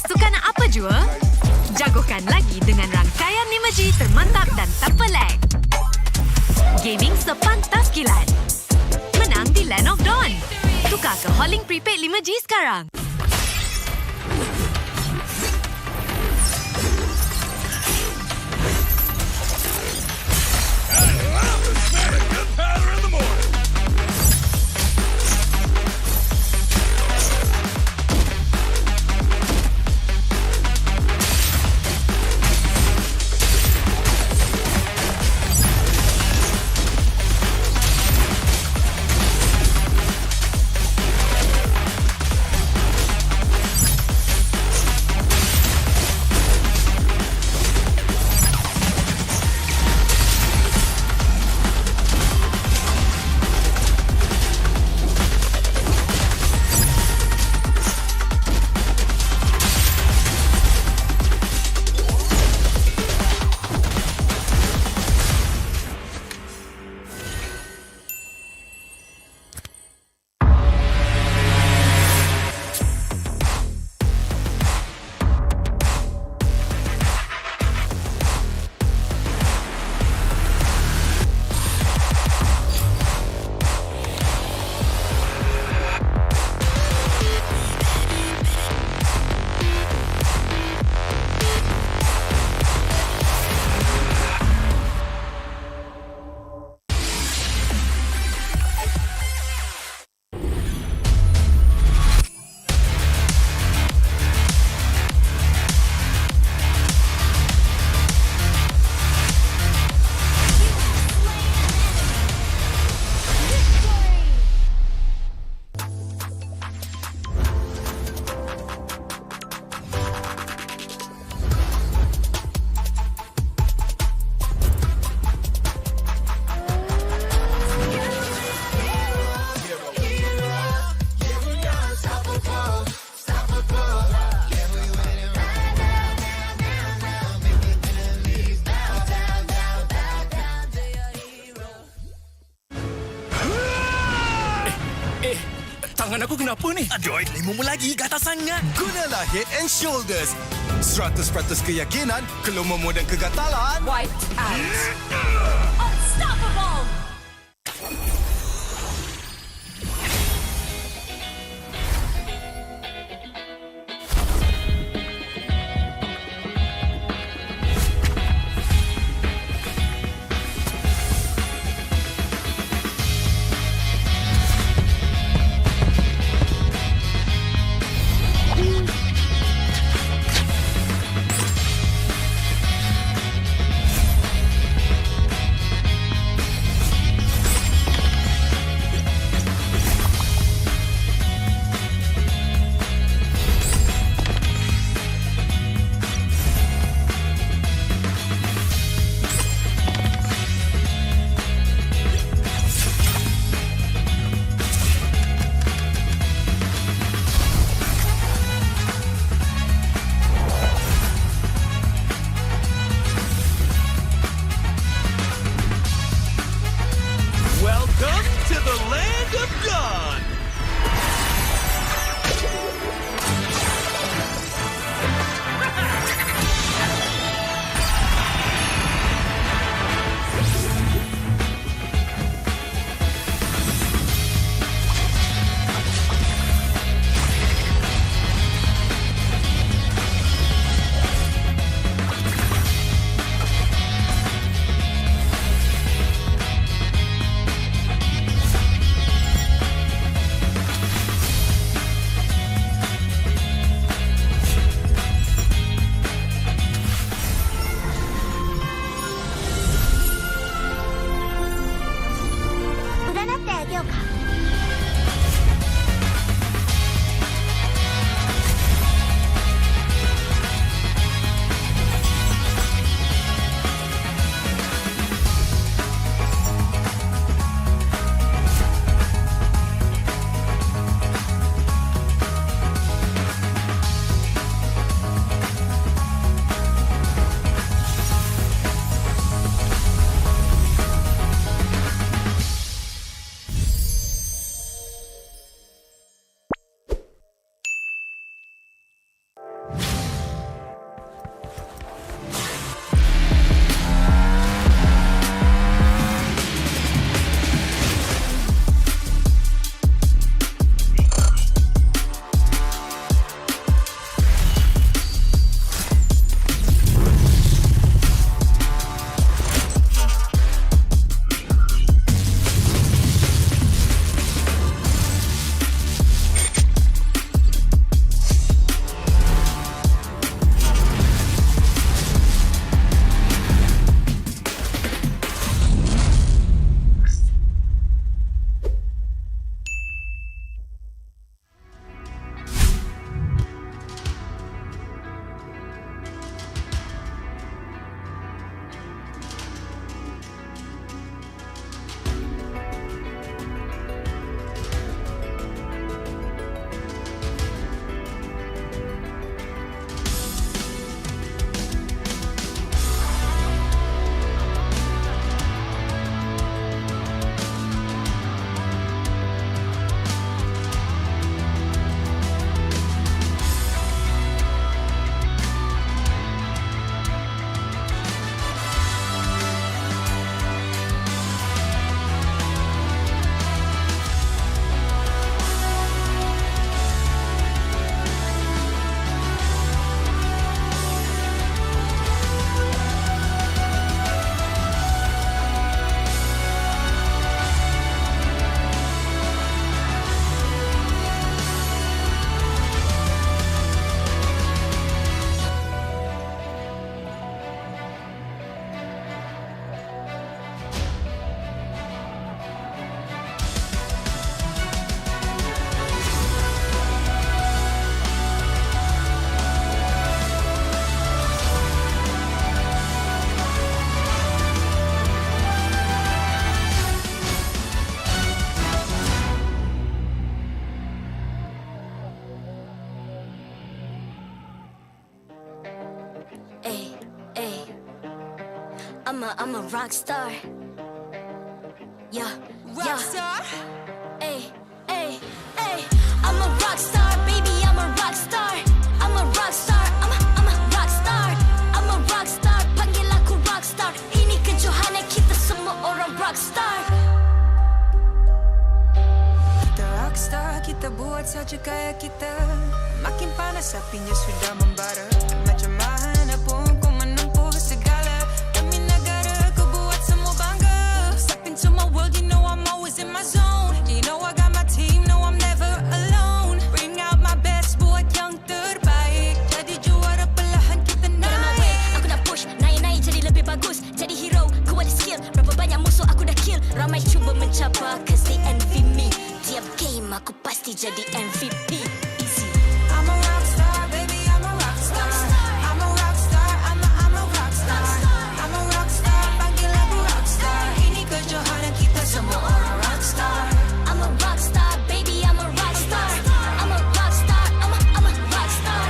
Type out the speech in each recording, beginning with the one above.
suka nak apa jua? Jagokan lagi dengan rangkaian 5G termantap dan tanpa lag. Gaming sepantas kilat. Menang di Land of Dawn. Tukar ke Holling Prepaid 5G sekarang. Tangan aku kenapa ni? Aduh, limu lagi gatal sangat. Gunalah Head and Shoulders. 100% keyakinan, kelumamu dan kegatalan. Wiped out. Unstoppable! I'm a rock star. Yeah, Rock star? Ay, ay, ay. I'm a rock star, baby, I'm a rock star. I'm a rock star, I'm a rock star. I'm a rock star, panggil aku rock star. Ini kejohanan kita semua orang rock star. Kita rockstar, kita buat saja gaya kita. Makin panas apinya sudah membara. Macam mana pun ku menempuh segala. Demi negara ku buat semua bangga. Step into my world, you know I'm always in my zone. You know I got my team, know I'm never alone. Bring out my best, buat yang terbaik. Jadi juara perlahan kita Get on my way, naik. aku dah push. Naik-naik jadi lebih bagus. Jadi hero, ku ada skill. Berapa banyak musuh aku dah kill. Ramai cuba mencapai, cause they envy me. Tiap game aku pasti jadi MVP. Easy. I'm a rockstar, baby, I'm a rockstar. I'm a rockstar, I'm a rockstar. I'm a rockstar, panggil aku rockstar. Ini kejohanan kita semua orang rockstar. I'm a rockstar, baby, I'm a rockstar. I'm a rockstar, I'm a rockstar.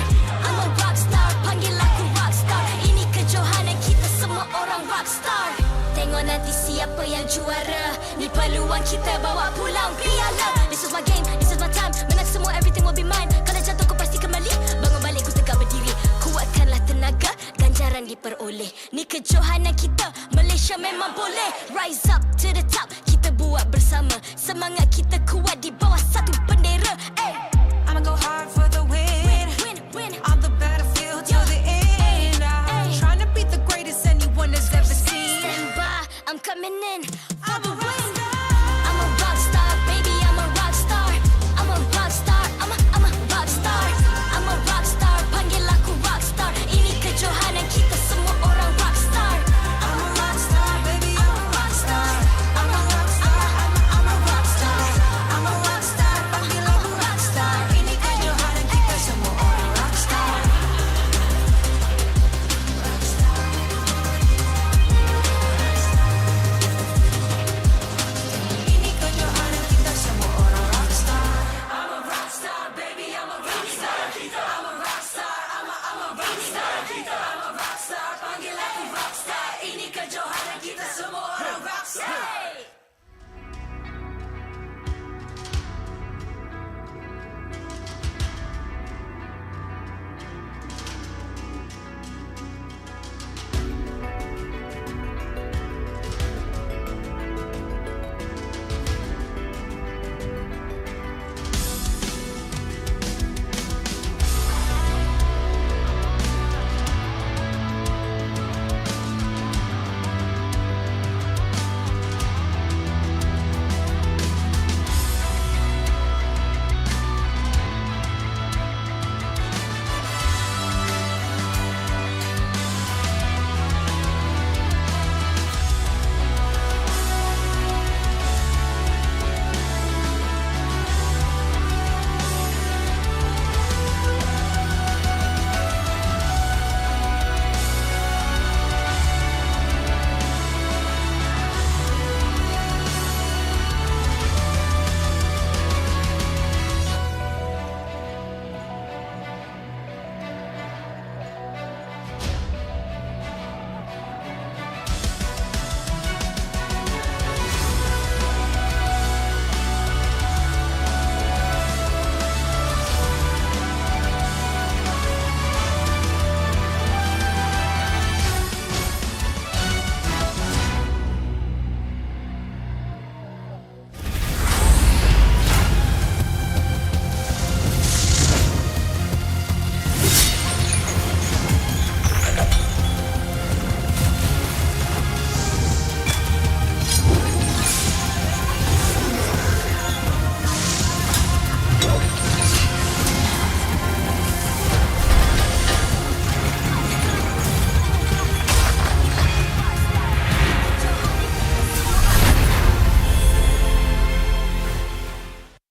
I'm a rockstar, panggil aku rockstar. Ini kejohanan kita semua orang rockstar. Tengok nanti siapa yang juara. Ni peluang kita bawa pulang piala. This is my game, this is my time. Menang semua, everything will be mine. Kalau jatuh kau pasti kembali. Bangun balik ku tegak berdiri. Kuatkanlah tenaga, ganjaran diperoleh. Ni kejohanan kita, Malaysia memang boleh. Rise up to the top, kita buat bersama. Semangat kita kuat di bawah satu bendera. Ay, I'ma go hard for the win. win, win. On the battlefield till the end. I'm trying to beat the greatest anyone has ever seen. Stand by, I'm coming in for the win. I'm a rock star, baby, I'm a rock star. I'm a rock star, I'm a rock star. I'm a rock star, panggil aku rock star. Ini kejohanan kita semua orang rock star. I'm a rockstar, baby, I'm a rockstar. I'm a rockstar, I'm a rockstar. I'm a rockstar, panggil aku rockstar. Ini kejohanan kita semua orang rockstar. Ini kejohanan kita semua orang rockstar. I'm a rockstar, baby, I'm a rockstar. I'm a rockstar, I'm a rockstar. I'm a rockstar, panggil aku rockstar. Ini kejohanan kita semua orang rockstar.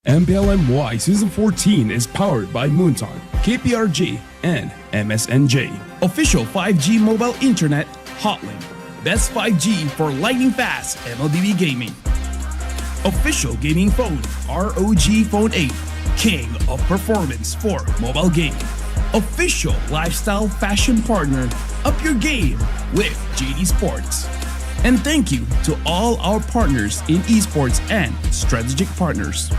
MPL MY Season 14 is powered by Moonton, KPRG, and MSNJ. Official 5G mobile internet hotlink. Best 5G for lightning fast MLBB gaming. Official gaming phone ROG Phone 8, king of performance for mobile gaming. Official lifestyle fashion partner, up your game with RED Esports. And thank you to all our partners in esports and strategic partners.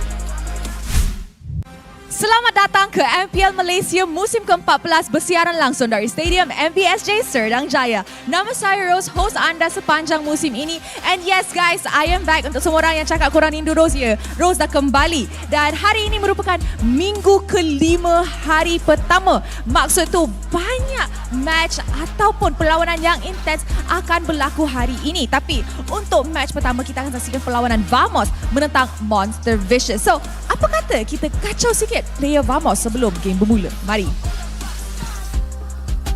Selamat datang ke MPL Malaysia musim ke-14 bersiaran langsung dari Stadium MVSJ Serdang Jaya. Nama saya Rose, host anda sepanjang musim ini. And yes guys, I am back. Untuk semua orang yang cakap korang rindu Rose, ya, Rose dah kembali. Dan hari ini merupakan minggu ke-5 hari pertama. Maksud tu banyak match ataupun perlawanan yang intens akan berlaku hari ini. Tapi untuk match pertama kita akan saksikan perlawanan Vamos menentang Monster Vicious. So, apa kata kita kacau sikit player Vamos sebelum game bermula? Mari.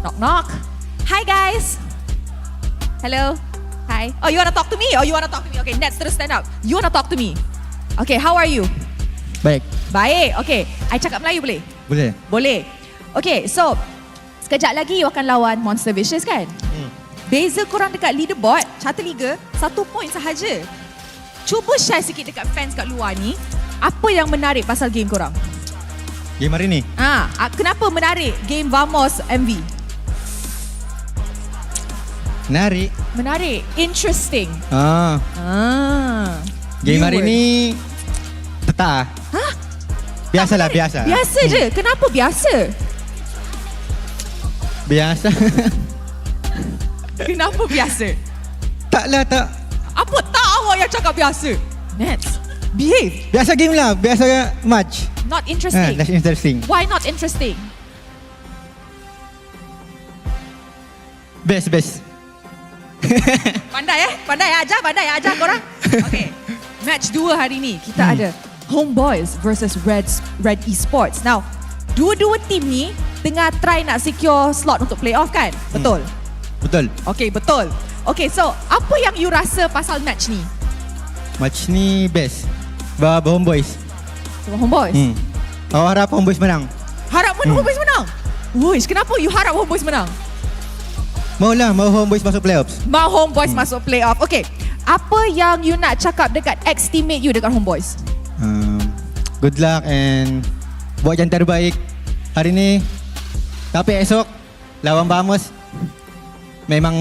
Knock knock. Hi guys. Hello. Hi. Oh, you want to talk to me? Okay, Nets terus stand up. You want to talk to me? Okay, how are you? Baik. Baik. Okay, I cakap Melayu boleh? Boleh. Boleh. Okay, so sekejap lagi you akan lawan Monster Vicious kan? Beza korang dekat leaderboard, carta liga, 1 point sahaja. Cuba share sikit dekat fans kat luar ni, apa yang menarik pasal game korang? Game hari ni? Kenapa menarik game Vamos MV? Menarik. Interesting. Game hari ni tetap. Biasalah, biasa. Biasa je. Kenapa biasa? Biasa. Kenapa biasa? Taklah, tak. Apa tak awak yang cakap biasa? Nets, behave. Biasa game lah. Biasa match. Not interesting. That's interesting. Why not interesting? Best. Pandai ajar korang. Okay, match 2 hari ni kita ada Homebois versus RED Esports. Now, dua-dua tim ni tengah try nak secure slot untuk playoff kan? Betul? Betul. Okay, betul. Okay, so apa yang you rasa pasal match ni? Match ni best. Homebois. Homebois? Awak harap Homebois menang? Harap Homebois menang? Wuish, kenapa you harap Homebois menang? Mau Homebois masuk playoffs. Mau Homebois masuk playoff. Okay, apa yang you nak cakap dekat ex-teammate you dekat Homebois? Good luck and buat yang terbaik hari ni. Tapi esok lawan Vamos, memang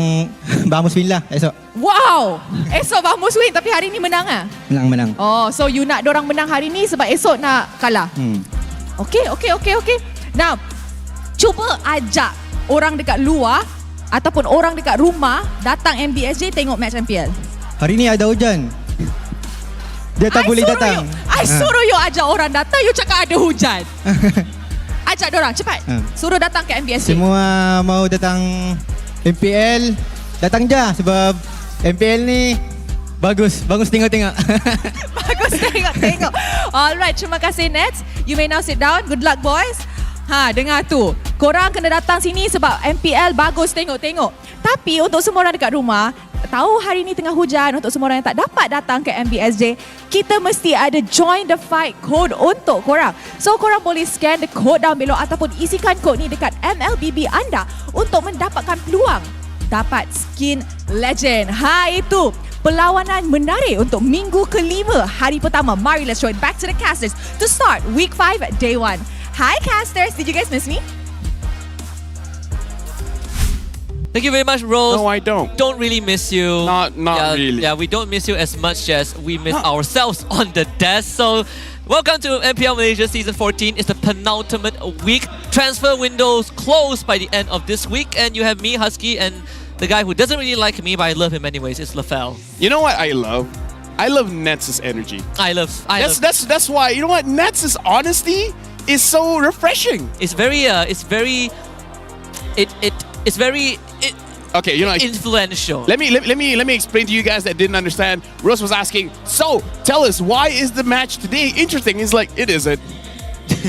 Vamos win lah esok. Wow! Esok Vamos win tapi hari ni menang ah? Menang. Oh, so you nak dorang menang hari ni sebab esok nak kalah? Okay. Now, cuba ajak orang dekat luar ataupun orang dekat rumah datang MBSJ tengok match MPL. Hari ni ada hujan. Dia tak boleh datang. I suruh you ajak orang datang, you cakap ada hujan. Ajak dorang, cepat. Suruh datang ke MBSJ. Semua mau datang MPL, datang je sebab MPL ni bagus tengok-tengok. Bagus tengok. Alright, terima kasih Nets. You may now sit down. Good luck boys. Dengar tu. Korang kena datang sini sebab MPL bagus tengok-tengok. Tapi untuk semua orang dekat rumah, tahu hari ni tengah hujan, untuk semua orang yang tak dapat datang ke MBSJ, kita mesti ada join the fight code untuk korang. So korang boleh scan the code down below ataupun isikan kod ni dekat MLBB anda untuk mendapatkan peluang dapat skin legend. Itu perlawanan menarik untuk minggu ke-5 hari pertama. Mari let's join back to the casters to start week 5 day 1. Hi casters, did you guys miss me? Thank you very much, Rose. No, I don't. Don't really miss you. Not really. Yeah, we don't miss you as much as we miss ourselves on the desk. So, welcome to MPL Malaysia Season 14. It's the penultimate week. Transfer windows closed by the end of this week. And you have me, Husky, and the guy who doesn't really like me, but I love him anyways. It's Lafel. You know what I love? I love Nets' energy. That's why. You know what? Nets' honesty is so refreshing. It's very Okay, you know, influential. Let me explain to you guys that didn't understand. Rose was asking, so tell us, why is the match today interesting? He's like, it isn't.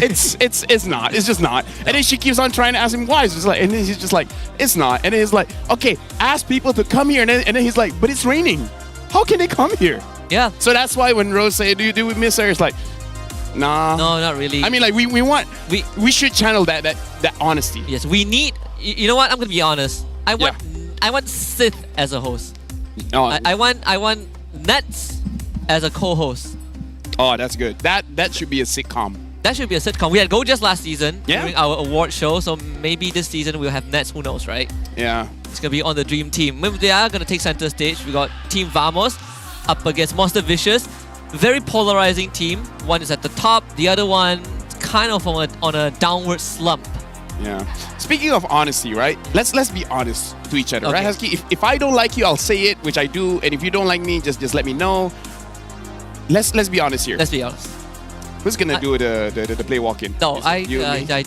It's not. It's just not. And then she keeps on trying to ask him why. And then he's just like, it's not. And then he's like, okay, ask people to come here. And then he's like, but it's raining. How can they come here? Yeah. So that's why when Rose said, do we miss her? It's like, nah. No, not really. I mean, like we should channel that honesty. Yes, we need. You know what? I'm gonna be honest. I want Sith as a host. Oh, I want Nets as a co-host. Oh, that's good. That should be a sitcom. That should be a sitcom. We had Go just last season Yeah. during our award show, so maybe this season we'll have Nets. Who knows, right? Yeah. It's going to be on the Dream Team. They are going to take center stage. We got Team Vamos up against Monster Vicious. Very polarizing team. One is at the top, the other one kind of on a downward slump. Yeah. Speaking of honesty, right? Let's be honest to each other, Okay. right, Husky? If I don't like you, I'll say it, which I do. And if you don't like me, just let me know. Let's be honest here. Let's be honest. Who's gonna do the play walk-in? No, Is it you and me?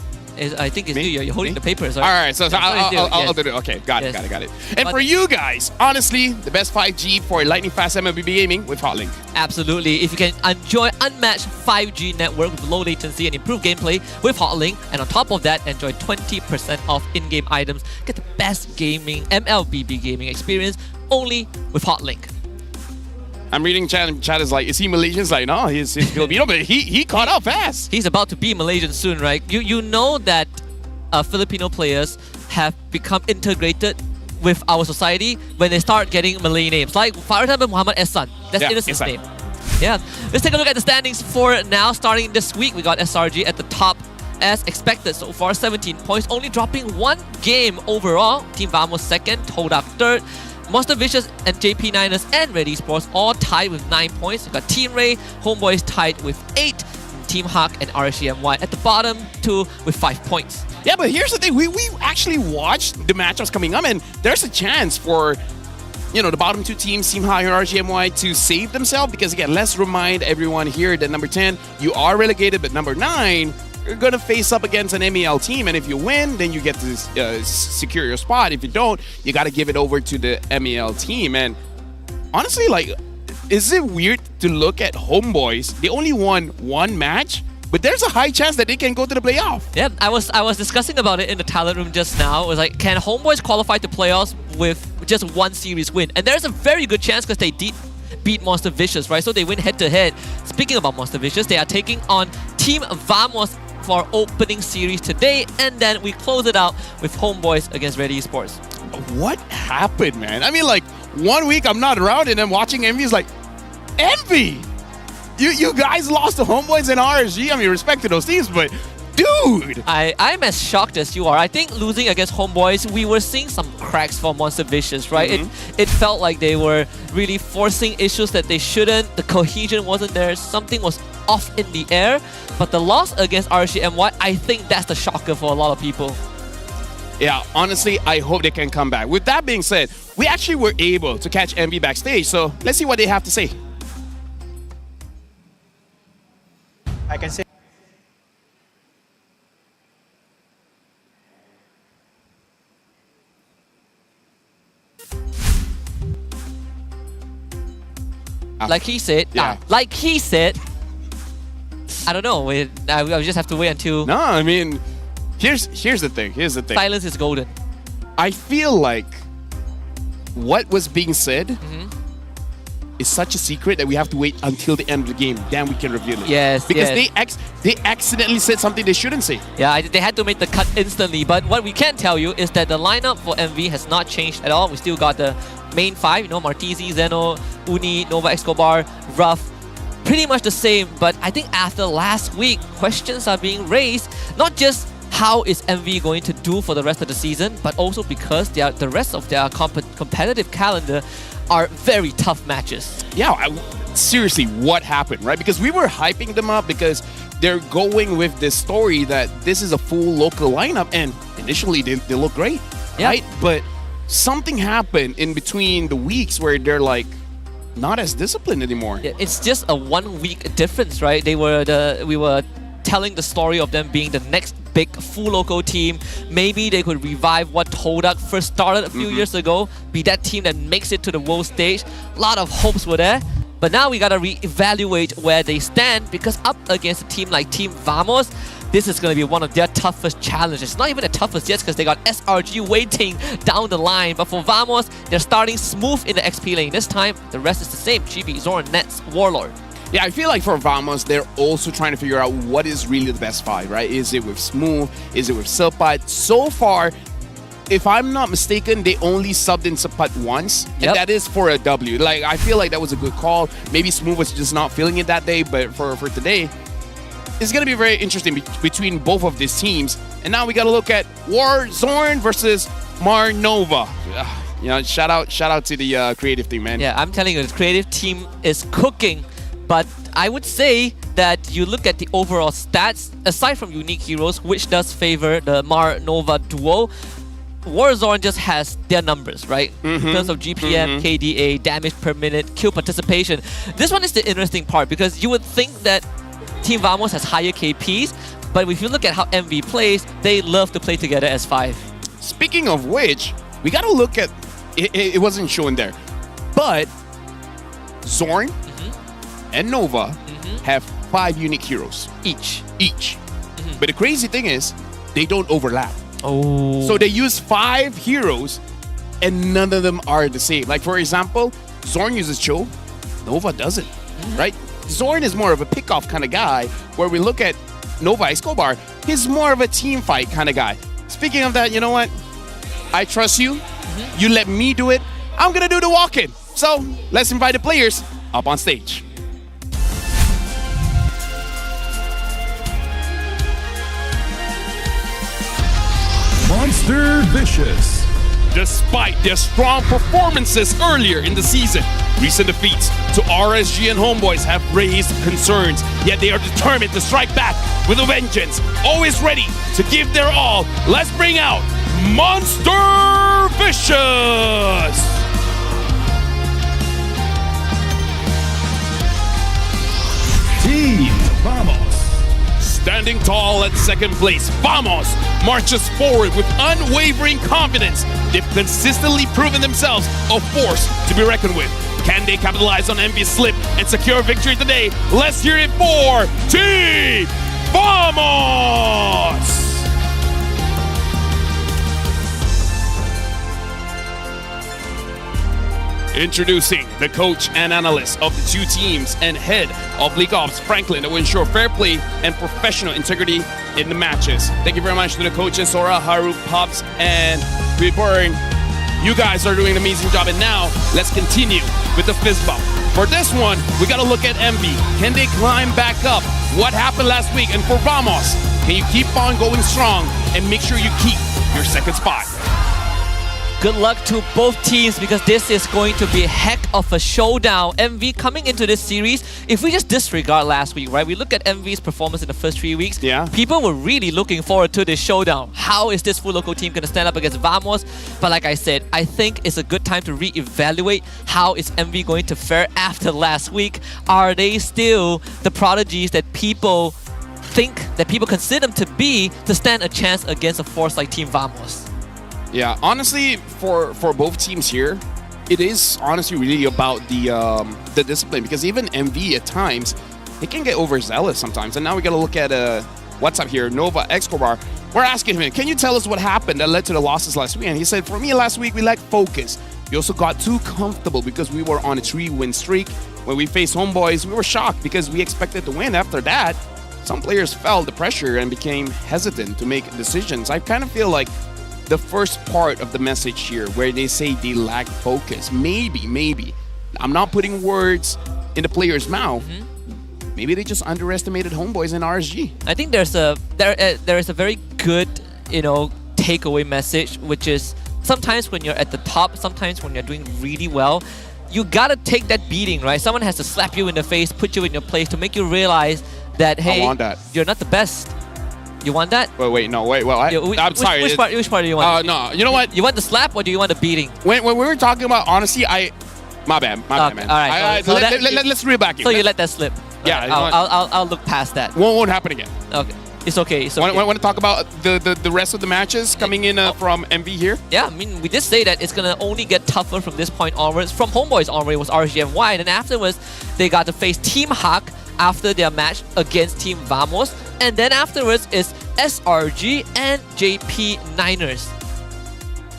I think it's Me? you. You're holding Me? the papers. All right, so Yeah, I'll yes. do it. Okay, got Yes. it. And But- for you guys, honestly, the best 5G for lightning fast MLBB gaming with Hotlink. Absolutely. If you can enjoy unmatched 5G network with low latency and improved gameplay with Hotlink, and on top of that, enjoy 20% off in-game items. Get the best gaming MLBB gaming experience only with Hotlink. I'm reading chat, and chat is like, is he Malaysian? It's like, no, he's Filipino, but he caught up fast. He's about to be Malaysian soon, right? You know that Filipino players have become integrated with our society when they start getting Malay names. Like, for example, Muhammad Ehsan. That's Yeah, innocent's Ehsan. name. Yeah. Let's take a look at the standings for now. Starting this week, we got SRG at the top as expected so far, 17 points, only dropping one game overall. Team Vamos second, Todak third. Monster Vicious and JP9ers and RED Esports all tied with 9 points. We got Team Ray, Homebois tied with 8. Team Hawk and RCMY at the bottom, 2 with 5 points. Yeah, but here's the thing. We actually watched the matchups coming up, and there's a chance for, the bottom two teams, Team High and RGMY, to save themselves. Because again, let's remind everyone here that number 10, you are relegated, but number 9, you're going to face up against an MEL team. And if you win, then you get to secure your spot. If you don't, you got to give it over to the MEL team. And honestly, is it weird to look at Homebois? They only won one match, but there's a high chance that they can go to the playoff. Yeah, I was discussing about it in the talent room just now. It was like, can Homebois qualify to playoffs with just one series win? And there's a very good chance because they did beat Monster Vicious, right? So they win head-to-head. Speaking about Monster Vicious, they are taking on Team Vamos for our opening series today, and then we close it out with Homebois against RED Esports. What happened, man? I mean, 1 week I'm not around and I'm watching MVs like, MV! You guys lost to Homebois and RSG. I mean, respect to those teams, but dude! I'm as shocked as you are. I think losing against Homebois, we were seeing some cracks for Monster Vicious, right? It felt like they were really forcing issues that they shouldn't. The cohesion wasn't there. Something was off in the air. But the loss against RCMY, I think that's the shocker for a lot of people. Yeah, honestly, I hope they can come back. With that being said, we actually were able to catch MV backstage, so let's see what they have to say. I can say Like he said, Yeah. I don't know. I just have to wait until No, I mean, here's the thing. silence is golden. I feel like what was being said is such a secret that we have to wait until the end of the game. Then we can reveal it. Yes, Because yes. they accidentally said something they shouldn't say. Yeah, they had to make the cut instantly. But what we can tell you is that the lineup for MV has not changed at all. We still got the main 5, Martizi, Zeno, Uni, Nova Escobar, Ruff. Pretty much the same, but I think after last week, questions are being raised. Not just how is MV going to do for the rest of the season, but also because the rest of their competitive calendar are very tough matches. Yeah, seriously, what happened, right? Because we were hyping them up because they're going with this story that this is a full local lineup, and initially they look great, Yeah. right? But something happened in between the weeks where they're like not as disciplined anymore. Yeah, it's just a 1 week difference, right? We were telling the story of them being the next big full local team. Maybe they could revive what Todak first started a few years ago, be that team that makes it to the world stage. A lot of hopes were there. But now we gotta reevaluate where they stand, because up against a team like Team Vamos, this is going to be one of their toughest challenges. Not even the toughest yet, because they got SRG waiting down the line. But for Vamos, they're starting smooth in the XP lane. This time, the rest is the same. GB, Zoran, Nets, Warlord. Yeah, I feel like for Vamos, they're also trying to figure out what is really the best 5, right? Is it with Smooth? Is it with Silpat? So far, if I'm not mistaken, they only subbed in Silpat once, and Yep. that is for a W. I feel like that was a good call. Maybe Smooth was just not feeling it that day, but for today, it's going to be very interesting between both of these teams. And now we got to look at Warzone versus Marnova. You know, shout out to the creative team, man. Yeah, I'm telling you, the creative team is cooking. But I would say that you look at the overall stats, aside from unique heroes, which does favor the Mar-Nova duo, Warzone just has their numbers, right? In terms of GPM, KDA, damage per minute, kill participation. This one is the interesting part because you would think that Team Vamos has higher KPs, but if you look at how MV plays, they love to play together as 5. Speaking of which, we got to look at, it wasn't shown there, but Zorn and Nova have 5 unique heroes. Each. But the crazy thing is, they don't overlap. Oh. So they use 5 heroes and none of them are the same. Like for example, Zorn uses Cho, Nova doesn't, right? Zorn is more of a pick-off kind of guy, where we look at Nova Escobar, he's more of a team fight kind of guy. Speaking of that, you know what? I trust you. You let me do it. I'm gonna do the walk-in. So let's invite the players up on stage. Monster Vicious. Despite their strong performances earlier in the season, recent defeats to RSG and Homebois have raised concerns, yet they are determined to strike back with a vengeance, always ready to give their all. Let's bring out Monster Vicious! Team Vamos. Standing tall at second place, Vamos marches forward with unwavering confidence. They've consistently proven themselves a force to be reckoned with. Can they capitalize on MV's slip and secure victory today? Let's hear it for Team Vamos! Introducing the coach and analyst of the 2 teams and head of League Ops, Franklin, that will ensure fair play and professional integrity in the matches. Thank you very much to the coaches, Sora, Haru, Pops, and Reborn. You guys are doing an amazing job. And now, let's continue with the fist bump. For this one, we got to look at MV. Can they climb back up? What happened last week? And for Vamos, can you keep on going strong and make sure you keep your second spot? Good luck to both teams because this is going to be a heck of a showdown. MV coming into this series, if we just disregard last week, right? We look at MV's performance in the first 3 weeks. Yeah. People were really looking forward to this showdown. How is this full local team going to stand up against Vamos? But like I said, I think it's a good time to reevaluate how is MV going to fare after last week. Are they still the prodigies that people think, that people consider them to be, to stand a chance against a force like Team Vamos? Yeah, honestly, for both teams here, it is honestly really about the discipline, because even MV at times, it can get overzealous sometimes. And now we got to look at what's up here, Nova Escobar. We're asking him, can you tell us what happened that led to the losses last week? And he said, for me last week, we lacked focus. We also got too comfortable because we were on a 3-win streak. When we faced Homebois, we were shocked because we expected to win. After that, some players felt the pressure and became hesitant to make decisions. I kind of feel like the first part of the message here where they say they lack focus, maybe, I'm not putting words in the player's mouth, maybe they just underestimated Homebois and RSG. I think there is a very good, takeaway message, which is sometimes when you're at the top, sometimes when you're doing really well, you gotta take that beating, right? Someone has to slap you in the face, put you in your place to make you realize that, hey, I want that. You're not the best. You want that? Wait, no, wait. Well, I'm sorry. Which part do you want? No, you know what? You want the slap or do you want the beating? When we were talking about honesty, my bad, man. All right. Let's reel back in. So you let that slip. Yeah. I'll look past that. Won't happen again. Okay. It's okay. Want to talk about the rest of the matches coming in from MV here? Yeah, I mean, we did say that it's going to only get tougher from this point onwards. From Homebois onward, it was RGMY. And then afterwards, they got to face Team Hawk after their match against Team Vamos. And then afterwards is SRG and JP Niners.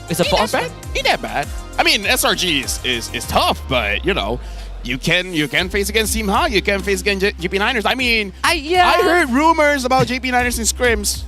It's a boss. Ain't that bad. I mean, SRG is tough, but you can face against Team Hawk, you can face against JP Niners. I mean, I heard rumors about JP Niners in scrims.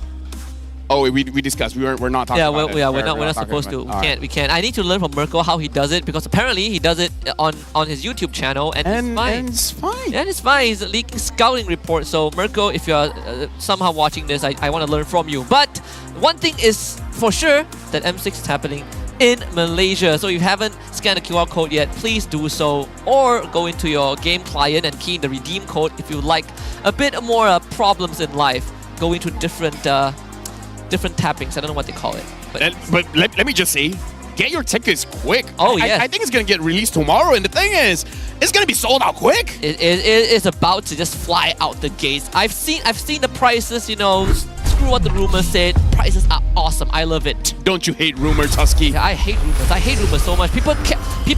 Oh, we discussed. We're not talking Yeah, about it. we're not talking supposed to. about it. We can't. I need to learn from Mirko how he does it because apparently he does it on his YouTube channel and it's fine. And it's fine. Yeah, it's fine. He's leaking scouting reports. So Mirko, if you're somehow watching this, I want to learn from you. But one thing is for sure that M6 is happening in Malaysia. So if you haven't scanned the QR code yet, please do so, or go into your game client and key in the redeem code if you like a bit more problems in life. Go into different tappings. I don't know what they call it. But let me just say, get your tickets quick. Oh, yeah. I think it's gonna get released tomorrow, and the thing is, it's gonna be sold out quick. It is about to just fly out the gates. I've seen the prices. You know, screw what the rumors said. Prices are awesome. I love it. Don't you hate rumors, Husky? Yeah, I hate rumors. I hate rumors so much. People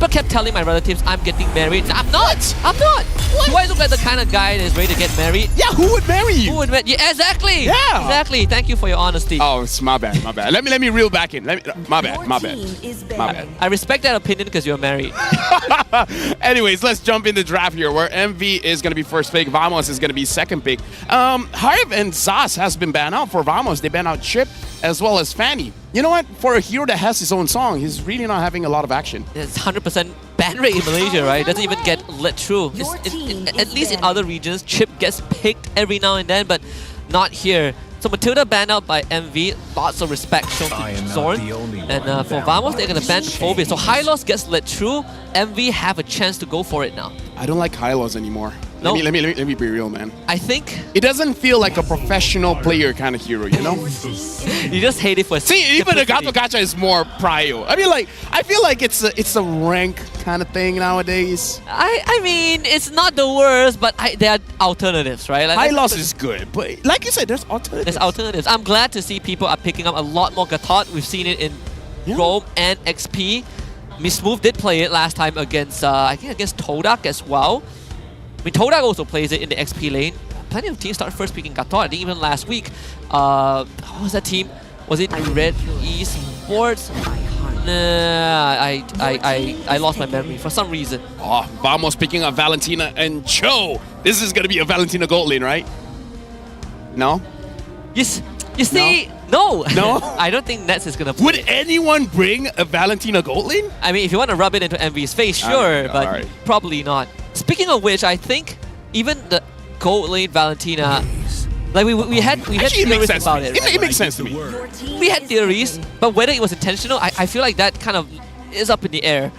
kept telling my relatives I'm getting married. I'm not. I'm not. Do I look like the kind of guy that is ready to get married? Yeah, who would marry you? Who would marry? Yeah, exactly. Yeah. Exactly. Thank you for your honesty. Oh, it's my bad. Let me reel back in. My bad. I respect that opinion because you're married. Anyways, let's jump in the draft here, where MV is going to be first pick. Vamos is going to be second pick. Hive and Zas has been banned out for Vamos. They banned out Chip as well as Fanny. You know what? For a hero that has his own song, he's really not having a lot of action. It's 100% ban rate in Malaysia, right? It doesn't even get let through. At least in other regions, Chip gets picked every now and then, but not here. So Matilda banned out by MV. Lots of respect shown to Zorn. And for Vamos, they're going to ban Phobia. So Hylos gets let through. MV have a chance to go for it now. I don't like Hylos anymore. No. Let me be real, man. I think it doesn't feel like a professional player kind of hero, you know? You just hate it for See, even the Gato Gacha is more prio. I mean, like, I feel like it's a rank kind of thing nowadays. I mean, it's not the worst, but there are alternatives, right? Like, Hylos is good, but like you said, there's alternatives. There's alternatives. I'm glad to see people are picking up a lot more Gatot. We've seen it in Rome and XP. Miss Move did play it last time against, I think against Todak as well. I mean, Todak also plays it in the XP lane. Plenty of teams started first picking Gatot. I think even last week, what was that team? Was it RED Esports? Nah, I lost my memory for some reason. Oh, Vamos picking up Valentina and Cho. This is going to be a Valentina gold lane, right? No? You see, no. I don't think Nets is going to play. Would anyone bring a Valentina gold lane? I mean, if you want to rub it into MV's face, sure, but probably not. Speaking of which, I think even the gold lane Valentina, like we had theories about it. It makes sense to me. We had theories, but whether it was intentional, I feel like that kind of is up in the air.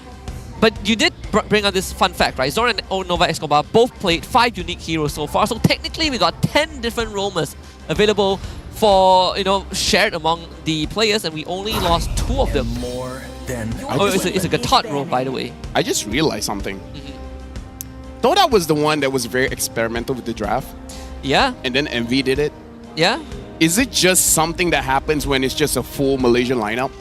But you did bring up this fun fact, right? Zorn and Nova Escobar both played 5 unique heroes so far. So technically, we got 10 different roamers available for, shared among the players, and we only lost 2 of them. It's a Gatot roam, by the way. I just realized something. Toda was the one that was very experimental with the draft. Yeah. And then MV did it. Yeah. Is it just something that happens when it's just a full Malaysian lineup?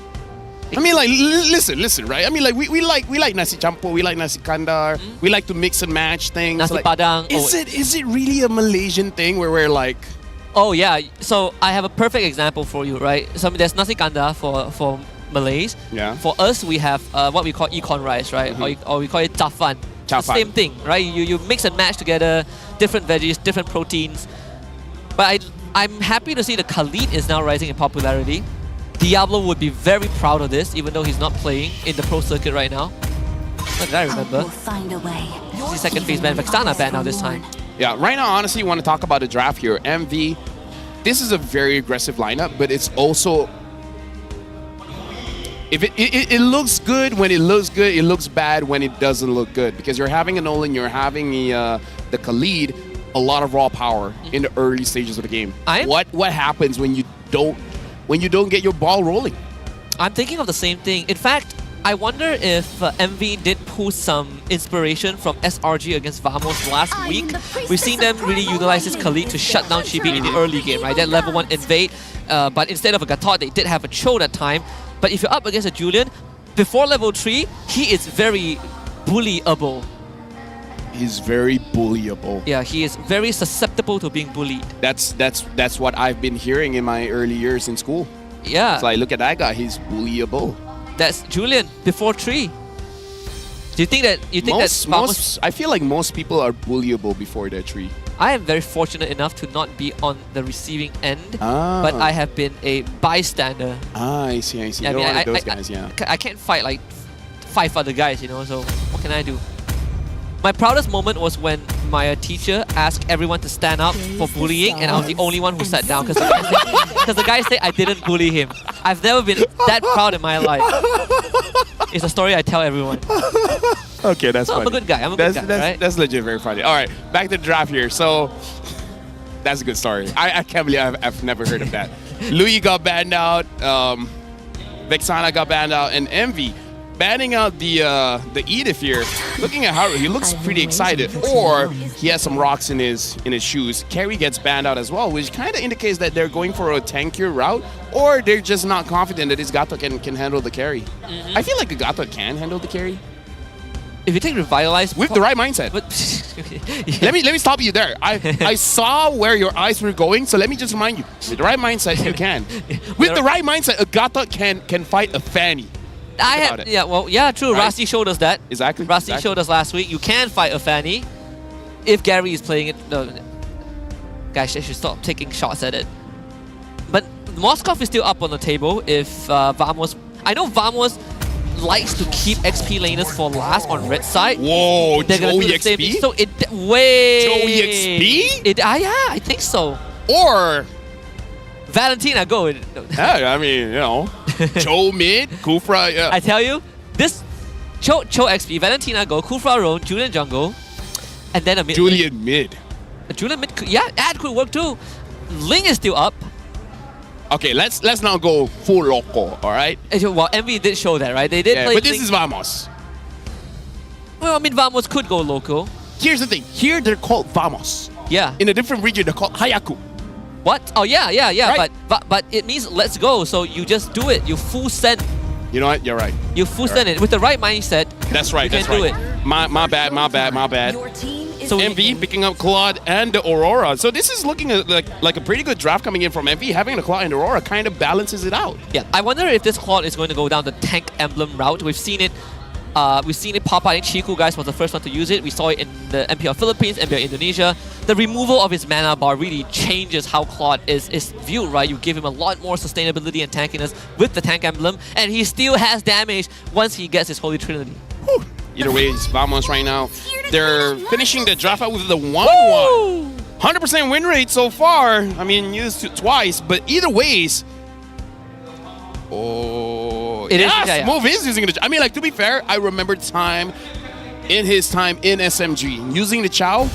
I mean, like, listen, right? I mean, like, we like nasi campur, we like nasi kandar, we like to mix and match things. Nasi like, padang. Is it really a Malaysian thing where we're like... Oh, yeah. So I have a perfect example for you, right? So there's nasi kandar for Malays. Yeah. For us, we have what we call econ rice, right? Or we call it chafan. It's the same thing, right? You mix and match together different veggies, different proteins. But I'm happy to see that Khalid is now rising in popularity. Diablo would be very proud of this, even though he's not playing in the pro circuit right now. What did I remember? He's the second phase ban, Vexana ban now this time. Yeah, right now, honestly, want to talk about the draft here. MV, this is a very aggressive lineup, but it's also... If it looks good when it looks good, it looks bad when it doesn't look good. Because you're having a Nolan, you're having the Khalid, a lot of raw power in the early stages of the game. What happens when you don't get your ball rolling? I'm thinking of the same thing. In fact, I wonder if MV did pull some inspiration from SRG against Vamos last week. We've seen them really utilize this Khalid to shut down Chibi in the early game, right? That level 1 invade, but instead of a Gatot, they did have a Cho that time. But if you're up against a Julian, before level 3, he is very bullyable. He's very bullyable. Yeah, he is very susceptible to being bullied. That's what I've been hearing in my early years in school. Yeah. It's like, look at that guy, he's bullyable. That's Julian before 3. Do you think that Vamos... I feel like most people are bullyable before they're 3. I am very fortunate enough to not be on the receiving end, Ah. but I have been a bystander. I see, I see. I You're mean, one of those guys, yeah. I can't fight like 5 other guys, you know, so what can I do? My proudest moment was when my teacher asked everyone to stand up for bullying, and I was the only one who sat down because the guy said I didn't bully him. I've never been that proud in my life. It's a story I tell everyone. Okay, that's So I'm funny. a good guy. I'm a good guy, right? That's legit very funny. All right, back to the draft here. So, that's a good story. I can't believe I've never heard of that. Louis got banned out. Vexana got banned out. And Envy banning out the Edith here. Looking at Haru, he looks pretty excited. Or he has some rocks in his shoes. Carry gets banned out as well, which kind of indicates that they're going for a tankier route. Or they're just not confident that his Gato can handle the carry. I feel like the Gato can handle the carry. If you take Revitalize... With the right mindset. But Let me stop you there. I saw where your eyes were going, so let me just remind you. With the right mindset, you can. With the right mindset, a Gato can fight a Fanny. True. Right? Rasi showed us that. Exactly. Rasi showed us last week. You can fight a Fanny if Gary is playing it. No, guys, I should stop taking shots at it. But Moskov is still up on the table if Vamos... I know Vamos likes to keep XP laners for last on red side. Whoa, They're gonna do Joey the same XP? thing. So Joey XP? Yeah, I think so. Or, Valentina, go. yeah, I mean, you know, Joe mid, Kufra, yeah. I tell you, this Cho XP, Valentina go, Kufra roam, Julian jungle, and then a mid. Julian mid. Julian mid, yeah, ad could work too. Ling is still up. Okay, let's now go full loco, all right? Well, MV did show that, right? They did play. But this Ling. is Vamos. Well, I mean, Vamos could go local. Here's the thing. Here they're called Vamos. Yeah. In a different region, they're called Hayaku. What? Oh yeah. Right. But it means let's go. So you just do it. You full send. You know what? You're right. You full send it with the right mindset. That's right. You That's can right. do it. My bad. So MV picking up Claude and the Aurora. So this is looking like a pretty good draft coming in from MV. Having the Claude and the Aurora kind of balances it out. Yeah, I wonder if this Claude is going to go down the tank emblem route. We've seen it pop out in Chiku, guys, was the first one to use it. We saw it in the MPL Philippines, MPL Indonesia. The removal of his mana bar really changes how Claude is viewed, right? You give him a lot more sustainability and tankiness with the tank emblem, and he still has damage once he gets his Holy Trinity. Whew. Either way, it's Vamos right now. They're finishing the draft out with the 1-1. 100% win rate so far. I mean, used it twice, but either ways. Oh, Move is using it. I mean, like, to be fair, I remember his time in SMG using the Chow.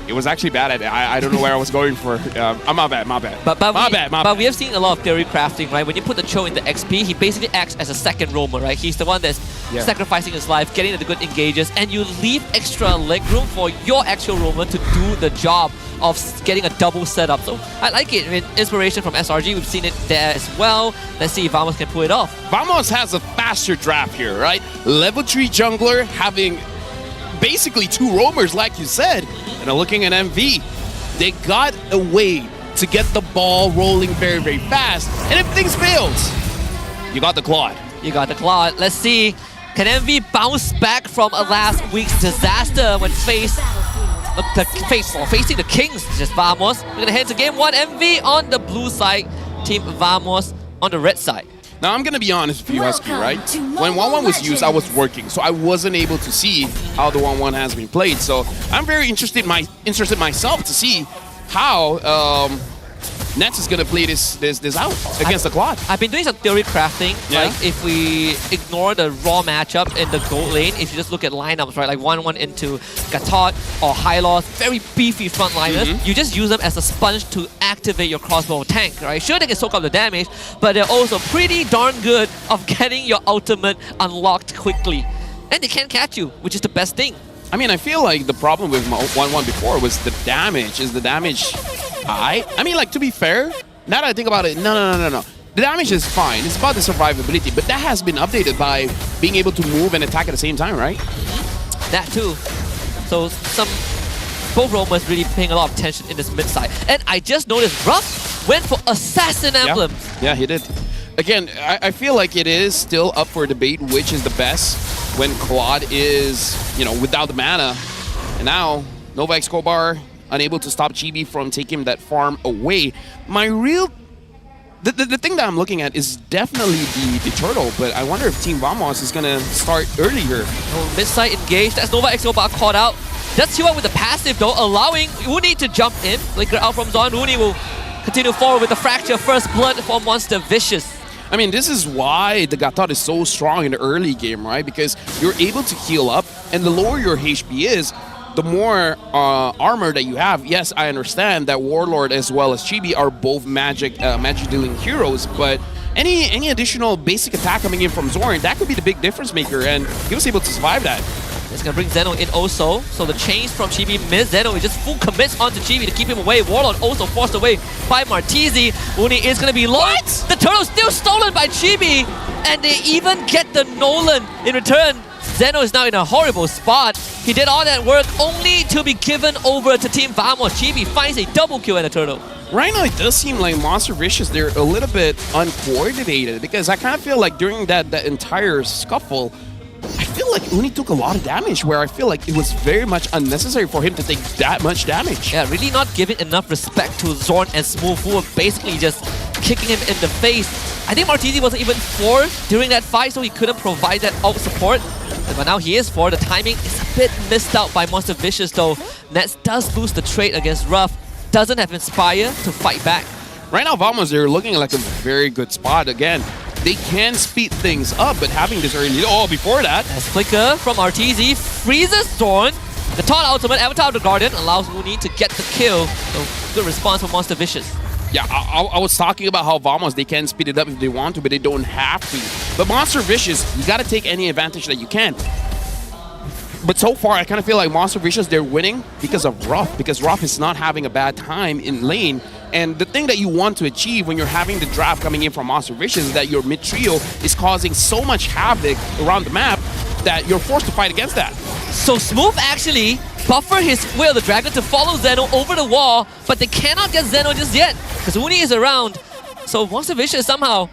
It was actually bad at it. I don't know where I was going for. My bad. But we have seen a lot of theory crafting, right? When you put the Cho in the XP, he basically acts as a second roamer, right? He's the one that's sacrificing his life, getting the good engages, and you leave extra leg room for your actual roamer to do the job of getting a double setup. So I like it. I mean, inspiration from SRG, we've seen it there as well. Let's see if Vamos can pull it off. Vamos has a faster draft here, right? Level 3 jungler having basically 2 roamers, like you said. And looking at MV, they got a way to get the ball rolling very, very fast. And if things fails, you got the Claude. You got the Claude. Let's see, can MV bounce back from last week's disaster when facing the Kings? Just Vamos. We're gonna head to game 1. MV on the blue side, Team Vamos on the red side. Now, I'm going to be honest with you, Husky, right? When 1-1 was used, I was working, so I wasn't able to see how the 1-1 has been played. So I'm very interested myself to see how Nets is going to play this out against the Claude. I've been doing some theory crafting. Yeah. Like, if we ignore the raw matchup in the gold lane, if you just look at lineups, right? Like 1-1 into Gatot or Hylos, very beefy frontliners, you just use them as a sponge to activate your crossbow tank, right? Sure, they can soak up the damage, but they're also pretty darn good of getting your ultimate unlocked quickly. And they can't catch you, which is the best thing. I mean, I feel like the problem with 1-1 before was the damage. Is the damage high? I mean, like, to be fair, now that I think about it, no. The damage is fine. It's about the survivability, but that has been updated by being able to move and attack at the same time, right? That too. So both roamers really paying a lot of attention in this mid side. And I just noticed Ruff went for Assassin Emblems. Yeah, he did. Again, I feel like it is still up for debate which is the best when Claude is, without the mana. And now Nova Escobar unable to stop Chibi from taking that farm away. My real... The thing that I'm looking at is definitely the turtle, but I wonder if Team Vamos is going to start earlier. Oh, mid-side engaged. That's Nova Escobar caught out. Does heal out with the passive though, allowing Uni to jump in. Flicker out from Zon. Uni will continue forward with the fracture. First blood for Monster Vicious. I mean, this is why the Gatot is so strong in the early game, right? Because you're able to heal up, and the lower your HP is, the more armor that you have. Yes, I understand that Warlord as well as Chibi are both magic dealing heroes, but any additional basic attack coming in from Zorn, that could be the big difference maker, and he was able to survive that. It's gonna bring Zeno in also. So the chains from Chibi miss. Zeno is just full commits onto Chibi to keep him away. Warlord also forced away by Martizi. Uni is gonna be lost. The turtle's still stolen by Chibi, and they even get the Nolan in return. Zeno is now in a horrible spot. He did all that work only to be given over to Team Vamos. Chibi finds a double kill and a turtle. Right now, it does seem like Monster Vicious, they're a little bit uncoordinated, because I kind of feel like during that entire scuffle, I feel like Uni took a lot of damage, where I feel like it was very much unnecessary for him to take that much damage. Yeah, really not giving enough respect to Zorn and Smooth, who were basically just kicking him in the face. I think Martizi wasn't even 4 during that fight, so he couldn't provide that out support. But now he is 4. The timing is a bit missed out by Monster Vicious though. Nets does lose the trade against Ruff. Doesn't have Inspire to fight back. Right now, Vamos, they're looking like a very good spot. Again, they can speed things up, but having this early... Oh, before that... As Flicker from RTZ freezes Zorn. The Taunt Ultimate, Avatar of the Guardian, allows Uni to get the kill. So good response from Monster Vicious. Yeah, I was talking about how Vamos, they can speed it up if they want to, but they don't have to. But Monster Vicious, you got to take any advantage that you can. But so far, I kind of feel like Monster Vicious, they're winning because of Ruff, because Ruff is not having a bad time in lane. And the thing that you want to achieve when you're having the draft coming in from Monster Vicious is that your mid-trio is causing so much havoc around the map that you're forced to fight against that. So Smooth actually buffer his Will of the Dragon to follow Zeno over the wall, but they cannot get Zeno just yet, because Uni is around. So Monster Vicious somehow,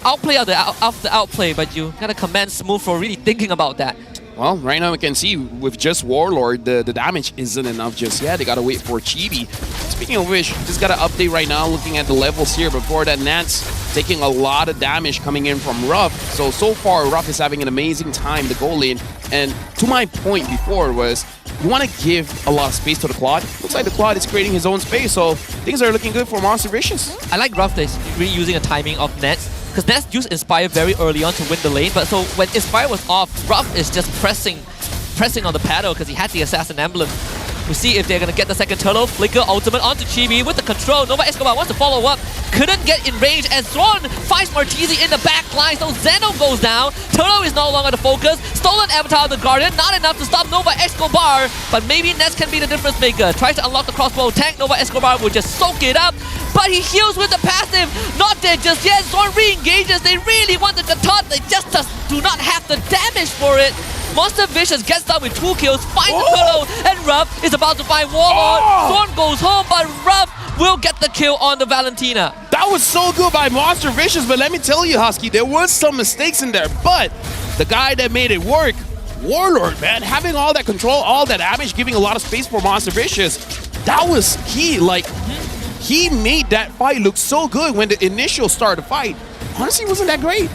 outplay out the outplay, but you gotta commend Smooth for really thinking about that. Well, right now we can see with just Warlord, the damage isn't enough just yet. They gotta wait for Chibi. Speaking of which, just got an update right now looking at the levels here. Before that, Nats taking a lot of damage coming in from Ruff. So far, Ruff is having an amazing time to go lane. And to my point before was, you want to give a lot of space to the Claude. Looks like the Claude is creating his own space, so things are looking good for Monster Vicious. I like Ruff that's really using a timing of Nets, because Nets used Inspire very early on to win the lane, but so when Inspire was off, Ruff is just pressing on the paddle because he had the Assassin Emblem. We'll see if they're going to get the second turtle. Flicker ultimate onto Chibi with the control. Nova Escobar wants to follow up. Couldn't get in range as Zorn finds Martizi in the back line. So Zeno goes down. Turtle is no longer the focus. Stolen Avatar of the Guardian. Not enough to stop Nova Escobar. But maybe Nets can be the difference maker. Tries to unlock the crossbow tank. Nova Escobar will just soak it up. But he heals with the passive. Not dead just yet. Zorn re-engages. They really want the Gatot. They just do not have the damage for it. Monster Vicious gets down with 2 kills, finds the turtle, and Ruff is about to find Warlord. Zorn goes home, but Ruff will get the kill on the Valentina. That was so good by Monster Vicious, but let me tell you, Husky, there was some mistakes in there, but the guy that made it work, Warlord, man, having all that control, all that damage, giving a lot of space for Monster Vicious, that was key. Like, he made that fight look so good when the initial start of the fight. Honestly, it wasn't that great.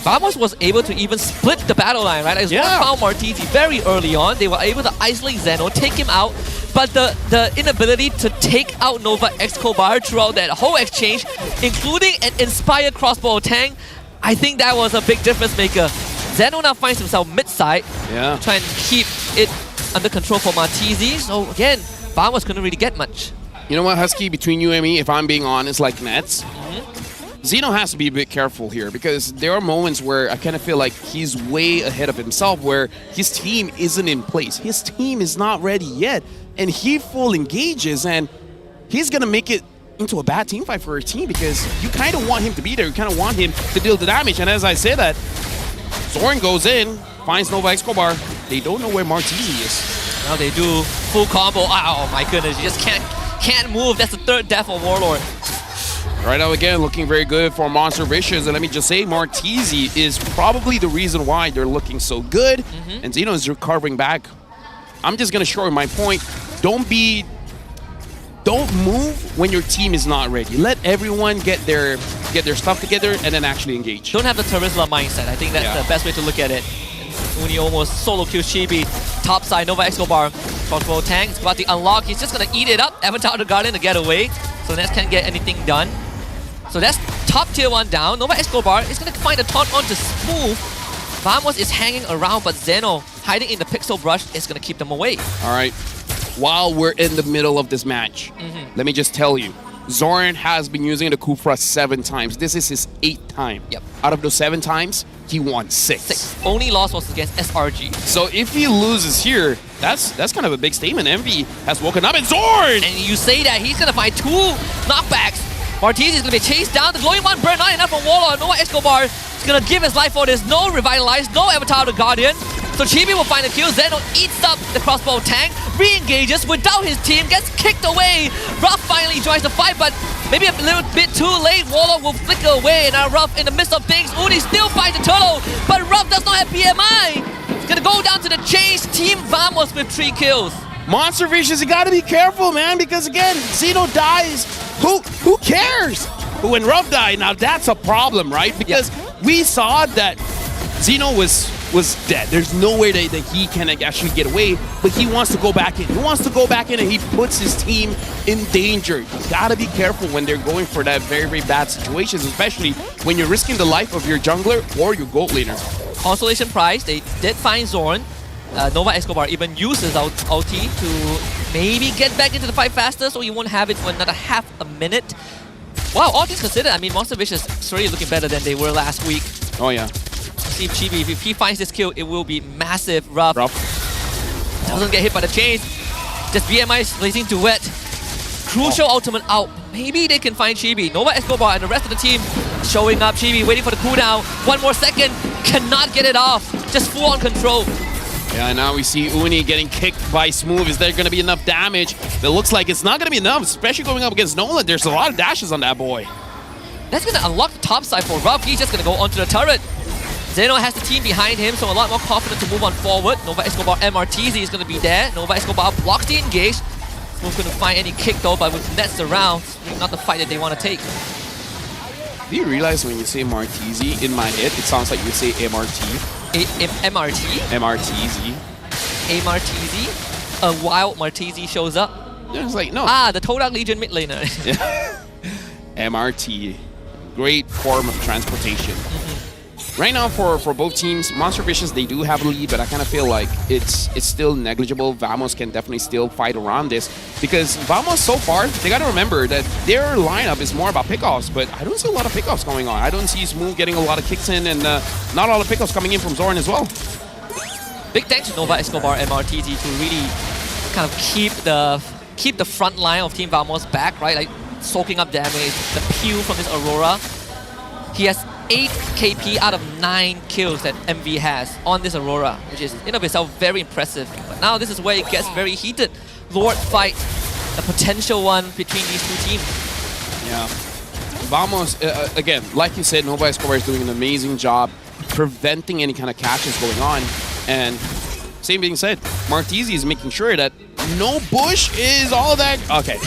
Vamos was able to even split the battle line, right? As Zorn found Martizi very early on. They were able to isolate Zeno, take him out, but the inability to take out Nova Escobar throughout that whole exchange, including an Inspired crossbow tank, I think that was a big difference maker. Zeno now finds himself mid-side, to try and keep it under control for Martizi. So again, Vamos couldn't really get much. You know what, Husky, between you and me, if I'm being honest, like Nets, Zeno has to be a bit careful here, because there are moments where I kind of feel like he's way ahead of himself, where his team isn't in place. His team is not ready yet, and he full engages, and he's going to make it into a bad team fight for a team, because you kind of want him to be there. You kind of want him to deal the damage, and as I say that, Zorn goes in, finds Nova Escobar. They don't know where Martizi is. Now they do full combo. Oh my goodness, you just can't move. That's the 3rd death of Warlord. Right now, again, looking very good for Monster Vicious. And let me just say, Martizi is probably the reason why they're looking so good. And Zeno is recovering back. I'm just going to shorten my point. don't move when your team is not ready. Let everyone get their stuff together and then actually engage. Don't have the Terizla mindset. I think that's the best way to look at it. Uni almost solo kills Chibi. Top side, Nova Escobar. Crossbow tank is about to unlock. He's just gonna eat it up. Avatar the Guardian to get away. So Nets can't get anything done. So that's top tier 1 down. Nova Escobar is gonna find a taunt on to Smooth. Vamos is hanging around, but Zeno hiding in the pixel brush is gonna keep them away. Alright. While we're in the middle of this match, let me just tell you, Zoran has been using the Kufra 7 times. This is his 8th time. Yep. Out of those 7 times, he won 6. Only loss was against SRG. So if he loses here, that's kind of a big statement. MV has woken up and Zoran! And you say that he's gonna find 2 knockbacks. Martiz is gonna be chased down. The glowing one burn not enough from Warlord. Nova Escobar is gonna give his life for this. No revitalize, no Avatar the Guardian. So Chibi will find a kill. Zeno eats up the crossbow tank, re-engages without his team, gets kicked away. Ruff finally joins the fight, but maybe a little bit too late. Warlord will flicker away, and now Ruff in the midst of things. Uni still fights the turtle, but Ruff does not have BMI. It's gonna go down to the chase. Team Vamos with 3 kills. Monster Vicious, you gotta be careful, man, because again, Zeno dies. Who cares? But when Ruff died, now that's a problem, right? Because we saw that Zeno was dead. There's no way that he can actually get away, but he wants to go back in. He wants to go back in and he puts his team in danger. You gotta be careful when they're going for that very, very bad situations, especially when you're risking the life of your jungler or your gold laner. Consolation prize, they did find Zorn. Nova Escobar even uses ulti to maybe get back into the fight faster, so you won't have it for another half a minute. Wow, all things considered, I mean, Monster Vicious is already looking better than they were last week. Oh yeah. See if Chibi, if he finds this kill, it will be massive. Ruff doesn't get hit by the chains. Just BMI is blazing to wet. Crucial ultimate out. Maybe they can find Chibi. Nova Escobar and the rest of the team showing up. Chibi waiting for the cooldown. 1 more second. Cannot get it off. Just full on control. Yeah, now we see Uni getting kicked by Smooth. Is there going to be enough damage? It looks like it's not going to be enough, especially going up against Nolan. There's a lot of dashes on that boy. That's going to unlock the top side for Ruff. He's just going to go onto the turret. Zeno has the team behind him, so a lot more confident to move on forward. Nova Escobar MRTZ is going to be there. Nova Escobar blocks the engage. Smooth couldn't find any kick though, but with Nets around, not the fight that they want to take. Do you realize when you say Martizi, in my head, it sounds like you say MRT? MRT? MRTZ. A Martizi? A wild Martizi shows up? Yeah, it's like, no. Ah, the Todak Legion mid laner. MRT. Great form of transportation. Right now for both teams, Monster Vicious, they do have a lead, but I kind of feel like it's still negligible. Vamos can definitely still fight around this because Vamos so far, they got to remember that their lineup is more about pickoffs, but I don't see a lot of pickoffs going on. I don't see Smooth getting a lot of kicks in and not all the pickoffs coming in from Zoran as well. Big thanks to Nova Escobar MRTZ to really kind of keep the front line of Team Vamos back, right? Like soaking up damage, the peel from this Aurora. He has 8 KP out of 9 kills that MV has on this Aurora, which is in of itself very impressive. But now this is where it gets very heated. Lord fight, a potential one between these 2 teams. Yeah. Vamos, again, like you said, Nova Escobar is doing an amazing job preventing any kind of catches going on. And same being said, Martizi is making sure that no bush is all that. Okay.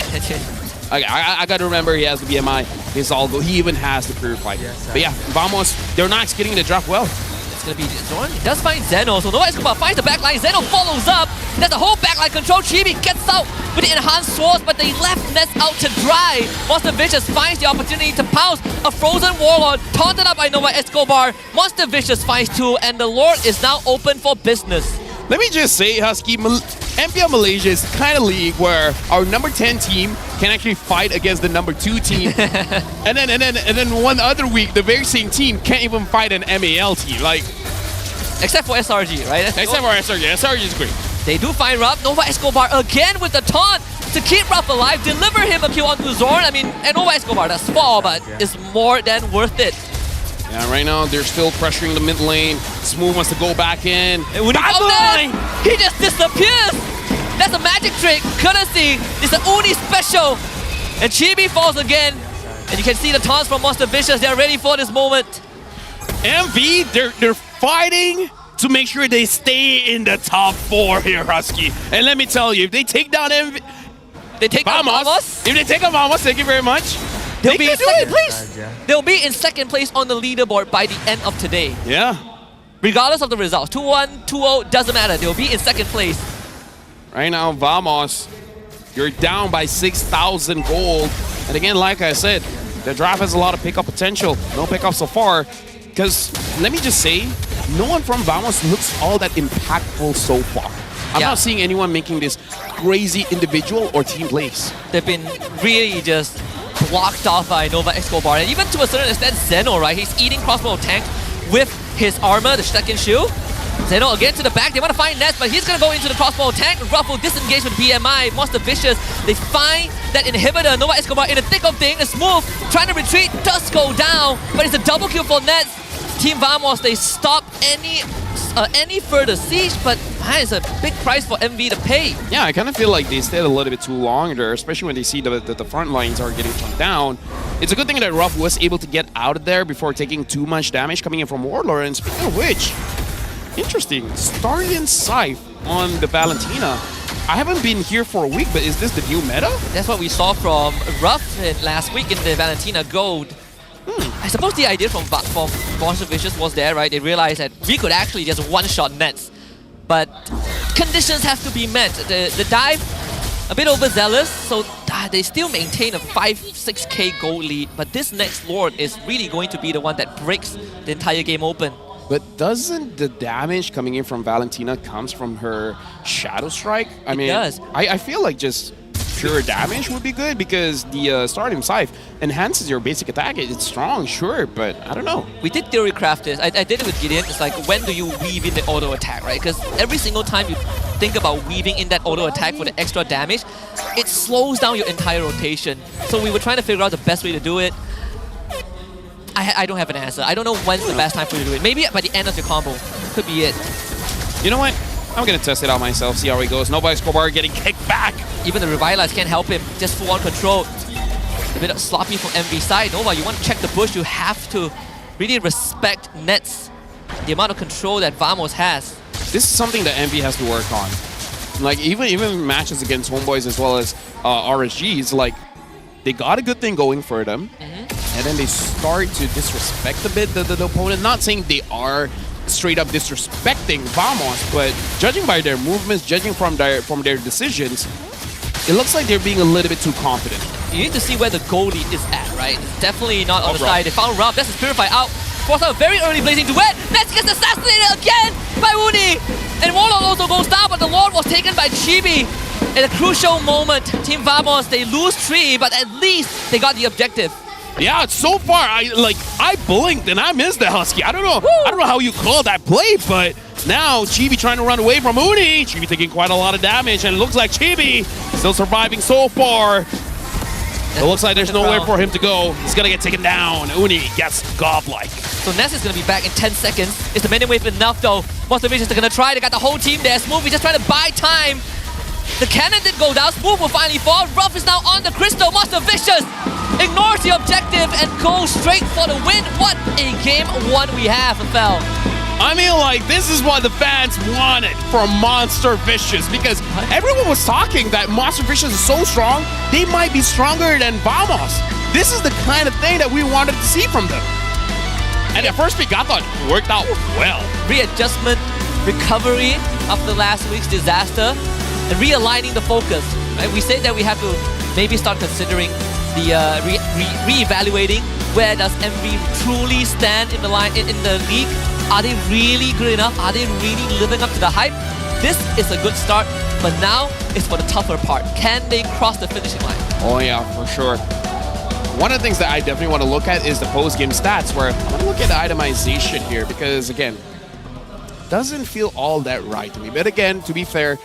I got to remember he has the BMI. He's all good. He even has the career fight. Yes, but yeah, Vamos, they're not getting the drop well. It's going to be Zorn. He does find Zeno, so Nova Escobar finds the backline. Zeno follows up. There's the whole backline control. Chibi gets out with the enhanced swords, but they left Nets out to dry. Monster Vicious finds the opportunity to pounce. A frozen Warlord taunted up by Nova Escobar. Monster Vicious finds 2, and the Lord is now open for business. Let me just say, Husky, MPL Malaysia is the kind of league where our number 10 team can actually fight against the number 2 team. and then one other week, the very same team can't even fight an MAL team. Like, except for SRG, right? Except for SRG. SRG is great. They do find Ruff. Nova Escobar again with the taunt to keep Ruff alive, deliver him a kill onto Zorn. I mean, and Nova Escobar does fall, but it's more than worth it. Yeah, right now they're still pressuring the mid lane. Smooth wants to go back in. And when he just disappears. That's a magic trick, courtesy. It's an Uni special. And Chibi falls again. And you can see the taunts from Monster Vicious. They're ready for this moment. MV, they're fighting to make sure they stay in the top 4 here, Husky. And let me tell you, if they take down They take down Vamos. if they take down Vamos, thank you very much. They'll They be can in do second it. place. They'll be in second place on the leaderboard by the end of today. Yeah. Regardless of the results, 2-1, 2-0, doesn't matter. They'll be in second place. Right now, Vamos, you're down by 6,000 gold. And again, like I said, the draft has a lot of pickup potential. No pickup so far. Because, let me just say, no one from Vamos looks all that impactful so far. I'm not seeing anyone making this crazy individual or team plays. They've been really just blocked off by Nova Escobar. And even to a certain extent, Zeno, right? He's eating crossbow tank with his armor, the second shield. Zeno again to the back. They want to find Nets, but he's going to go into the crossbow tank. Ruffle disengage with BMI. Monster Vicious. They find that inhibitor. Nova Escobar in the thick of things. It's smooth. Trying to retreat. Does go down. But it's a double kill for Nets. Team Vamos, they stop any further siege, but man, it's a big price for MV to pay. Yeah, I kind of feel like they stayed a little bit too long there, especially when they see the front lines are getting shut down. It's a good thing that Ruff was able to get out of there before taking too much damage coming in from Warlord. And speaking of which, interesting, Starlian Scythe on the Valentina. I haven't been here for a week, but is this the new meta? That's what we saw from Ruff last week in the Valentina Gold. I suppose the idea from Monster Vicious was there, right? They realized that we could actually just one-shot Nets. But conditions have to be met. The dive, a bit overzealous, so they still maintain a 5-6k gold lead. But this next Lord is really going to be the one that breaks the entire game open. But doesn't the damage coming in from Valentina comes from her Shadow Strike? I mean, does. I feel like just pure damage would be good because the Stardom Scythe enhances your basic attack. It's strong, sure, but I don't know. We did theory craft this. I did it with Gideon. It's like, when do you weave in the auto attack, right? Because every single time you think about weaving in that auto attack for the extra damage, it slows down your entire rotation. So we were trying to figure out the best way to do it. I don't have an answer. I don't know when's the best time for you to do it. Maybe by the end of your combo. Could be it. You know what? I'm going to test it out myself, see how it goes. Nova Escobar getting kicked back. Even the Revitalize can't help him. Just full-on control. A bit sloppy from MV side. Nova, you want to check the bush. You have to really respect Nets. The amount of control that Vamos has. This is something that MV has to work on. Like, even matches against Homebois as well as RSGs, like, they got a good thing going for them. And then they start to disrespect a bit the opponent. Not saying they are straight up disrespecting Vamos, but judging by their movements, judging from their decisions, it looks like they're being a little bit too confident. You need to see where the goal lead is at, right? It's definitely not on the side. They found Ruff. That's his Purify out. Force out a very early blazing duet. Nets gets assassinated again by Uni. And Warlord also goes down, but the Lord was taken by Chibi. At a crucial moment, Team Vamos, they lose 3, but at least they got the objective. Yeah, so far, I blinked and I missed the Husky. I don't know. I don't know how you call that play, but now Chibi trying to run away from Uni. Chibi taking quite a lot of damage, and it looks like Chibi still surviving so far. It looks like there's nowhere for him to go. He's gonna get taken down. Uni gets godlike. So Ness is gonna be back in 10 seconds. Is the Minion Wave enough though? Monster Vicious is gonna try. They got the whole team there. Smooth is just trying to buy time. The cannon did go down. Smooth will finally fall. Ruff is now on the crystal. Monster Vicious ignores the objective and goes straight for the win. What a game one we have, Fel. I mean, like, this is what the fans wanted from Monster Vicious, because everyone was talking that Monster Vicious is so strong, they might be stronger than Vamos. This is the kind of thing that we wanted to see from them. And at first pick, I thought it worked out well. Readjustment, recovery after last week's disaster, and realigning the focus. Right? We said that we have to maybe start considering the re-evaluating where does MV truly stand in the league. Are they really good enough? Are they really living up to the hype? This is a good start, but now it's for the tougher part. Can they cross the finishing line? Oh yeah, for sure. One of the things that I definitely want to look at is the post-game stats, where I'm going to look at the itemization here, because again, doesn't feel all that right to me. But again, to be fair,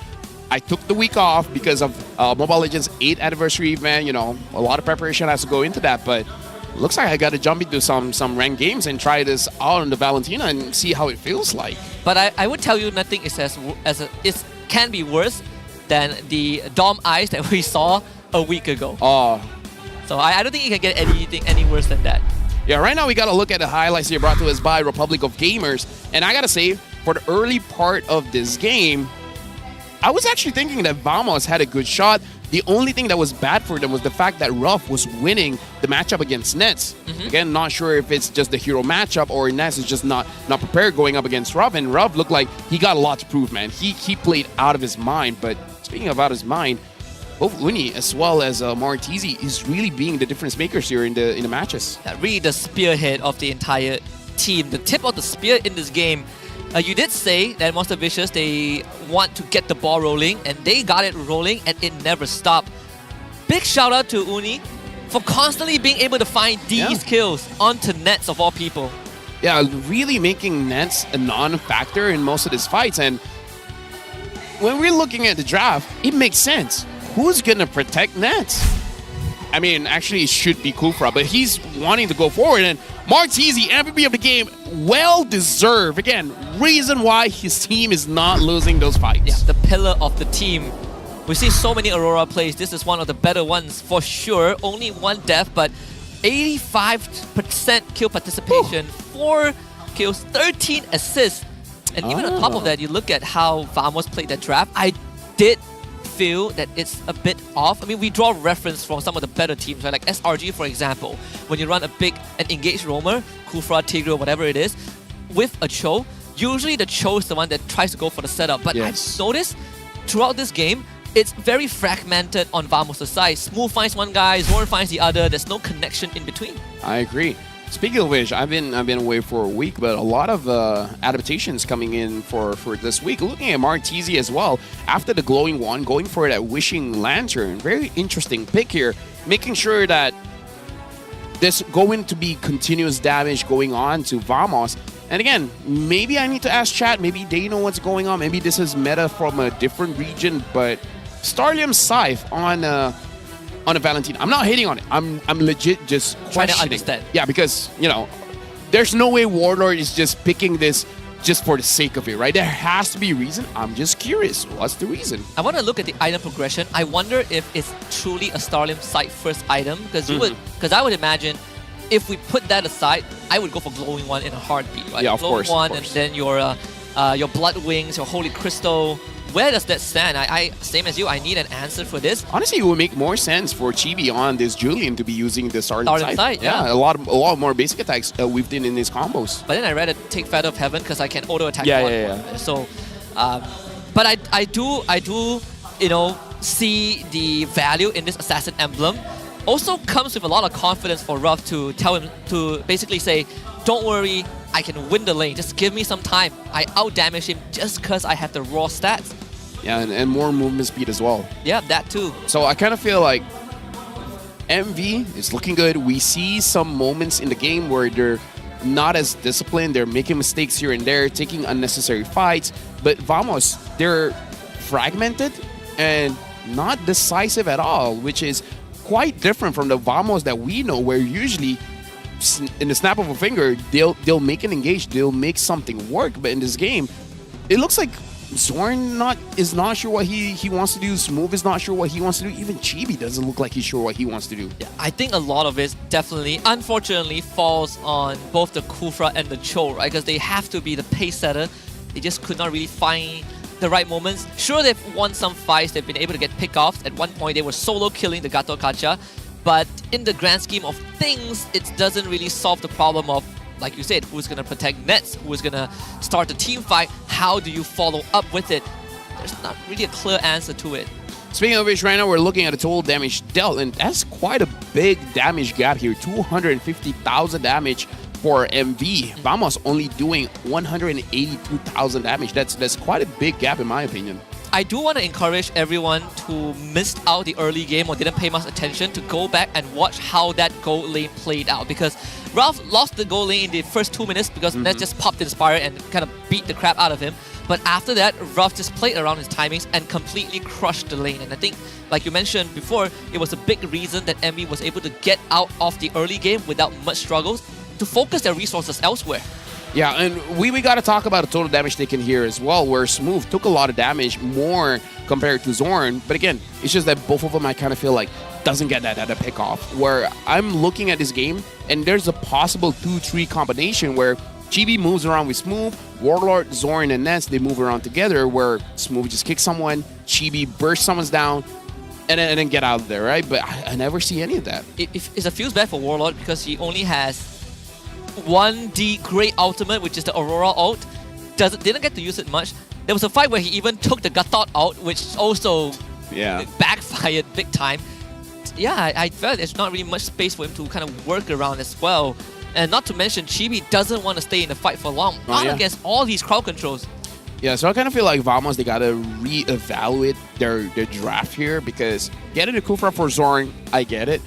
I took the week off because of Mobile Legends 8th anniversary event. You know, a lot of preparation has to go into that, but it looks like I got to jump into some ranked games and try this out on the Valentina and see how it feels like. But I would tell you nothing is it can be worse than the Dom Ice that we saw a week ago. Oh. So I don't think you can get anything any worse than that. Yeah, right now we got to look at the highlights here brought to us by Republic of Gamers. And I got to say, for the early part of this game, I was actually thinking that Vamos had a good shot. The only thing that was bad for them was the fact that Ruff was winning the matchup against Nets. Again, not sure if it's just the hero matchup or Nets is just not prepared going up against Ruff. And Ruff looked like he got a lot to prove, man. He played out of his mind. But speaking of out of his mind, both Uni as well as Martizi is really being the difference makers here in the matches. Yeah, really the spearhead of the entire team. The tip of the spear in this game. You did say that Monster Vicious, they want to get the ball rolling, and they got it rolling, and it never stopped. Big shout out to Uni for constantly being able to find these kills onto Nets of all people. Yeah, really making Nets a non-factor in most of these fights. And when we're looking at the draft, it makes sense. Who's going to protect Nets? I mean, actually, it should be Kufra, but he's wanting to go forward. And Martizi, MVP of the game, well-deserved. Again, reason why his team is not losing those fights. Yeah, the pillar of the team. We see so many Aurora plays. This is one of the better ones for sure. Only one death, but 85% kill participation, 4 kills, 13 assists. And even on top of that, you look at how Vamos played the draft. I did feel that it's a bit off. I mean, we draw reference from some of the better teams, right? Like SRG, for example. When you run an engaged roamer, Kufra, Tigre, whatever it is, with a Cho, usually the Cho is the one that tries to go for the setup. But I've noticed throughout this game, it's very fragmented on Vamos' side. Smooth finds one guy, Zorn finds the other. There's no connection in between. I agree. Speaking of which, I've been away for a week, but a lot of adaptations coming in for this week. Looking at Martizi as well, after the glowing one, going for that wishing lantern. Very interesting pick here, making sure that there's going to be continuous damage going on to Vamos. And again, maybe I need to ask chat, maybe they know what's going on, maybe this is meta from a different region, but Starlium Scythe on a Valentine. I'm not hating on it. I'm legit just trying to understand. Yeah, because, you know, there's no way Warlord is just picking this just for the sake of it, right? There has to be a reason. I'm just curious. What's the reason? I want to look at the item progression. I wonder if it's truly a Starlium Sight first item, because I would imagine if we put that aside, I would go for Glowing One in a heartbeat, right? Yeah, of Glowing course. One, and then your Blood Wings, your Holy Crystal. Where does that stand? I same as you, I need an answer for this. Honestly, it would make more sense for Chibi on this Julian to be using the Starlium Sight. Yeah, a lot more basic attacks we've done in these combos. But then I rather take Feather of Heaven because I can auto attack. Yeah. So, but I do, you know, see the value in this Assassin Emblem. Also comes with a lot of confidence for Ruff to tell him to basically say, don't worry, I can win the lane. Just give me some time. I out-damage him just because I have the raw stats. Yeah, and more movement speed as well. Yeah, that too. So I kind of feel like MV is looking good. We see some moments in the game where they're not as disciplined. They're making mistakes here and there, taking unnecessary fights. But Vamos, they're fragmented and not decisive at all, which is quite different from the Vamos that we know, where usually in the snap of a finger, they'll make an engage, they'll make something work. But in this game, it looks like Zorn is not sure what he wants to do. Smooth is not sure what he wants to do. Even Chibi doesn't look like he's sure what he wants to do. Yeah, I think a lot of it definitely, unfortunately, falls on both the Kufra and the Cho, right? Because they have to be the pace setter. They just could not really find the right moments. Sure, they've won some fights. They've been able to get pick-offs. At one point, they were solo killing the Gato Kacha. But in the grand scheme of things, it doesn't really solve the problem of, like you said, who's going to protect Nets, who's going to start the team fight, how do you follow up with it? There's not really a clear answer to it. Speaking of which, right now we're looking at a total damage dealt, and that's quite a big damage gap here. 250,000 damage for MV. Vamos only doing 182,000 damage. That's quite a big gap in my opinion. I do want to encourage everyone who missed out the early game or didn't pay much attention to go back and watch how that gold lane played out, because Ralph lost the gold lane in the first 2 minutes because Nets just popped Inspire and kind of beat the crap out of him. But after that, Ralph just played around his timings and completely crushed the lane. And I think, like you mentioned before, it was a big reason that MV was able to get out of the early game without much struggles to focus their resources elsewhere. Yeah, and we got to talk about the total damage taken here as well, where Smooth took a lot of damage, more compared to Zorn. But again, it's just that both of them I kind of feel like doesn't get that pick off. Where I'm looking at this game, and there's a possible 2-3 combination where Chibi moves around with Smooth, Warlord, Zorin, and Ness, they move around together where Smooth just kicks someone, Chibi bursts someone's down, and then get out of there, right? But I never see any of that. It's a feels bad for Warlord because he only has 1D great ultimate, which is the Aurora ult. Didn't get to use it much. There was a fight where he even took the Gatot out, which also backfired big time. Yeah, I felt there's not really much space for him to kind of work around as well. And not to mention, Chibi doesn't want to stay in the fight for long, not against all these crowd controls. Yeah, so I kind of feel like Vamos, they got to reevaluate their draft here because getting a Kufra for Zorin, I get it.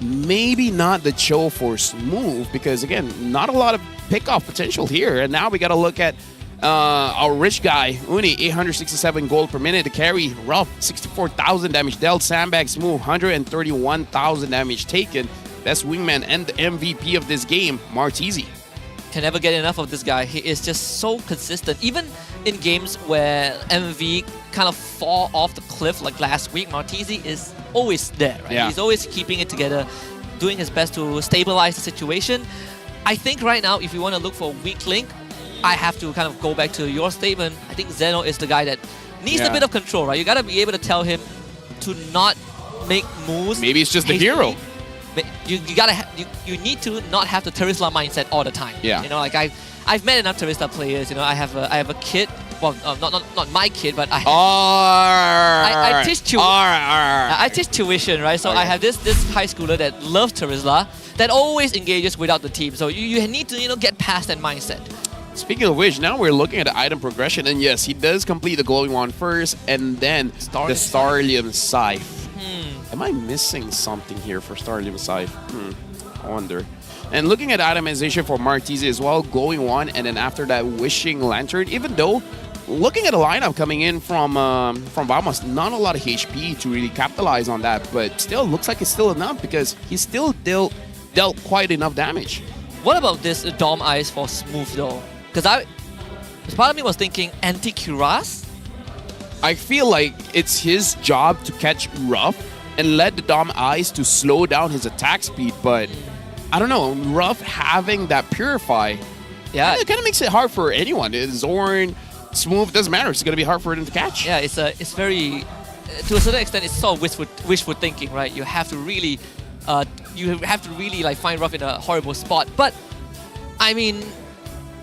Maybe not the Cho for Smooth because, again, not a lot of pick-off potential here. And now we got to look at our rich guy, Uni, 867 gold per minute to carry. Rough, 64,000 damage dealt. Sandbag Smooth, 131,000 damage taken. Best wingman and the MVP of this game, Martizi. Can never get enough of this guy. He is just so consistent. Even in games where MV kind of fall off the cliff like last week, Martizi is always there, right? He's always keeping it together, doing his best to stabilize the situation. I think right now, if you want to look for a weak link, I have to kind of go back to your statement. I think Zeno is the guy that needs a bit of control, right? You got to be able to tell him to not make moves. Maybe it's just the hero. You need to not have the Terisla mindset all the time. Yeah. You know, like I've met enough Terisla players. You know, I have a kid. Well, not my kid, but I teach tuition. I teach tuition, right? So I have this high schooler that loves Terisla, that always engages without the team. So you need to get past that mindset. Speaking of which, now we're looking at the item progression, and yes, he does complete the glowing one first, and then the Starlium Scythe. Am I missing something here for Starlium Scythe? I wonder. And looking at itemization for Martizi as well, going one, and then after that, Wishing Lantern. Even though, looking at the lineup coming in from Vamos, not a lot of HP to really capitalize on that, but still looks like it's still enough because he still dealt quite enough damage. What about this Dom Eyes for Smooth though? Because part of me was thinking anti-Cuirass. I feel like it's his job to catch Ruff and let the Dom Eyes to slow down his attack speed, but I don't know, Ruff having that Purify, it kind of makes it hard for anyone. Zorin, Smooth, doesn't matter. It's going to be hard for him to catch. Yeah, it's very, to a certain extent, it's sort of wishful thinking, right? You have to really, like find Ruff in a horrible spot. But I mean,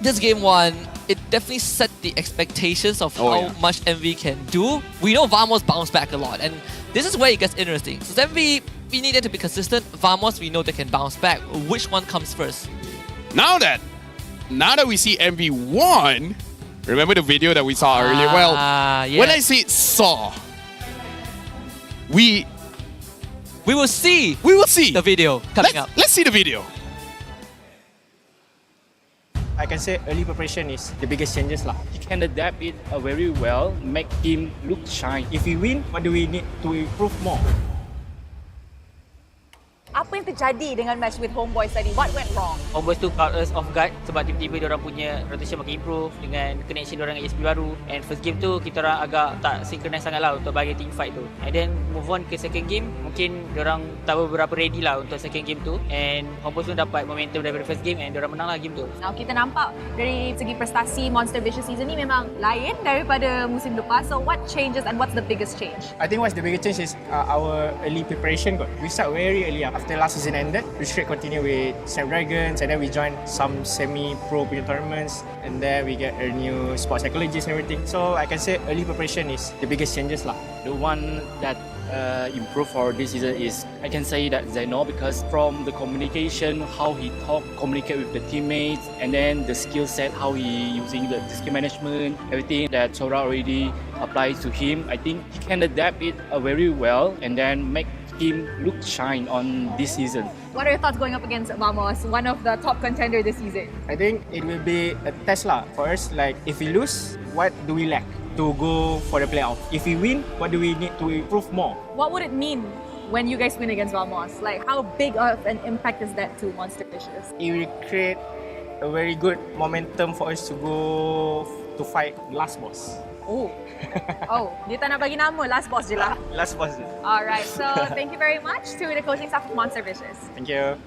this game one, it definitely set the expectations of how much MV can do. We know Vamos bounce back a lot, and this is where it gets interesting. So MV, we need it to be consistent. Vamos, we know they can bounce back. Which one comes first? Now that we see MV1, remember the video that we saw earlier? Well, when I say saw, we will see the video coming up. Let's see the video. I can say early preparation is the biggest changes lah. He can adapt it very well, make him look shine. If we win, what do we need to improve more? Apa yang terjadi dengan match with Homebois tadi? What went wrong? Homebois tu caught us off guard sebab tiba-tiba diorang punya rotation makin improve dengan connection diorang dengan ESP baru. And first game tu kita orang agak tak synchronize sangat lah untuk bagi team fight tu. And then move on ke second game, mungkin diorang tak berapa ready lah untuk second game tu. And Homebois tu dapat momentum daripada first game and diorang menang lah game tu. Now kita nampak dari segi prestasi Monster Vicious season ni memang lain daripada musim lepas. So what changes and what's the biggest change? I think what's the biggest change is our early preparation. We start very early after last season ended. We straight continue with Snapdragons, and then we join some semi-pro tournaments, and then we get a new sports psychologist and everything. So I can say early preparation is the biggest changes lah. The one that improved for this season is, I can say that Zeno, because from the communication, how he communicate with the teammates, and then the skill set, how he using the skill management, everything that Sora already applies to him, I think he can adapt it very well and then make him look shine on this season. What are your thoughts going up against Vamos, one of the top contender this season? I think it will be a test lah for us. Like if we lose, what do we lack to go for the playoff? If we win, what do we need to improve more? What would it mean when you guys win against Vamos? Like how big of an impact is that to Monster Vicious? It will create a very good momentum for us to go to fight last boss. Oh, dia tak nak bagi nama, last boss je lah. Last boss. Alright, so thank you very much to the coaching staff of Monster Vicious. Thank you.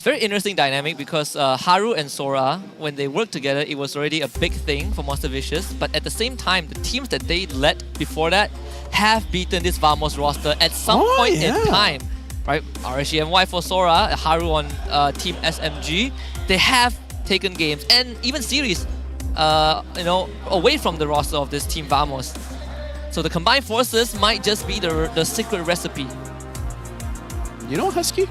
Very interesting dynamic because Haru and Sora, when they worked together, it was already a big thing for Monster Vicious. But at the same time, the teams that they led before that have beaten this Vamos roster at some point in time. Right? RSGMY for Sora, Haru on Team SMG. They have taken games and even series, away from the roster of this Team Vamos. So the combined forces might just be the secret recipe. You know, Husky?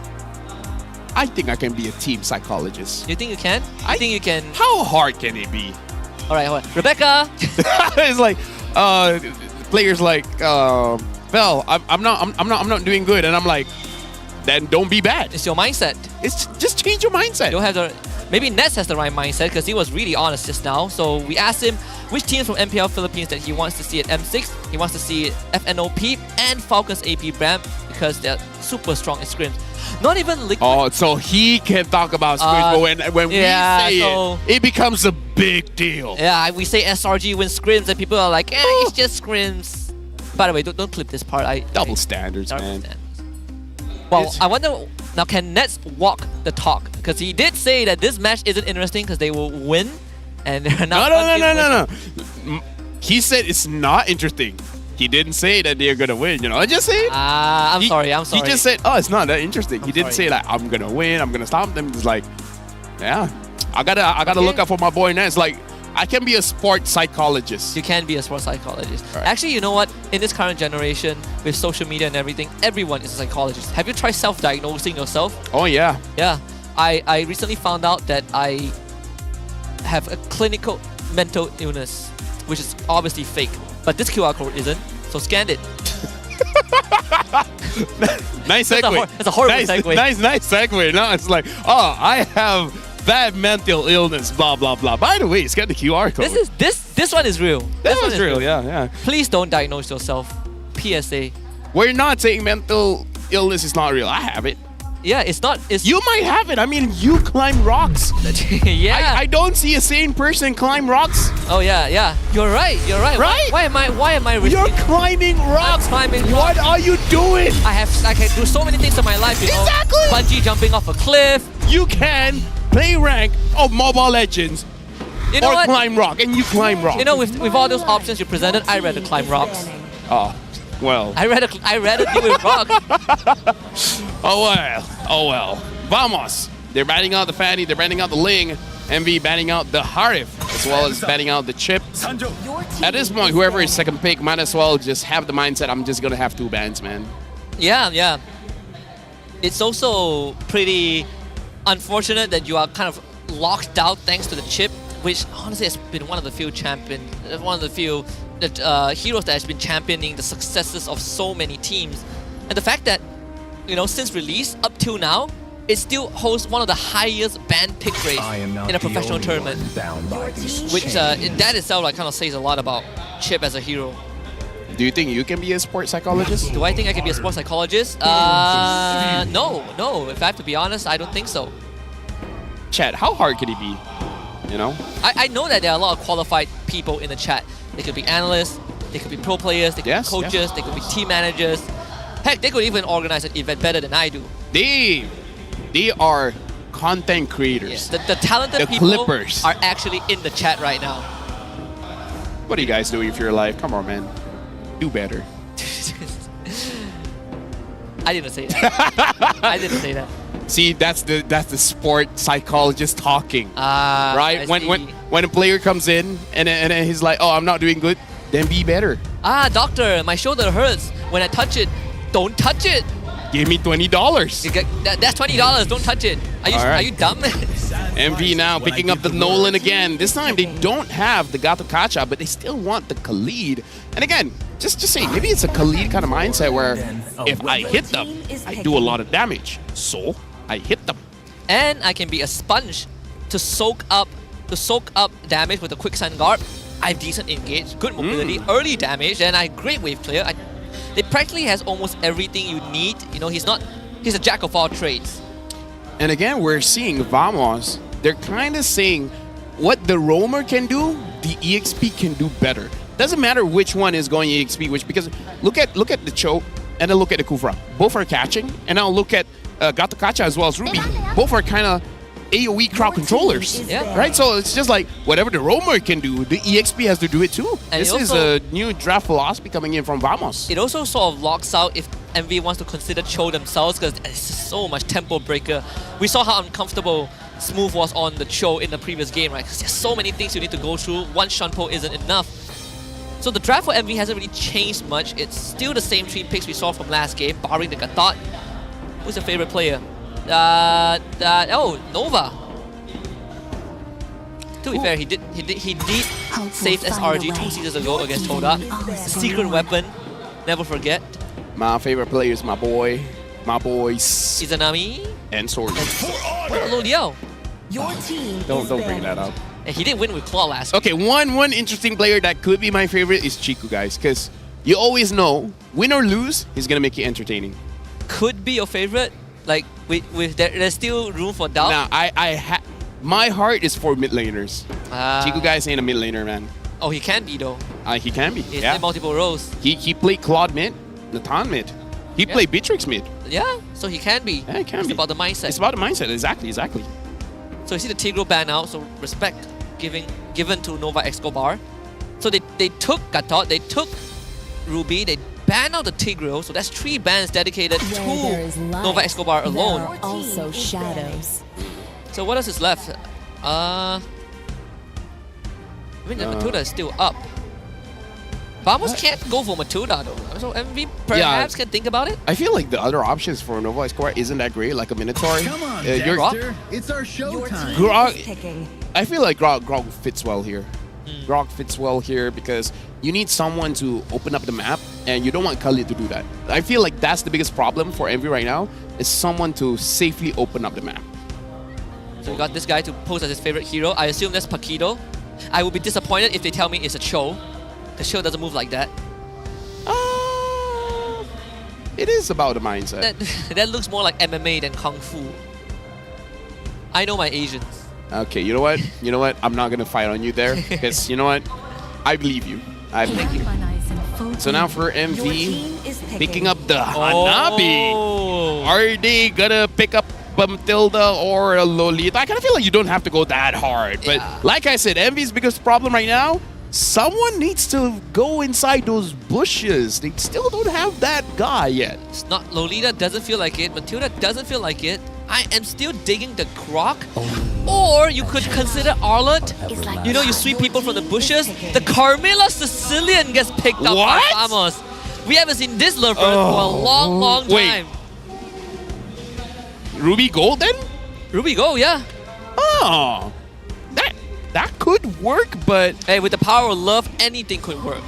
I think I can be a team psychologist. You think you can? I think you can. How hard can it be? All right, hold on. Rebecca. It's like players like, well, I'm not doing good, and I'm like, then don't be bad. It's your mindset. It's just change your mindset. You don't have the. Maybe Nets has the right mindset because he was really honest just now. So we asked him which teams from MPL Philippines that he wants to see at M6. He wants to see FNOP and Falcons AP Bram because they're super strong in scrims. Not even Liquid. Oh, so he can talk about scrims, but when we say it becomes a big deal. Yeah, we say SRG wins scrims and people are like, it's just scrims. By the way, don't clip this part. Double standards, man. Well, I wonder, now can Nets walk the talk? Because he did say that this match isn't interesting because they will win and they're not. No. He said it's not interesting. He didn't say that they're gonna win, I just said. I'm sorry. He just said, it's not that interesting. He didn't say like, I'm gonna win, I'm gonna stop them. It's like, yeah, I gotta look out for my boy Nets. Like, I can be a sports psychologist. You can be a sports psychologist. Right. Actually, you know what? In this current generation, with social media and everything, everyone is a psychologist. Have you tried self-diagnosing yourself? Oh, yeah. Yeah. I recently found out that I have a clinical mental illness, which is obviously fake. But this QR code isn't, so scan it. Nice segue. That's a horrible segue. Nice segue. Now it's like, I have bad mental illness, blah, blah, blah. By the way, scan the QR code. This one is real. This one's real, yeah. Please don't diagnose yourself. PSA. We're not saying mental illness is not real. I have it. Yeah, it's not. You might have it. I mean, you climb rocks. Yeah. I don't see a sane person climb rocks. Oh yeah. You're right. Right? Why am I risking? You're climbing rocks. I'm climbing What rocks. are you doing? I can do so many things in my life, Exactly. Bungee jumping off a cliff. You can play rank of Mobile Legends or climb rock, and you climb rock. With all those options you presented, I'd rather climb rocks. Oh, well. I'd rather deal with rocks. Oh well. Vamos. They're banning out the Fanny, they're banning out the Ling. MV banning out the Harif, as well as banning out the Chip. At this point, whoever is second pick might as well just have the mindset, I'm just going to have 2 bans, man. Yeah. It's also pretty unfortunate that you are kind of locked out thanks to the Chip, which honestly has been one of the few heroes that has been championing the successes of so many teams. And the fact that, since release up till now, it still holds one of the highest ban pick rates in a professional tournament. Which that itself kind of says a lot about Chip as a hero. Do you think you can be a sports psychologist? Do I think I can be a sports psychologist? No. If I have to be honest, I don't think so. Chat, how hard could it be? I know that there are a lot of qualified people in the chat. They could be analysts, they could be pro players, they could be coaches, they could be team managers. Heck, they could even organize an event better than I do. They are content creators. Yeah. The talented people Clippers are actually in the chat right now. What are you guys doing for your life? Come on, man. Do better. I didn't say that. See, that's the sport psychologist talking, right? I When a player comes in and then he's like, I'm not doing good, then be better. Doctor, my shoulder hurts. When I touch it, don't touch it. Give me $20. That's $20. Don't touch it. Are you dumb? MV now picking up the Nolan again. This time they don't have the Gato Kacha, but they still want the Khalid. And again, just say maybe it's a Khalid kind of mindset where if I hit them, I do a lot of damage. So I hit them. And I can be a sponge to soak up damage with a quick sun guard. I have decent engage, good mobility, early damage, and I great wave clear. They practically has almost everything you need. He's a jack of all trades. And again, we're seeing Vamos. They're kind of saying what the Roamer can do, the EXP can do better. Doesn't matter which one is going EXP, because look at the Cho and then look at the Kufra. Both are catching, and now look at Gatakacha as well as Ruby, both are kind of AoE crowd controllers. Yeah. Right? So it's just like whatever the roamer can do, the EXP has to do it too. And This it is also- a new draft philosophy coming in from Vamos. It also sort of locks out if MV wants to consider Cho themselves because it's so much tempo breaker. We saw how uncomfortable Smooth was on the Cho in the previous game, right? Because there's so many things you need to go through. One Shunpo isn't enough. So the draft for MV hasn't really changed much. It's still the same 3 picks we saw from last game, barring the Gatot. Who's your favorite player? Oh, Nova. To be fair, he did save SRG 2 seasons ago against Toda. Secret weapon, never forget. My favorite player is my boys, Izanami. and Sori. Hello, Liao. Your team Don't bring that up. And he did win with Claw last week. Okay, one interesting player that could be my favorite is Chiku, guys, because you always know, win or lose, he's gonna make it entertaining. Could be your favorite. Like, there's still room for doubt. Now, my heart is for mid laners. Ah. Chiku, guys, ain't a mid laner, man. Oh, he can be though. He can be. He's Yeah. in multiple roles. He played Claude mid, Natan mid. He Yeah. played Beatrix mid. Yeah, so he can be. Yeah, he can it's be. about the mindset. It's about the mindset, exactly. So you see the Tigro ban out, so respect given to Nova Escobar. So they took Gatot, they took Ruby, they banned out the Tigro, so that's 3 bans dedicated to Nova Escobar alone. also shadows. So what else is left? I mean, the Matuda is still up. Vamos can't go for Matuda though. So MV perhaps can think about it. I feel like the other options for Nova Escobar isn't that great, like a Minotaur. Come on, you're- Dexter. It's our showtime. Grog, I feel like Grog fits well here. Grog fits well here because you need someone to open up the map, and you don't want Kali to do that. I feel like that's the biggest problem for MV right now, is someone to safely open up the map. So we got this guy to pose as his favorite hero. I assume that's Paquido. I would be disappointed if they tell me it's a Cho. The Cho doesn't move like that. It is about the mindset. That looks more like MMA than Kung Fu. I know my Asians. Okay, you know what? I'm not gonna fight on you there, because you know what? I believe you. I believe you. So now for MV, picking up the Hanabi. Oh. Are they gonna pick up Matilda or a Lolita? I kind of feel like you don't have to go that hard. But like I said, MV's biggest problem right now, someone needs to go inside those bushes. They still don't have that guy yet. It's not Lolita, doesn't feel like it. Matilda doesn't feel like it. I am still digging the Croc. Or you could consider Arlott. You know, you sweep people from the bushes. The Carmilla Sicilian gets picked up by What? Vamos. We haven't seen this love for a long, long Wait. time. Ruby Golden? Ruby Go, yeah. Oh, that could work, but Hey, with the power of love, anything could work.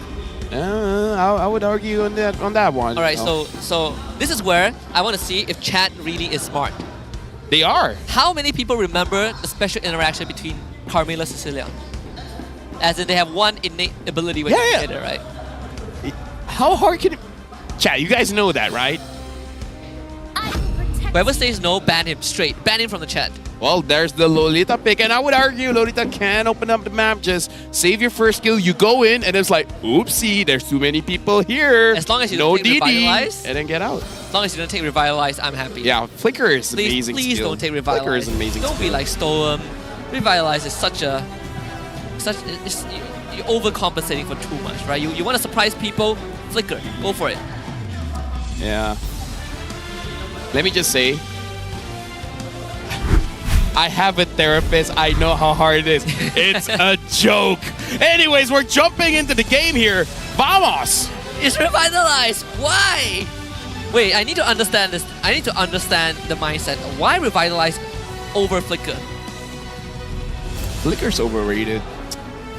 I would argue on that one. All right, so this is where I want to see if chat really is smart. They are. How many people remember the special interaction between Carmilla Sicilian? As in, they have one innate ability when they're together, right? How hard can it... Chat, you guys know that, right? Whoever says no, ban him straight. Ban him from the chat. Well, there's the Lolita pick, and I would argue Lolita can open up the map. Just save your first skill, you go in, and it's like, oopsie, there's too many people here. As long as you no don't take DD, Revitalize. and then get out. As long as you don't take Revitalize, I'm happy. Yeah, Flicker is amazing Please skill. don't take Revitalize. Flicker is amazing Don't be skill. like Stoem. Revitalize is you're overcompensating for too much, right? You want to surprise people, Flicker, go for it. Yeah. Let me just say, I have a therapist. I know how hard it is. It's a joke. Anyways, we're jumping into the game here. Vamos! It's Revitalize! Why? Wait, I need to understand this. I need to understand the mindset. Why Revitalize over Flicker? Flicker's overrated.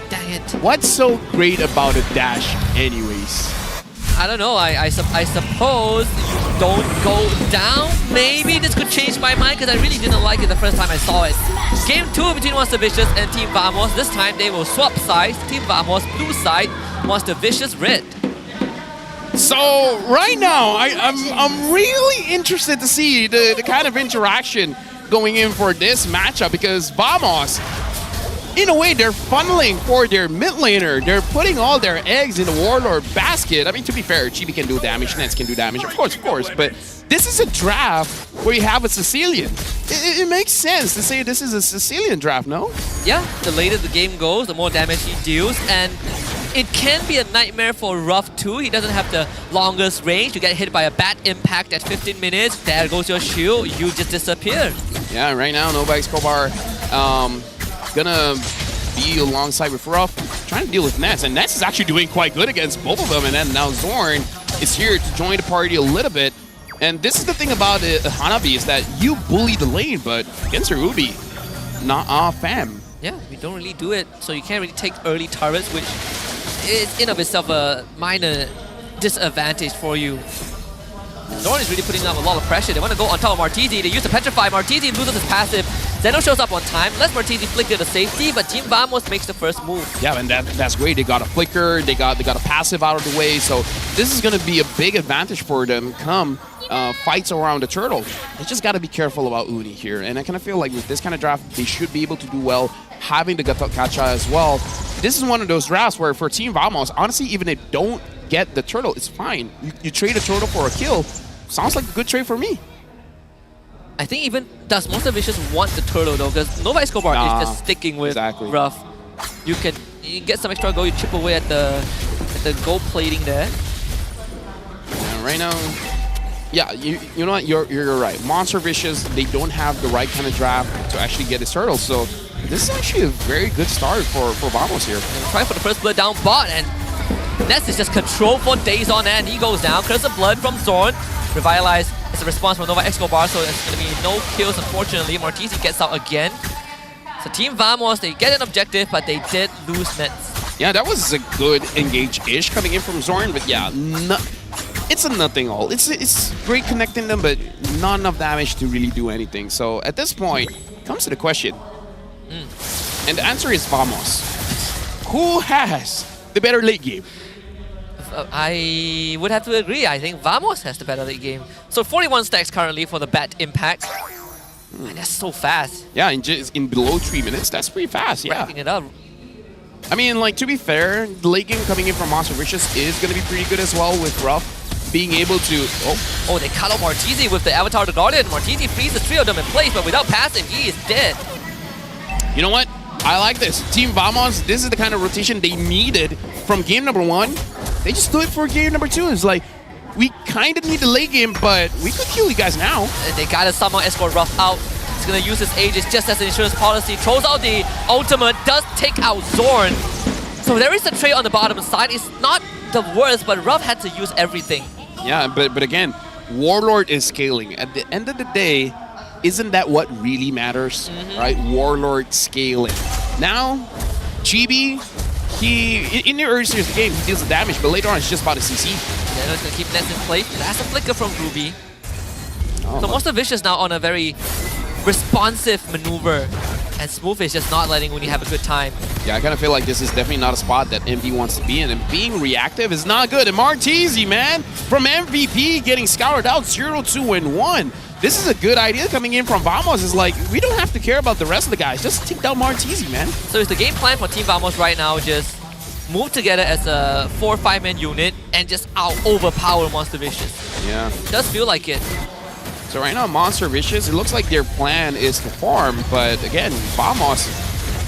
Dang it. What's so great about a dash anyways? I don't know. I suppose don't go down. Maybe this could change my mind because I really didn't like it the first time I saw it. Game 2 between Monster Vicious and Team Vamos. This time they will swap sides. Team Vamos blue side, Monster Vicious red. So right now, I'm really interested to see the kind of interaction going in for this matchup, because Vamos, in a way, they're funneling for their mid laner. They're putting all their eggs in the Warlord basket. I mean, to be fair, Chibi can do damage, Nets can do damage, of course, but this is a draft where you have a Sicilian. It makes sense to say this is a Sicilian draft, no? Yeah, the later the game goes, the more damage he deals, and it can be a nightmare for Ruff too. He doesn't have the longest range. You get hit by a bad impact at 15 minutes, there goes your shield, you just disappear. Yeah, right now, Nova Escobar gonna be alongside with Ruff, trying to deal with Ness, and Ness is actually doing quite good against both of them, and then now Zorn is here to join the party a little bit. And this is the thing about Hanabi, is that you bully the lane, but against Ruby, nah, fam. Yeah, we don't really do it, so you can't really take early turrets, which is in of itself a minor disadvantage for you. Zorn is really putting up a lot of pressure. They want to go on top of Martizi. They use the Petrify. Martizi loses his passive. Zeno shows up on time, lets Martizi flicker to safety, but Team Vamos makes the first move. Yeah, and that's great. They got a flicker, they got a passive out of the way, so this is going to be a big advantage for them come fights around the turtle. They just got to be careful about Uni here, and I kind of feel like with this kind of draft, they should be able to do well, having the Gacha as well. This is one of those drafts where for Team Vamos, honestly, even if they don't get the turtle, it's fine. You trade a turtle for a kill, sounds like a good trade for me. I think even does Monster Vicious want the turtle though, because Nova Escobar is just sticking with Ruff. You get some extra gold, you chip away at the gold plating there. Yeah, right now, yeah, you know what, you're right. Monster Vicious, they don't have the right kind of draft to actually get his turtle, so this is actually a very good start for Vamos here. Trying for the first blood down bot, and Ness is just controlled for days on end. He goes down, Curse of Blood from Zorn. Revitalize is a response from Nova Escobar, so there's going to be no kills, unfortunately. Martizi gets out again. So Team Vamos, they get an objective, but they did lose Nets. Yeah, that was a good engage-ish coming in from Zorn, but yeah, it's a nothing all. It's great connecting them, but not enough damage to really do anything. So at this point, comes to the question. And the answer is Vamos. Who has the better late game? I would have to agree. I think Vamos has the better late game. So 41 stacks currently for the bat impact. And that's so fast. Yeah, in below 3 minutes, that's pretty fast, yeah. Racking it up. I mean, like, to be fair, the late game coming in from Monster Vicious is going to be pretty good as well, with Ruff being able to... Oh, they cut out Martizi with the Avatar the Guardian. Martizi frees the three of them in place, but without passive, he is dead. You know what? I like this. Team Vamos, this is the kind of rotation they needed from game number 1. They just do it for game number 2. It's like, we kind of need the late game, but we could kill you guys now. And they gotta somehow escort Ruff out. He's gonna use his Aegis just as an insurance policy. Throws out the ultimate, does take out Zorn. So there is a trade on the bottom side. It's not the worst, but Ruff had to use everything. Yeah, but again, Warlord is scaling. At the end of the day, isn't that what really matters, right? Warlord scaling. Now, Chibi, in the early series of the game, he deals the damage, but later on, it's just about a CC. Yeah, no, he's gonna keep Nets in place. That's a flicker from Ruby. Oh, so Monster Vicious now on a very responsive maneuver, and Smooth is just not letting Uni have a good time. Yeah, I kind of feel like this is definitely not a spot that MV wants to be in, and being reactive is not good. And Martizi, man, from MVP getting scoured out 0-2-1. This is a good idea coming in from Vamos. Is like, we don't have to care about the rest of the guys. Just take down Martizi, man. So is the game plan for Team Vamos right now just move together as a 4 or 5 man unit and just overpower Monster Vicious? Yeah. It does feel like it. So right now, Monster Vicious, it looks like their plan is to farm, but again, Vamos,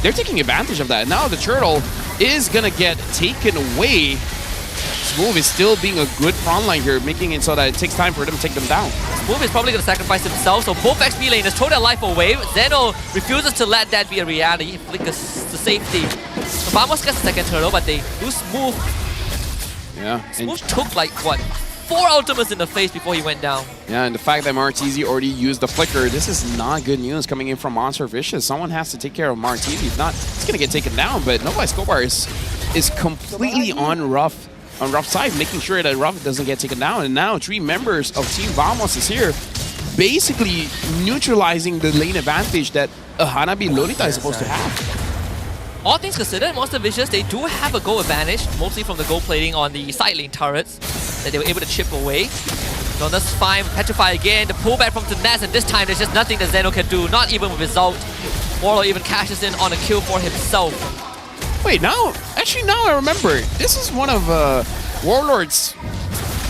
they're taking advantage of that. Now the turtle is gonna get taken away. Smooth is still being a good front line here, making it so that it takes time for them to take them down. Smooth is probably gonna sacrifice himself, so both XP laners throw their life away. Zeno refuses to let that be a reality. He flickers to safety. So Vamos gets the second turtle, but they lose Smooth. Yeah. Smooth took like, what, 4 ultimates in the face before he went down. Yeah, and the fact that Martizi already used the flicker, this is not good news coming in from Monster Vicious. Someone has to take care of Martizi. If not, he's gonna get taken down, but Nova Escobar is completely on Ruff's side, making sure that Ruff doesn't get taken down. And now 3 members of Team Vamos is here, basically neutralizing the lane advantage that a Hanabi Lolita is supposed to have. All things considered, Monster Vicious, they do have a gold advantage, mostly from the gold plating on the side lane turrets that they were able to chip away. So that's fine. Petrify again, the pullback from Tanaz, and this time there's just nothing that Zeno can do, not even with Result. Warlord even cashes in on a kill for himself. Wait, now I remember. This is one of Warlord's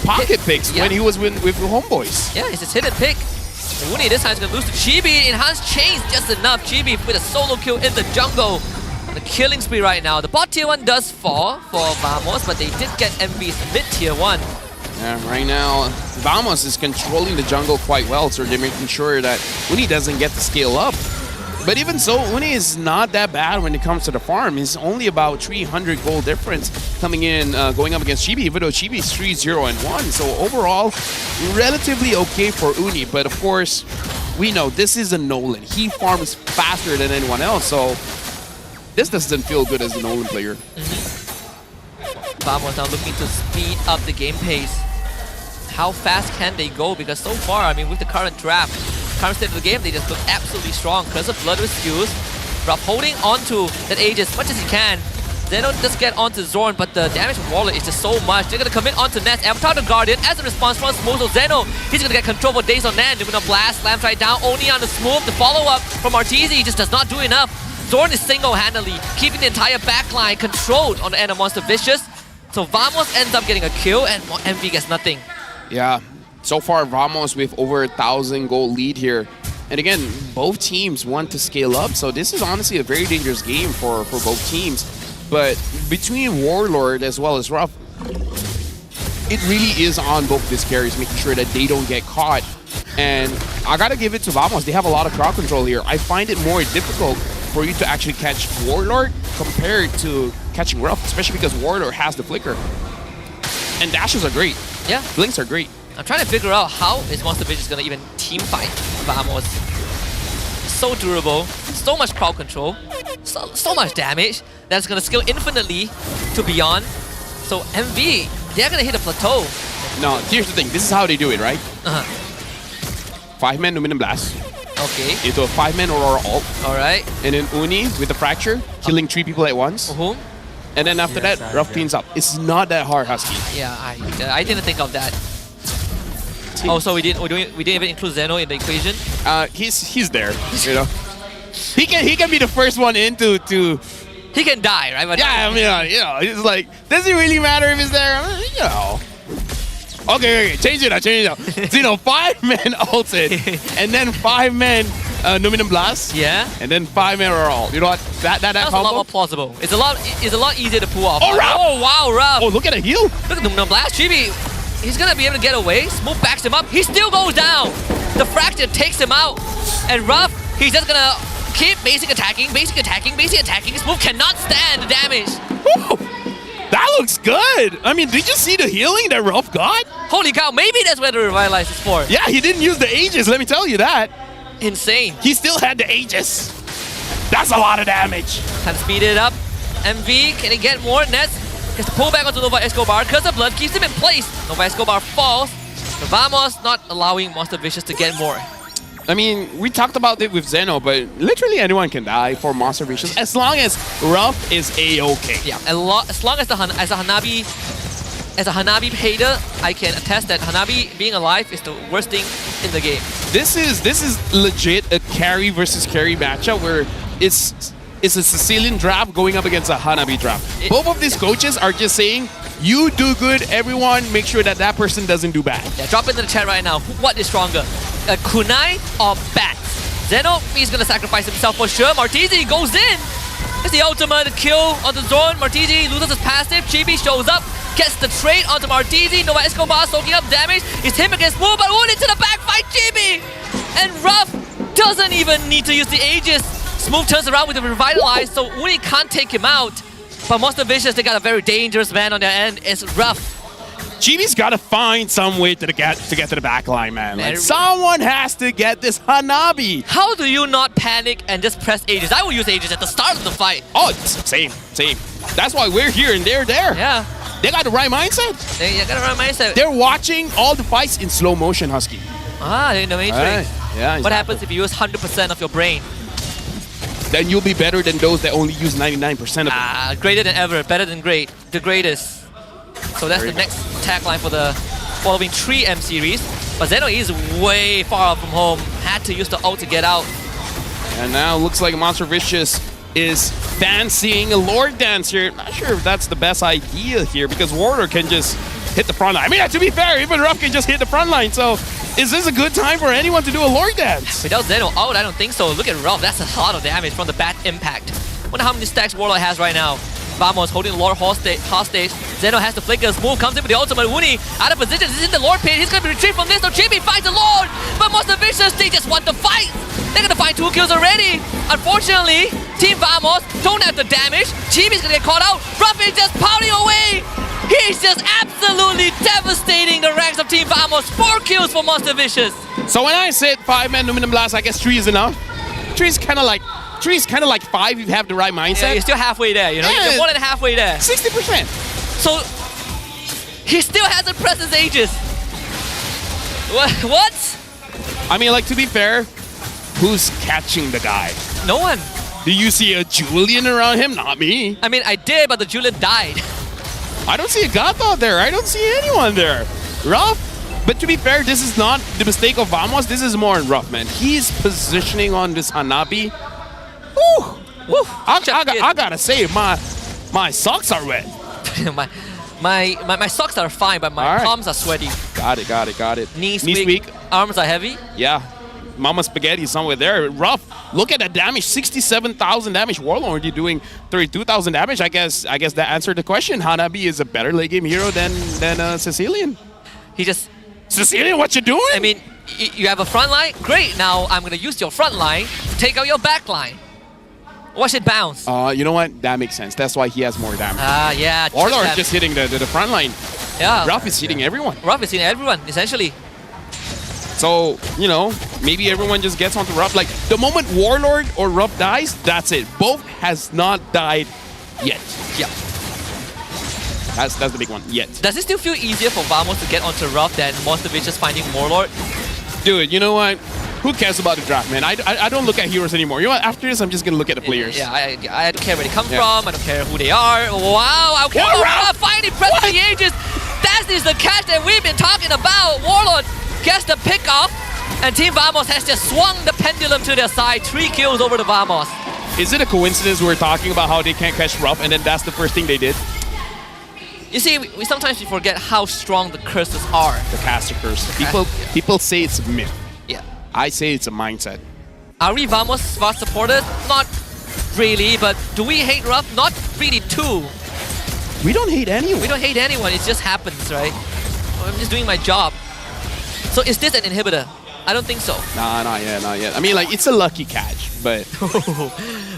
pocket picks when he was with Homebois. Yeah, it's his hidden pick. Uni this time is gonna lose to Chibi. Enhanced chains just enough. Chibi with a solo kill in the jungle. On the killing spree right now. The bot tier 1 does fall for Vamos, but they did get MVs mid tier 1. Yeah, right now, Vamos is controlling the jungle quite well, so they're making sure that Uni doesn't get to scale up. But even so, Uni is not that bad when it comes to the farm. It's only about 300 gold difference coming in, going up against Chibi, even though Chibi is 3-0-1. So overall, relatively okay for Uni. But of course, we know this is a Nolan. He farms faster than anyone else, so this doesn't feel good as a Nolan player. Vamos now looking to speed up the game pace. How fast can they go? Because so far, I mean, with the current draft, current state of the game, they just look absolutely strong. Curse of Blood with skews. Ruff holding onto that Age as much as he can. They don't just get onto Zorn, but the damage from Warlord is just so much. They're going to commit onto Ness. Avatar the Guardian as a response from Smozo Zeno. He's going to get control for days on end. They're going to blast, slams right down. Only on the smooth. The follow-up from Arteezy just does not do enough. Zorn is single-handedly keeping the entire backline controlled on the end of Monster Vicious. So Vamos ends up getting a kill and MV gets nothing. Yeah, so far Vamos with over 1,000 gold lead here. And again, both teams want to scale up, so this is honestly a very dangerous game for both teams. But between Warlord as well as Ruff, it really is on both these carries, making sure that they don't get caught. And I gotta give it to Vamos, they have a lot of crowd control here. I find it more difficult for you to actually catch Warlord compared to catching Ruff, especially because Warlord has the flicker. And dashes are great. Yeah. Blinks are great. I'm trying to figure out how is Monster Vicious going to even team fight Vamos. So durable, so much crowd control, so much damage that's going to scale infinitely to beyond. So MV, they're going to hit a plateau. No, here's the thing. This is how they do it, right? 5-man Numinum Blast. Okay. Into a 5-man Aurora ult. Alright. And then Uni with the Fracture, killing 3 people at once. And then after that, Ruff cleans up. It's not that hard, Husky. Yeah, I didn't think of that. Oh, so we didn't even include Zeno in the equation? He's there, you know. He can be the first one in to he can die, right? But yeah, I mean, you know, it's like, does it really matter if he's there? I mean, you know. Okay, change it up. So, you know, 5-man ulted, and then 5-man Numinum Blast. Yeah. And then 5-man Aurora. You know what? That's a lot more plausible. It's a lot easier to pull off. Oh, Ruff! Oh, wow, Ruff! Oh, look at the heal. Look at Numinum Blast. Chibi, he's gonna be able to get away. Smooth backs him up. He still goes down. The Fracture takes him out. And Ruff, he's just gonna keep basic attacking. Smooth cannot stand the damage. Woo! That looks good. I mean, did you see the healing that Ruff got? Holy cow, maybe that's where the Revitalize is for. Yeah, he didn't use the Aegis, let me tell you that. Insane. He still had the Aegis. That's a lot of damage. Time to speed it up. MV, can he get more? Nets gets to pull back onto Nova Escobar. Curse of Blood keeps him in place. Nova Escobar falls. But Vamos not allowing Monster Vicious to get more. I mean, we talked about it with Zeno, but literally anyone can die for Monster Vicious as long as Ruff is A-okay. Yeah, as long as a Hanabi hater, I can attest that Hanabi being alive is the worst thing in the game. This is legit a carry versus carry matchup where it's a Sicilian draft going up against a Hanabi draft. Both of these coaches are just saying, you do good, everyone, make sure that that person doesn't do bad. Yeah, drop into the chat right now. What is stronger, a kunai or bat? Zeno, he's gonna sacrifice himself for sure. Martizi goes in. It's the ultimate kill on the Zorn. Martizi loses his passive. Chibi shows up, gets the trade onto Martizi. Nova Escobar soaking up damage. It's him against Wu, but Wu into the back fight Chibi! And Ruff doesn't even need to use the Aegis. Smooth turns around with the Revitalize, so Uni can't take him out. But Monster Vicious, they got a very dangerous man on their end. It's Ruff. Chibi's got to find some way to get to the back line, man. Like, someone has to get this Hanabi. How do you not panic and just press Aegis? I will use Aegis at the start of the fight. Oh, same. That's why we're here and they're there. Yeah. They got the right mindset. They got the right mindset. They're watching all the fights in slow motion, Husky. Ah, they're in the Matrix. Yeah, What happens if you use 100% of your brain? Then you'll be better than those that only use 99% of it. Ah, greater than ever, better than great, the greatest. So that's the next tagline for the following 3 M series. But Zeno is way far from home, had to use the ult to get out. And now looks like Monster Vicious is fancying a Lord Dance here. Not sure if that's the best idea here because Warlord can just hit the front line. I mean, to be fair, even Ruff can just hit the front line. So is this a good time for anyone to do a Lord Dance? Without Zeno out, I don't think so. Look at Ruff, that's a lot of damage from the bad impact. Wonder how many stacks Warlord has right now. Vamos holding Lord hostage. Zeno has the flickers. Move comes in with the ultimate. Woonie out of position. This is the Lord pit. He's going to be retrieved from this. So Chibi finds the Lord. But Monster Vicious, they just want to fight. They're going to find 2 kills already. Unfortunately, Team Vamos don't have the damage. Chibi's going to get caught out. Ruff is just pounding away. He's just absolutely devastating the ranks of Team Vamos. 4 kills for Monster Vicious. So when I said 5-man Numinum Blast, I guess 3 is enough. 3 is kind of like 5 if you have the right mindset. Yeah, you're still halfway there, you know? Yeah. You're more than halfway there. 60%. So, he still hasn't pressed his ages. What? I mean, like, to be fair, who's catching the guy? No one. Do you see a Julian around him? Not me. I mean, I did, but the Julian died. I don't see a Gato there. I don't see anyone there. Ruff. But to be fair, this is not the mistake of Vamos. This is more in Ruff, man. He's positioning on this Hanabi. Woo! Woo! I gotta say, my socks are wet. my socks are fine, but my palms are sweaty. Got it. Knees weak. Arms are heavy. Yeah. Mama Spaghetti somewhere there. Ruff. Look at that damage. 67,000 damage. Warlord, you're doing 32,000 damage. I guess that answered the question. Hanabi is a better late game hero than Sicilian. He just... Sicilian, what you doing? I mean, you have a front line? Great. Now I'm going to use your front line to take out your back line. Watch it bounce. You know what? That makes sense. That's why he has more damage. Yeah. Warlord is just hitting the front line. Yeah. Ruff is hitting everyone. Ruff is hitting everyone, essentially. So, you know, maybe everyone just gets onto Ruff. Like, the moment Warlord or Ruff dies, that's it. Both has not died yet. Yeah. That's the big one. Yet. Does it still feel easier for Vamos to get onto Ruff than Monster Vicious finding Warlord? Dude, you know what? Who cares about the draft, man? I don't look at heroes anymore. You know what? After this, I'm just going to look at the players. Yeah, I don't care where they come from. I don't care who they are. Wow, Warlord finally pressed the ages. That is the catch that we've been talking about. Warlord gets the pick off, and Team Vamos has just swung the pendulum to their side. 3 kills over the Vamos. Is it a coincidence we're talking about how they can't catch Ruff, and then that's the first thing they did? You see, we sometimes forget how strong the curses are. The caster curse. People say it's a myth. Yeah. I say it's a mindset. Are we Vamos fast supporters? Not really, but do we hate Ruff? Not really too. We don't hate anyone. We don't hate anyone, it just happens, right? I'm just doing my job. So is this an inhibitor? I don't think so. Nah, not yet. I mean, like, it's a lucky catch, but...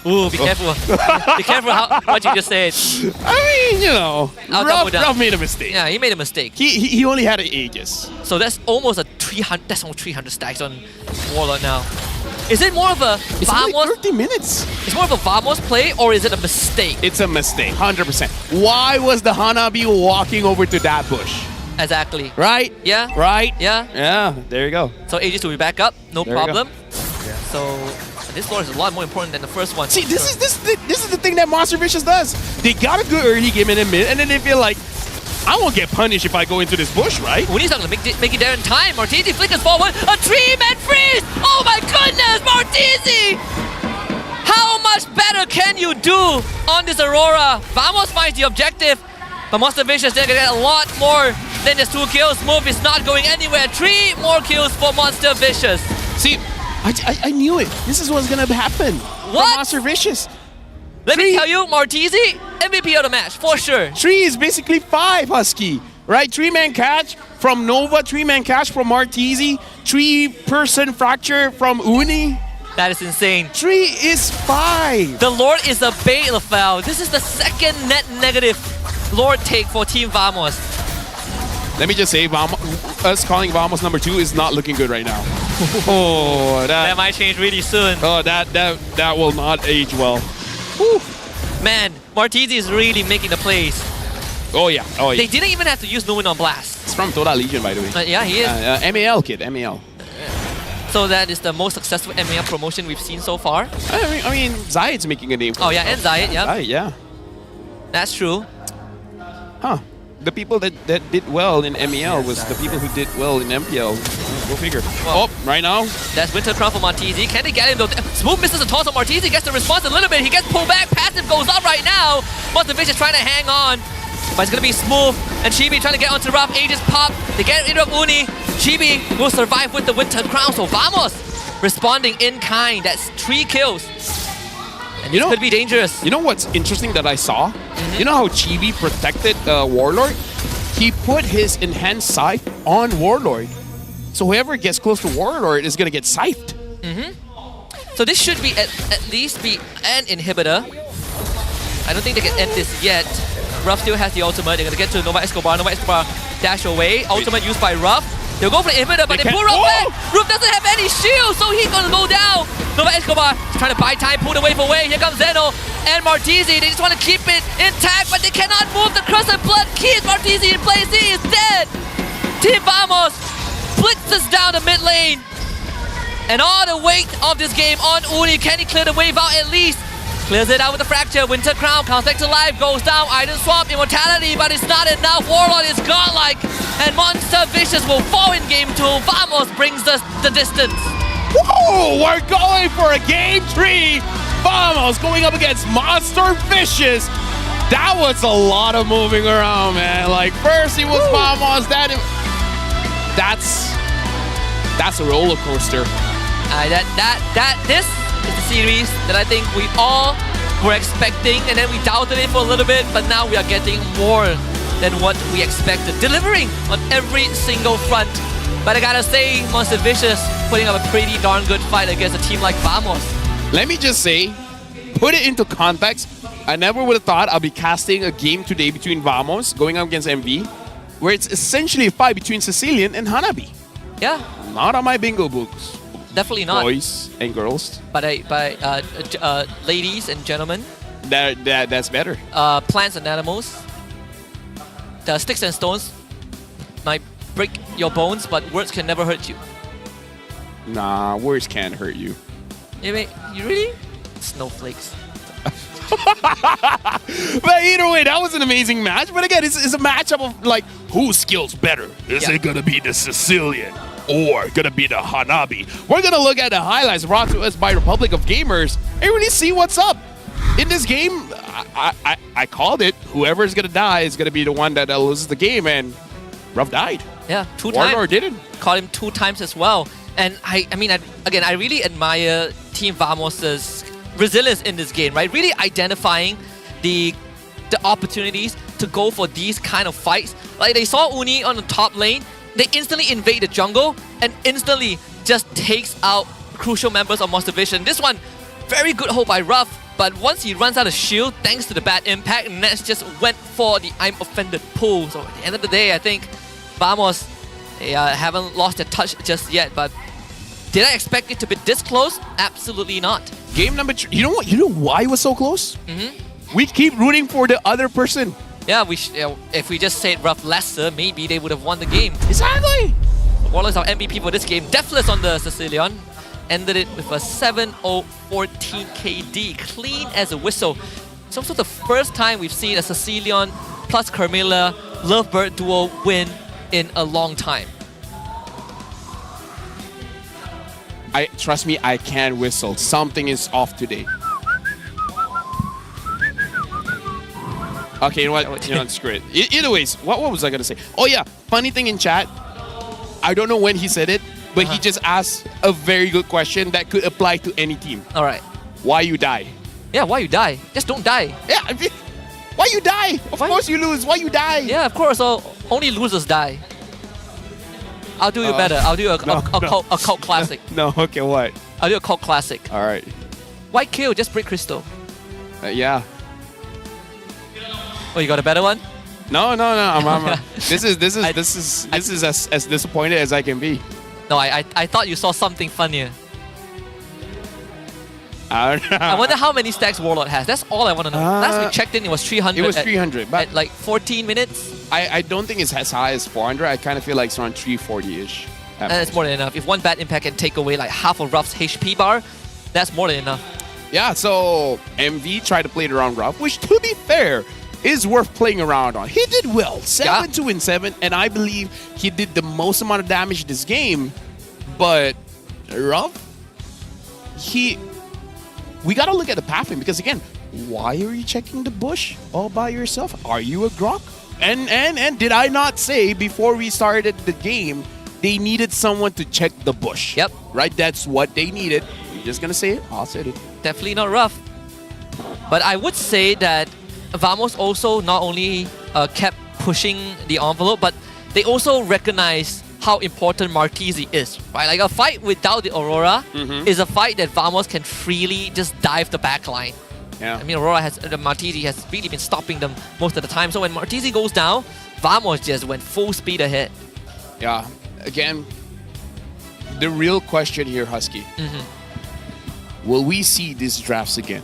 Ooh, be careful. Be careful what you just said. I mean, you know, Ruff made a mistake. Yeah, he made a mistake. He only had Aegis. So that's almost a 300, that's almost 300 stacks on Warlord now. Is it more of a It's Vamos? only 30 minutes. It's more of a Vamos play, or is it a mistake? It's a mistake, 100%. Why was the Hanabi walking over to that bush? Exactly. Right? Yeah. Right? Yeah. Yeah, there you go. So Aegis will be back up, no There problem. So this Lord is a lot more important than the first one. See, this is the thing that Monster Vicious does. They got a good early game in the mid, and then they feel like, I won't get punished if I go into this bush, right? Woonie's not going to make it there in time. Martisi flickers forward. A 3-man freeze! Oh my goodness, Martisi! How much better can you do on this Aurora? Vamos finds the objective, but Monster Vicious they're going to get a lot more than just 2 kills. Move is not going anywhere. 3 more kills for Monster Vicious. See, I knew it. This is what's going to happen. What? For Monster Vicious. Let me tell you, Martisi, MVP of the match, for sure. 3 is basically 5, Husky. Right? 3-man catch from Nova, 3-man catch from Martisi, 3-person fracture from Uni. That is insane. 3 is 5. The Lord is a Balefell. This is the second net negative Lord take for Team Vamos. Let me just say, us calling Vamos number 2 is not looking good right now. Oh, that might change really soon. Oh, that will not age well. Whew. Man, Martisi is really making the plays. Oh yeah. They didn't even have to use Numen on Blast. It's from Toda Legion, by the way. Yeah, he is. MAL kid, MAL. So that is the most successful MAL promotion we've seen so far. I mean, Zayed's making a name for himself. And Zayed, yeah. Zayed, yeah. That's true. Huh. The people that did well in MEL was the people who did well in MPL. Go figure. Well, right now. That's Winter Crown for Martizi. Can they get him though? Smooth misses the toss on Martizi, gets the response a little bit. He gets pulled back, passive goes up right now. MVvs is trying to hang on, but it's gonna be Smooth. And Chibi trying to get onto Ruff. Aegis pop. They get rid of Uni. Chibi will survive with the Winter Crown. So Vamos responding in kind. That's 3 kills. And this could be dangerous. You know what's interesting that I saw? You know how Chibi protected Warlord? He put his enhanced scythe on Warlord. So whoever gets close to Warlord is going to get scythed. So this should be at least be an inhibitor. I don't think they can end this yet. Ruff still has the ultimate. They're going to get to Nova Escobar. Nova Escobar dash away. Ultimate used by Ruff. They'll go for the inhibitor, but they pull Ruff back. Ruff doesn't have any shield, so he's going to go down. Nova Escobar is trying to buy time, pull the wave away. Here comes Zeno and Martizi. They just want to keep it intact, but they cannot move. The Crescent Blood keys Martizi in place. He is dead. Team Vamos blitzes down the mid lane. And all the weight of this game on Uni. Can he clear the wave out at least? Clears it out with the fracture. Winter Crown comes back to life. Goes down. Item swap. Immortality. But it's not enough. Warlord is godlike. And Monster Vicious will fall in game 2. Vamos brings us the distance. Whoa! We're going for a game 3. Vamos going up against Monster Vicious. That was a lot of moving around, man. Like first it was Vamos. That's a roller coaster. This is the series that I think we all were expecting, and then we doubted it for a little bit, but now we are getting more than what we expected, delivering on every single front. But I gotta say, Monster Vicious putting up a pretty darn good fight against a team like Vamos. Let me just say, put it into context, I never would have thought I'll be casting a game today between Vamos going up against MV, where it's essentially a fight between Sicilian and Hanabi. Yeah. Not on my bingo books. Definitely not. Boys and girls. But ladies and gentlemen. That's better. Plants and animals. The sticks and stones might break your bones, but words can never hurt you. Nah, words can't hurt you. You really? Snowflakes. But either way, that was an amazing match. But again, it's a matchup of like, whose skills better? Is it gonna be the Sicilian or gonna be the Hanabi? We're gonna look at the highlights brought to us by Republic of Gamers and really see what's up. In this game, I called it. Whoever is gonna die is gonna be the one that loses the game, and Ruff died. Yeah, 2 times. Warlord didn't. Caught him 2 times as well. And I really admire Team Vamos' resilience in this game, right? Really identifying the opportunities to go for these kind of fights. Like they saw Uni on the top lane, they instantly invade the jungle and instantly just takes out crucial members of Monster Vision. This one, very good hold by Ruff, but once he runs out of shield, thanks to the bad impact, Nets just went for the I'm offended pull. So at the end of the day, I think Vamos haven't lost their touch just yet, but did I expect it to be this close? Absolutely not. Game number 3. You know what? You know why it was so close? We keep rooting for the other person. Yeah, if we just said Ruff lesser, maybe they would have won the game. Exactly. Warlord's our MVP for this game. Deathless on the Sicilian. Ended it with a 7-0-14 KD. Clean as a whistle. It's also the first time we've seen a Sicilian plus Carmilla Lovebird duo win in a long time. Trust me, I can whistle. Something is off today. Okay, you know what? You know, screw it. Either ways, what was I gonna say? Oh yeah, funny thing in chat. I don't know when he said it, but he just asked a very good question that could apply to any team. All right. Why you die? Yeah, why you die? Just don't die. Yeah, why you die? Of course you lose. Why you die? Yeah, of course. Only losers die. I'll do you better. I'll do a cult classic. No, okay, what? I'll do a cult classic. All right. Why kill? Just break crystal. Yeah. Oh, you got a better one? No. I'm this is as disappointed as I can be. No, I thought you saw something funnier. I don't know. I wonder how many stacks Warlord has. That's all I want to know. Last we checked in, it was 300. It was 300, but at like 14 minutes. I don't think it's as high as 400. I kind of feel like it's around 340-ish. And it's more than enough. If one bad impact can take away like half of Ruff's HP bar, that's more than enough. Yeah, so MV tried to play it around Ruff, which to be fair, is worth playing around on. He did well, 7-2-7, and I believe he did the most amount of damage this game But Ruff, we got to look at the pathing because again, why are you checking the bush all by yourself? Are you a Grok? And did I not say before we started the game, they needed someone to check the bush? Yep. Right? That's what they needed. You're just gonna say it? I'll say it. Definitely not Ruff. But I would say that Vamos also not only kept pushing the envelope, but they also recognized how important Martisi is, right? Like a fight without the Aurora is a fight that Vamos can freely just dive the backline. Yeah. I mean, Martisi has really been stopping them most of the time. So when Martisi goes down, Vamos just went full speed ahead. Yeah. Again, the real question here, Husky, will we see these drafts again?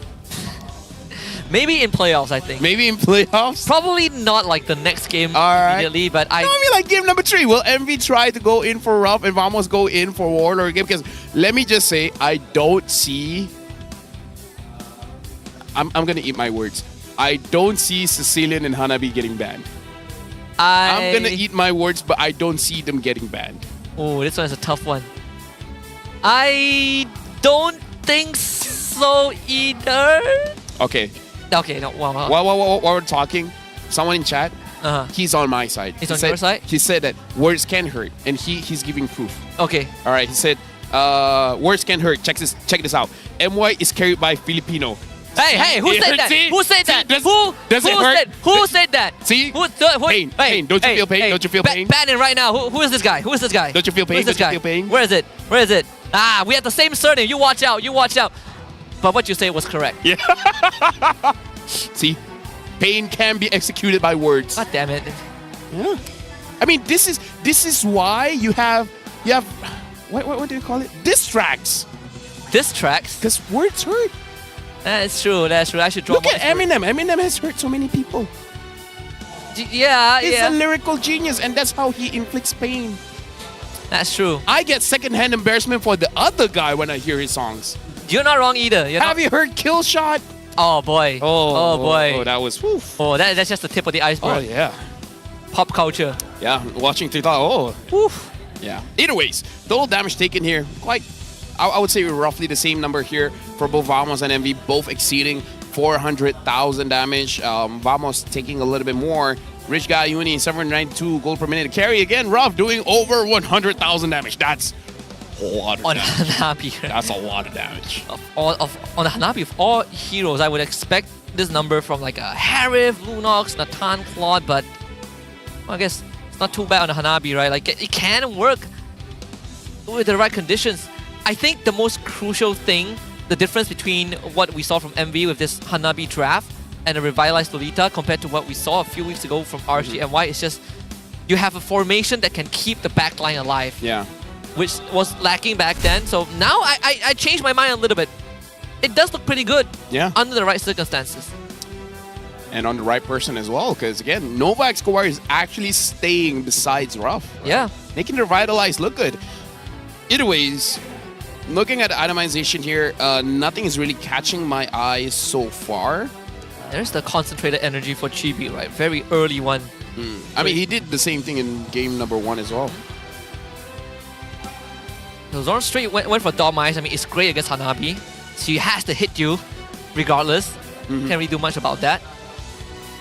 Maybe in playoffs, I think. Maybe in playoffs? Probably not like the next game immediately, but I mean, like game number 3. Will MV try to go in for Ruff and Vamos go in for Warlord again? Because let me just say, I don't see... I'm going to eat my words. I don't see Sicilian and Hanabi getting banned. I'm going to eat my words, but I don't see them getting banned. Oh, this one is a tough one. I don't think so either. Okay. Okay, no. Well, While we're talking, someone in chat, he's on my side. He's on your side? He said that words can hurt, and he's giving proof. Okay. All right, he said, words can hurt. Check this out. MY is carried by Filipino. Hey, who said that? Who said that? Who said that? See? Pain. Don't you feel pain? Don't you feel pain? Ban it right now. Who is this guy? Who is this guy? Don't you feel pain? Who is this guy? Don't you feel pain? Where is it? Where is it? Ah, we have the same surname. You watch out. You watch out. But what you say was correct. Yeah. See? Pain can be executed by words. God damn it. Yeah. I mean, this is why you have what do you call it? Diss tracks. Diss tracks? Because words hurt. That's true. That's true. I should draw. Look at Eminem. Eminem has hurt so many people. Yeah, He's a lyrical genius, and that's how he inflicts pain. That's true. I get secondhand embarrassment for the other guy when I hear his songs. You're not wrong either. Have you heard Kill Shot? Oh boy. Oh boy. Oh, that was woof. Oh, that's just the tip of the iceberg. Oh yeah. Pop culture. Yeah, watching TikTok. Oh. Woof. Yeah. Either ways, total damage taken here, quite. I would say roughly the same number here for both Vamos and MV, both exceeding 400,000 damage. Vamos taking a little bit more. Rich Guy Uni, 792 gold per minute. Carry again, Ruff doing over 100,000 damage. That's a lot of damage. Hanabi. That's a lot of damage. On the Hanabi of all heroes, I would expect this number from like a Harif, Lunox, Natan, Claude, but well, I guess it's not too bad on the Hanabi, right? Like it can work with the right conditions. I think the most crucial thing, the difference between what we saw from MV with this Hanabi draft and a revitalized Lolita compared to what we saw a few weeks ago from RSGMY, is just you have a formation that can keep the backline alive. Yeah. Which was lacking back then. So now I changed my mind a little bit. It does look pretty good. Yeah. Under the right circumstances. And on the right person as well, because again, Nova Escobar is actually staying besides Ruff. Yeah. Making the revitalized look good. Either ways, looking at the itemization here, nothing is really catching my eyes so far. There's the concentrated energy for Chibi, right? Very early one. I mean, he did the same thing in game number 1 as well. So Zoro straight went for Dom Eyes. I mean, it's great against Hanabi. So he has to hit you regardless. Can't really do much about that.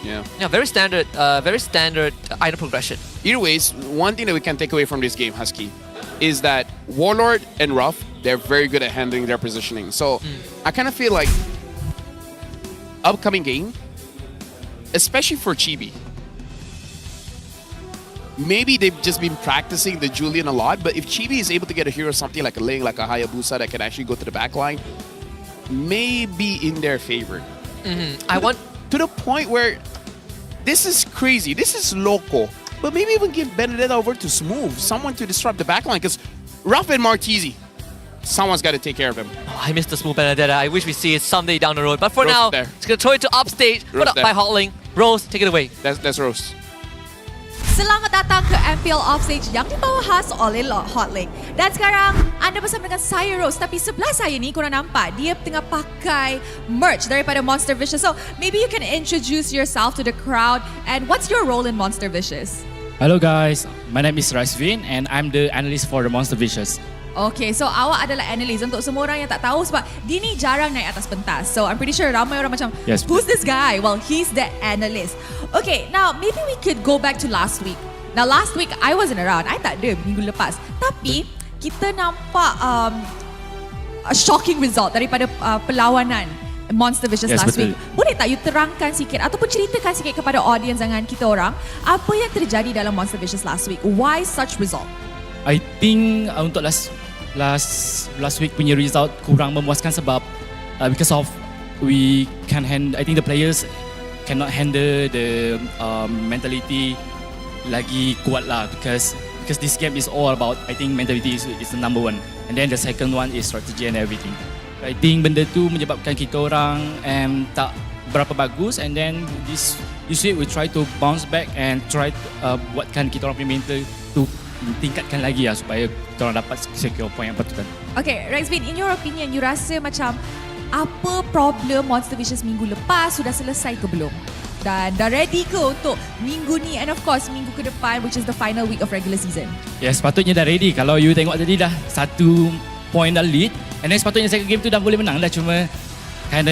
Yeah. Yeah, very standard item progression. Either ways, one thing that we can take away from this game, Husky, is that Warlord and Ruff, they're very good at handling their positioning. So I kind of feel like upcoming game, especially for Chibi, maybe they've just been practicing the Julian a lot, but if Chibi is able to get a hero, something like a Ling, like a Hayabusa that can actually go to the back line, may be in their favor. To the point where this is crazy, this is loco, but maybe even give Benedetta over to Smooth, someone to disrupt the backline, because Ruff and Martisi, someone's got to take care of him. Oh, I miss the Smooth Benedetta. I wish we see it someday down the road. But for Rose now, it's going to throw it to upstage. Put up by Hotling. Rose, take it away. That's Rose. Selamat datang ke MPL Offstage yang dibawa khas oleh Hotlink. Dan sekarang anda bersama dengan saya Rose, tapi sebelah saya ni korang nampak dia tengah pakai merch daripada Monster Vicious. So maybe you can introduce yourself to the crowd and what's your role in Monster Vicious? Hello guys, my name is Raisvin and I'm the analyst for the Monster Vicious. Okay, so awak adalah analis. Untuk semua orang yang tak tahu, sebab dia ni jarang naik atas pentas. So I'm pretty sure ramai orang macam, Yes, who's this guy? Well, he's the analyst. Okay, now maybe we could go back to last week. Now last week, I wasn't around. I tak ada minggu lepas. Tapi, kita nampak a shocking result daripada perlawanan Monster Vicious Yes, last betul. week. Boleh tak you terangkan sikit ataupun ceritakan sikit kepada audience dengan kita orang apa yang terjadi dalam Monster Vicious last week? Why such result? I think untuk last week punya result kurang memuaskan sebab because of I think the players cannot handle the mentality lagi kuat lah because this game is all about, I think mentality is the number one, and then the second one is strategy and everything. I think benda tu menyebabkan kita orang tak berapa bagus, and then this week we try to bounce back and try buatkan kita orang punya mental tu tingkatkan lagi lah supaya kita orang dapat secure point yang patutkan. Okay, Rexvin, in your opinion, you rasa macam apa problem Monster Vicious minggu lepas sudah selesai ke belum? Dan dah ready ke untuk minggu ni and of course minggu ke depan, which is the final week of regular season? Yes, sepatutnya dah ready. Kalau you tengok tadi dah 1 point dah lead, and then sepatutnya second game tu dah boleh menang dah, cuma kinda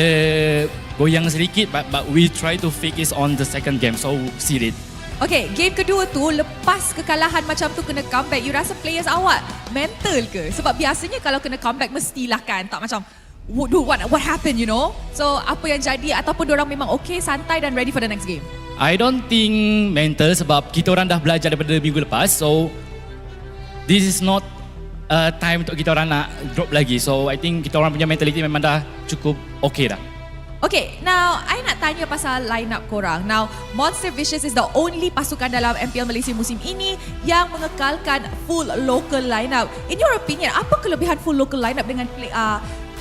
goyang sedikit, but we try to fix it on the second game, so see it. Okay, game kedua tu lepas kekalahan macam tu kena comeback, you rasa players awak mental ke? Sebab biasanya kalau kena comeback mestilah kan, tak macam what happened, you know? So apa yang jadi ataupun diorang memang okay, santai dan ready for the next game? I don't think mental sebab kita orang dah belajar daripada minggu lepas, so this is not time untuk kita orang nak drop lagi. So I think kita orang punya mentality memang dah cukup okay dah. Okay, now I nak tanya pasal line-up korang. Now, Monster Vicious is the only pasukan dalam MPL Malaysia musim ini yang mengekalkan full local line-up. In your opinion, apa kelebihan full local line-up dengan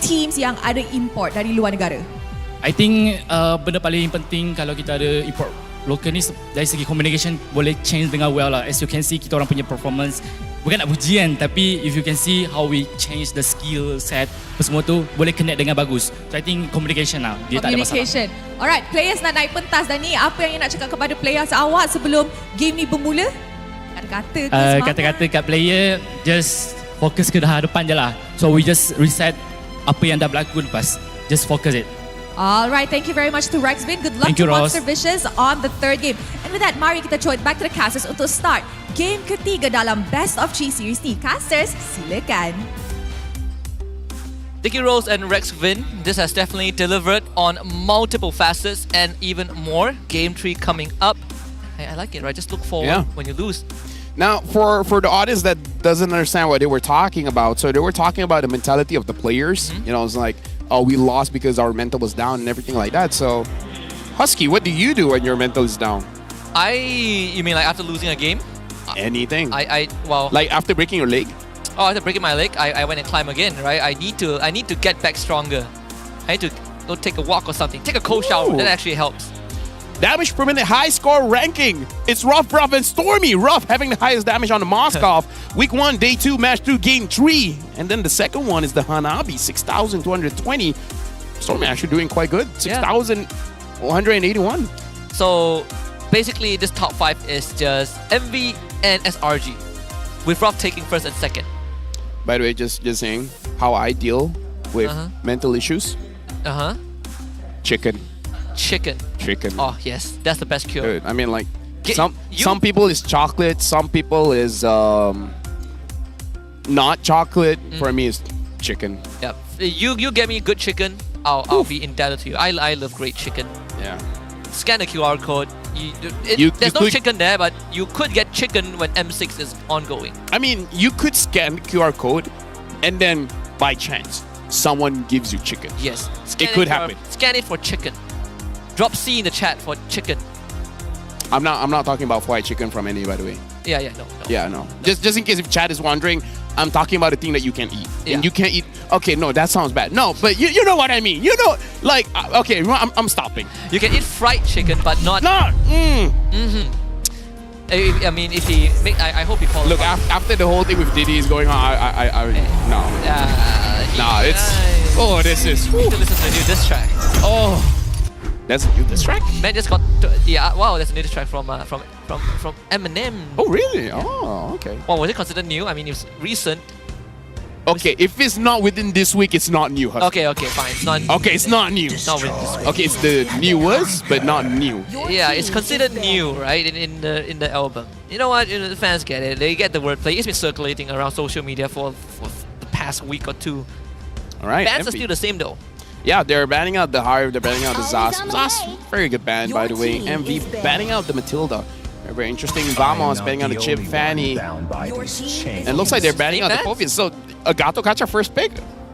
teams yang ada import dari luar negara? I think benda paling penting kalau kita ada import local ni, dari segi communication boleh change dengan well lah. As you can see, kita orang punya performance bukan nak puji kan, tapi if you can see how we change the skill set, semua tu boleh connect dengan bagus. So I think communication lah, dia tak ada masalah. Communication. Alright, players nak naik pentas dan ni, apa yang nak cakap kepada players awak sebelum game ni bermula? Kata-kata ke semangat? Kata-kata kat player, just fokus ke depan je lah. So we just reset apa yang dah berlaku lepas. Just focus it. Alright, thank you very much to Rexvin. Good luck Thank you, to Ross. Monster Vicious on the third game. And with that, mari kita throw it back to the casters untuk start game ketiga dalam Best of 3 series ni. Casters, silakan. Thank you, Rose and Rexvin. This has definitely delivered on multiple facets and even more. Game 3 coming up. I like it, right? Just look forward when you lose. Now, for the audience that doesn't understand what they were talking about, so they were talking about the mentality of the players. You know, it's like, oh, we lost because our mental was down and everything like that. So, Husky, what do you do when your mental is down? You mean like after losing a game? Anything. Well, like after breaking your leg? Oh, after breaking my leg, I went and climbed again, right? I need to get back stronger. I need to go take a walk or something. Take a cold shower. That actually helps. Damage per minute high score ranking. It's Ruff, and Stormy. Ruff having the highest damage on the Moskov. Week 1, day 2, match 2, game 3. And then the second one is the Hanabi, 6,220. Stormy actually doing quite good, 6,181. So basically this top 5 is just MV and SRG, with Ruff taking first and second. By the way, just saying how I deal with mental issues. Chicken. Oh yes, that's the best cure. Dude, I mean, like some people is chocolate, some people is not chocolate. For me, it's chicken. Yeah, you get me good chicken, I'll be indebted to you. I love great chicken. Yeah. Scan the QR code. There's no chicken there, but you could get chicken when M6 is ongoing. I mean, you could scan the QR code, and then by chance, someone gives you chicken. Yes, it could happen. Scan it for chicken. Drop C in the chat for chicken. I'm not talking about fried chicken from any, by the way. No. Yeah, no. Just in case if Chad is wondering, I'm talking about a thing that you can eat. And you can't eat. Okay, no, that sounds bad. No, but you know what I mean. You know, like, okay, I'm stopping. You can eat fried chicken, but not. No. I mean, if he make, I hope he follows. Look, after the whole thing with Diddy is going on, no. No, it's. Oh, this is. You need to listen to the new diss track. Oh. That's a new diss track? Man just got wow, that's a new diss track from Eminem. Oh really? Oh, okay. Well, was it considered new? I mean, it was recent. Okay, if it's not within this week, it's not new. Husky. Okay, fine. It's not. Okay, it's not new. Not within this week. Okay, it's the newest, but not new. Yeah, it's considered new, right? In the album. You know what? The fans get it. They get the wordplay. It's been circulating around social media for the past week or two. All right. Bans are still the same though. Yeah, they're banning out the Hive, they're banning out the Zas. Zas, very good band, by the way. MV banning out the Matilda. Very interesting. Vamos banning out the Chip Fanny. And it looks like they're banning out the Phobias. So, Gato got your first pick.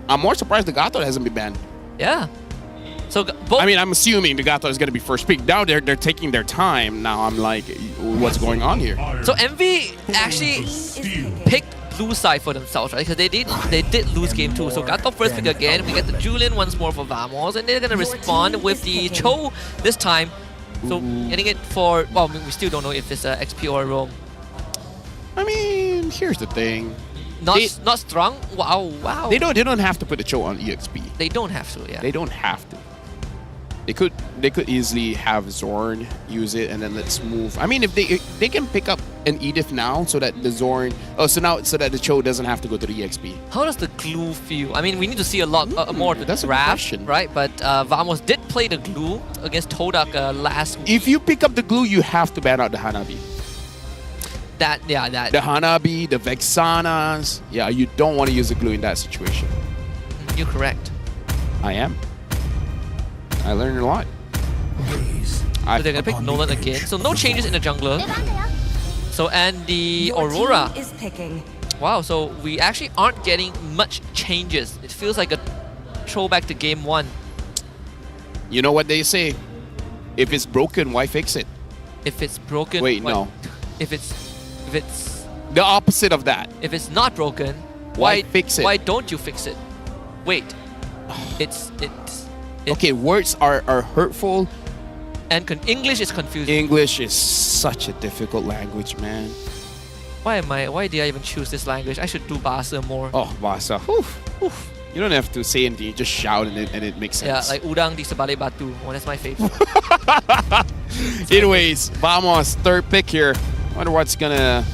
I'm more surprised the Gato hasn't been banned. Yeah. So, I mean, I'm assuming the Gato is going to be first pick. Now they're taking their time. Now I'm like, what's going on here? So MV actually picked blue side for themselves, right? Because they did lose game 2. So Gato first pick again. We get the Julian once more for Vamos, and they're gonna respond with the Cho this time. So getting it for, well, we still don't know if it's a XP or a Rome. I mean, here's the thing. Not strong. Wow. They don't have to put the Cho on EXP. They don't have to. Yeah. They don't have to. They could easily have Zorn use it and then let's move. I mean, if they can pick up an Edith now so that the Zorn so that the Cho doesn't have to go to the EXP. How does the glue feel? I mean, we need to see a lot more to that's grab, a question, right? But Vamos did play the glue against Todak last week. If you pick up the glue, you have to ban out the Hanabi. That. The Hanabi, the Vexanas. Yeah, you don't want to use the glue in that situation. You're correct. I am. I learned a lot. So they're gonna pick Nolan again. So no changes in the jungler. So and the Aurora. Wow, so we actually aren't getting much changes. It feels like a throwback to game 1. You know what they say? If it's broken, why fix it? If it's broken. Wait, no. If it's the opposite of that. If it's not broken, why fix it? Why don't you fix it? Wait. It's okay, words are hurtful. And English is confusing. English is such a difficult language, man. Why did I even choose this language? I should do Bahasa more. Oh, Bahasa. You don't have to say anything, you just shout and it makes sense. Yeah, like udang di sebalik batu. Oh, that's my favorite. Anyways, Vamos, third pick here. Wonder what's gonna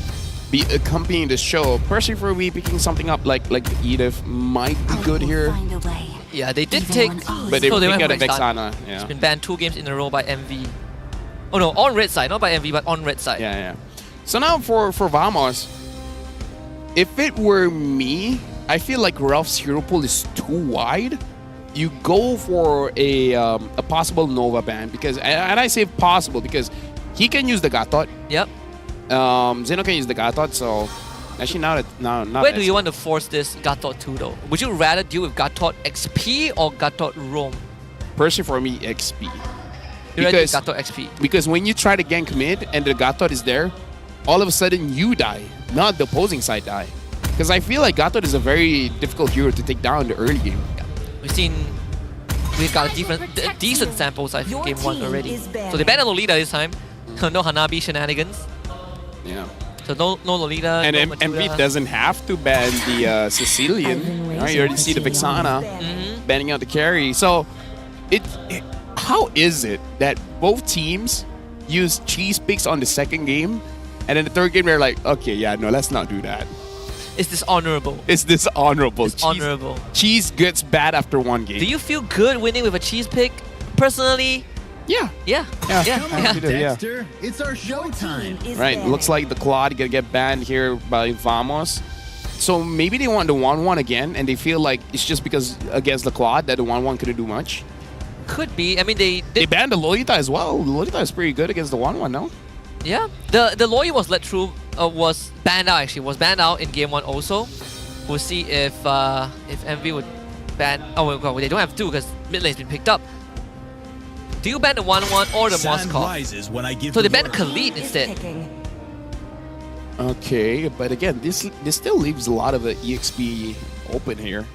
be accompanying the show. Personally, for me, picking something up like Edith might be good here. Yeah, they did take... But they went got for a Vexana. It's Yeah. been banned 2 games in a row by MV. Oh no, on red side. Not by MV, but on red side. Yeah. So now for Vamos, if it were me, I feel like Ralph's hero pool is too wide. You go for a possible Nova ban because, and I say possible because he can use the Gatot. Yep. Zeno can use the Gatot, so actually now Where do you want to force this Gatot to though? Would you rather deal with Gatot XP or Gatot Rome? Personally, for me, XP. You rather do Gatot XP? Because when you try to gank mid and the Gatot is there, all of a sudden you die, not the opposing side die. Because I feel like Gatot is a very difficult hero to take down in the early game. Yeah. We've got a decent sample size in game 1 already. So they banned Lolita this time. No Hanabi shenanigans. Yeah. So no Lolita. And no MV doesn't have to ban the Sicilian. Right? You already see the Vexana banning out the carry. So how is it that both teams use cheese picks on the second game, and then the third game they're like, okay, yeah, no, let's not do that. It's dishonorable. It's dishonorable. It's honorable. Cheese gets bad after one game. Do you feel good winning with a cheese pick? Personally, yeah. Dexter, it's our showtime. Right, looks like the Claude gonna get banned here by Vamos. So maybe they want the 1-1 again, and they feel like it's just because against the Claude that the 1-1 couldn't do much. Could be. I mean, they banned the Lolita as well. Lolita is pretty good against the 1-1, no? Yeah, the Loi was let through. Was banned out actually. Was banned out in game 1 also. We'll see if MV would ban. Oh god, they don't have to because mid lane's been picked up. Do you ban the 1-1 or the Moskov? So they banned Khalid instead. Okay, but again, this still leaves a lot of the EXP open here.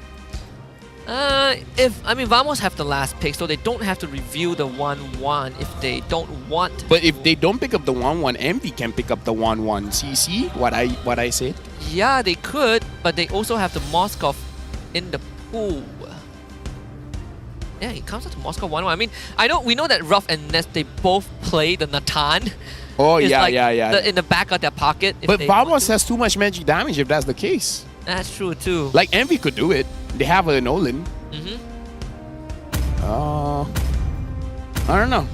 Vamos have the last pick, so they don't have to review the 1-1 if they don't want. But if they don't pick up the 1-1, MV can pick up the 1-1. See what I said? Yeah, they could, but they also have the Moskov in the pool. Yeah, it comes out to Moskov 1-1. I mean, we know that Ruff and Ness, they both play the Natan. Oh, It's yeah, like yeah. In the back of their pocket. But Vamos has too much magic damage if that's the case. That's true too. Like MV could do it. They have a Nolan. I don't know.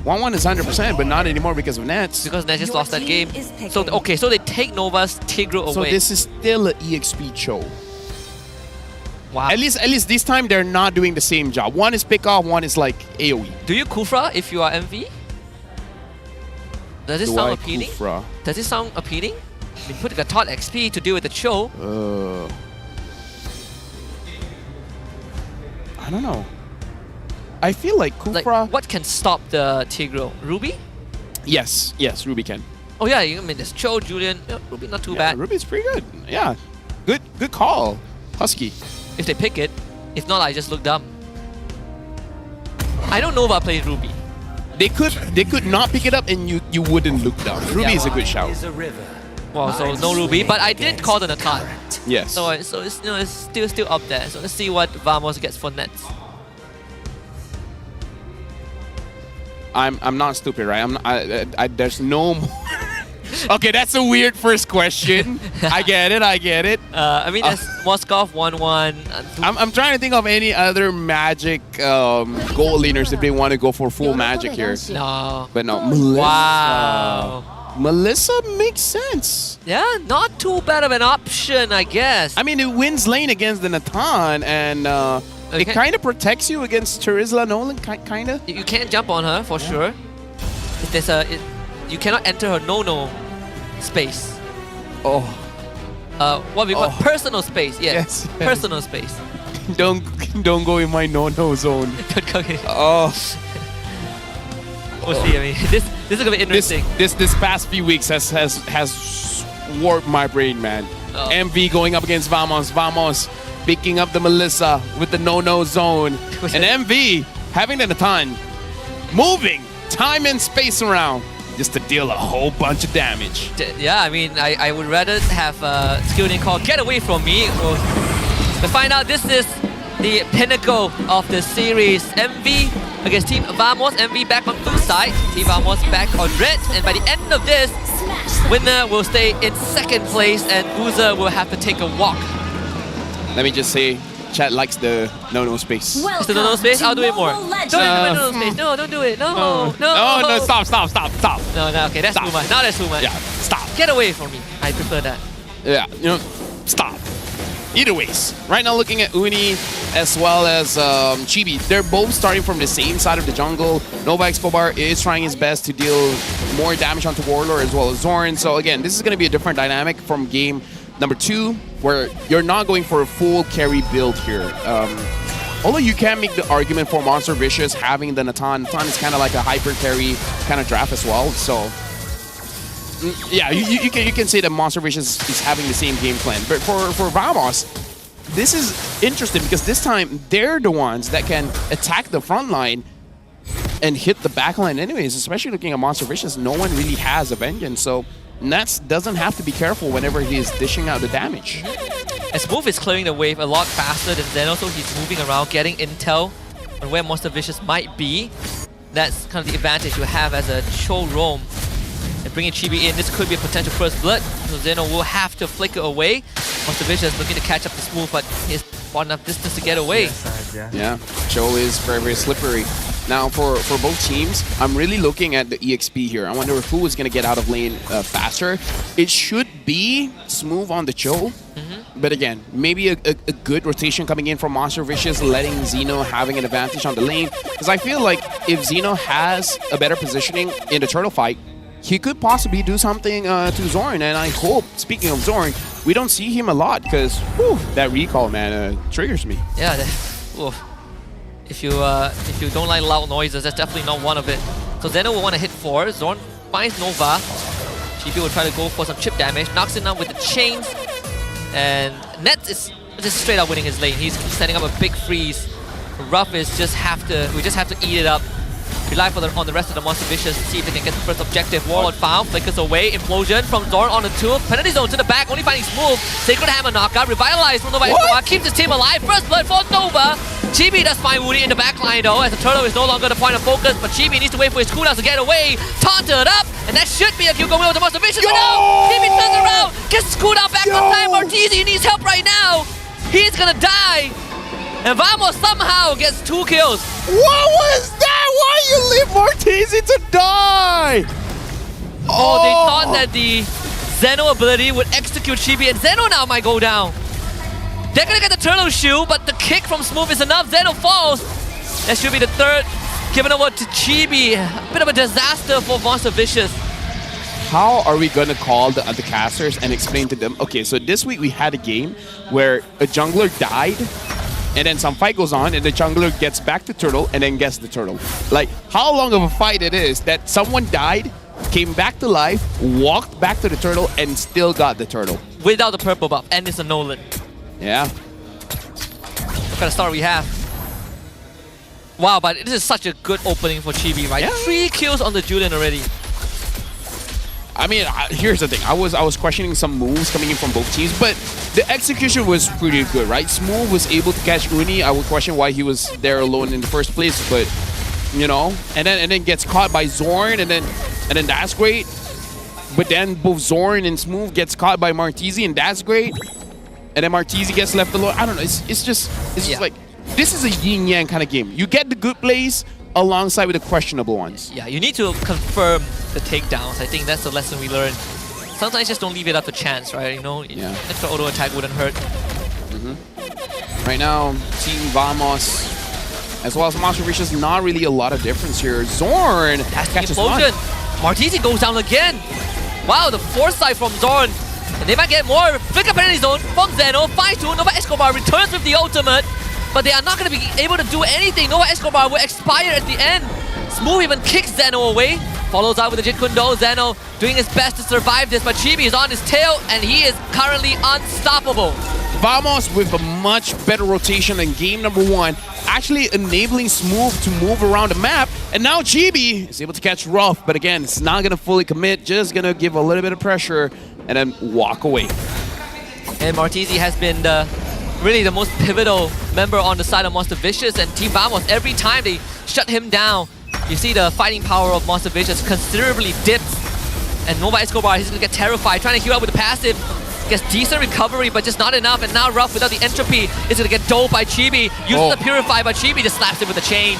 1-1 is 100%, but not anymore because of Nets. Because Nets just lost that game. So okay, so they take Nova's Tigreal away. So this is still an EXP show. Wow. At least this time they're not doing the same job. One is pick off, one is like AoE. Do you Kufra if you are MV? Does it Do sound I appealing? Kufra? Does it sound appealing? I mean, put a Todd XP to deal with the Cho. I don't know. I feel like Kufra... Like, what can stop the Tigreal? Ruby? Yes, Ruby can. Oh yeah, I mean there's Cho, Julian. Ruby not too bad. Ruby's pretty good. Yeah, good call, Husky. If they pick it, if not, I just look dumb. I don't know Nova plays Ruby. They could not pick it up and you wouldn't look dumb. Ruby is a good shout. Well, so no Ruby, but I did call the Natan. Yes. So it's it's still up there. So let's see what Vamos gets for Nets. I'm not stupid, right? There's no more. Okay, that's a weird first question. I get it. I mean, there's Moskov 1-1. I'm trying to think of any other Magic goal laners if they want to go for full Magic here. No. But no, Melissa. Wow. Melissa makes sense. Yeah, not too bad of an option, I guess. I mean, it wins lane against the Natan, and it kind of protects you against Charizla Nolan, kind of. You can't jump on her, for sure. If there's you cannot enter her no-no space. Oh. What we call personal space. Yeah. Yes. Personal space. Don't go in my no-no zone. Don't go in. Oh. We'll see. I mean, this is gonna be interesting. This past few weeks has warped my brain, man. Oh. MV going up against Vamos. Vamos picking up the Melissa with the no-no zone. And MV having the Natan moving time and space around just to deal a whole bunch of damage. Yeah, I mean, I would rather have a skill name called Get Away From Me. To find out, this is the pinnacle of the series. MV against Team Vamos. MV back on blue side. Team Vamos back on red. And by the end of this, winner will stay in second place and loser will have to take a walk. Let me just say, chat likes the no-no space. It's the no-no space? I'll do it more. Don't do the no-no space. No, don't do it. No. No, stop. No, okay, that's too much. Now that's too much. Yeah, stop. Get away from me. I prefer that. Yeah, stop. Either ways, right now looking at Uni as well as Chibi, they're both starting from the same side of the jungle. Nova Escobar is trying his best to deal more damage onto Warlord as well as Zorn. So again, this is going to be a different dynamic from game number 2, where you're not going for a full carry build here. Although you can make the argument for Monster Vicious having the Natan. Natan is kind of like a hyper carry kind of draft as well. So yeah, you can say that Monster Vicious is having the same game plan. But for Vamos, this is interesting because this time they're the ones that can attack the front line and hit the back line anyways, especially looking at Monster Vicious. No one really has a Vengeance, so Nats doesn't have to be careful whenever he's dishing out the damage. As Wolf is clearing the wave a lot faster than Zeno, so he's moving around, getting intel on where Monster Vicious might be. That's kind of the advantage you have as a Cho roam. And bringing Chibi in, this could be a potential first blood, so Zeno will have to flicker away. Monster Vicious looking to catch up to Smooth, but he's far enough distance to get away. Yeah, Cho is very, very slippery. Now, for both teams, I'm really looking at the EXP here. I wonder who is going to get out of lane faster. It should be Smooth on the Cho. But again, maybe a good rotation coming in from Monster Vicious, letting Zeno having an advantage on the lane. Because I feel like if Zeno has a better positioning in the turtle fight, he could possibly do something to Zorn. And I hope, speaking of Zorn, we don't see him a lot because that recall, man, triggers me. Yeah, if you don't like loud noises, that's definitely not one of it. So Zeno will want to hit 4. Zorn finds Nova. Chibi will try to go for some chip damage. Knocks it down with the chains. And Nets is just straight up winning his lane. He's setting up a big freeze. Rough is we just have to eat it up. rely on the rest of the Monster Vicious to see if they can get the first objective. Warlord found, flickers away, implosion from Zorn on the 2. Penalty zone to the back, only finding Smooth. Sacred Hammer knockout, revitalized from Nova Escobar, keeps his team alive. First blood for Nova. Chibi does find Woody in the backline though, as the turtle is no longer the point of focus, but Chibi needs to wait for his cooldowns to get away. Taunted up, and that should be a kill going with the Monster Vicious, but no! Chibi turns around, gets his cooldown back on time. Martizi needs help right now. He's gonna die. And Vamos somehow gets 2 kills. What was that? Why you leave Martizi to die? Oh, they thought that the Zeno ability would execute Chibi, and Zeno now might go down. They're gonna get the turtle shield, but the kick from Smooth is enough. Zeno falls. That should be the third. Given over to Chibi. A bit of a disaster for Monster Vicious. How are we gonna call the other casters and explain to them, okay, so this week we had a game where a jungler died, and then some fight goes on, and the jungler gets back to turtle and then gets the turtle. Like, how long of a fight it is that someone died, came back to life, walked back to the turtle, and still got the turtle. Without the purple buff, and it's a Nolan. Yeah. What kind of start we have? Wow, but this is such a good opening for Chibi, right? Yeah. 3 kills on the Julian already. I mean, here's the thing. I was questioning some moves coming in from both teams, but the execution was pretty good, right? Smooth was able to catch Uni. I would question why he was there alone in the first place, but you know, and then gets caught by Zorn, and then that's great. But then both Zorn and Smooth gets caught by Martizi, and that's great. And then Martizi gets left alone. I don't know. It's just like, this is a yin yang kind of game. You get the good plays alongside with the questionable ones. Yeah, you need to confirm the takedowns. I think that's the lesson we learned. Sometimes just don't leave it up to chance, right? You know, extra auto attack wouldn't hurt. Right now, Team Vamos, as well as Monster Vicious, not really a lot of difference here. Zorn catches one. Martizi goes down again. Wow, the foresight from Zorn. And they might get more. Flicker penalty zone from Zeno. 5-2. Nova Escobar returns with the ultimate. But they are not going to be able to do anything. Nova Escobar will expire at the end. Smooth even kicks Zeno away. Follows out with the Jit Kundo. Zeno doing his best to survive this, but Chibi is on his tail, and he is currently unstoppable. Vamos with a much better rotation than game number 1, actually enabling Smooth to move around the map. And now Chibi is able to catch Ruff, but again, it's not going to fully commit, just going to give a little bit of pressure and then walk away. And Martizi has been really the most pivotal member on the side of Monster Vicious, and Team Vamos, every time they shut him down, you see the fighting power of Monster Vicious considerably dips. And Nova Escobar, he's going to get terrified, trying to heal up with the passive. Gets decent recovery, but just not enough. And now Ruff, without the entropy, is going to get doped by Chibi. Uses the Purify, but Chibi just slaps him with the chains.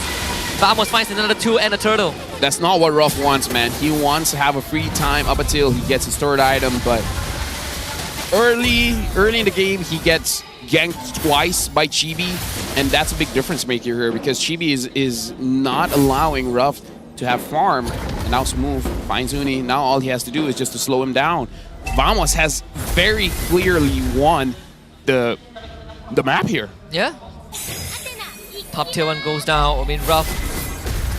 Vamos finds another 2 and a turtle. That's not what Ruff wants, man. He wants to have a free time up until he gets his third item, but early in the game, he gets ganked twice by Chibi, and that's a big difference maker here because Chibi is not allowing Ruff to have farm. And now Smooth finds Uni. Now all he has to do is just to slow him down. Vamos has very clearly won the map here. Yeah. Top tier 1 goes down. I mean, Ruff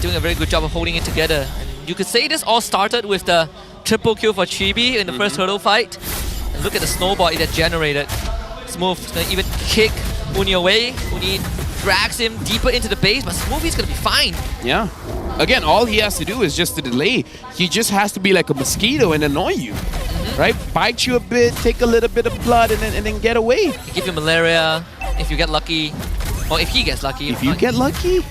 doing a very good job of holding it together. And you could say this all started with the triple kill for Chibi in the first hurdle fight. And look at the snowball it had generated. Smooth gonna even kick Uni away. Uni drags him deeper into the base, but Smooth is gonna be fine. Yeah. Again, all he has to do is just to delay. He just has to be like a mosquito and annoy you. Right? Bite you a bit, take a little bit of blood, and then get away. Give you malaria if you get lucky. Or if he gets lucky. If you get lucky?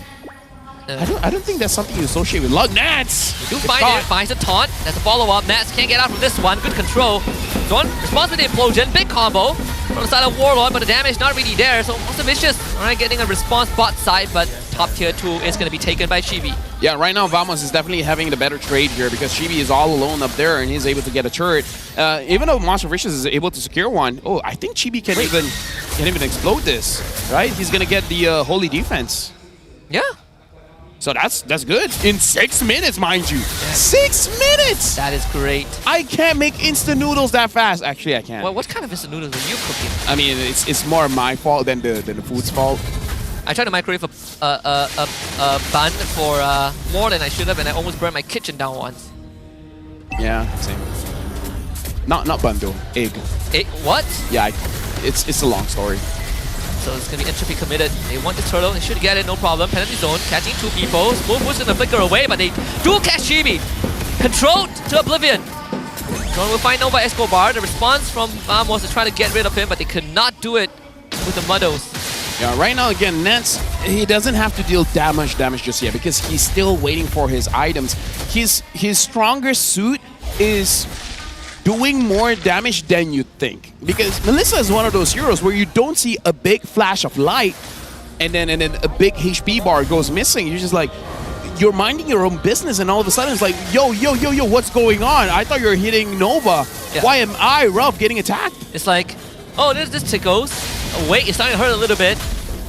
I don't think that's something you associate with luck. Nats! You do find it, finds a taunt. That's a follow-up. Nats can't get out from this one. Good control. Zorn responds with the implosion. Big combo from the side of Warlord, but the damage not really there. So Monster Vicious, alright, getting a response bot side, but top tier 2 is going to be taken by Chibi. Yeah, right now Vamos is definitely having the better trade here because Chibi is all alone up there and he's able to get a turret. Even though Monster Vicious is able to secure one, I think Chibi can even explode this, right? He's going to get the holy defense. Yeah. So that's good. In 6 minutes, mind you. 6 minutes! That is great. I can't make instant noodles that fast. Actually, I can. Well, what kind of instant noodles are you cooking? I mean, it's more my fault than the food's fault. I tried to microwave a bun for more than I should have, and I almost burned my kitchen down once. Yeah, same. Not bun though. Egg. Egg? What? Yeah, it's a long story. So it's gonna be entropy committed. They want the turtle, they should get it, no problem. Penalty zone, catching two people. Smooth was gonna flicker away, but they do catch Chibi. Controlled to oblivion. Drone will find Nova Escobar. The response from Vamos to try to get rid of him, but they could not do it with the Muddles. Yeah, right now, again, Nets, he doesn't have to deal damage just yet because he's still waiting for his items. His stronger suit is doing more damage than you think. Because Melissa is one of those heroes where you don't see a big flash of light and then a big HP bar goes missing. You're just like, you're minding your own business and all of a sudden it's like, yo, what's going on? I thought you were hitting Nova. Yeah. Why am I, Ruff, getting attacked? It's like, oh, this tickles. Oh, wait, it's starting to hurt a little bit.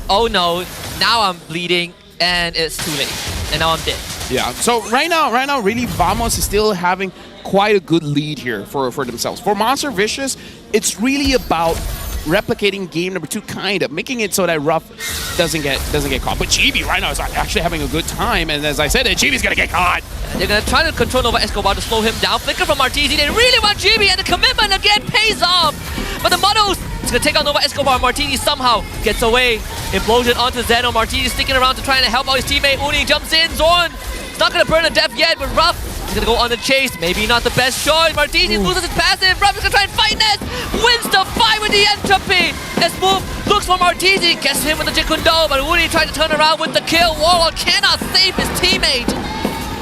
Oh no, now I'm bleeding and it's too late. And now I'm dead. Yeah, so right now, really, Vamos is still having quite a good lead here for themselves. For Monster Vicious, it's really about replicating game number 2, kind of making it so that Ruff doesn't get caught. But Chibi right now is actually having a good time, and as I said, Chibi's gonna get caught. They're gonna try to control Nova Escobar to slow him down. Flicker from Martizi. They really want Chibi, and the commitment again pays off. But the Muddles is gonna take out Nova Escobar. Martini somehow gets away. Implosion onto Zeno. Martini sticking around to try and help out his teammate. Uni jumps in. Zorn. It's not gonna burn to death yet, but Ruff is gonna go on the chase. Maybe not the best choice. Martini loses his passive. Ruff is gonna try and fight Ness. Wins the fight with the entropy. This move looks for Martini. Gets him with the Jikundo, but Uni tried to turn around with the kill. Warlord cannot save his teammate.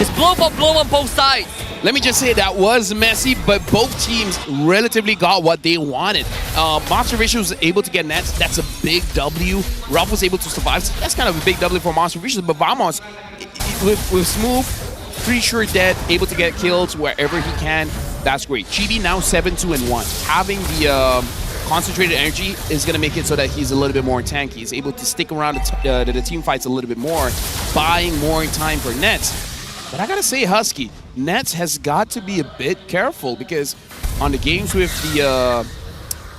It's blow for blow on both sides. Let me just say that was messy, but both teams relatively got what they wanted. Monster Vicious was able to get nets. That's a big W. Ruff was able to survive. So that's kind of a big W for Monster Vicious. But Vamos, with Smooth, pretty sure dead, able to get kills wherever he can. That's great. Chibi now 7-2-1. Having the concentrated energy is going to make it so that he's a little bit more tanky. He's able to stick around the team fights a little bit more, buying more time for nets. But I gotta say, Husky, Nets has got to be a bit careful because on the games with the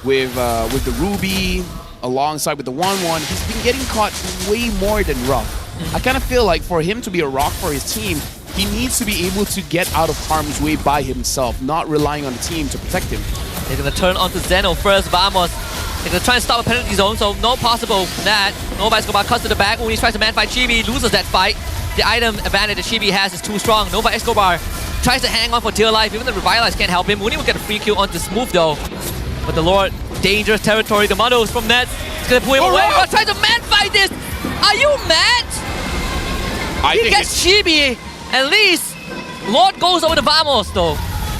Ruby alongside with the 1-1, he's been getting caught way more than Ruff. I kind of feel like for him to be a rock for his team, he needs to be able to get out of harm's way by himself, not relying on the team to protect him. They're gonna turn onto Zeno first. Vamos. They're gonna try and stop a penalty zone, so no possible that. Nova Escobar cuts to the back. Uni tries to man fight Chibi, loses that fight. The item advantage that Chibi has is too strong. Nova Escobar tries to hang on for dear life. Even the Revitalize can't help him. Uni will get a free kill onto Smooth though. But the Lord, dangerous territory. The Muddles from Nets. It's gonna pull him away. Ruff tries to man fight this. Are you mad? He gets Chibi. At least Lord goes over to Vamos though.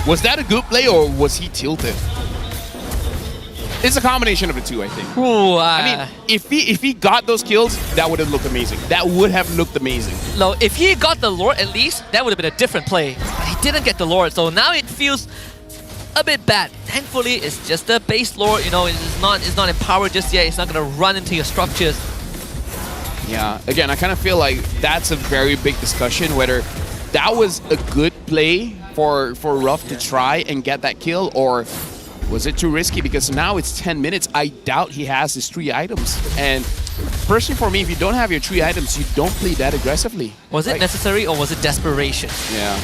Was that a good play or was he tilted? It's a combination of the two, I think. Ooh, I mean, if he got those kills, that would have looked amazing. That would have looked amazing. No, if he got the Lord at least, that would have been a different play. But he didn't get the Lord, so now it feels a bit bad. Thankfully, it's just a base Lord. You know, it's not empowered just yet. It's not gonna run into your structures. Yeah. Again, I kind of feel like that's a very big discussion whether that was a good play for Ruff to try and get that kill, or was it too risky? Because now it's 10 minutes. I doubt he has his 3 items. And personally for me, if you don't have your 3 items, you don't play that aggressively. Was it necessary or was it desperation? Yeah.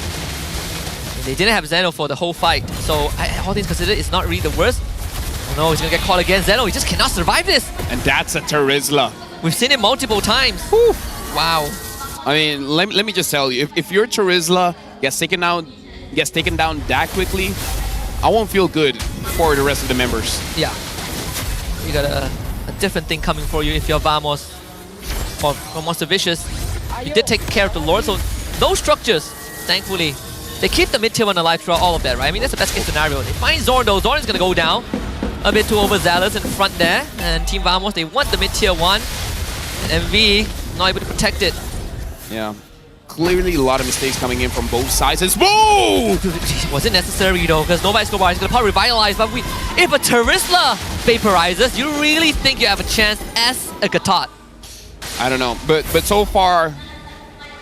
They didn't have Zeno for the whole fight. So all things considered, it's not really the worst. Oh no, he's gonna get caught again. Zeno, he just cannot survive this. And that's a Terizla. We've seen it multiple times. Whew. Wow. I mean, let me just tell you, if your Terizla gets taken down that quickly, I won't feel good for the rest of the members. Yeah. You got a different thing coming for you if you're Vamos or Monster Vicious. You did take care of the Lord, so no structures, thankfully. They keep the mid-tier one alive throughout all of that, right? I mean, that's the best case scenario. They find Zorn though. Zorn is going to go down. A bit too overzealous in front there. And Team Vamos, they want the mid-tier one. And MV, not able to protect it. Yeah. Clearly a lot of mistakes coming in from both sides. And whoa! Was it necessary though? Because Nova Escobar is going to probably revitalize. But if a Terizla vaporizes, you really think you have a chance as a Gatot? I don't know. But so far,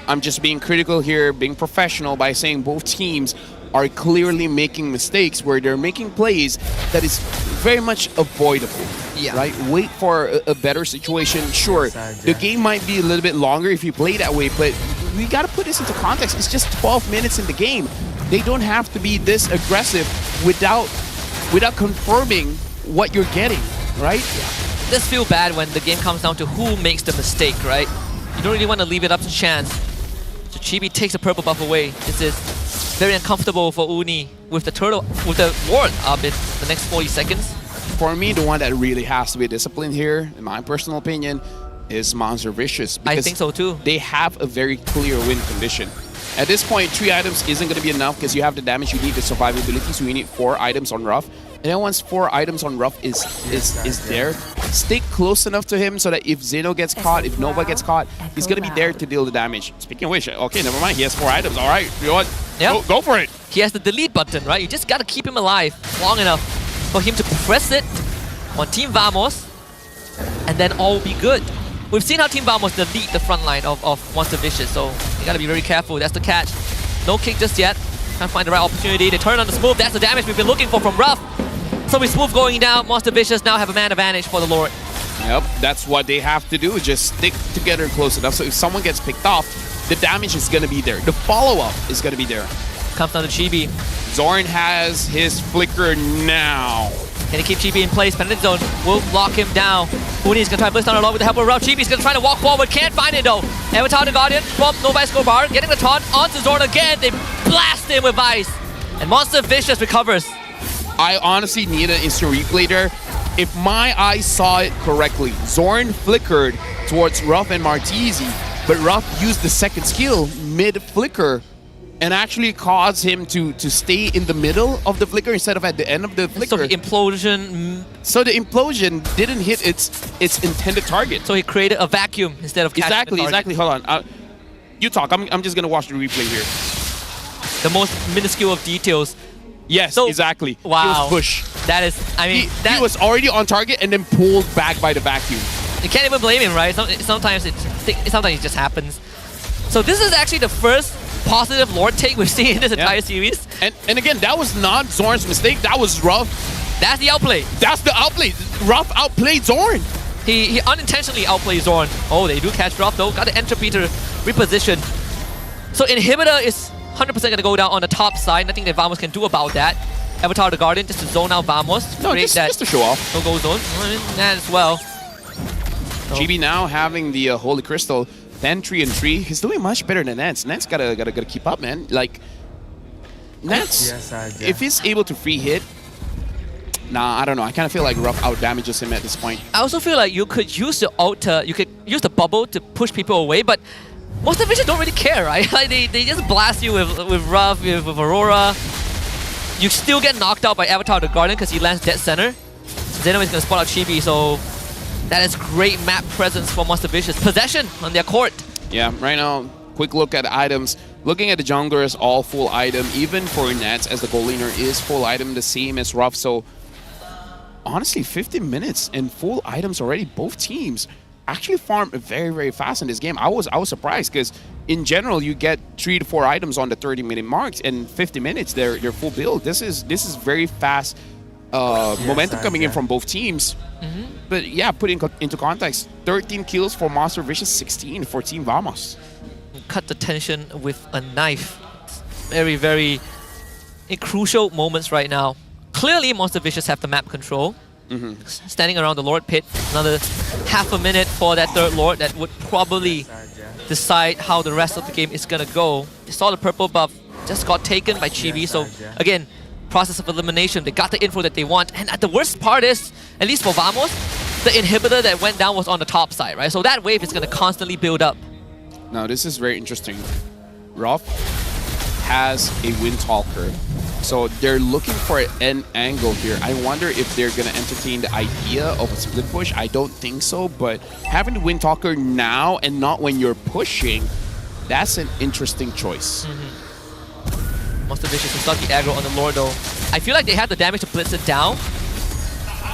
I'm just being critical here, being professional by saying both teams are clearly making mistakes where they're making plays that is very much avoidable. Yeah. Right? Wait for a better situation. Sure, the game might be a little bit longer if you play that way, but we got to put this into context. It's just 12 minutes in the game. They don't have to be this aggressive without confirming what you're getting, right? Yeah. does feel bad when the game comes down to who makes the mistake, right? You don't really want to leave it up to chance. So Chibi takes the purple buff away. This is very uncomfortable for Uni with the ward up in the next 40 seconds. For me, the one that really has to be disciplined here, in my personal opinion, is Monster Vicious. I think so too. They have a very clear win condition. At this point, 3 items isn't going to be enough because you have the damage you need, the survivability, so you need 4 items on Rough. And then once 4 items on Rough is there, stay close enough to him so that if Zeno gets caught, if Nova gets caught, he's going to be there to deal the damage. Speaking of which, okay, never mind, he has 4 items, all right, you know what? Yep. Go for it. He has the delete button, right? You just got to keep him alive long enough for him to press it on Team Vamos, and then all will be good. We've seen how Team Vamos delete the front line of Monster Vicious, so you gotta be very careful. That's the catch. No kick just yet. Can't find the right opportunity. They turn on the Smooth. That's the damage we've been looking for from Rough. So with Smooth going down, Monster Vicious now have a man advantage for the Lord. Yep, that's what they have to do, just stick together close enough so if someone gets picked off, the damage is gonna be there. The follow-up is gonna be there. Comes down to Chibi. Zorn has his flicker now. Can he keep Chibi in place? Penalty zone will lock him down. Uni's gonna try to blitz down along with the help of Rough. Chibi's gonna try to walk forward, can't find it though. Avatar the Guardian from Nova Escobar, getting the taunt onto Zorn again. They blast him with ice. And Monster Vicious recovers. I honestly need an instant replay there. If my eyes saw it correctly, Zorn flickered towards Ruff and Martisi, but Ruff used the second skill mid-flicker and actually caused him to stay in the middle of the flicker instead of at the end of the flicker. So the implosion... So the implosion didn't hit its intended target. So he created a vacuum instead of catching the target. Exactly. Hold on. You talk. I'm just going to watch the replay here. The most minuscule of details. Yes, so, exactly. Wow. He was pushed. That is, I mean... He was already on target and then pulled back by the vacuum. You can't even blame him, right? Sometimes it just happens. So this is actually the first positive Lord take we've seen in this entire series. And again, that was not Zorn's mistake. That was Ruff. That's the outplay. That's the outplay. Ruff outplayed Zorn. He unintentionally outplayed Zorn. Oh, they do catch Ruff though. Got the entropy to reposition. So Inhibitor is 100% going to go down on the top side. Nothing that Vamos can do about that. Avatar the Guardian just to zone out Vamos. No, just to show off. No-go zone. That as well. GB now having the Holy Crystal. 10, 3, and 3. He's doing much better than Nance. Nance gotta keep up, man. Like, Nance, if he's able to free hit, I don't know. I kind of feel like Ruff out damages him at this point. I also feel like you could use the ult, you could use the bubble to push people away, but most of them don't really care, right? Like they just blast you with Ruff, with Aurora. You still get knocked out by Avatar the Guardian because he lands dead center. Zeno is gonna spot out Chibi, so that is great map presence for Monster Vicious. Possession on their court. Yeah, right now, quick look at the items. Looking at the junglers, all full item. Even for Nats, as the goal laner is full item, the same as Ruff. So, honestly, 15 minutes and full items already. Both teams actually farmed very, very fast in this game. I was surprised because, in general, you get 3 to 4 items on the 30-minute marks, and 50 minutes, they're full build. This is very fast momentum coming in from both teams. But yeah, putting into context, 13 kills for Monster Vicious, 16 for Team Vamos. Cut the tension with a knife. Very, very crucial moments right now. Clearly, Monster Vicious have the map control. Standing around the Lord pit, another half a minute for that third Lord that would probably decide how the rest of the game is gonna go. They saw the purple buff, just got taken by Chibi, so again, process of elimination, they got the info that they want, and the worst part is, at least for Vamos, the inhibitor that went down was on the top side, right? So that wave is gonna constantly build up. Now this is very interesting. Ruff has a Windtalker, so they're looking for an angle here. I wonder if they're gonna entertain the idea of a split push. I don't think so, but having the Windtalker now and not when you're pushing, that's an interesting choice. Monster Vicious will start the aggro on the Lord though. I feel like they have the damage to blitz it down.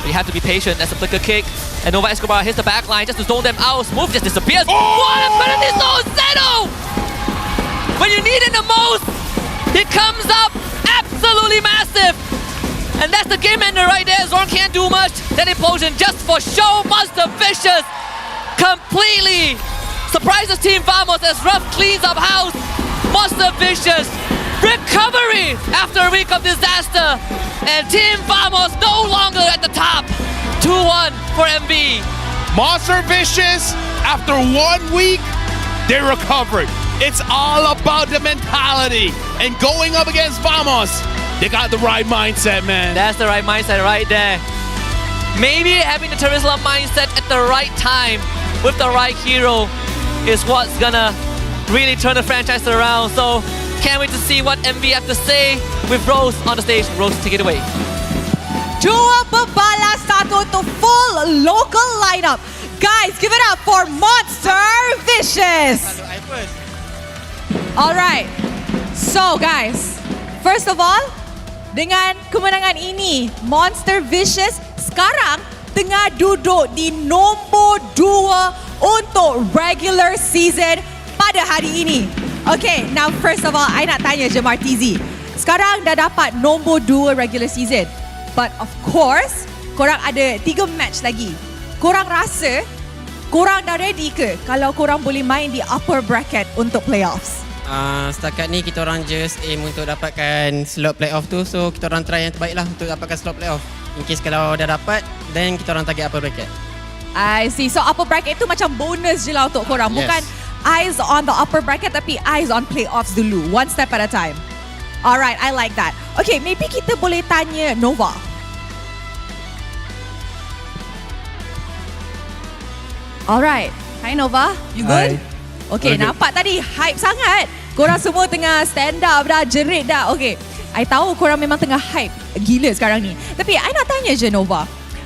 But you have to be patient. That's a flicker kick. And Nova Escobar hits the back line just to zone them out. Smooth just disappears. Oh! What a penalty zone, Zeno! When you need it the most, it comes up absolutely massive. And that's the game ender right there. Zorn can't do much. That implosion just for show. Monster Vicious completely surprises Team Vamos as Ruff cleans up house. Monster Vicious recovery after a week of disaster, and Team Vamos no longer at the top. 2-1 for MV. Monster Vicious, after 1 week, they recovered. It's all about the mentality. And going up against Vamos, they got the right mindset, man. That's the right mindset right there. Maybe having the Terizla mindset at the right time with the right hero is what's gonna really turn the franchise around. So can't wait to see what MV have to say with Rose on the stage. Rose, take it away. Dua pembalas, satu untuk full local lineup. Guys, give it up for Monster Vicious. Alright. So guys, first of all, dengan kemenangan ini, Monster Vicious sekarang tengah duduk di nombor 2 untuk regular season pada hari ini. Okay, now first of all, I nak tanya je Martizi. Sekarang dah dapat nombor 2 regular season. But of course, korang ada 3 match lagi. Korang rasa, korang dah ready ke kalau korang boleh main di upper bracket untuk playoffs? Setakat ni kita orang just aim untuk dapatkan slot playoff tu. So kita orang try yang terbaik lah untuk dapatkan slot playoff. In case kalau dah dapat, then kita orang target upper bracket. I see. So upper bracket tu macam bonus je lah untuk korang. Bukan eyes on the upper bracket tapi eyes on playoffs dulu. One step at a time. Alright, I like that. Okay, maybe kita boleh tanya Nova. Alright. Hi Nova, you good? Okay, nampak tadi hype sangat. Korang semua tengah stand up dah, jerit dah. Okay, I tahu korang memang tengah hype gila sekarang ni. Tapi I nak tanya je Nova.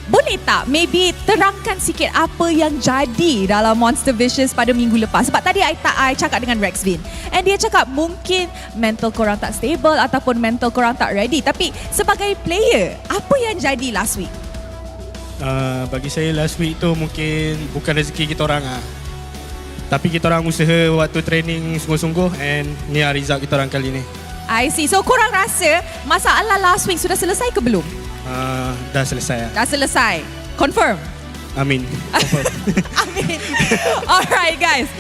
Boleh tak maybe terangkan sikit apa yang jadi dalam Monster Vicious pada minggu lepas? Sebab tadi I cakap dengan Rexvin. And dia cakap mungkin mental korang tak stable ataupun mental korang tak ready. Tapi sebagai player, apa yang jadi last week? Bagi saya last week tu mungkin bukan rezeki kita orang lah. Tapi kita orang usaha waktu training sungguh-sungguh and ni lah result kita orang kali ni. I see. So korang rasa masalah last week sudah selesai ke belum? Dah selesai lah. Dah selesai. Confirm? Amin. Confirm. Amin. Alright guys.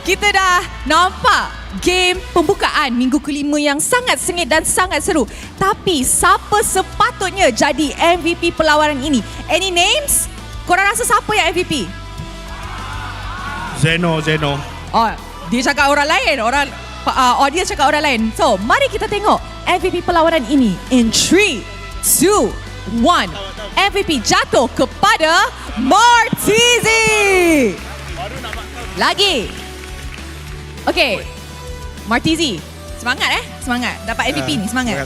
Kita dah nampak game pembukaan minggu kelima yang sangat sengit dan sangat seru. Tapi siapa sepatutnya jadi MVP perlawanan ini? Any names? Korang rasa siapa yang MVP? Zeno. Oh, dia cakap orang lain. Audience cakap orang lain. So, mari kita tengok MVP perlawanan ini. In 3, 2, 1. MVP jatuh kepada Martizi. Lagi. Okay. Martizi. Semangat Semangat. Dapat MVP ni. Semangat.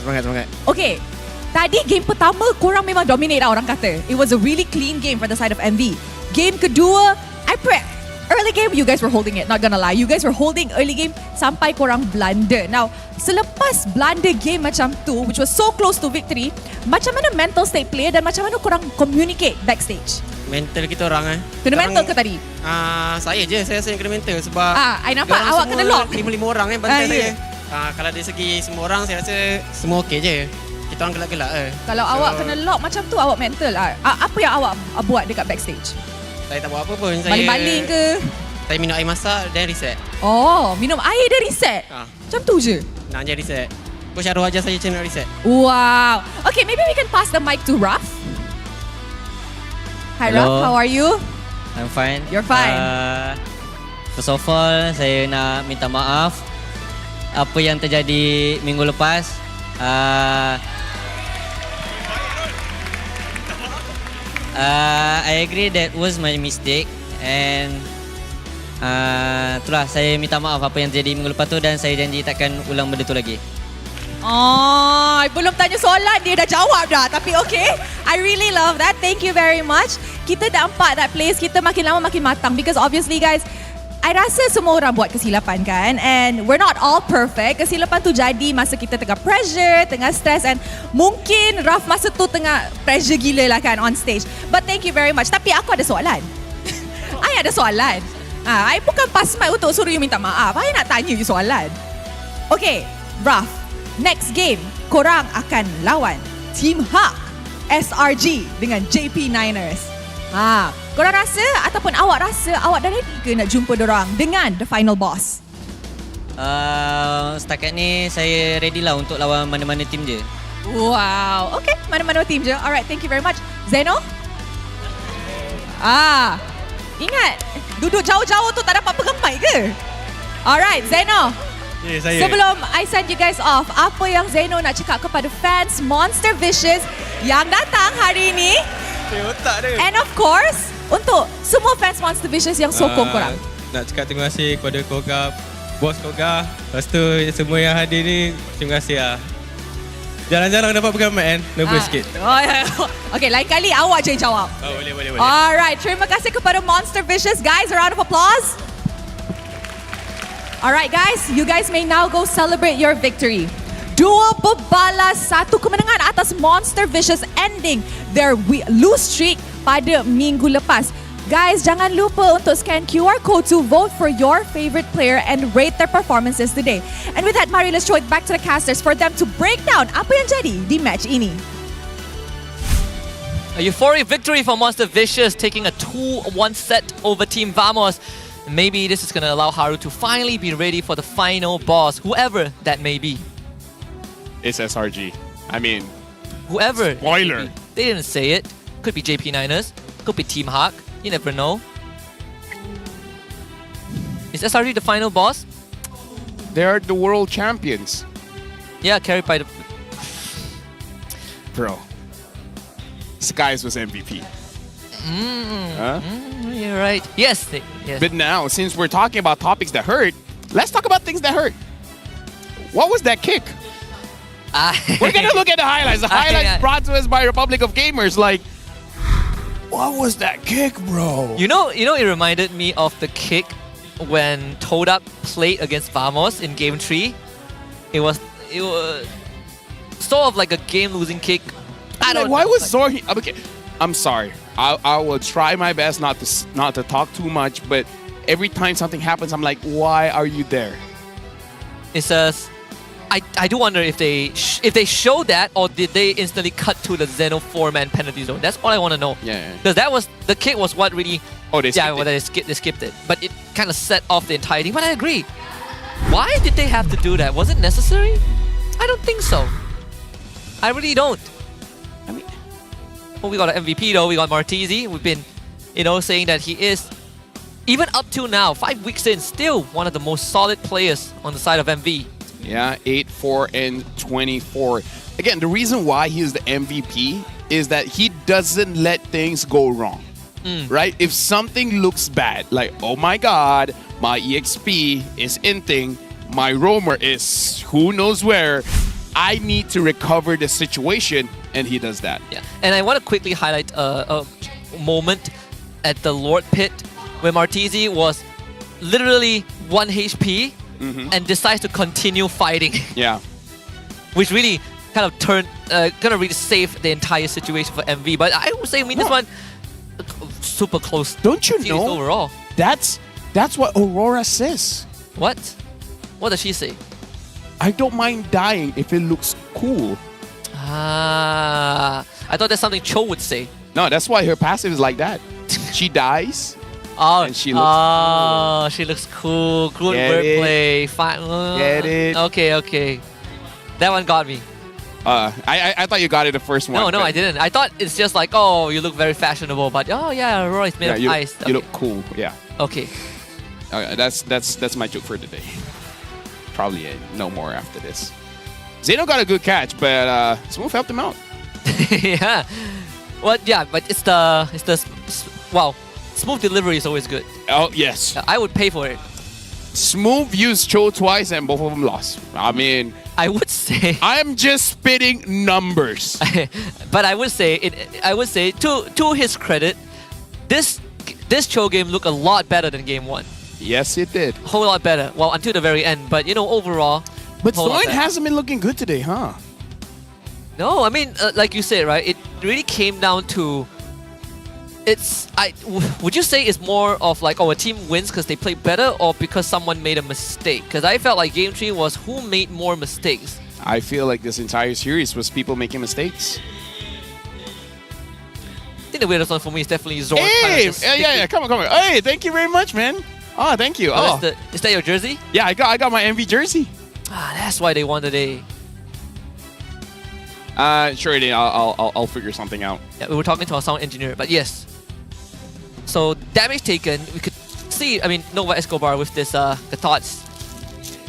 Okay. Tadi game pertama korang memang dominate lah orang kata. It was a really clean game for the side of MV. Game kedua, early game you guys were holding it, not gonna lie. You guys were holding early game sampai korang blunder. Now, selepas blunder game macam tu, which was so close to victory, macam mana mental state player dan macam mana korang communicate backstage? Mental kita orang Kena mental ke tadi? Saya rasa yang kena mental sebab I nampak awak kena lock. 5 orang bantai saya. Kalau dari segi semua orang saya rasa semua okey je. Kita orang gelak-gelak Kalau awak kena lock macam tu, awak mental apa yang awak buat dekat backstage? Saya tak buat apa pun. Baling-baling ke? Saya minum air masak dan reset. Oh, minum air dan reset? Macam tu je? Nak je reset. Coach Arwah ajar saya macam nak reset. Wow. Okay, maybe we can pass the mic to Raf. Hi Raf, how are you? I'm fine. You're fine. First of all, saya nak minta maaf apa yang terjadi minggu lepas. I agree that was my mistake and itulah saya minta maaf apa yang terjadi minggu lepas tu dan saya janji takkan ulang benda tu lagi. Oh, belum tanya soalan dia dah jawab dah. Tapi okay, I really love that. Thank you very much. Kita nampak that players kita makin lama makin matang because obviously guys, I rasa semua orang buat kesilapan kan, and we're not all perfect. Kesilapan tu jadi masa kita tengah pressure, tengah stress, and mungkin Raf masa tu tengah pressure gila lah kan on stage. But thank you very much. Tapi aku ada soalan. I ada soalan. I bukan pass mic untuk suruh you minta maaf. I nak tanya you soalan. Okay, Raf, next game korang akan lawan Team Hawk SRG dengan JP Niners. Korang rasa ataupun awak rasa awak dah ready ke nak jumpa dorang dengan the final boss? Setakat ni saya ready lah untuk lawan mana-mana tim je. Wow, okay, mana-mana tim je. Alright, thank you very much. Zeno? Ingat, duduk jauh-jauh tu tak dapat pegang mic ke? Alright, Zeno. Sebelum I send you guys off, apa yang Zeno nak cakap kepada fans Monster Vicious yang datang hari ini? And of course, untuk semua fans Monster Vicious yang sokong korang. Nak cakap terima kasih kepada Koga, bos Koga. Lepas tu semua yang hadir ni, terima kasih lah. Jarang-jarang dapat pegang mic kan, nervous sikit. Okay, lain kali awak je jawab. Boleh. Alright, terima kasih kepada Monster Vicious. Guys, a round of applause. Alright guys, you guys may now go celebrate your victory. 2 berbalas 1 kemenangan atas Monster Vicious ending their lose streak pada minggu lepas. Guys, jangan lupa untuk scan QR code to vote for your favorite player and rate their performances today. And with that, mari let's throw it back to the casters for them to break down apa yang jadi di match ini. A euphoric victory for Monster Vicious, taking a 2-1 set over Team Vamos. Maybe this is going to allow Haru to finally be ready for the final boss, whoever that may be. It's SRG. I mean, whoever. Spoiler. They didn't say it. Could be JP9ers. Could be Team Hawk. You never know. Is SRG the final boss? They are the world champions. Yeah, carried by the... Bro. Skies was MVP. You're right. Yes. But now, since we're talking about topics that hurt, let's talk about things that hurt. What was that kick? We're gonna look at the highlights. The highlights brought to us by Republic of Gamers. Like, what was that kick, bro? You know, it reminded me of the kick when Todak played against Vamos in Game 3. It was sort of like a game-losing kick. I don't know. Why was Zor? Okay, I'm sorry. I will try my best not to talk too much, but every time something happens, I'm like, why are you there? It says, I do wonder if they show that, or did they instantly cut to the Zeno 4-man penalty zone? That's all I want to know. Yeah. Because the kick was what really. Oh, they skipped it, but it kind of set off the entire thing. But I agree. Why did they have to do that? Was it necessary? I don't think so. I really don't. I mean, well, we got an MVP though. We got Martisi. We've been, saying that he is, even up till now, 5 weeks in, still one of the most solid players on the side of MV. Yeah, 8-4-24. Again, the reason why he is the MVP is that he doesn't let things go wrong. Right? If something looks bad, like, oh my god, my EXP is inting, my roamer is who knows where, I need to recover the situation, and he does that. Yeah, and I want to quickly highlight a moment at the Lord Pit where Martisi was literally 1 HP and decides to continue fighting. Yeah. Which really kind of gonna really save the entire situation for MV. But I would say, this one, super close. Don't you know? Overall. That's what Aurora says. What? What does she say? I don't mind dying if it looks cool. I thought that's something Cho would say. No, that's why her passive is like that. She dies. And she looks cool. She looks cool. Good Get wordplay. Get it? Okay. That one got me. I thought you got it the first one. No, I didn't. I thought it's just like, oh, you look very fashionable, but oh yeah, Roy's made of ice. You look cool. Yeah. Okay. That's my joke for today. Probably no more after this. Zeno got a good catch, but Smooth helped him out. Yeah. Well, yeah, but it's the wow. Smooth delivery is always good. Oh yes. I would pay for it. Smooth used Cho twice and both of them lost. I mean, I would say I'm just spitting numbers. But I would say to his credit, this Cho game looked a lot better than game 1. Yes, it did. A whole lot better. Well, until the very end, but overall. But Zoid hasn't been looking good today, huh? No, I mean, like you said, right? It really came down to. Would you say it's more of like, a team wins because they played better, or because someone made a mistake? Because I felt like game 3 was who made more mistakes. I feel like this entire series was people making mistakes. I think the weirdest one for me is definitely Zorn. Hey, yeah, come on. Hey, thank you very much, man. Oh, thank you. Oh, is that your jersey? Yeah, I got my MV jersey. That's why they won today. Sure, I'll figure something out. Yeah, we were talking to our sound engineer, but yes. So damage taken, we could see, I mean, Nova Escobar with this, the thoughts,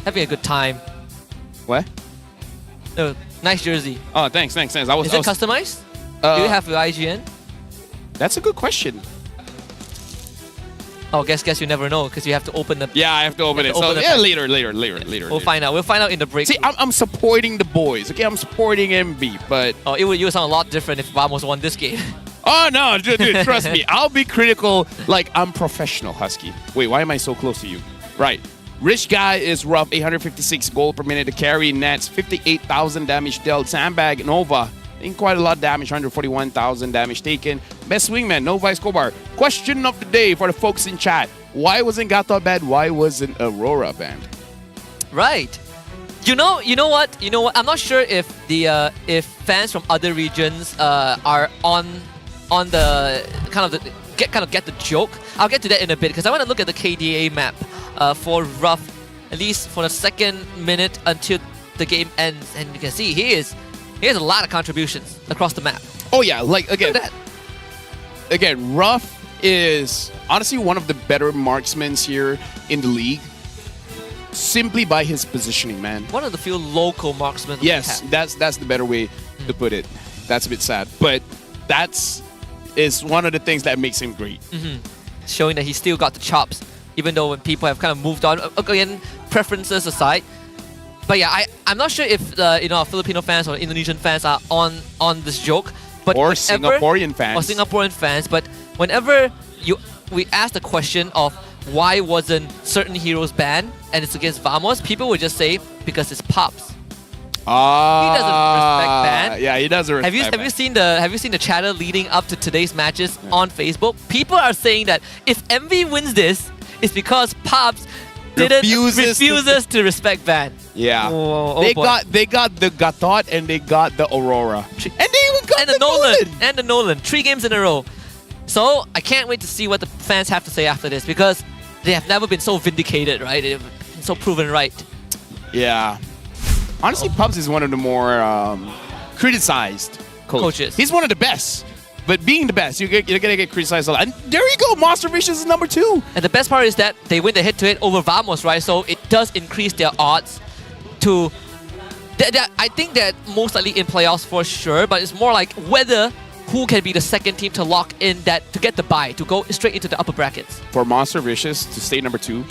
having a good time. What? No, nice jersey. Oh, thanks. Is it customized? Do you have your IGN? That's a good question. Oh, guess you never know because you have to open the. Yeah, I have to open it. So yeah, later. We'll find out. We'll find out in the break. See, I'm supporting the boys. Okay, I'm supporting MV, but oh, it would sound a lot different if Vamos won this game. Oh no, dude, trust me. I'll be critical like I'm professional, Husky. Wait, why am I so close to you? Right. Rich Guy is rough, 856 gold per minute to carry nets, 58,000 damage dealt. Sandbag Nova, in quite a lot of damage, 141,000 damage taken. Best swingman, Nova Escobar. Question of the day for the folks in chat. Why wasn't Gato banned? Why wasn't Aurora banned? Right. You know what? I'm not sure if the if fans from other regions are on the kind of get the joke. I'll get to that in a bit because I want to look at the KDA map for Rough, at least for the second minute until the game ends, and you can see he has a lot of contributions across the map. Oh yeah, like again, Rough is honestly one of the better marksmen here in the league. Simply by his positioning, man. One of the few local marksmen. Yes, that's the better way to put it. That's a bit sad, but is one of the things that makes him great. Showing that he still got the chops, even though when people have kind of moved on. Again, preferences aside. But yeah, I'm not sure if our Filipino fans or Indonesian fans are on this joke. But or Singaporean fans. But whenever we ask the question of why wasn't certain heroes banned and it's against Vamos, people would just say because it's Pops. He doesn't respect ban. Yeah, he doesn't respect Have you seen the chatter leading up to today's matches on Facebook? People are saying that if MV wins this, it's because Pops refuses to respect ban. Yeah. Oh, they got the Gatot and they got the Aurora. And they even got the Nolan. And the Nolan. 3 games in a row. So I can't wait to see what the fans have to say after this because they have never been so vindicated, right? They've been so proven right. Yeah. Honestly, Pubs is one of the more criticized coaches. He's one of the best. But being the best, you're going to get criticized a lot. And there you go, Monster Vicious is number 2. And the best part is that they win the head-to-head over Vamos, right? So it does increase their odds to... I think that most likely in playoffs for sure, but it's more like whether who can be the second team to lock in that to get the bye, to go straight into the upper brackets. For Monster Vicious to stay number 2,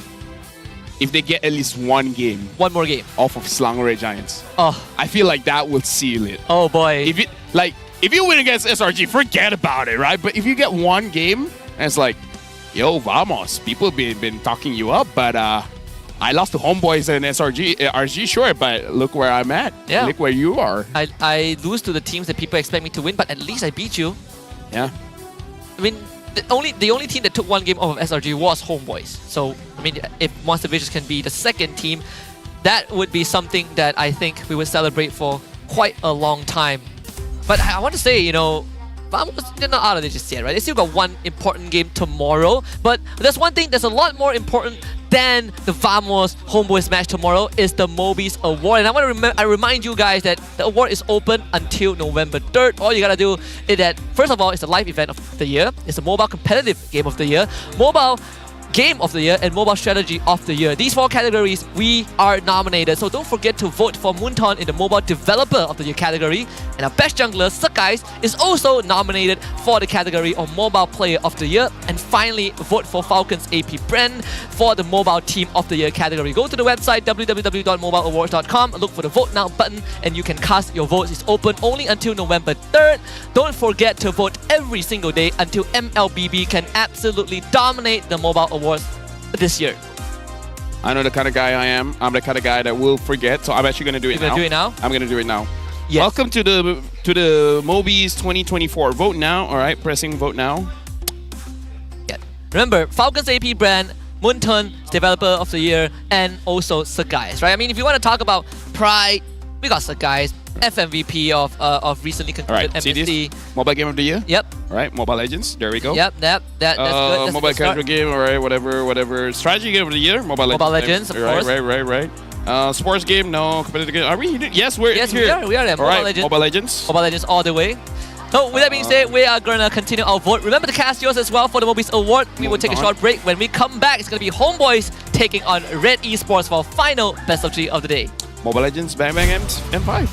if they get at least one more game off of Slangore Giants, I feel like that will seal it. Oh boy. If you win against SRG, forget about it, right? But if you get one game, and it's like, yo, vamos, people been talking you up, but I lost to Homebois and RG, sure, but look where I'm at. Yeah. Look where you are. I lose to the teams that people expect me to win, but at least I beat you. Yeah. I mean, the only team that took one game off of SRG was Homebois. So, I mean, if Monster Vicious can be the second team, that would be something that I think we would celebrate for quite a long time. But I want to say, Vamos, they're not out of it just yet, right? They still got one important game tomorrow. But there's one thing that's a lot more important than the Vamos Homebois match tomorrow is the MVvs Award. And I want to remind you guys that the award is open until November 3rd. All you gotta do is that, first of all, it's the live event of the year. It's the mobile competitive game of the year. Mobile Game of the Year and Mobile Strategy of the Year. These 4 categories, we are nominated. So don't forget to vote for Moonton in the Mobile Developer of the Year category. And our best jungler, Sakais, is also nominated for the category of Mobile Player of the Year. And finally, vote for Falcons AP Bren for the Mobile Team of the Year category. Go to the website www.mobileawards.com, look for the Vote Now button, and you can cast your votes. It's open only until November 3rd. Don't forget to vote every single day until MLBB can absolutely dominate the Mobile Awards this year. I know the kind of guy I am. I'm the kind of guy that will forget, so I'm actually going to do it now. You're going to do it now? I'm going to do it now. Yes. Welcome to the MVvs 2024. Vote now. All right, pressing vote now. Yeah. Remember, Falcons AP Brand, Moonton Developer of the Year, and also Sagais, right? I mean, if you want to talk about pride, we got Sagais, FMVP of recently concluded MSC. Mobile Game of the Year? Yep. All right, Mobile Legends. There we go. Yep, that's good. That's mobile casual game, all right, whatever. Strategy Game of the Year, Mobile Legends, of course. Right. Sports game, no. Competitive game. Are we? Yes, we're here. We are there. Mobile Legends. Mobile Legends all the way. So with that being said, we are going to continue our vote. Remember to cast yours as well for the MVvs Award. We will take a short break. When we come back, it's going to be Homebois taking on RED Esports for our final best of 3 of the day. Mobile Legends, Bang Bang M5.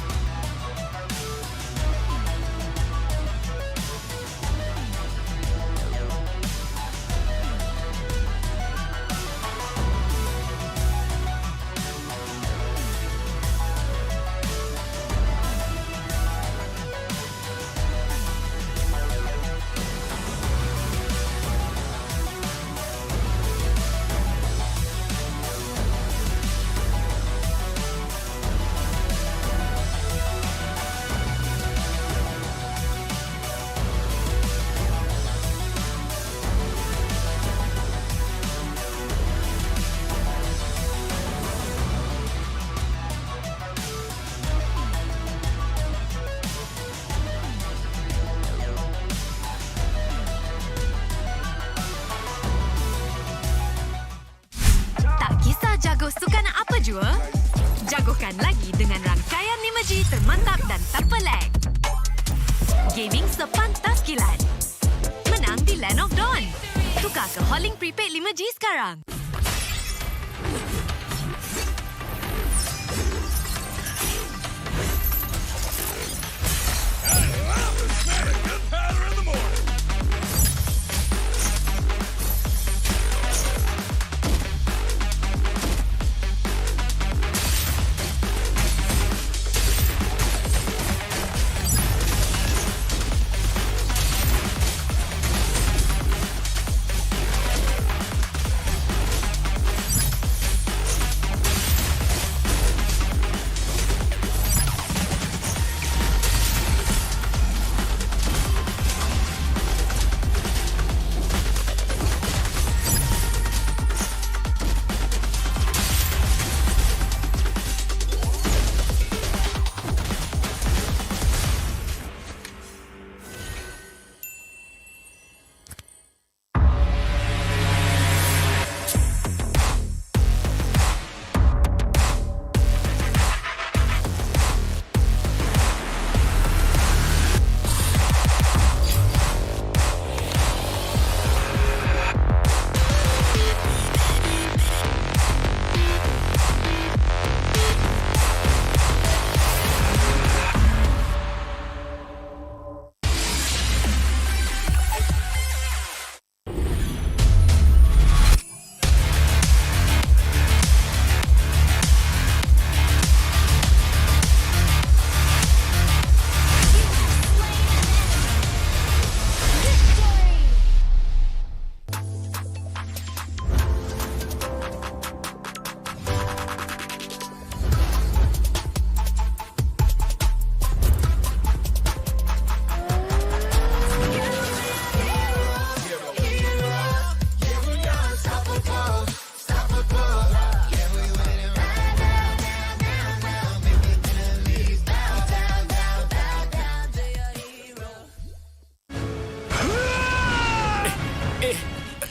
Jago suka nak apa jua? Jagokan lagi dengan rangkaian 5G termantap dan tak pelik. Gaming sepantas kilat. Menang di Land of Dawn. Tukar ke Holling Prepaid 5G sekarang.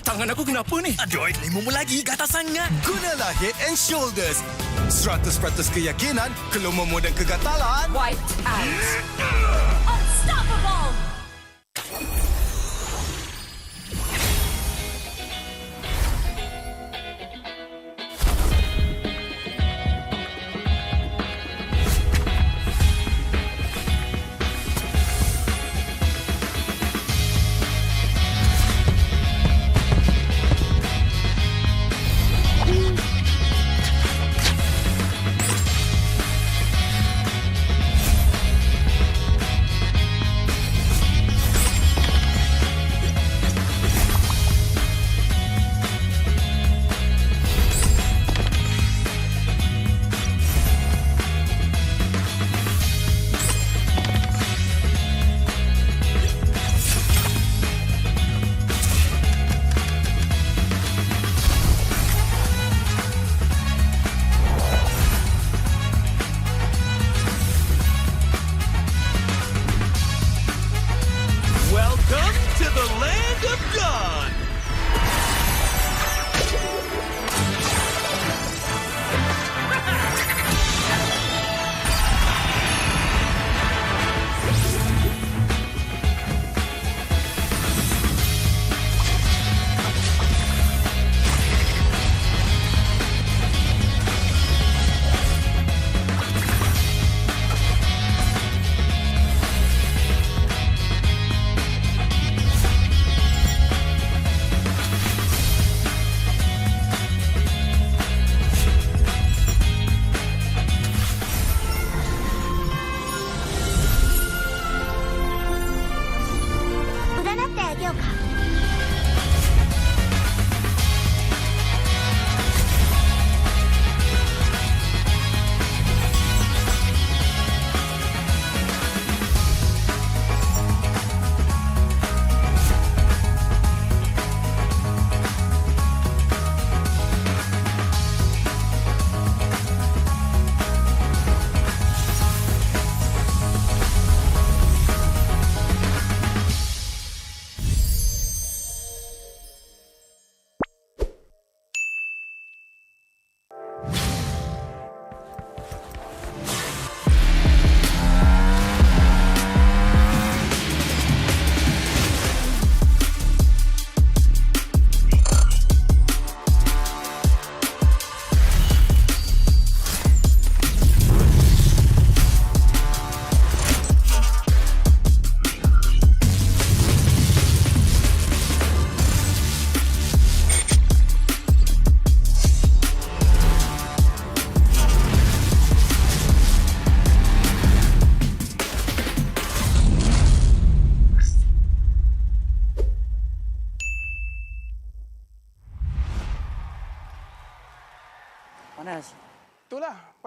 Tangan aku kenapa ni? Aduh, lima lagi gatal sangat. Gunalah Head and Shoulders. 100% keyakinan, kelumamu dan kegatalan. Wiped out. Unstoppable.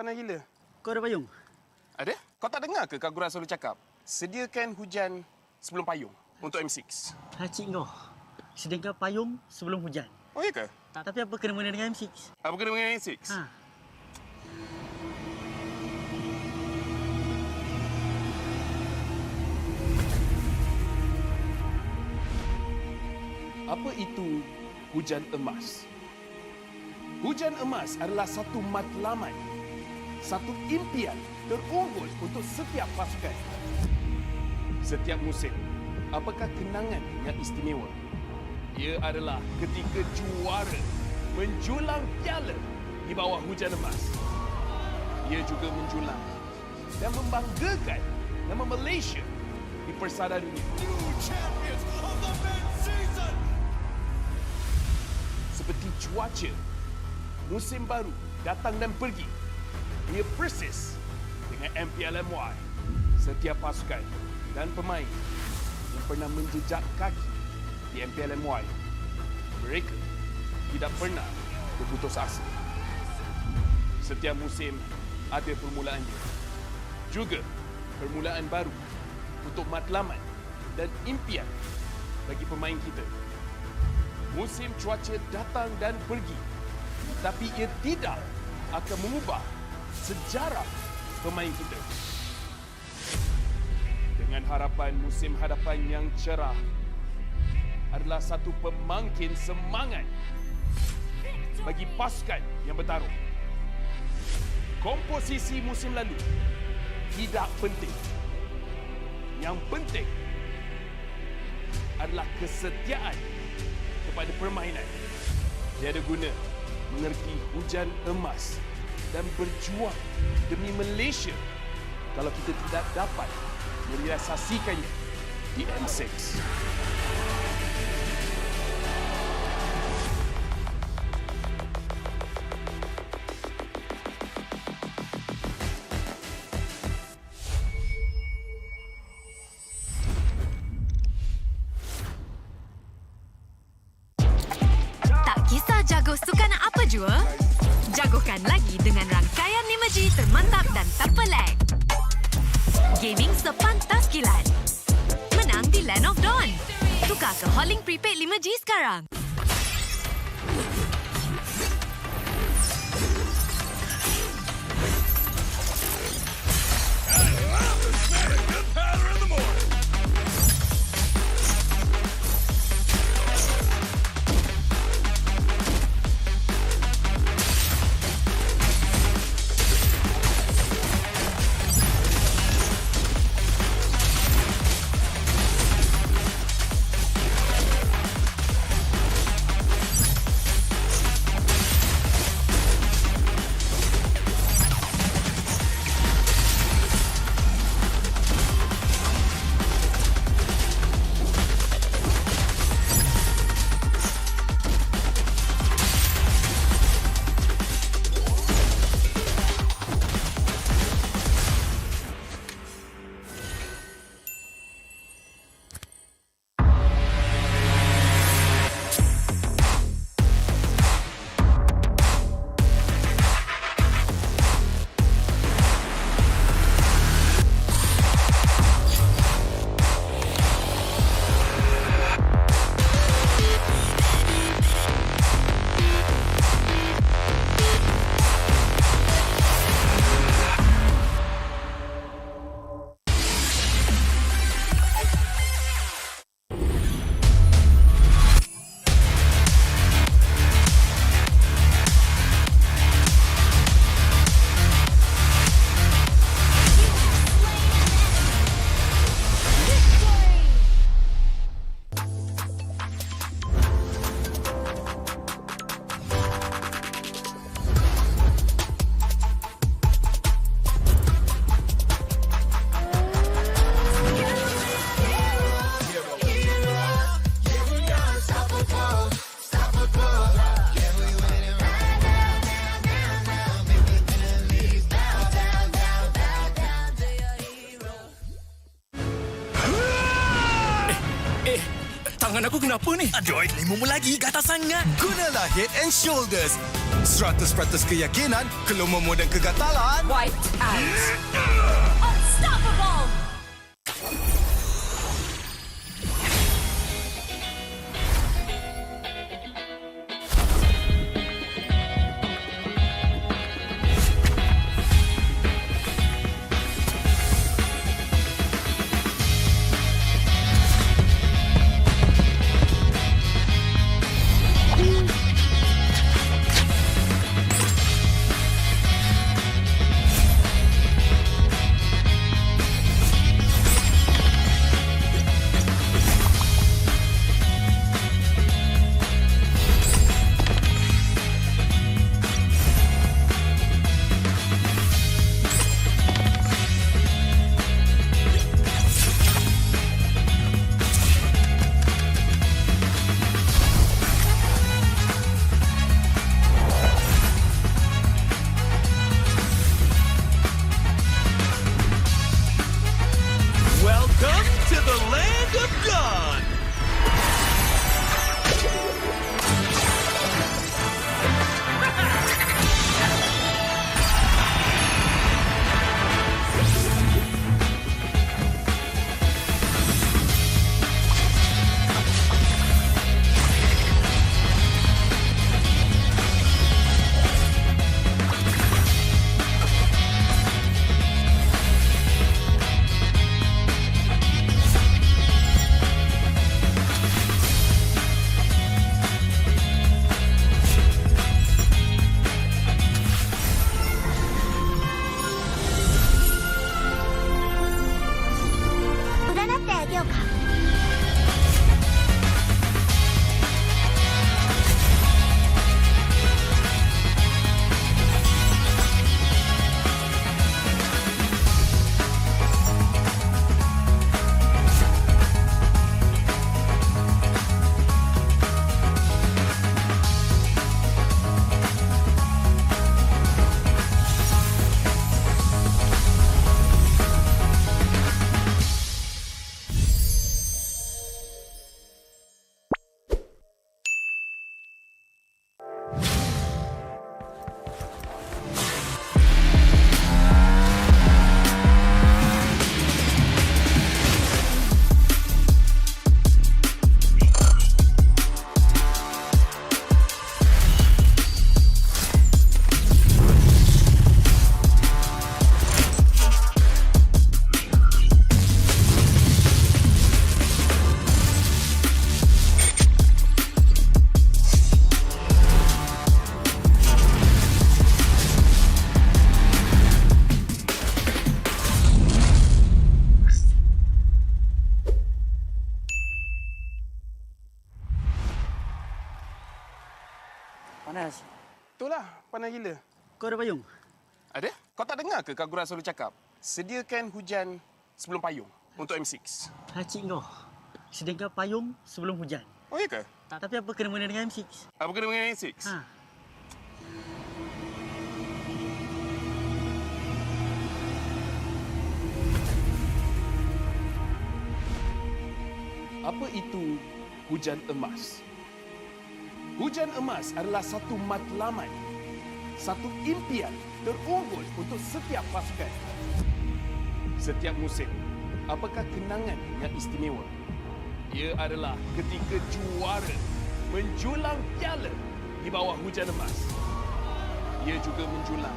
panas gila. Kau ada payung? Ada? Kau tak dengar ke Kak Gura selalu cakap? Sediakan hujan sebelum payung untuk M6. Cik kau. Sediakan payung sebelum hujan. Oh, iya ke? Tapi apa kena-mena dengan M6? Apa kena dengan M6? Ha. Apa itu hujan emas? Hujan emas adalah satu matlamat, satu impian terunggul untuk setiap pasukan. Setiap musim, apakah kenangan yang istimewa? Ia adalah ketika juara menjulang piala di bawah hujan emas. Ia juga menjulang dan membanggakan nama Malaysia di persada dunia. Seperti cuaca, musim baru datang dan pergi. Ia persis dengan MPL MY. Setiap pasukan dan pemain yang pernah menjejak kaki di MPL MY, mereka tidak pernah berputus asa. Setiap musim ada permulaannya. Juga permulaan baru untuk matlamat dan impian bagi pemain kita. Musim cuaca datang dan pergi, tapi ia tidak akan mengubah sejarah pemain kita. Dengan harapan musim hadapan yang cerah adalah satu pemangkin semangat bagi pasukan yang bertarung. Komposisi musim lalu tidak penting. Yang penting adalah kesetiaan kepada permainan. Tiada guna mengerti hujan emas dan berjuang demi Malaysia kalau kita tidak dapat merealisasikannya di M6. Jago sukan apa jua? Jagokan lagi dengan rangkaian 5G termantap dan tak pelik. Gaming sepantas kilat. Menang di Land of Dawn. Tukar ke Holling Prepaid 5G sekarang. Tangan aku kenapa ni? Aduh, lima lagi gatal sangat. Gunalah Head and Shoulders. 100% keyakinan, kelumamu dan kegatalan. White out. Unstoppable. Welcome to the land of God. Panas. Itulah, panas gila. Kau ada payung? Ada? Kau tak dengar ke Kak Gura selalu cakap? Sediakan hujan sebelum payung untuk M6. Hacik kau. Sediakan payung sebelum hujan. Oh, iya ke? Tapi apa kena-mena dengan M6? Apa kena dengan M6? Ha. Apa itu hujan emas? Hujan emas adalah satu matlamat, satu impian terunggul untuk setiap pasukan. Setiap musim, apakah kenangan yang istimewa? Ia adalah ketika juara menjulang piala di bawah hujan emas. Ia juga menjulang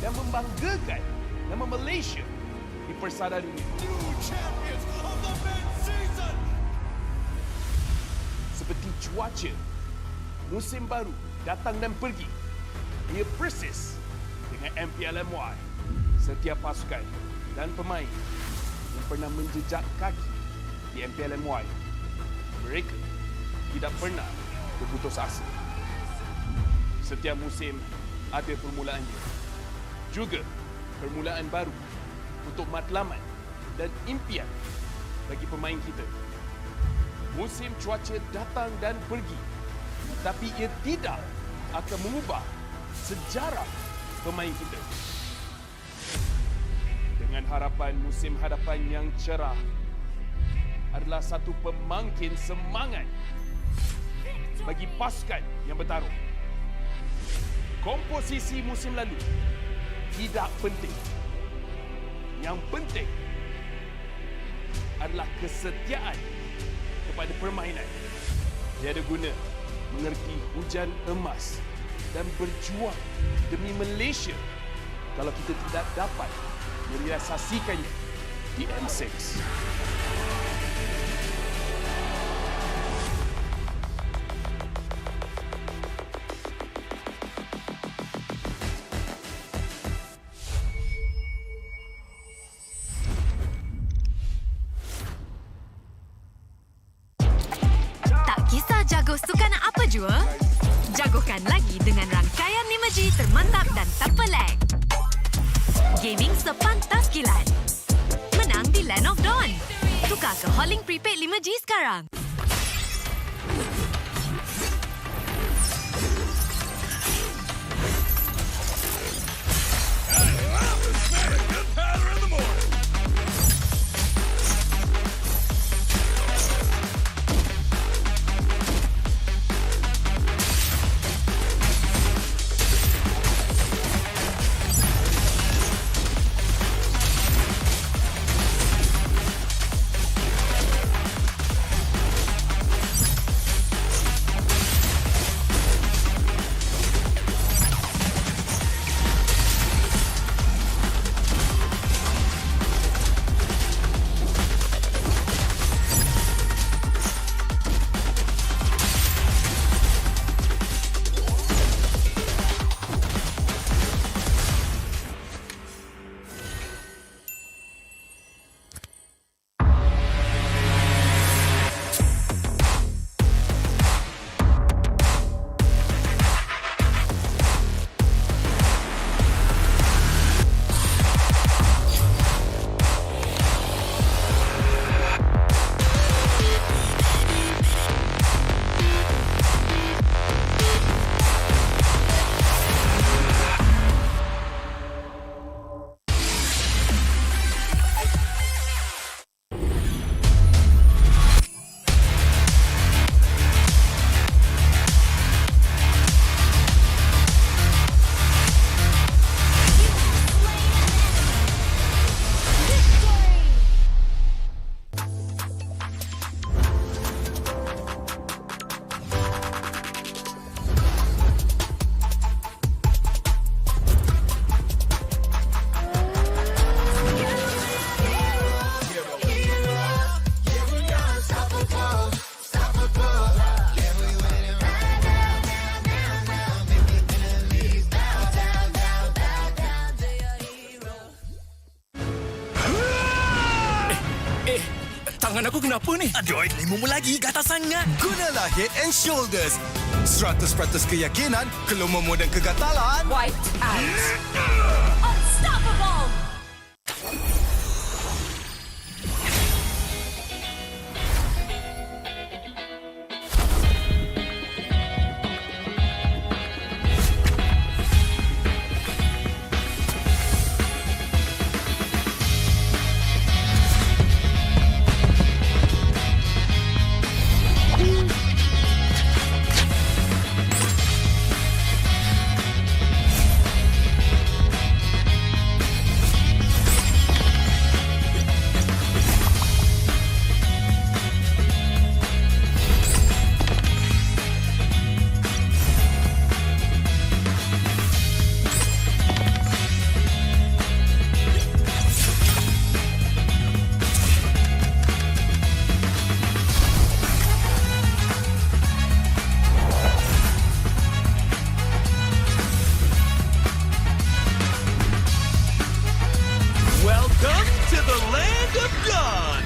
dan membanggakan nama Malaysia di persada dunia. New champions of the mid-season. Seperti cuaca, musim baru datang dan pergi. Ia persis dengan MPL MY. Setiap pasukan dan pemain yang pernah menjejak kaki di MPL MY, mereka tidak pernah berputus asa. Setiap musim ada permulaannya. Juga permulaan baru untuk matlamat dan impian bagi pemain kita. Musim cuaca datang dan pergi, tapi ia tidak akan mengubah sejarah pemain kita. Dengan harapan musim hadapan yang cerah, adalah satu pemangkin semangat bagi pasukan yang bertarung. Komposisi musim lalu tidak penting. Yang penting adalah kesetiaan kepada permainan. Tiada guna mengerti hujan emas dan berjuang demi Malaysia kalau kita tidak dapat merealisasikannya di M6. Tak kisah jago sukan apa jua, jagokan lagi dengan rangkaian 5G termantap dan tak pelik. Gaming sepantas kilat. Menang di Land of Dawn. Tukar ke Holling Prepaid 5G sekarang. Tangan aku kenapa ni? Aduh, limu lagi gatal sangat. Gunalah Head and Shoulders. 100% keyakinan, kelumamu dan kegatalan. Wiped out. Unstoppable. Welcome to the land of God.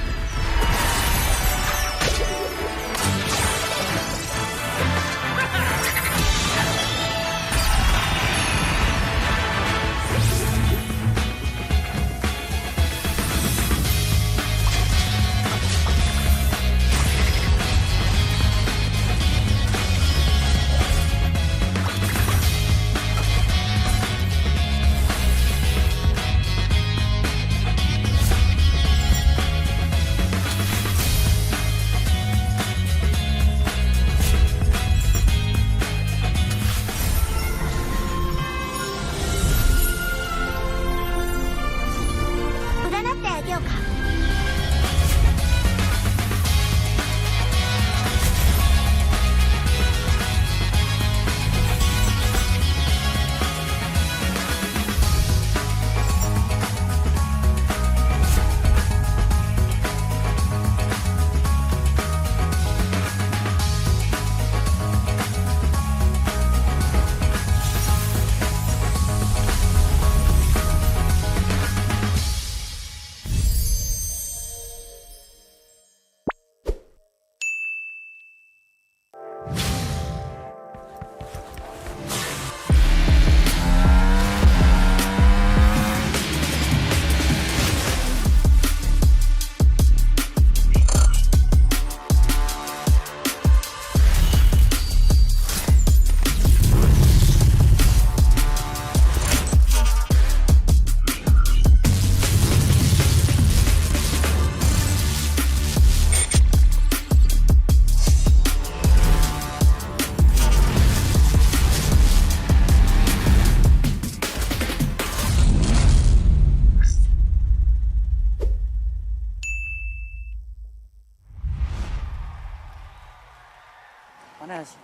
Panas.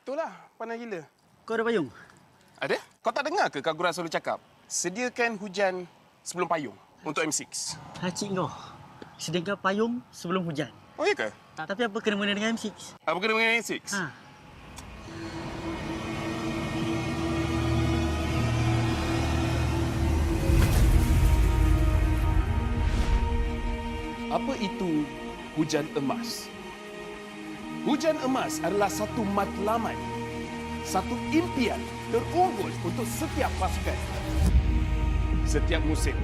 Itulah, panas gila. Kau ada payung? Ada? Kau tak dengar ke Kak Gura selalu cakap? Sediakan hujan sebelum payung untuk M6. Cik kau. Sediakan payung sebelum hujan. Oh, iya ke? Tapi apa kena-mena dengan M6? Apa kena dengan M6? Ha. Apa itu hujan emas? Hujan emas adalah satu matlamat, satu impian terunggul untuk setiap pasukan. Setiap musim,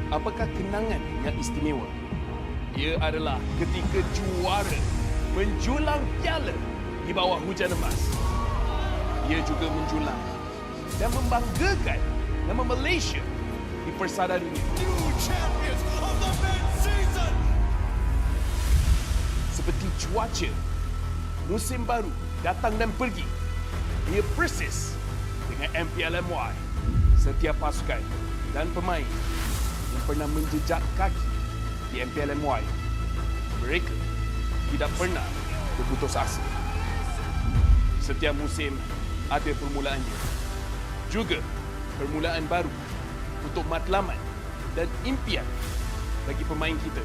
apakah kenangan yang istimewa? Ia adalah ketika juara menjulang piala di bawah hujan emas. Ia juga menjulang dan membanggakan nama Malaysia di persada dunia. Seperti cuaca, musim baru datang dan pergi. Ia persis dengan MPL MY. Setiap pasukan dan pemain yang pernah menjejak kaki di MPL MY, mereka tidak pernah berputus asa. Setiap musim ada permulaannya. Juga permulaan baru untuk matlamat dan impian bagi pemain kita.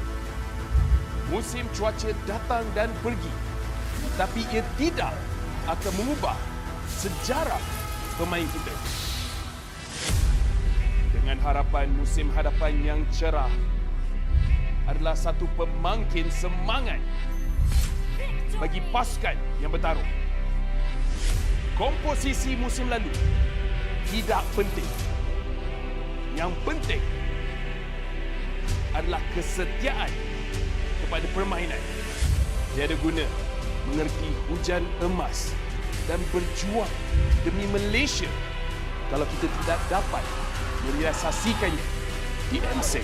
Musim cuaca datang dan pergi, tapi ia tidak akan mengubah sejarah pemain kita. Dengan harapan musim hadapan yang cerah adalah satu pemangkin semangat bagi pasukan yang bertarung. Komposisi musim lalu tidak penting. Yang penting adalah kesetiaan kepada permainan. Tiada guna mengerti hujan emas dan berjuang demi Malaysia kalau kita tidak dapat merealisasikannya di M6.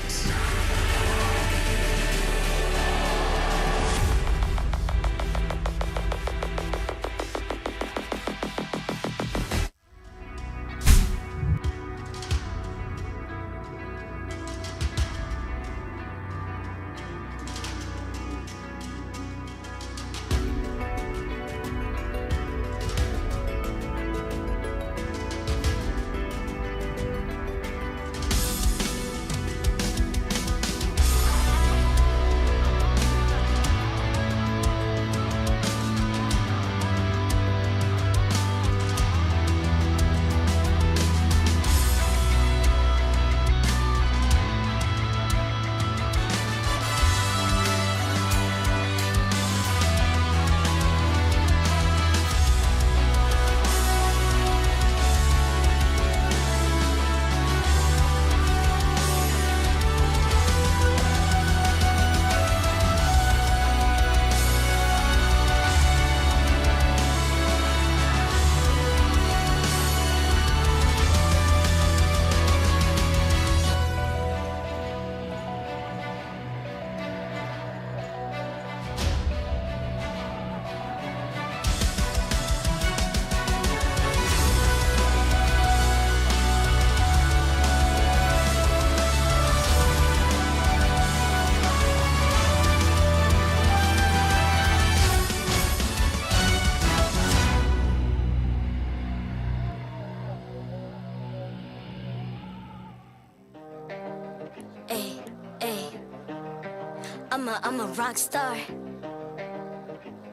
I'm a rock star.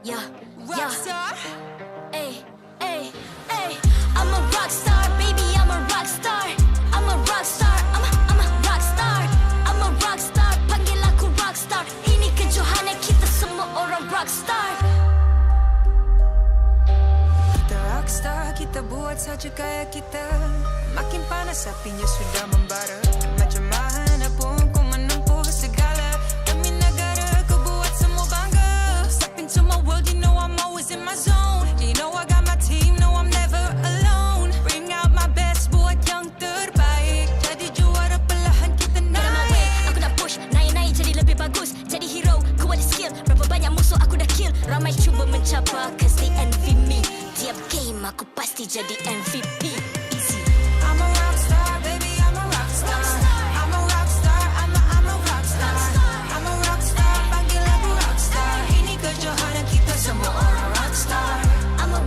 Yeah, rock star. Ay, ay, ay. I'm a rock star, baby. I'm a rock star. I'm a rock star. I'm a rock star. I'm a rock star. Panggil aku rock star. Ini kejohanan kita semua orang rock star. Kita rockstar, kita buat saja gaya kita. Makin panas apinya sudah membara. Macam mana pun kau menempuh segala. Demi negara kau buat semua bangga. Step into my world, you know I'm always in my zone. You know I got my team, no I'm never alone. Bring out my best, buat yang terbaik. Jadi juara perlahan kita naik. Aku nak push, naik-naik jadi lebih bagus. Jadi hero, ku ada skill. Berapa banyak musuh aku dah kill. Ramai cuba mencapai, cause they envy me. Tiap game aku pasti jadi MVP. Easy. I'm a rockstar, baby, I'm a rockstar. I'm a rockstar, I'm a rockstar. I'm a rockstar, panggil aku rockstar. Ini kejohanan kita semua orang rockstar. I'm a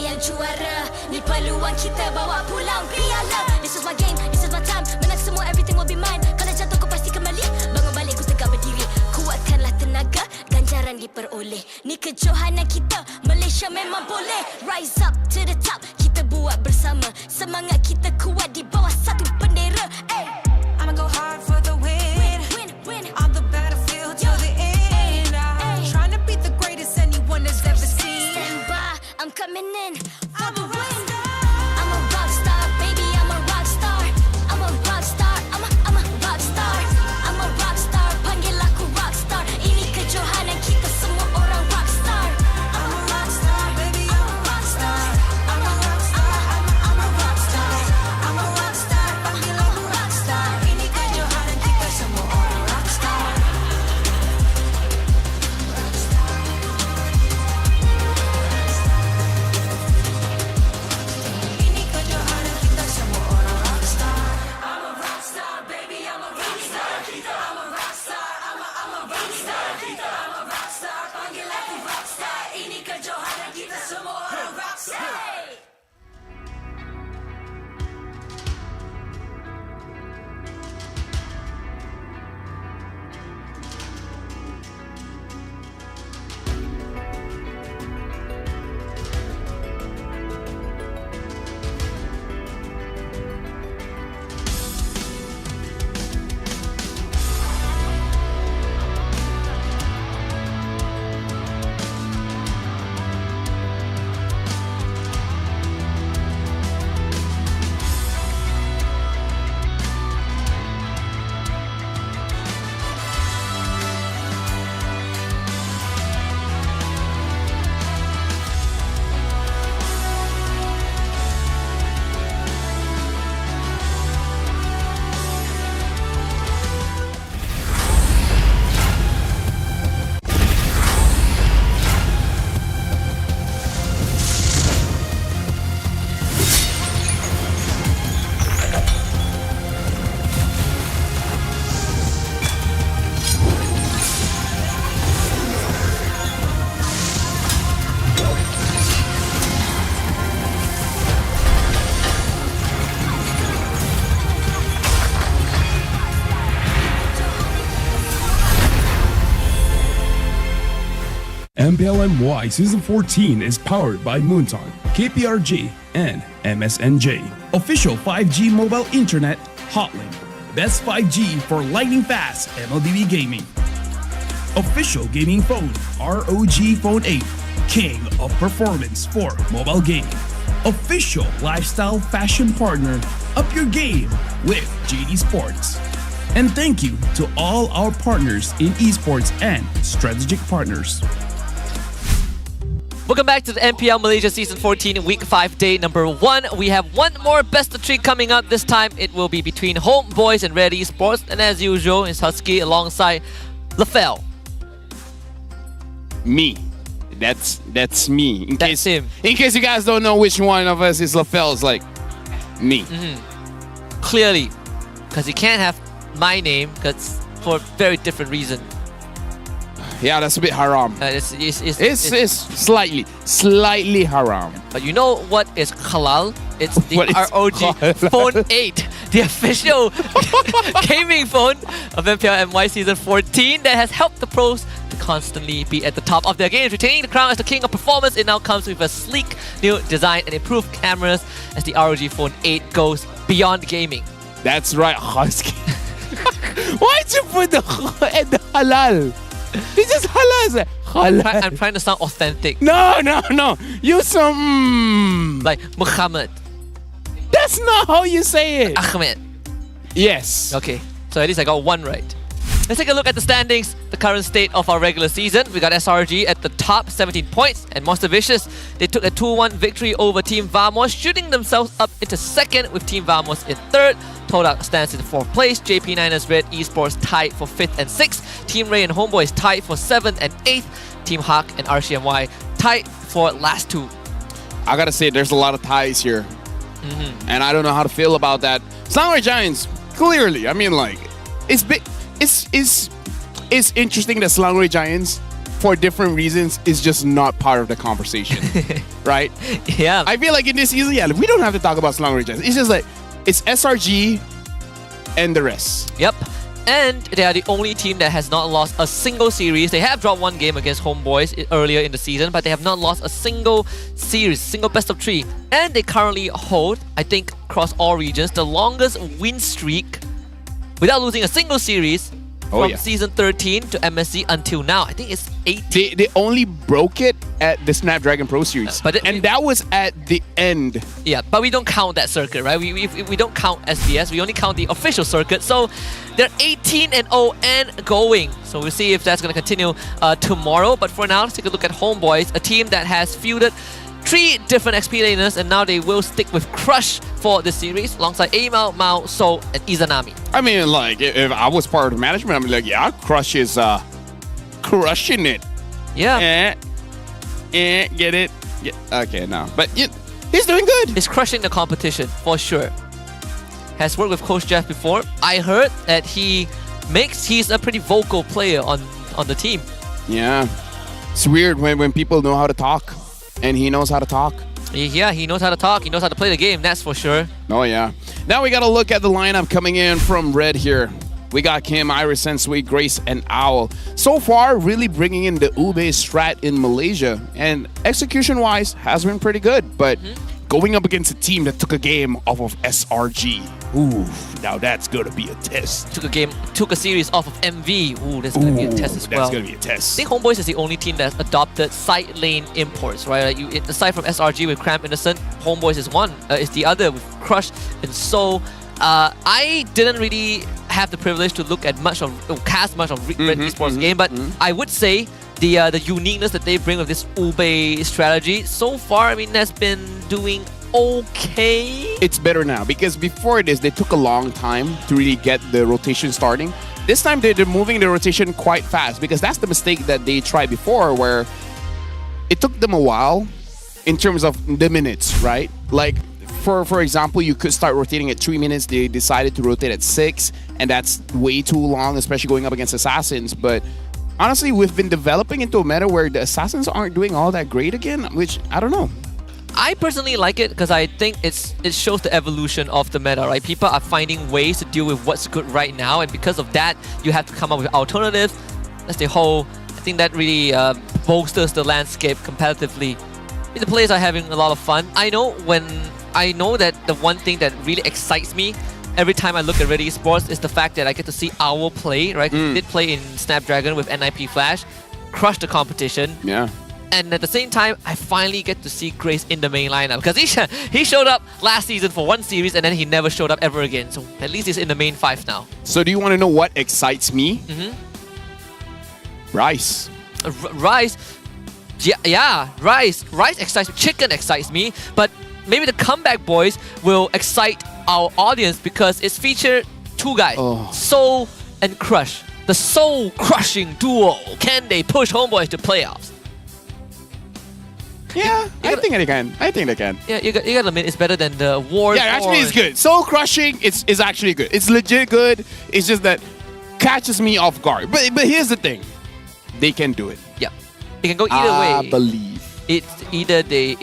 yang juara. Ni peluang kita bawa pulang piala. This is my game, this is my time. Menang semua, everything will be mine. Kalau jatuh kau pasti kembali. Bangun balik ku tegak berdiri. Kuatkanlah tenaga, ganjaran diperoleh. Ni kejohanan kita, Malaysia memang boleh. Rise up to the top, kita buat bersama. Semangat kita kuat di bawah satu bendera. I'ma go hard for the win. On the battlefield till the end. I'm trying to beat the greatest anyone has ever seen. Stand by, I'm coming in for the win. I'm a rock star, baby, I'm a rock star. I'm a rock star, I'm a rock star. I'm a rock star, panggil aku rock star. Ini kejohanan kita semua orang rock star. I'm a rock star, baby, I'm a rock star. I'm a rock star, I'm a rock star. I'm a rock star, panggil aku rock star. Ini kejohanan kita semua orang rock star. Ini kejohanan kita semua orang rock star. I'm a rock star, baby, I'm a rock star. I'm a rock star, I'm a rock star. I'm a rock star, panggil aku rock star. Ini kejohanan kita semua orang rock star. MPL MY Season 14 is powered by Moonton, KPRG, and MSNJ. Official 5G mobile internet hotlink. Best 5G for lightning fast MLBB gaming. Official gaming phone ROG Phone 8, king of performance for mobile gaming. Official lifestyle fashion partner, up your game with RED Esports. And thank you to all our partners in esports and strategic partners. Welcome back to the MPL Malaysia Season 14 Week 5 Day number 1. We have one more best of 3 coming up. This time it will be between Homebois and RED Esports. And as usual, it's Husky alongside LaFell. Me. That's me. That's him. In case you guys don't know which one of us is LaFell, it's like me. Clearly. Because you can't have my name because for a very different reason. Yeah, that's a bit haram. It's slightly haram. But you know what is halal? It's the What is ROG halal? Phone 8, the official gaming phone of MPL MY Season 14 that has helped the pros to constantly be at the top of their games. Retaining the crown as the king of performance, it now comes with a sleek new design and improved cameras as the ROG Phone 8 goes beyond gaming. That's right, Husky. Why'd you put the halal? This is halal. Halal. I'm trying to sound authentic. No. You some like Muhammad. That's not how you say it. Ahmed. Yes. Okay, so at least I got one right. Let's take a look at the standings, the current state of our regular season. We got SRG at the top, 17 points, and Monster Vicious, they took a 2-1 victory over Team Vamos, shooting themselves up into second with Team Vamos in third. Todak stands in 4th place. JP9's RED Esports tied for 5th and 6th. Team Ray and Homebois tied for 7th and 8th. Team Hawk and RCMY tied for last 2. I gotta say, there's a lot of ties here. And I don't know how to feel about that. Slangway Giants, clearly, I mean, like, it's interesting that Slangway Giants for different reasons, is just not part of the conversation, right? Yeah. I feel like in this season, we don't have to talk about Selangor Giants. It's just like, it's SRG and the rest. Yep. And they are the only team that has not lost a single series. They have dropped one game against Homebois earlier in the season, but they have not lost a single series, single best of 3. And they currently hold, I think, across all regions, the longest win streak without losing a single series from season 13 to MSC until now. I think it's 18. They only broke it at the Snapdragon Pro Series. And that was at the end. Yeah, but we don't count that circuit, right? We don't count SBS. We only count the official circuit. So they're 18-0 and going. So we'll see if that's going to continue tomorrow. But for now, let's take a look at Homebois, a team that has fielded 3 different XP laners, and now they will stick with Crush for the series alongside Amal, Mao, So, and Izanami. I mean, like, if I was part of the management, I'm like, yeah, Crush is crushing it. Yeah. Get it? Yeah. Okay, no. But he's doing good. He's crushing the competition, for sure. Has worked with Coach Jeff before. I heard that he's a pretty vocal player on the team. Yeah. It's weird when people know how to talk. And he knows how to talk. Yeah, he knows how to talk. He knows how to play the game, that's for sure. Oh, yeah. Now we got to look at the lineup coming in from Red here. We got Kim, Iris, Sensui, Grace, and Owl. So far, really bringing in the Ube strat in Malaysia. And execution-wise, has been pretty good. But going up against a team that took a game off of SRG. Ooh, now that's going to be a test. Took a series off of MV. Ooh, that's going to be a test as well. That's going to be a test. I think Homebois is the only team that's adopted side lane imports, right? Aside from SRG with Cramp Innocent, Homebois is the other with Crush and So. I didn't really have the privilege to look at cast much of RED Esports game, but I would say the uniqueness that they bring with this Ube strategy so far, I mean, has been doing okay. It's better now because before this, they took a long time to really get the rotation starting. This time, they're moving the rotation quite fast because that's the mistake that they tried before where it took them a while in terms of the minutes, right? Like, for example, you could start rotating at 3 minutes. They decided to rotate at 6, and that's way too long, especially going up against Assassins. But honestly, we've been developing into a meta where the Assassins aren't doing all that great again, which I don't know. I personally like it because I think it shows the evolution of the meta, right? People are finding ways to deal with what's good right now, and because of that, you have to come up with alternatives. That's the whole. I think that really bolsters the landscape competitively. The players are having a lot of fun. I know that the one thing that really excites me every time I look at RED Esports is the fact that I get to see Owl play, right? He did play in Snapdragon with NIP Flash, crush the competition. Yeah. And at the same time, I finally get to see Grace in the main lineup because he showed up last season for one series and then he never showed up ever again. So at least he's in the main 5 now. So do you want to know what excites me? Rice. Rice. Yeah, Rice. Rice excites me. Chicken excites me. But maybe the Comeback Boys will excite our audience because it's featured 2 guys, Soul and Crush. The soul-crushing duo. Can they push Homebois to playoffs? Yeah, I think they can. Yeah, you got to admit it's better than the War. Yeah, actually it's good. Soul Crushing is actually good. It's legit good. It's just that catches me off guard. But here's the thing. They can do it. Yeah. It can go either way. I believe. It's either they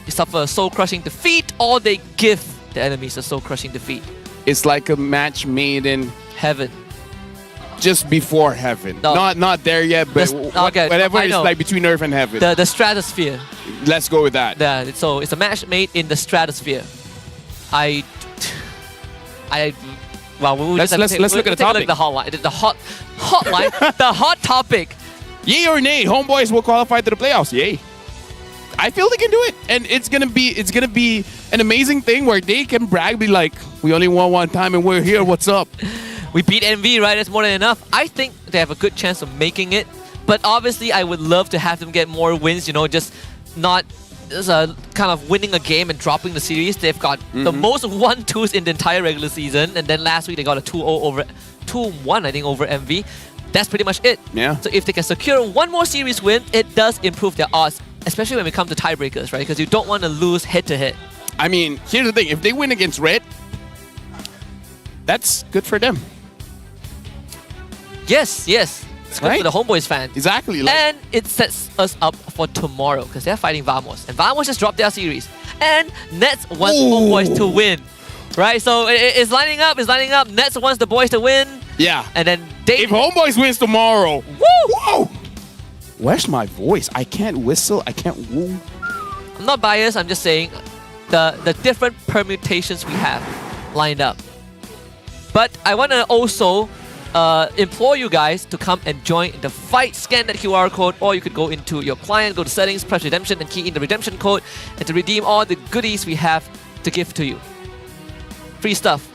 suffer a soul-crushing defeat or they give the enemies a soul-crushing defeat. It's like a match made in heaven. Just before heaven. No. Not there yet, but whatever is like between earth and heaven. The stratosphere. Let's go with that. Yeah, so it's a match made in the stratosphere. Well, let's look at the topic. The hot topic. Yay or nay? Homebois will qualify to the playoffs. Yay. I feel they can do it, and it's gonna be an amazing thing where they can brag, be like, we only won one time and we're here. What's up? We beat MV, right? That's more than enough. I think they have a good chance of making it, but obviously I would love to have them get more wins. You know, just not kind of winning a game and dropping the series. They've got the most 1-2s in the entire regular season, and then last week they got a 2-1 I think over MV. That's pretty much it. Yeah. So if they can secure one more series win, it does improve their odds, especially when we come to tiebreakers, right? Because you don't want to lose head-to-head. I mean, here's the thing. If they win against Red, that's good for them. Yes. It's good for the Homebois fans. Exactly. And it sets us up for tomorrow because they're fighting Vamos. And Vamos just dropped their series. And Nets wants Homebois to win. Right? So it's lining up. Nets wants the boys to win. Yeah. And then if Homebois wins tomorrow, woo! Where's my voice? I can't whistle. I can't woo. I'm not biased. I'm just saying the different permutations we have lined up. But I want to also implore you guys to come and join the fight. Scan that QR code, or you could go into your client, go to settings, press redemption, and key in the redemption code, and to redeem all the goodies we have to give to you. Free stuff.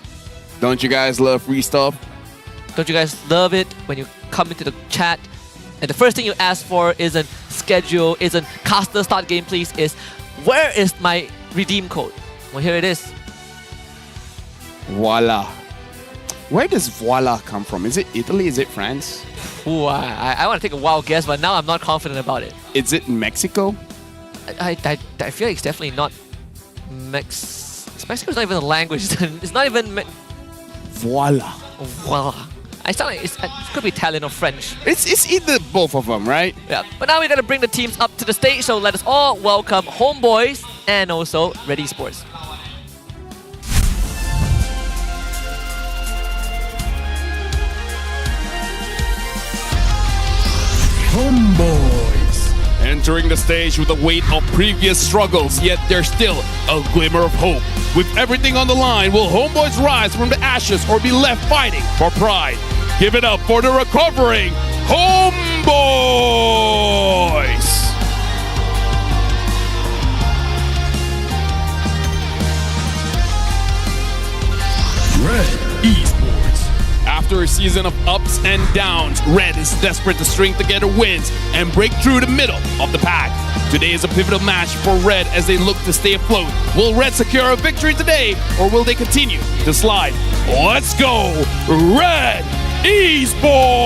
Don't you guys love free stuff? Don't you guys love it when you come into the chat and the first thing you ask for isn't schedule, isn't caster start game please, is where is my redeem code? Well, here it is. Voila. Where does voila come from? Is it Italy? Is it France? Ooh, I want to take a wild guess, but now I'm not confident about it. Is it Mexico? I feel like it's definitely not Mexico's not even a language. It's not even Voila. Voila. I sound like it could be Italian or French. It's either both of them, right? Yeah. But now we're gonna bring the teams up to the stage, so let us all welcome Homebois and also RED Esports. Homebois. Entering the stage with the weight of previous struggles, yet there's still a glimmer of hope. With everything on the line, will Homebois rise from the ashes or be left fighting for pride? Give it up for the recovering Homebois! RED Esports. After a season of ups and downs, RED is desperate to string together wins and break through the middle of the pack. Today is a pivotal match for RED as they look to stay afloat. Will RED secure a victory today, or will they continue to slide? Let's go, RED Esports!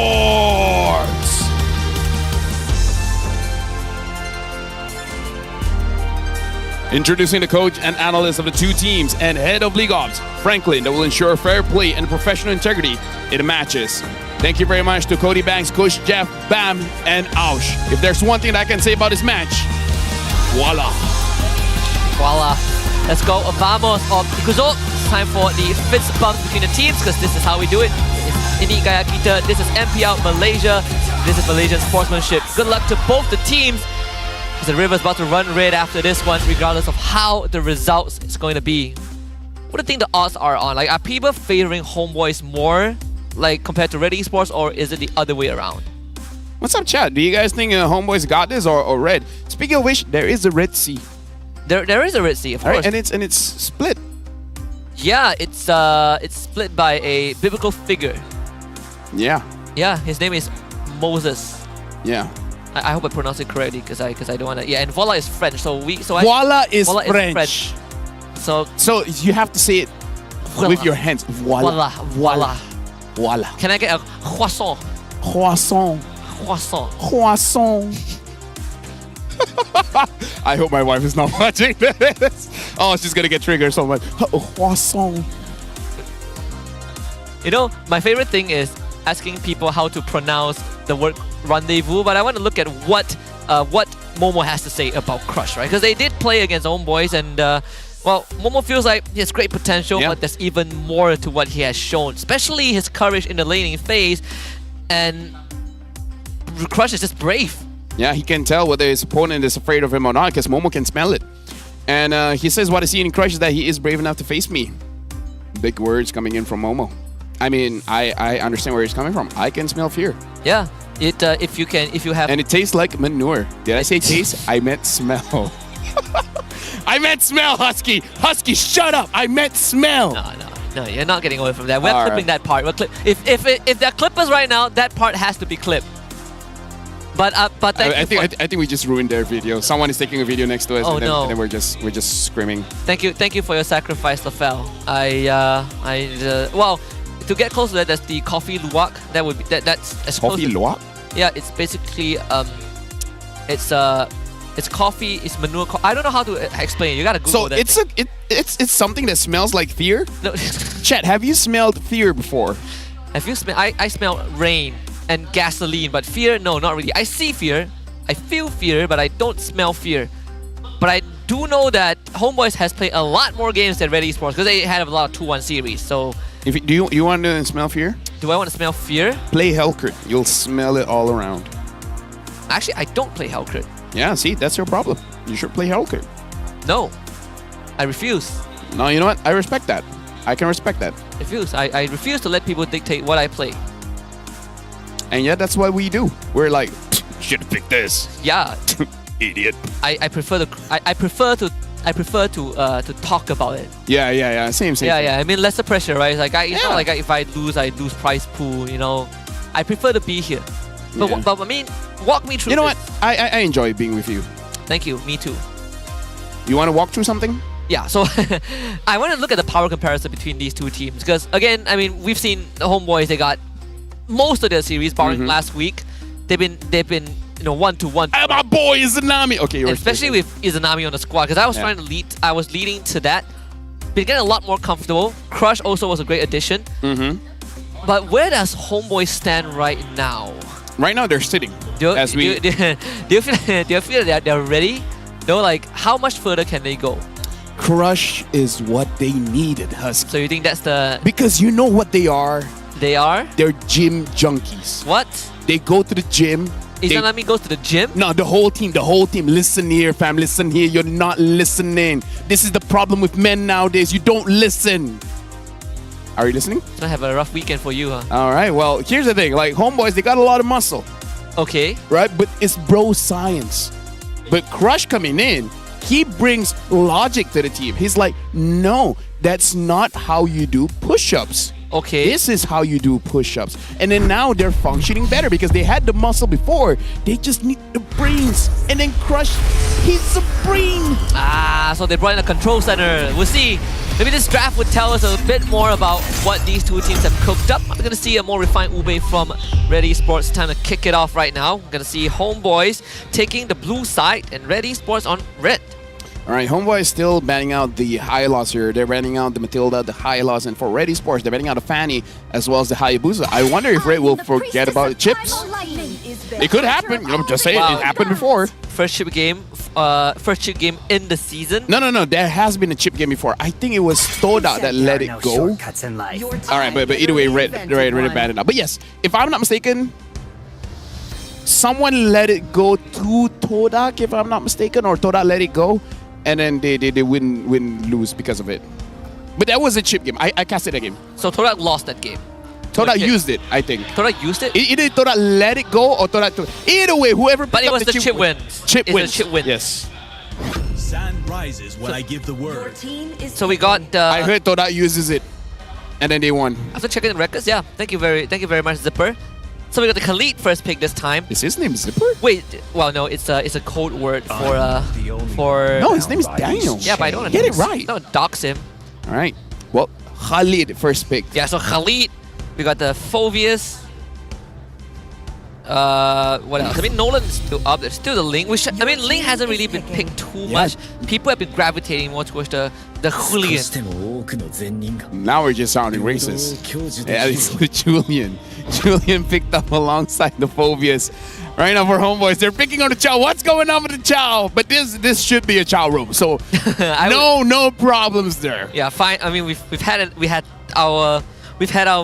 Introducing the coach and analyst of the two teams and head of League Ops, Franklin, that will ensure fair play and professional integrity in the matches. Thank you very much to Cody Banks, Coach Jeff, Bam, and Aush. If there's one thing that I can say about this match, voila. Voila. Let's go. Vamos of Ikuzo. It's time for the fist bump between the teams because this is how we do it. It's Ini Gaya Kita. This is MPL Malaysia. This is Malaysian sportsmanship. Good luck to both the teams. The River's about to run red after this one, regardless of how the results is going to be. What do you think the odds are on? Like, are people favoring Homebois more, like compared to RED Esports, or is it the other way around? What's up, chat? Do you guys think Homebois got this or RED? Speaking of which, there is a Red Sea. There is a Red Sea, of course. Right, and it's split. Yeah, it's split by a biblical figure. Yeah. Yeah, his name is Moses. Yeah. I hope I pronounce it correctly because I don't want to. Yeah, and voila is French, voila is French. So you have to say it with your hands. Voila. Voila. Voila. Can I get a croissant? Croissant. Croissant. Croissant. I hope my wife is not watching this. Oh, she's gonna get triggered so much. Croissant. You know, my favorite thing is asking people how to pronounce the word rendezvous, but I want to look at what Momo has to say about Crush, right? Because they did play against Homebois, and well, Momo feels like he has great potential, but there's even more to what he has shown, especially his courage in the laning phase, and Crush is just brave. Yeah, he can tell whether his opponent is afraid of him or not, because Momo can smell it. And he says what I see in Crush is that he is brave enough to face me. Big words coming in from Momo. I mean, I understand where he's coming from. I can smell fear. Yeah, if you have, and it tastes like manure. Did I say taste? I meant smell. I meant smell, Husky. Husky, shut up. I meant smell. No, you're not getting away from that. We're clipping that part. If there are clippers right now, that part has to be clipped. But I think we just ruined their video. Someone is taking a video next to us, and then we're just screaming. Thank you for your sacrifice, Lafel. Well, to get close to that, there's the coffee luwak. That would be that's coffee luwak. Yeah, it's basically it's coffee. It's manure. I don't know how to explain it. You gotta Google that. So it's something that smells like fear. No. Chat, have you smelled fear before? Have you smelled? I smell rain. and gasoline, but fear, no, not really. I see fear, I feel fear, but I don't smell fear. But I do know that Homebois has played a lot more games than RED Esports because they had a lot of 2-1 series. So, do you want to smell fear? Do I want to smell fear? Play Hellcrit. You'll smell it all around. Actually, I don't play Hellcrit. Yeah, see, that's your problem. You should play Hellcrit. No, I refuse. No, you know what? I respect that. I can respect that. I refuse to let people dictate what I play. And yet, that's what we do. We're like, should have picked this. Yeah. Idiot. I prefer to talk about it. Yeah. Same. Yeah. I mean, lesser pressure, right? Like it's not like if I lose prize pool. You know, I prefer to be here. But I mean, walk me through. You know this. what? I enjoy being with you. Thank you. Me too. You want to walk through something? Yeah. So I want to look at the power comparison between these two teams because again, I mean, we've seen the Homebois. They got most of their series, barring last week. They've been 1-1. My boy Izanami. Okay, especially with Izanami on the squad because I was trying to lead. I was leading to that. Been getting a lot more comfortable. Crush also was a great addition. But where does Homebois stand right now? Right now they're sitting. Do you feel that they're ready? No, like how much further can they go? Crush is what they needed, Husky. So you think that's the... Because you know what they are? They are? They're gym junkies. What? They go to the gym. Izanami goes to the gym? No, the whole team. Listen here, fam. Listen here. You're not listening. This is the problem with men nowadays. You don't listen. Are you listening? It's gonna have a rough weekend for you, huh? All right. Well, here's the thing. Like, Homebois, they got a lot of muscle. Okay. Right? But it's bro science. But Crush coming in, he brings logic to the team. He's like, no, that's not how you do push-ups. Okay. This is how you do push-ups. And then now they're functioning better because they had the muscle before. They just need the brains. And then Crush, he's a brain. So they brought in a control center. We'll see. Maybe this draft would tell us a bit more about what these two teams have cooked up. I'm going to see a more refined Ube from RED Esports. Time to kick it off right now. We're going to see Homebois taking the blue side and RED Esports on red. All right, Homebois is still banning out the Hylos here. They're banning out the Matilda, the Hylos, and for RED Esports, they're banning out the Fanny as well as the Hayabusa. I wonder if Red will forget about the chips. It could happen. You know, just saying, it happened before. First chip game in the season. No. There has been a chip game before. I think it was Toda that let it go. All right, but either way, Red banned it out. But yes, if I'm not mistaken, someone let it go to Todak, if I'm not mistaken, or Todak let it go. And then they lose because of it. But that was a chip game. I casted that game. So Todak lost that game. Todak used it, I think. Todak used it? Either Todak let it go or Todak took it. Either way, whoever But it was the chip wins. Chip wins. Chip wins. Yes. Sand rises when I give the word. So we got... I heard Todak uses it. And then they won. After checking the records, yeah. Thank you very much, Zipper. So we got the Khalid first pick this time. Is his name Zipper? Wait, well no, it's a code word for No, his name is Daniel. Yeah, but I don't get it right. No, dox him. All right. Well, Khalid first pick. Yeah, so Khalid, we got the Phobius. What else? I mean, Nolan's still up. There's still the Link. Link hasn't really been picked too much. People have been gravitating more towards the Julian. Now we're just sounding racist. Yeah, it's Julian. Julian picked up alongside the Phobius. Right now for Homebois, they're picking on the Chow. What's going on with the Chow? But this should be a Chow room. So no problems there. Yeah, fine. I mean, we've had our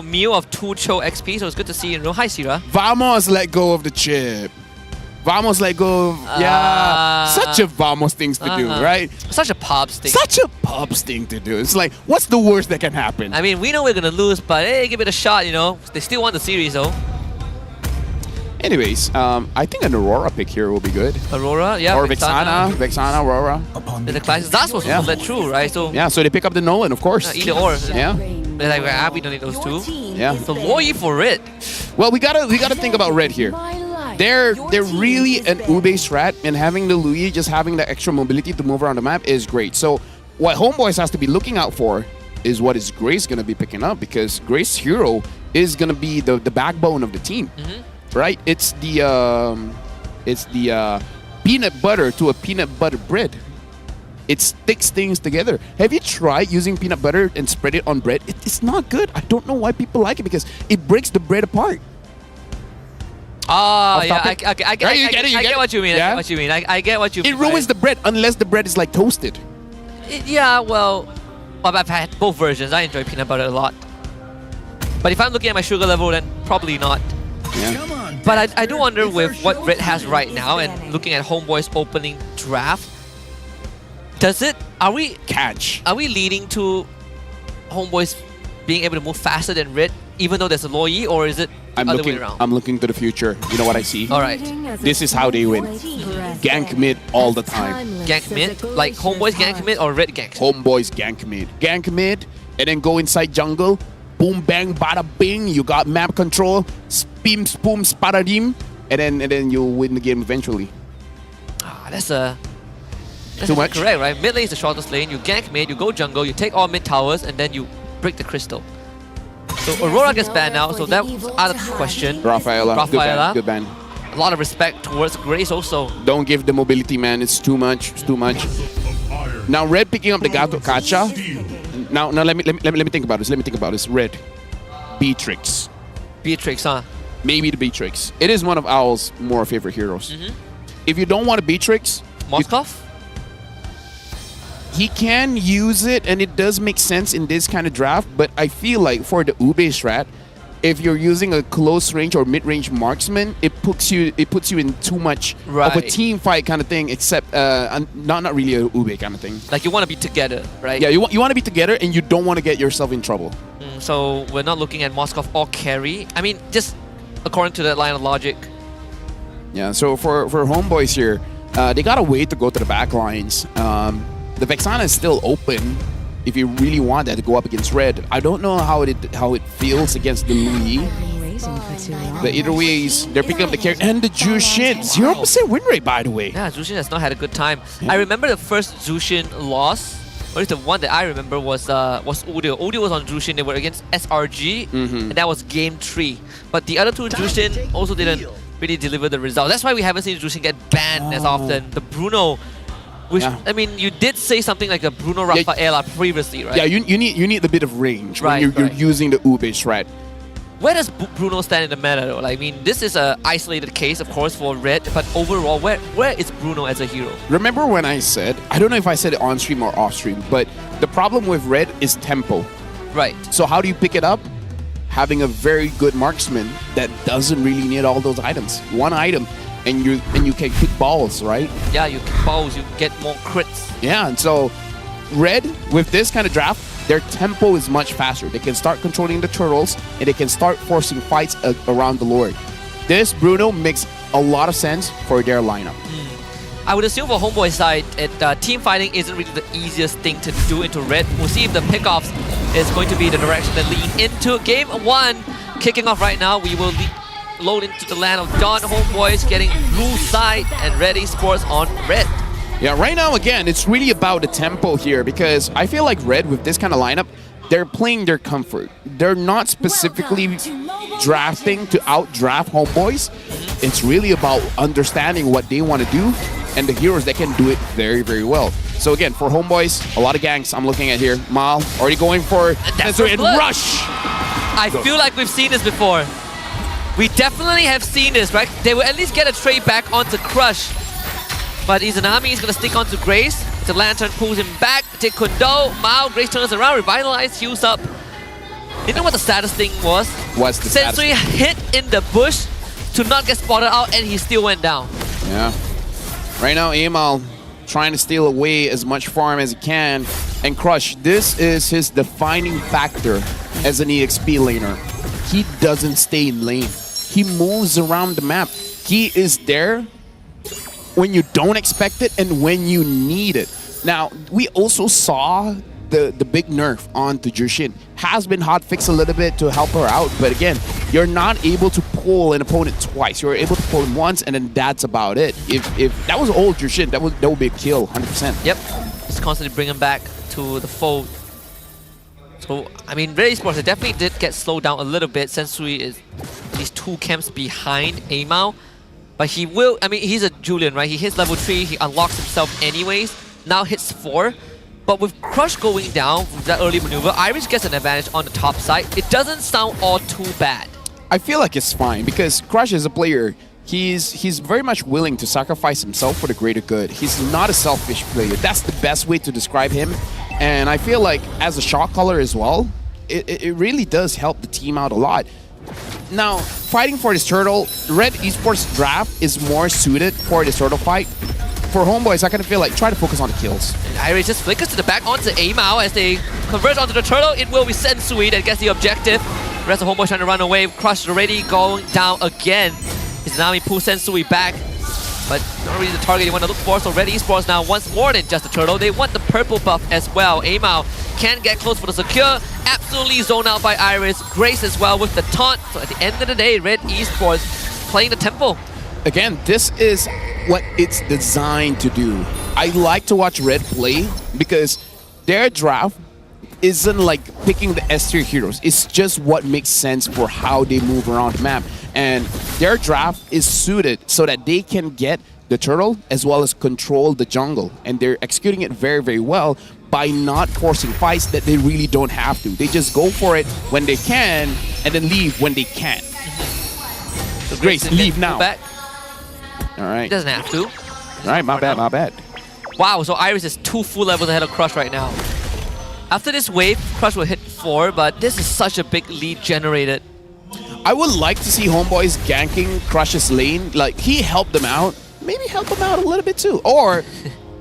meal of 2 Cho XP, so it's good to see you. Hi, Sira. Vamos let go of the chip. Vamos let go of... Yeah. Such a Vamos things to do, right? Such a Pops thing. Such a Pops thing to do. It's like, what's the worst that can happen? I mean, we know we're going to lose, but hey, give it a shot, you know. They still won the series, though. Anyways, I think an Aurora pick here will be good. Aurora, yeah. Or Vexana, Aurora. The class that's supposed to let through, right? So yeah, so they pick up the Nolan, of course. Either or. Yeah. They're like, we don't need those two. Yeah. So Loyi for Red. Well, we gotta think about Red here. They're really an Ube strat, and having the Lui, just having the extra mobility to move around the map is great. So what Homebois has to be looking out for is what is Grace gonna be picking up, because Grace Hero is gonna be the backbone of the team. Right? It's the peanut butter to a peanut butter bread. It sticks things together. Have you tried using peanut butter and spread it on bread? It's not good. I don't know why people like it, because it breaks the bread apart. off yeah, topic. I get what you mean. Yeah? I get what you mean. I get what you mean. It ruins the bread unless the bread is like toasted. Yeah, well, I've had both versions. I enjoy peanut butter a lot. But if I'm looking at my sugar level, then probably not. Yeah. But I do wonder with what Red has right now and looking at Homeboi's opening draft, are we leading to Homeboi's being able to move faster than Red, even though there's a low E, or is it other way around? I'm looking to the future. You know what I see? All right. This is how they win. Gank mid all the time. Gank mid? Like Homeboi's gank mid or Red gank? Homeboi's gank mid. Gank mid, and then go inside jungle. Boom, bang, bada, bing. You got map control. Spim, spoom, sparadim. And then you'll win the game eventually. That's too much? Correct, right? Mid lane is the shortest lane. You gank mid, you go jungle, you take all mid towers, and then you break the crystal. So Aurora gets banned now, so that was out of question. Rafaela. Good ban. A lot of respect towards Grace also. Don't give the mobility, man. It's too much. It's too much. Now Red picking up the Gato Kacha. Now let me think about this. Red. Beatrix. Beatrix, huh? Maybe the Beatrix. It is one of Owl's more favorite heroes. If you don't want a Beatrix, Moskov? He can use it, and it does make sense in this kind of draft, but I feel like for the Ube strat, if you're using a close range or mid-range marksman, it puts you in too much of a team fight kind of thing, except not really a Ube kind of thing. Like you want to be together, right? Yeah, you want to be together, and you don't want to get yourself in trouble. So we're not looking at Moskov or carry. I mean, just according to that line of logic. Yeah, so for Homebois here, they got a way to go to the back lines. The Vexana is still open if you really want that to go up against Red. I don't know how it feels against the Louis. But either ways, they're picking up the character. And the Jushin, 0% win rate, by the way. Yeah, Jushin has not had a good time. I remember the first Jushin loss, or at least the one that I remember was Udio. Udio was on Jushin, they were against SRG, and that was game 3. But the other two Jushin also didn't really deliver the result. That's why we haven't seen Jushin get banned as often. The Bruno, which, I mean, you did say something like a Bruno Rafaela previously, right? Yeah, you need a bit of range when you're using the Ube strat. Where does Bruno stand in the meta though? Like, I mean, this is an isolated case, of course, for Red, but overall, where is Bruno as a hero? Remember when I said, I don't know if I said it on stream or off stream, but the problem with Red is tempo. Right. So how do you pick it up? Having a very good marksman that doesn't really need all those items. One item, and you can kick balls, right? Yeah, you kick balls, you get more crits. Yeah, and so Red, with this kind of draft, their tempo is much faster. They can start controlling the turtles, and they can start forcing fights around the Lord. This Bruno makes a lot of sense for their lineup. I would assume for Homeboi's side, team fighting isn't really the easiest thing to do into Red. We'll see if the pickoffs is going to be the direction that lead into Game 1. Kicking off right now, we will load into the land of Dawn. Homebois getting blue side and RED Esports on Red. Yeah, right now, again, it's really about the tempo here because I feel like Red, with this kind of lineup, they're playing their comfort. They're not specifically drafting to outdraft Homebois. It's really about understanding what they want to do and the heroes that can do it very, very well. So again, for Homebois, a lot of ganks I'm looking at here. Mal already going for and rush. I feel like we've seen this before. We definitely have seen this, right? They will at least get a trade back onto Crush. But Izanami is going to stick onto Grace. The Lantern pulls him back. Take Kundo. Mao, Grace turns around, revitalize, heals up. You know what the saddest thing was? What's the Sensui hit in the bush to not get spotted out, and he still went down. Yeah. Right now, Amal trying to steal away as much farm as he can. And Crush, this is his defining factor as an EXP laner. He doesn't stay in lane. He moves around the map. He is there when you don't expect it and when you need it. Now, we also saw the big nerf onto Jushin. Has been hotfixed a little bit to help her out, but again, you're not able to pull an opponent twice. You're able to pull him once, and then that's about it. If that was old Jushin, that would be a kill, 100%. Yep, just constantly bring him back to the fold. So, I mean, RED Esports, it definitely did get slowed down a little bit. Sensui is at least 2 camps behind Amao. But he will, I mean, he's a Julian, right? He hits level 3, he unlocks himself anyways. Now hits 4. But with Crush going down with that early maneuver, Irish gets an advantage on the top side. It doesn't sound all too bad. I feel like it's fine because Crush is a player. He's very much willing to sacrifice himself for the greater good. He's not a selfish player. That's the best way to describe him. And I feel like as a shot caller as well, it really does help the team out a lot. Now, fighting for this turtle, RED Esports draft is more suited for this turtle fight. For Homebois, I kind of feel like try to focus on the kills. Iris just flickers to the back onto Amao as they converge onto the turtle. It will be Sensui that gets the objective. The rest of Homebois trying to run away. Crush already going down again. Izanami pulls Sensui back, but not really the target you want to look for. So RED Esports now wants more than just the turtle. They want the purple buff as well. Amao can't get close for the secure. Absolutely zoned out by Iris. Grace as well with the taunt. So at the end of the day, RED Esports playing the tempo. Again, this is what it's designed to do. I like to watch Red play because their draft isn't like picking the S tier heroes. It's just what makes sense for how they move around the map. And their draft is suited so that they can get the turtle as well as control the jungle. And they're executing it very, very well by not forcing fights that they really don't have to. They just go for it when they can and then leave when they can't. So Grace, leave now. Back. All right. He doesn't have to. All right, my bad, my bad. Wow, so Iris is 2 full levels ahead of Crush right now. After this wave, Crush will hit 4, but this is such a big lead generated. I would like to see Homebois ganking Crush's lane. Like, he helped them out. Maybe help them out a little bit too. Or,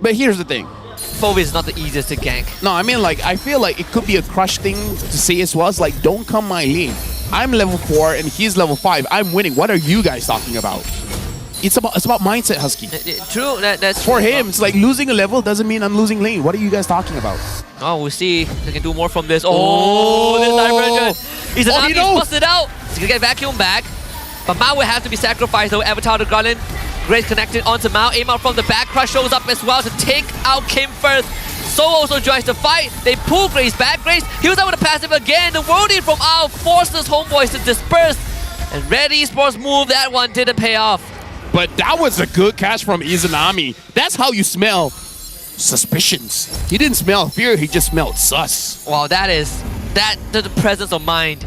but here's the thing. Phoebe is not the easiest to gank. No, I mean, like, I feel like it could be a Crush thing to say as well. It's like, don't come my lane. I'm level 4 and he's level 5. I'm winning. What are you guys talking about? It's about mindset, Husky. True, that's for true. him. It's like losing a level doesn't mean I'm losing lane. What are you guys talking about? Oh, we'll see. They can do more from this. Oh, this divergence. Izanami spots it out. He's gonna get vacuum back. But Mao will have to be sacrificed though. Avatar to Garland. Grace connected onto Mao. Amao from the back. Crush shows up as well to take out Kim first. So also joins the fight. They pull Grace back. Grace, he was out with a passive again. The worldie from Ao forces Homebois to disperse. And RED Esports move, that one didn't pay off. But that was a good catch from Izanami. That's how you smell suspicions. He didn't smell fear, he just smelled sus. Wow, that's the presence of mind.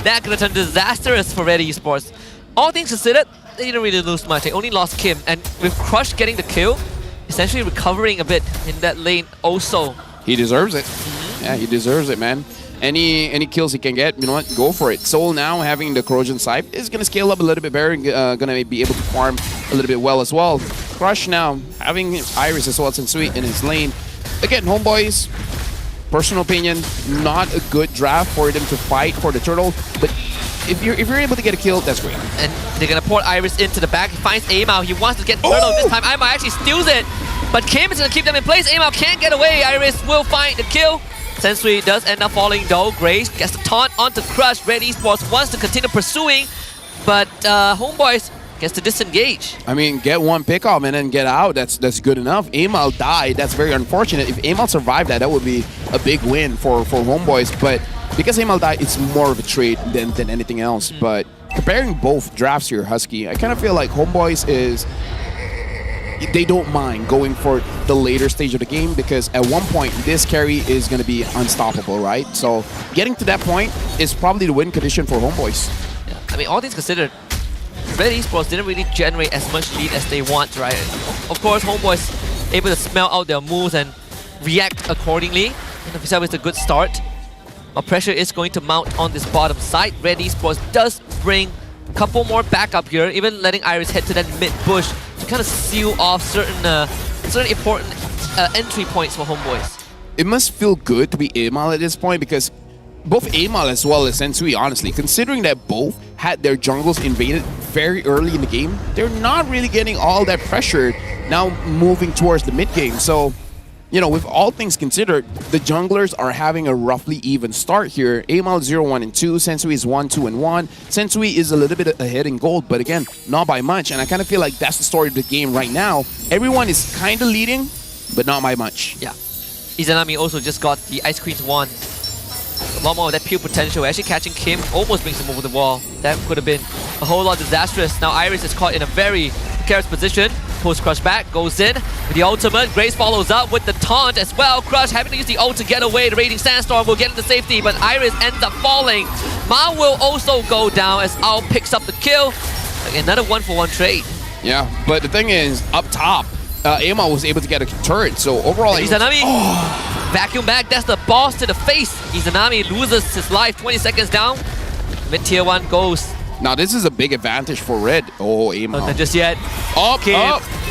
That could have turned disastrous for RED Esports. All things considered, they didn't really lose much. They only lost Kim. And with Crush getting the kill, essentially recovering a bit in that lane also. He deserves it. Yeah, he deserves it, man. Any kills he can get, you know what, go for it. Soul now having the Corrosion Scythe is going to scale up a little bit better, going to be able to farm a little bit well as well. Crush now having Iris as well as Sweet in his lane. Again, Homebois, personal opinion, not a good draft for them to fight for the turtle, but if you're able to get a kill, that's great. And they're going to port Iris into the back. He finds Amao. He wants to get the turtle this time. Amao actually steals it, but Kim is going to keep them in place. Amao can't get away. Iris will find the kill. Sensui does end up falling though. Grace gets the taunt onto Crush. RED Esports wants to continue pursuing, but Homebois gets to disengage. I mean, get one pick off and then get out. That's good enough. Amal died. That's very unfortunate. If Amal survived that would be a big win for Homebois. But because Amal died, it's more of a trade than anything else. But comparing both drafts here, Husky, I kind of feel like Homebois is... They don't mind going for the later stage of the game because at one point this carry is going to be unstoppable, right? So getting to that point is probably the win condition for Homebois. Yeah. I mean, all things considered, RED Esports didn't really generate as much lead as they want, right? Of course, Homebois able to smell out their moves and react accordingly. And itself is a good start. But pressure is going to mount on this bottom side. RED Esports does bring a couple more backup here, even letting Iris head to that mid bush to kind of seal off certain important entry points for Homebois. It must feel good to be Amal at this point because both Amal as well as Sensui, honestly, considering that both had their jungles invaded very early in the game, they're not really getting all that pressure now moving towards the mid game. So, you know, with all things considered, the junglers are having a roughly even start here. Amal 0-1 and 2, Sensui is 1-2 and 1. Sensui is a little bit ahead in gold, but again, not by much. And I kind of feel like that's the story of the game right now. Everyone is kind of leading, but not by much. Yeah. Izanami also just got the Ice Queen's wand. A lot more of that pure potential. Actually catching Kim almost brings him over the wall. That could have been a whole lot disastrous. Now Iris is caught in a very precarious position. Pulls Crush back, goes in with the ultimate. Grace follows up with the taunt as well. Crush having to use the ult to get away. The Raging Sandstorm will get into safety, but Iris ends up falling. Mao will also go down as Ao picks up the kill. Another 1-for-1 trade. Yeah, but the thing is, up top, Ema was able to get a turret, so overall... Izanami, vacuum back, that's the boss to the face. Izanami loses his life, 20 seconds down. Mid-tier 1 goes. Now this is a big advantage for Red. Oh, Ema. Not just yet. Up.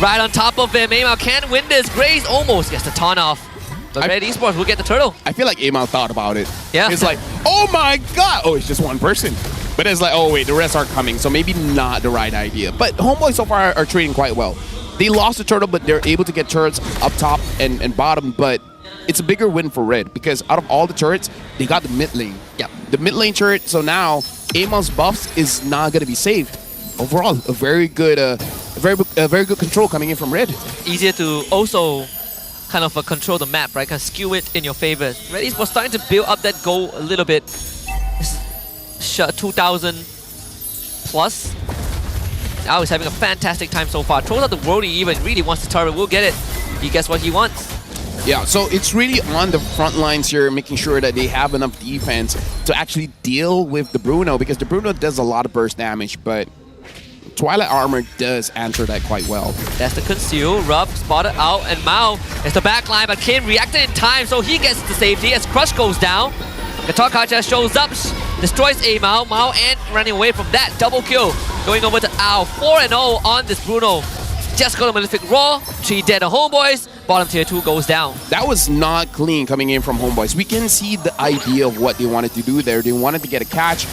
Right on top of him, Ema can't win this. Grace almost gets the taunt off. But Red Esports will get the turtle. I feel like Ema thought about it. Yeah. It's like, oh my god! Oh, it's just one person. But it's like, oh wait, the rest aren't coming, so maybe not the right idea. But Homebois so far are trading quite well. They lost the turtle, but they're able to get turrets up top and bottom, but it's a bigger win for Red because out of all the turrets, they got the mid lane. Yeah. The mid lane turret, so now Ema's buffs is not going to be saved. Overall, a very good control coming in from Red. Easier to also kind of control the map, right? Kind of skew it in your favor. Red Esports starting to build up that goal a little bit. 2,000 plus. Now he's having a fantastic time so far. Throws out the Worldie even, really wants the turret. We'll get it. He gets what he wants. Yeah, so it's really on the front lines here, making sure that they have enough defense to actually deal with the Bruno, because the Bruno does a lot of burst damage, but Twilight Armor does answer that quite well. That's the conceal. Rub spotted out, and Mao is the backline, but Kim reacted in time, so he gets to safety as Crush goes down. Katakacha shows up, destroys a Mao. Mao and running away from that double kill. Going over to Ao, 4-0 on this Bruno. Just got a Malefic Raw, 3 dead on Homebois. Bottom tier 2 goes down. That was not clean coming in from Homebois. We can see the idea of what they wanted to do there. They wanted to get a catch,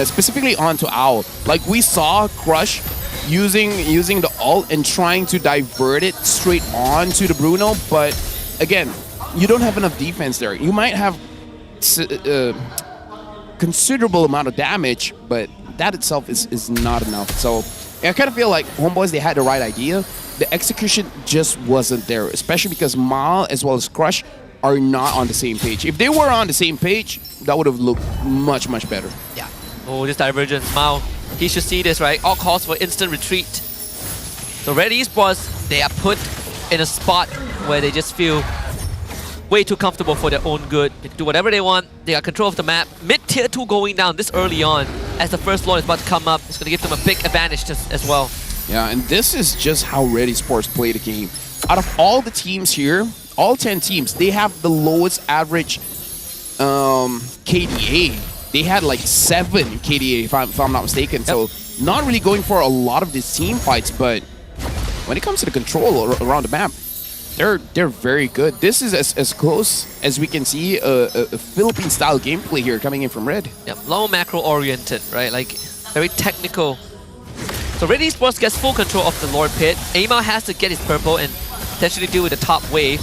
specifically onto Ao. Like we saw Crush using the ult and trying to divert it straight onto the Bruno, but again, you don't have enough defense there. You might have considerable amount of damage, but that itself is not enough. So I kind of feel like Homebois, they had the right idea. The execution just wasn't there, especially because Ma as well as Crush are not on the same page. If they were on the same page, that would have looked much, much better. Yeah. Oh, this divergence. Mao, he should see this, right? All calls for instant retreat. So Red Esports, they are put in a spot where they just feel way too comfortable for their own good. They can do whatever they want. They got control of the map. Mid-tier 2 going down this early on as the first Lord is about to come up. It's going to give them a big advantage as well. Yeah, and this is just how RED Esports play the game. Out of all the teams here, all 10 teams, they have the lowest average KDA. They had like 7 KDA, if I'm not mistaken. Yep. So not really going for a lot of these team fights, but when it comes to the control around the map, they're very good. This is as close as we can see a Philippine-style gameplay here coming in from Red. Yep, low macro-oriented, right? Like, very technical. So RED Esports gets full control of the Lord Pit. Aima has to get his purple and potentially deal with the top wave.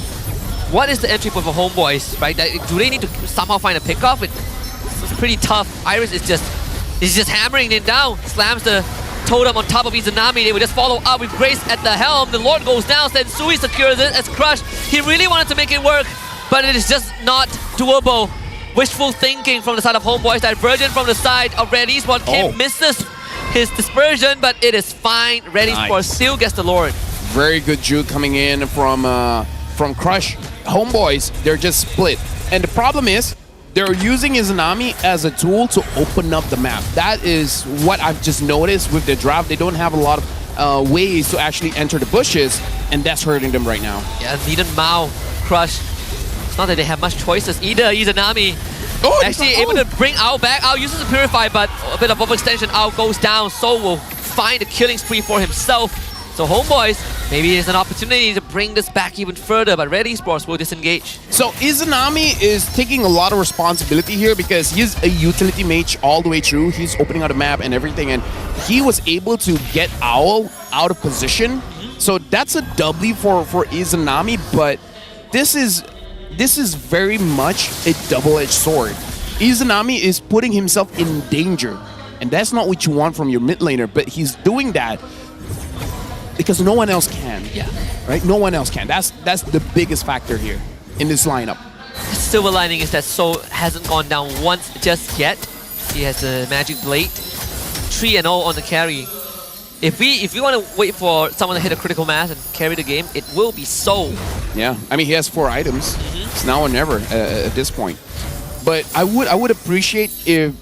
What is the entry point for Homebois, right? Do they need to somehow find a pickoff? It's pretty tough. Iris is just hammering it down. Slams the totem on top of Izanami. They will just follow up with Grace at the helm. The Lord goes down. Sensui secures it as Crush. He really wanted to make it work, but it is just not doable. Wishful thinking from the side of Homebois. Divergent from the side of RED Esports. Kim misses his dispersion, but it is fine. RED Esports still gets the Lord. Very good juke coming in from Crush. Homebois, they're just split. And the problem is, they're using Izanami as a tool to open up the map. That is what I've just noticed with the draft. They don't have a lot of ways to actually enter the bushes, and that's hurting them right now. Yeah, Zidane Mao, Crush. It's not that they have much choices either. Izanami actually able to bring Ao back. Ao uses the Purify, but a bit of overextension. Ao goes down. So will find a killing spree for himself. So Homebois, maybe it's an opportunity to bring this back even further, but RED Esports will disengage. So Izanami is taking a lot of responsibility here because he's a utility mage all the way through. He's opening out the map and everything, and he was able to get Ao out of position. So that's a W for Izanami, but this is very much a double-edged sword. Izanami is putting himself in danger, and that's not what you want from your mid laner, but he's doing that because no one else can. Yeah. Right? No one else can. That's the biggest factor here in this lineup. The silver lining is that Soul hasn't gone down once just yet. He has a Magic Blade. 3-0 on the carry. If we want to wait for someone to hit a critical mass and carry the game, it will be Soul. Yeah, I mean, he has 4 items. It's now or never at this point. But I would appreciate if,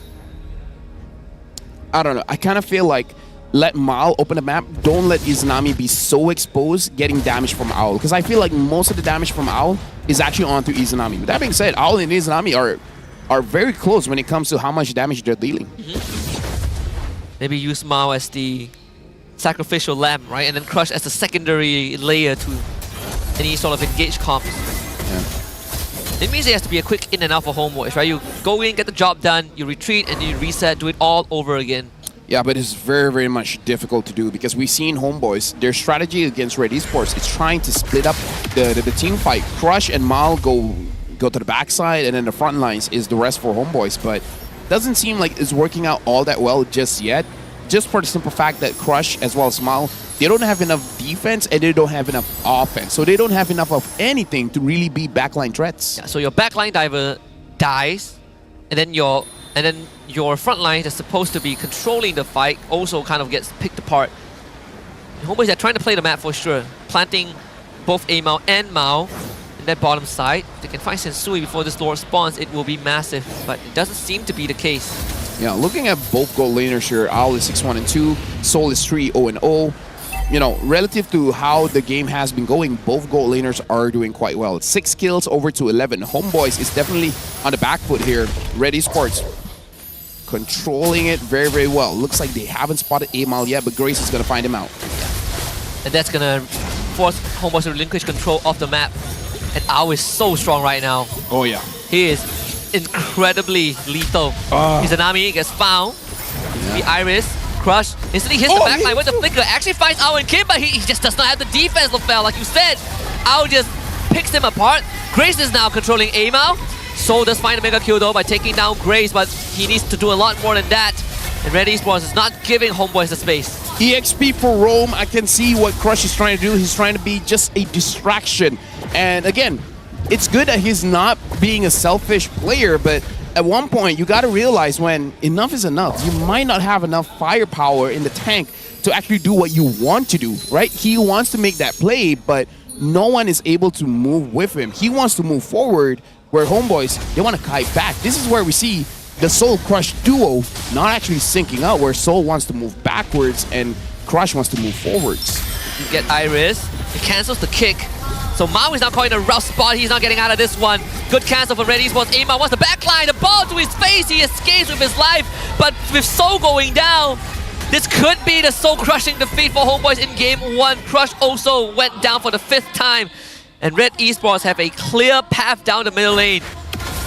I don't know, I kind of feel like let Mal open the map. Don't let Izanami be so exposed getting damage from Owl. Because I feel like most of the damage from Owl is actually onto Izanami. But that being said, Owl and Izanami are very close when it comes to how much damage they're dealing. Maybe use Mao as the sacrificial lamb, right? And then Crush as the secondary layer to any sort of engaged comps. Yeah. It means it has to be a quick in and out for Homebois, right? You go in, get the job done, you retreat, and you reset, do it all over again. Yeah, but it's very, very much difficult to do because we've seen Homebois, their strategy against RED Esports is trying to split up the team fight. Crush and Mal go to the backside, and then the front lines is the rest for Homebois, but doesn't seem like it's working out all that well just yet. Just for the simple fact that Crush as well as Mal, they don't have enough defense and they don't have enough offense. So they don't have enough of anything to really be backline threats. Yeah, so your backline diver dies, and then your front line that's supposed to be controlling the fight also kind of gets picked apart. Homebois are trying to play the map for sure, planting both A-Mao and Mao in that bottom side. If they can find Sensui before this Lord spawns, it will be massive, but it doesn't seem to be the case. Yeah, looking at both gold laners here, Owl is 6-1-2, Soul is 3-0-0. You know, relative to how the game has been going, both gold laners are doing quite well. 6 kills over to 11. Homebois is definitely on the back foot here. RED Esports controlling it very, very well. Looks like they haven't spotted A-Mal yet, but Grace is going to find him out. And that's going to force Homebois to relinquish control of the map. And Owl is so strong right now. Oh, yeah. He is incredibly lethal. Izanami gets found. The Iris, Crush, instantly hits the backline with the flicker. Actually finds Owl and Kim, but he just does not have the defense, LaFell. Like you said, Owl just picks him apart. Grace is now controlling A-Mao. Soul does find a mega kill though by taking down Grace, but he needs to do a lot more than that. And RED Esports is not giving Homebois the space. EXP for Rome, I can see what Crush is trying to do. He's trying to be just a distraction. And again, it's good that he's not being a selfish player, but at one point you got to realize when enough is enough. You might not have enough firepower in the tank to actually do what you want to do, right? He wants to make that play, but no one is able to move with him. He wants to move forward, where Homebois, they want to kite back. This is where we see the Soul Crush duo not actually syncing out, where Soul wants to move backwards and Crush wants to move forwards. You get Iris, it cancels the kick. So Mao is now calling a rough spot. He's not getting out of this one. Good cancel for RED Esports. A-Mao wants the backline. The ball to his face. He escapes with his life. But with Soul going down, this could be the soul-crushing defeat for Homebois in Game 1. Crush also went down for the 5th time. And RED Esports have a clear path down the middle lane.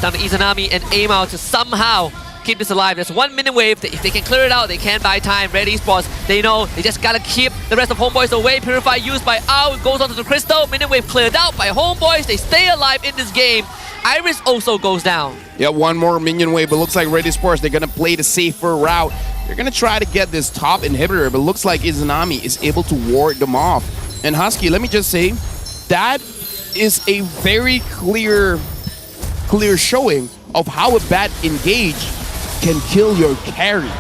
Down to Izanami and A-Mao to somehow keep this alive. There's 1 minute wave. If they can clear it out, they can buy time. RED Esports, they know they just gotta keep the rest of Homebois away. Purify used by Owl, goes onto the crystal. Minute wave cleared out by Homebois. They stay alive in this game. Iris also goes down. Yeah, 1 more minion wave, but looks like RED Esports, they're gonna play the safer route. They're gonna try to get this top inhibitor, but looks like Izanami is able to ward them off. And Husky, let me just say, that is a very clear showing of how a bad engage can kill your carry,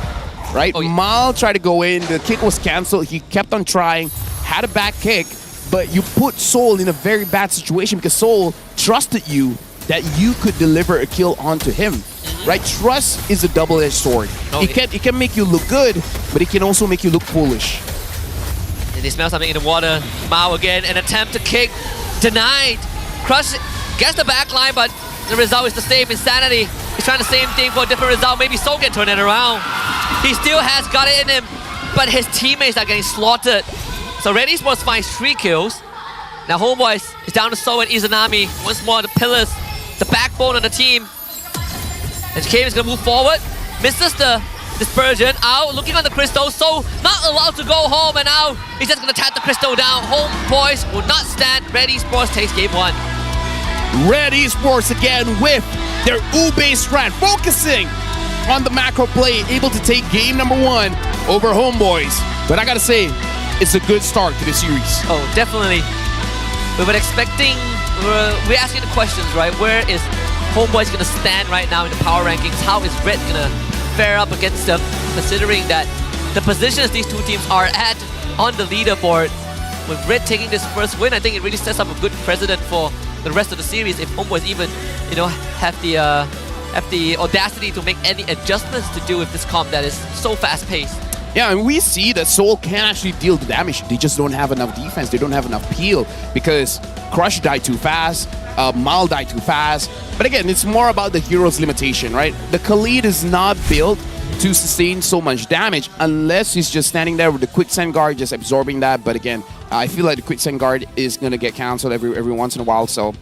right? Mal tried to go in, the kick was canceled, he kept on trying, had a back kick, but you put Soul in a very bad situation because Soul trusted you that you could deliver a kill onto him, right? Trust is a double-edged sword. It can make you look good, but it can also make you look foolish. They smell something in the water. Mao again, an attempt to kick, denied. Crush gets the back line, but the result is the same. Insanity. He's trying the same thing for a different result. Maybe Soul can turn it around. He still has got it in him, but his teammates are getting slaughtered. So RED Esports finds 3 kills. Now Homebois is down to Soul and Izanami. Once more, the pillars, the backbone of the team. And Kame is going to move forward. Misses the dispersion. Out, looking on the crystal. Soul not allowed to go home, and now he's just going to tap the crystal down. Homebois will not stand. RED Esports takes Game 1. RED Esports again with their Ube strat, focusing on the macro play, able to take game number 1 over Homebois. But I gotta say, it's a good start to the series. Oh, definitely. We were expecting we're asking the questions, right? Where is Homebois going to stand right now in the power rankings? How is Red going to fare up against them, considering that the positions these two teams are at on the leaderboard? With Red taking this first win, I think it really sets up a good precedent for the rest of the series. If Homebois even, have the audacity to make any adjustments to do with this comp that is so fast-paced. Yeah, and we see that Seoul can actually deal the damage. They just don't have enough defense. They don't have enough peel because Crush died too fast, Mal died too fast. But again, it's more about the hero's limitation, right? The Khalid is not built to sustain so much damage unless he's just standing there with the quicksand guard just absorbing that. But again, I feel like the quicksand guard is going to get cancelled every once in a while. So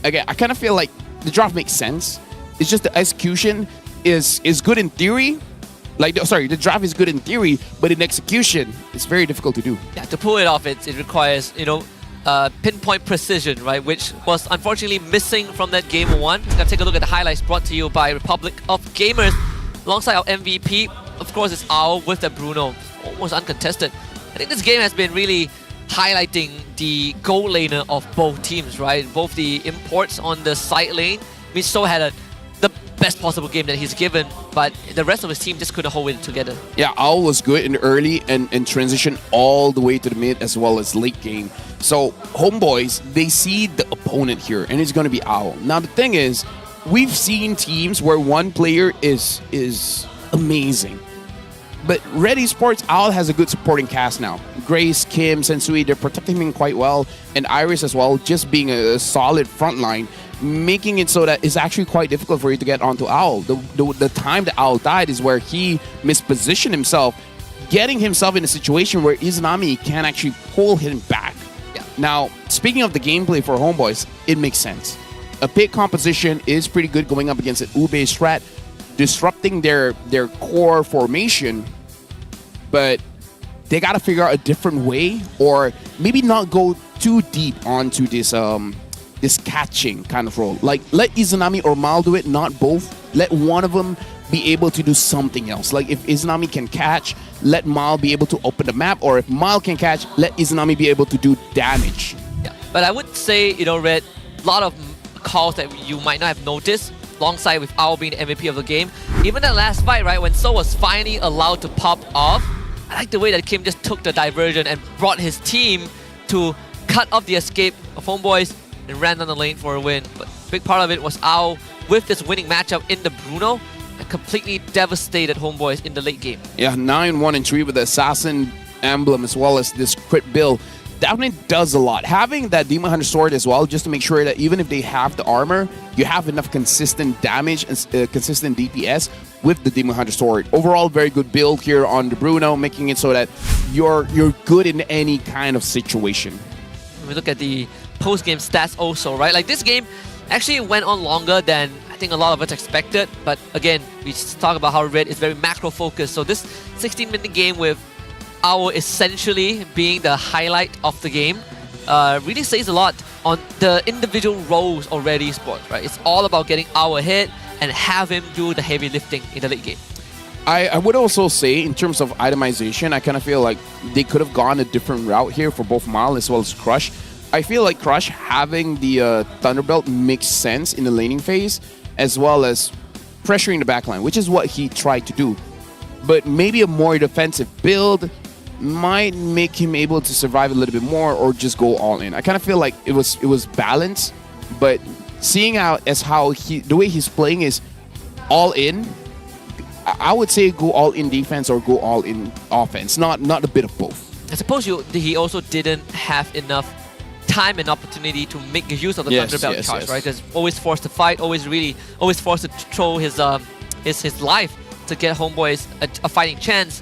again, I kind of feel like the draft makes sense. It's just the execution is good in theory. The draft is good in theory, but in execution, it's very difficult to do. Yeah, to pull it off, it requires, pinpoint precision, right? Which was unfortunately missing from that game one. We're gonna take a look at the highlights brought to you by Republic of Gamers. Alongside our MVP, of course, it's Owl with the Bruno, almost uncontested. I think this game has been really highlighting the goal laner of both teams, right? Both the imports on the side lane. Miso had the best possible game that he's given, but the rest of his team just couldn't hold it together. Yeah, Owl was good in early and transition all the way to the mid as well as late game. So Homebois, they see the opponent here, and it's going to be Owl. Now the thing is, we've seen teams where one player is amazing. But RED Esports, Owl has a good supporting cast now. Grace, Kim, Sensui, they're protecting him quite well. And Iris as well, just being a solid front line, making it so that it's actually quite difficult for you to get onto Owl. The time that Owl died is where he mispositioned himself, getting himself in a situation where Izanami can actually pull him back. Yeah. Now, speaking of the gameplay for Homebois, it makes sense. A pick composition is pretty good going up against an Ube strat, disrupting their core formation, but they got to figure out a different way, or maybe not go too deep onto this this catching kind of role. Like, let Izanami or Mal do it, not both. Let one of them be able to do something else. Like, if Izanami can catch, let Mal be able to open the map, or if Mal can catch, let Izanami be able to do damage. Yeah, but I would say, Red, a lot of calls that you might not have noticed, alongside with Owl being the MVP of the game. Even that last fight, right, when So was finally allowed to pop off, I like the way that Kim just took the diversion and brought his team to cut off the escape of Homebois and ran down the lane for a win. But a big part of it was Owl with this winning matchup in the Bruno and completely devastated Homebois in the late game. Yeah, 9-1-3 with the Assassin emblem as well as this crit build. Definitely does a lot. Having that Demon Hunter sword as well, just to make sure that even if they have the armor, you have enough consistent damage and consistent DPS with the Demon Hunter sword. Overall, very good build here on the Bruno, making it so that you're good in any kind of situation. When we look at the post-game stats also, right? Like, this game actually went on longer than I think a lot of us expected. But again, we talk about how Red is very macro-focused. So this 16-minute game with Owl essentially being the highlight of the game really says a lot on the individual roles of RED Esports, right? It's all about getting Owl ahead and have him do the heavy lifting in the late game. I would also say, in terms of itemization, I kind of feel like they could have gone a different route here for both Mal as well as Crush. I feel like Crush having the Thunderbelt makes sense in the laning phase, as well as pressuring the backline, which is what he tried to do. But maybe a more defensive build might make him able to survive a little bit more, or just go all in. I kind of feel like it was balanced, but seeing how the way he's playing is all in, I would say go all in defense or go all in offense, not a bit of both. I suppose he also didn't have enough time and opportunity to make use of the Thunderbelt charge, right? Because always forced to fight, always forced to throw his life to get Homebois a fighting chance.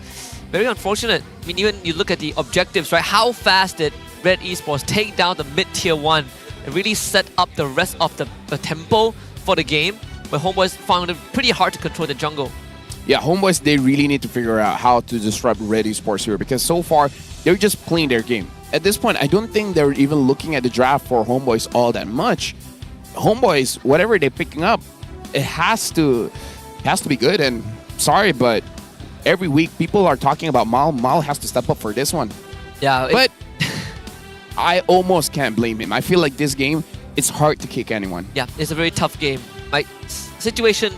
Very unfortunate. I mean, even you look at the objectives, right? How fast did RED Esports take down the mid-tier 1 and really set up the rest of the tempo for the game, where Homebois found it pretty hard to control the jungle. Yeah, Homebois, they really need to figure out how to disrupt RED Esports here, because so far, they're just playing their game. At this point, I don't think they're even looking at the draft for Homebois all that much. Homebois, whatever they're picking up, it has to be good, and sorry, but every week people are talking about Mal. Mal has to step up for this one. Yeah, but I almost can't blame him. I feel like this game, it's hard to kick anyone. Yeah, it's a very tough game. Right? Situation,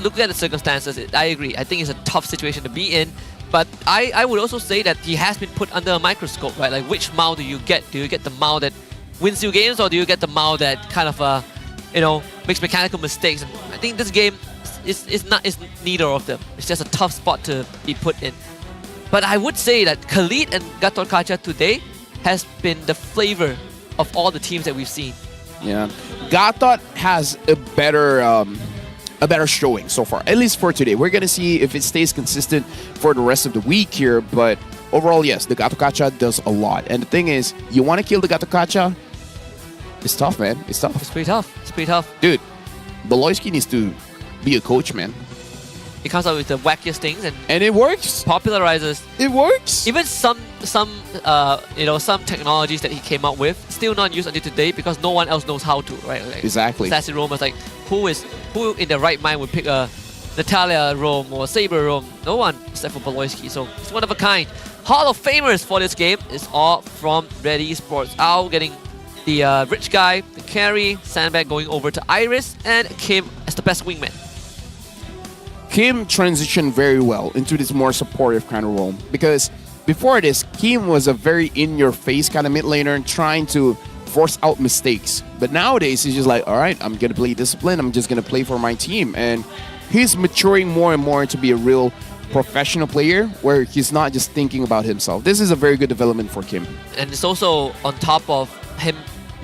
look at the circumstances. I agree. I think it's a tough situation to be in. But I would also say that he has been put under a microscope, right? Like, which Mao do you get? Do you get the Mao that wins you games, or do you get the Mao that kind of, makes mechanical mistakes? And I think this game is neither of them. It's just a tough spot to be put in. But I would say that Khalid and Gatot Kaca today has been the flavor of all the teams that we've seen. Yeah, Gatot has a better showing so far, at least for today. We're gonna see if it stays consistent for the rest of the week here, but overall, yes, the Gatot Kaca does a lot. And the thing is, you want to kill the Gatot Kaca, it's tough, man. It's tough. It's pretty tough. It's pretty tough. Dude, Beloyski needs to be a coach, man. He comes out with the wackiest things and it works. Popularizes. It works. Even some technologies that he came up with still not used until today because no one else knows how to, right? Like, exactly. Sassy Roam was like, who in their right mind would pick a Natalia Roam or Saber Roam? No one except for Beloyski. So it's one of a kind. Hall of Famers for this game is all from RED Esports. Al getting the rich guy, the carry, Sandbag going over to Iris, and Kim as the best wingman. Kim transitioned very well into this more supportive kind of role, because before this, Kim was a very in-your-face kind of mid laner trying to force out mistakes. But nowadays, he's just like, all right, I'm going to play discipline. I'm just going to play for my team. And he's maturing more and more to be a real professional player where he's not just thinking about himself. This is a very good development for Kim. And it's also on top of him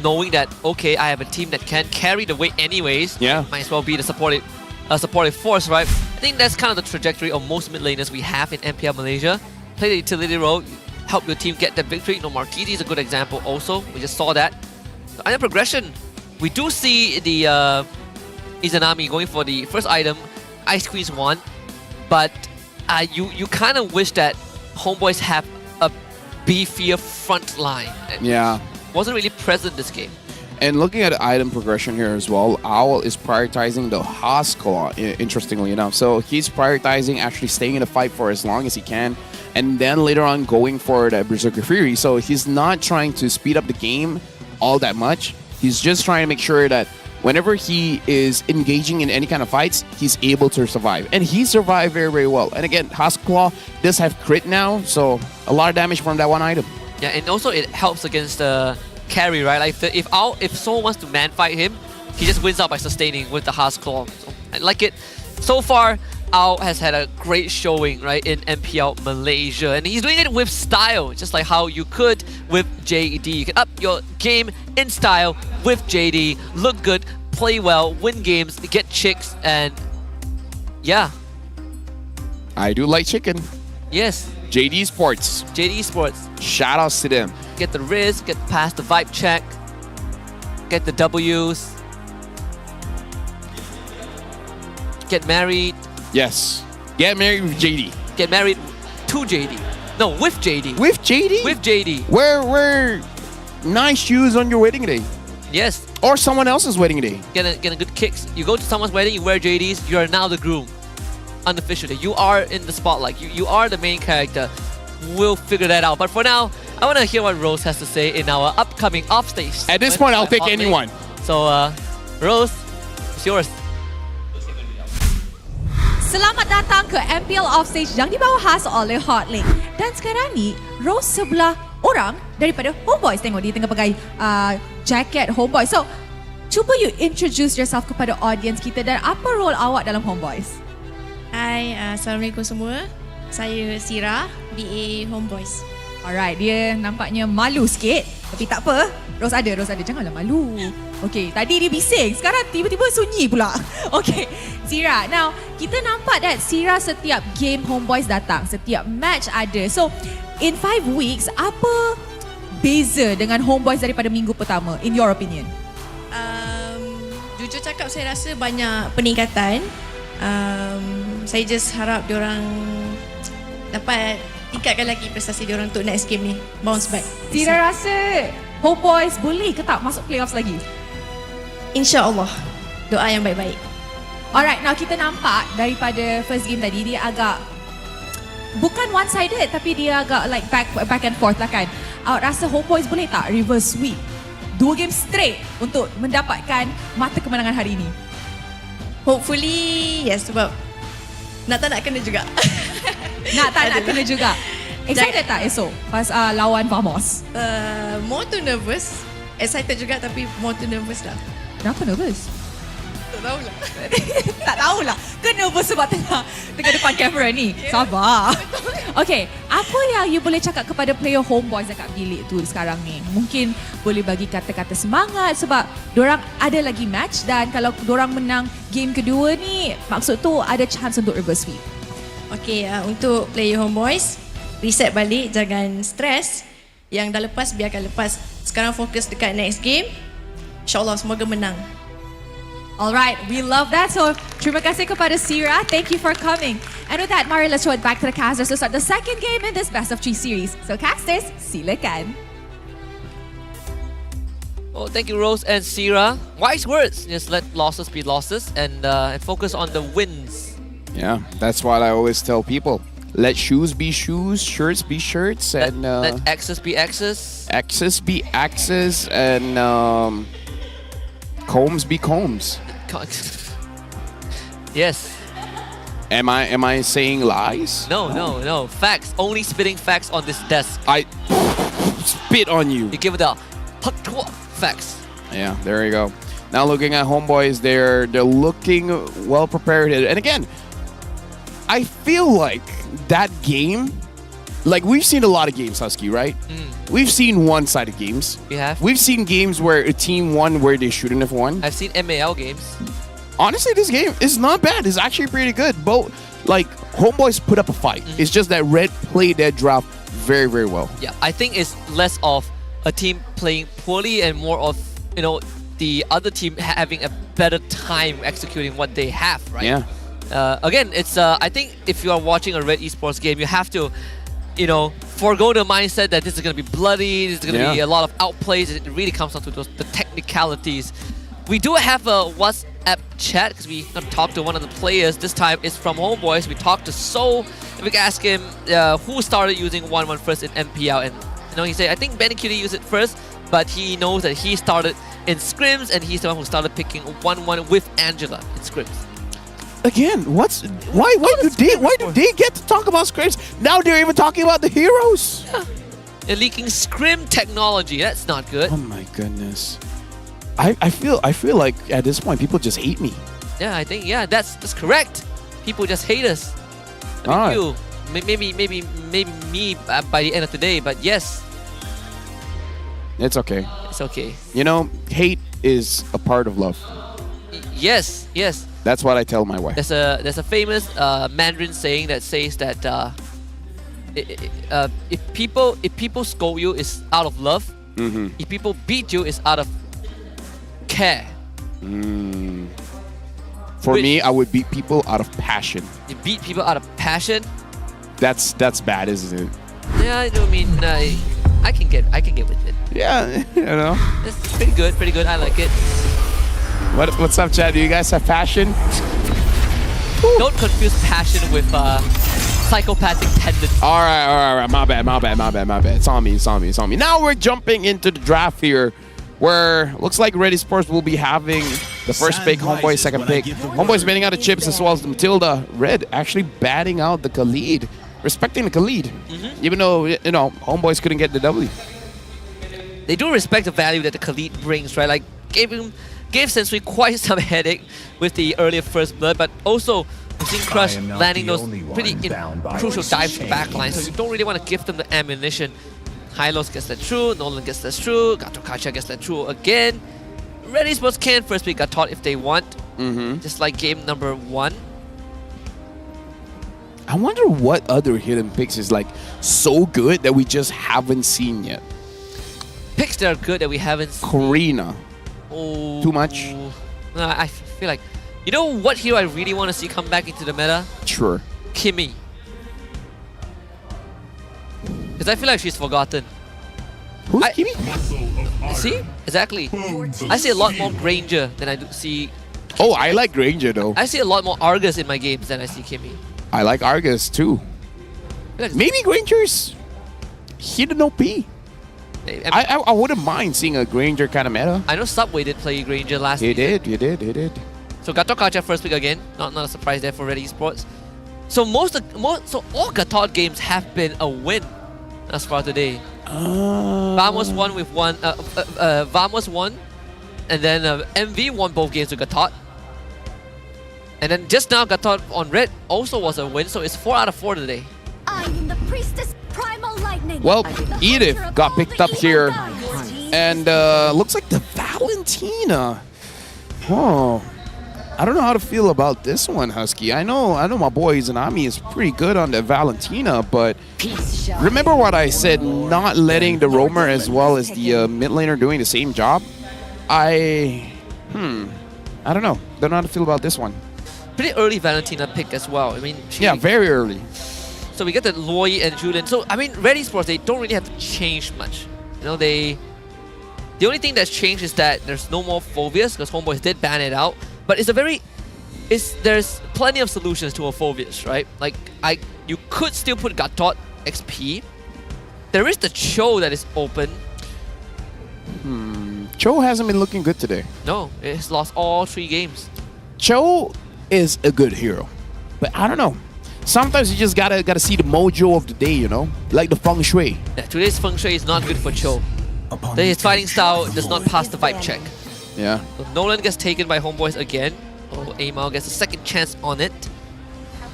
knowing that, okay, I have a team that can carry the weight anyways. Yeah. Might as well be the supportive force, right? I think that's kind of the trajectory of most mid laners we have in MPL Malaysia. Play the utility role, help your team get that victory. Marquise is a good example also. We just saw that. Under progression, we do see the Izanami going for the first item, Ice Queen's one, but you kind of wish that Homebois have a beefier front line. Yeah. Wasn't really present this game. And looking at item progression here as well, Owl is prioritizing the Haskell, interestingly enough. So he's prioritizing actually staying in the fight for as long as he can, and then later on going for the Berserker Fury. So he's not trying to speed up the game all that much. He's just trying to make sure that whenever he is engaging in any kind of fights, he's able to survive. And he survived very, very well. And again, Haskell does have crit now, so a lot of damage from that one item. Yeah, and also it helps against the carry, right? Like if someone wants to man fight him, he just wins out by sustaining with the Haskell. So I like it. So far, Ao has had a great showing, right, in MPL Malaysia, and he's doing it with style, just like how you could with JD. You can up your game in style with JD, look good, play well, win games, get chicks, and yeah. I do like chicken. Yes. JD Sports. JD Sports. Shout outs to them. Get the Riz, get past the vibe check, get the W's, get married. Yes. Get married with JD. Get married to JD. No, with JD. With JD? With JD. Wear nice shoes on your wedding day. Yes. Or someone else's wedding day. Get a good kicks. You go to someone's wedding, you wear JDs, you are now the groom. Unofficially. You are in the spotlight. You are the main character. We'll figure that out. But for now, I want to hear what Rose has to say in our upcoming offstage. At this point, I'll pick anyone. So, Rose, it's yours. Selamat datang ke MPL Offstage yang dibawa khas oleh Hotlink. Dan sekarang ni, Rose sebelah orang daripada Homebois. Tengok dia tengah pakai jaket Homebois. So, cuba you introduce yourself kepada audience kita dan apa role awak dalam Homebois? Hai, Assalamualaikum semua. Saya Sira, BA Homebois. Alright, dia nampaknya malu sikit. Tapi tak apa. Rose ada. Janganlah malu. Okay, tadi dia bising. Sekarang tiba-tiba sunyi pula. Okay, Sira. Now, kita nampak that Sira setiap game Homebois datang. Setiap match ada. So, in 5 weeks, apa beza dengan Homebois daripada minggu pertama, in your opinion? Jujur cakap, saya rasa banyak peningkatan. Saya just harap diorang dapat tingkatkan lagi prestasi diorang untuk next game ni. Bounce back. Sira rasa Homebois boleh ke tak masuk playoffs lagi? InsyaAllah. Doa yang baik-baik. Alright, now kita nampak daripada first game tadi, dia agak bukan one-sided tapi dia agak like back and forth lah kan. Awak rasa Homebois boleh tak reverse sweep 2 game straight untuk mendapatkan mata kemenangan hari ini? Hopefully yes, sebab nak tak nak kena juga. Nak tak nak kena juga. Excited tak esok pas lawan Vamos? More to nervous. Excited juga tapi more to nervous lah. Kenapa nervous? Tak tahulah. Tak tahulah. Ke nervous sebab tengah depan kamera ni? Sabar. Okay, apa yang you boleh cakap kepada player Homebois dekat bilik tu sekarang ni? Mungkin boleh bagi kata-kata semangat sebab diorang ada lagi match dan kalau diorang menang game kedua ni, maksud tu ada chance untuk reverse sweep. Okay, untuk player Homebois, reset balik, jangan stres. Yang dah lepas, biarkan lepas. Sekarang fokus dekat next game. InsyaAllah semoga menang. Alright, we love that. So, terima kasih kepada Sira. Thank you for coming. And with that, mari let's show it back to the casters to start the second game in this best of 3 series. So, casters, silakan. Oh, thank you, Rose and Sira. Wise words. Just let losses be losses and focus on the wins. Yeah, that's what I always tell people. Let shoes be shoes, shirts be shirts, and let X's be X's. X's be X's, and combs be combs. Yes. Am I saying lies? No. Facts. Only spitting facts on this desk. I spit on you. You give it the facts. Yeah, there you go. Now looking at Homebois, they're looking well prepared. And again, I feel like that game, like we've seen a lot of games, Husky, right? We've seen one-sided games. We have. We've seen games where a team won where they shouldn't have won. I've seen MAL games. Honestly, this game is not bad. It's actually pretty good. Both, like, Homebois put up a fight. It's just that Red played their draft very, very well. Yeah, I think it's less of a team playing poorly and more of, the other team having a better time executing what they have, right? Yeah. Again, it's I think if you are watching a RED Esports game, you have to, forgo the mindset that this is going to be bloody, this is going to be a lot of outplays. It really comes down to the technicalities. We do have a WhatsApp chat because we talked to one of the players. This time it's from Homebois. We talked to So, and we asked him who started using 1-1 first in MPL, and he said I think Benny Cutie used it first, but he knows that he started in scrims and he's the one who started picking 1-1 with Angela in scrims. Again, why do they get to talk about scrims? Now they're even talking about the heroes. Yeah. They're leaking scrim technology. That's not good. Oh my goodness. I feel like at this point people just hate me. Yeah, I think that's correct. People just hate us. I mean, you, maybe me by the end of the day, but yes. It's okay. It's okay. Hate is a part of love. Yes. That's what I tell my wife. There's a famous Mandarin saying that says that if people scold you, it's out of love. If people beat you, it's out of care. For me, I would beat people out of passion. You beat people out of passion? That's bad, isn't it? Yeah, I mean, I can get with it. Yeah, It's pretty good. I like it. What's up, Chad? Do you guys have passion? Don't confuse passion with psychopathic tendencies. All right. My bad. It's on me. Now we're jumping into the draft here, where looks like RED Esports will be having the first pick, Homebois second pick. Homeboi's batting out the Chips as well as the Matilda. Red actually batting out the Khalid, respecting the Khalid, even though Homebois couldn't get the W. They do respect the value that the Khalid brings, right? Like gave Sensui quite some headache with the earlier first blood, but also we've seen Crush landing those pretty crucial dives to the backline, so you don't really want to give them the ammunition. Hylos gets that through, Nolan gets that through, Gato Kacha gets that through again. RED Esports can first pick Gatot if they want, just like game number 1. I wonder what other hidden picks is like so good that we just haven't seen yet. Picks that are good that we haven't seen. Karina. Oh, too much? I feel like, what hero I really want to see come back into the meta? Sure. Kimmy. Because I feel like she's forgotten. Who's Kimmy? See? Exactly. I see a lot more Granger than I do see... Oh, I like Granger though. I see a lot more Argus in my games than I see Kimmy. I like Argus too. Maybe Granger's hidden OP. I wouldn't mind seeing a Granger kind of meta. I know Subway did play Granger last He season. did. So Gatot Kacha first pick again. Not a surprise there for RED Esports. So all Gatot games have been a win as far today. Vamos won with Vamos won, and then MV won both games with Gatot. And then just now Gatot on Red also was a win, so it's 4 out of 4 today. I'm the priestess primal lightning. Well, Edith got picked up here, and looks like the Valentina. Oh, I don't know how to feel about this one, Husky. I know my boy Izanami is pretty good on the Valentina, but remember what I said, not letting the roamer as well as the mid laner doing the same job? I don't know. Don't know how to feel about this one. Pretty early Valentina pick as well. I mean, Yeah, very early. So we get the Loi and Julian. So I mean, RED Esports, they don't really have to change much. You know, the only thing that's changed is that there's no more Phobias because Homebois did ban it out. But there's plenty of solutions to a Phobias, right? Like you could still put Gatot XP. There is the Cho that is open. Cho hasn't been looking good today. No, it has lost all 3 games. Cho is a good hero, but I don't know. Sometimes you just gotta see the mojo of the day, you know, like the feng shui. Yeah, today's feng shui is not good for Cho. His fighting style does not pass the vibe check. Yeah. So Nolan gets taken by Homebois again. Oh, Amal gets a second chance on it.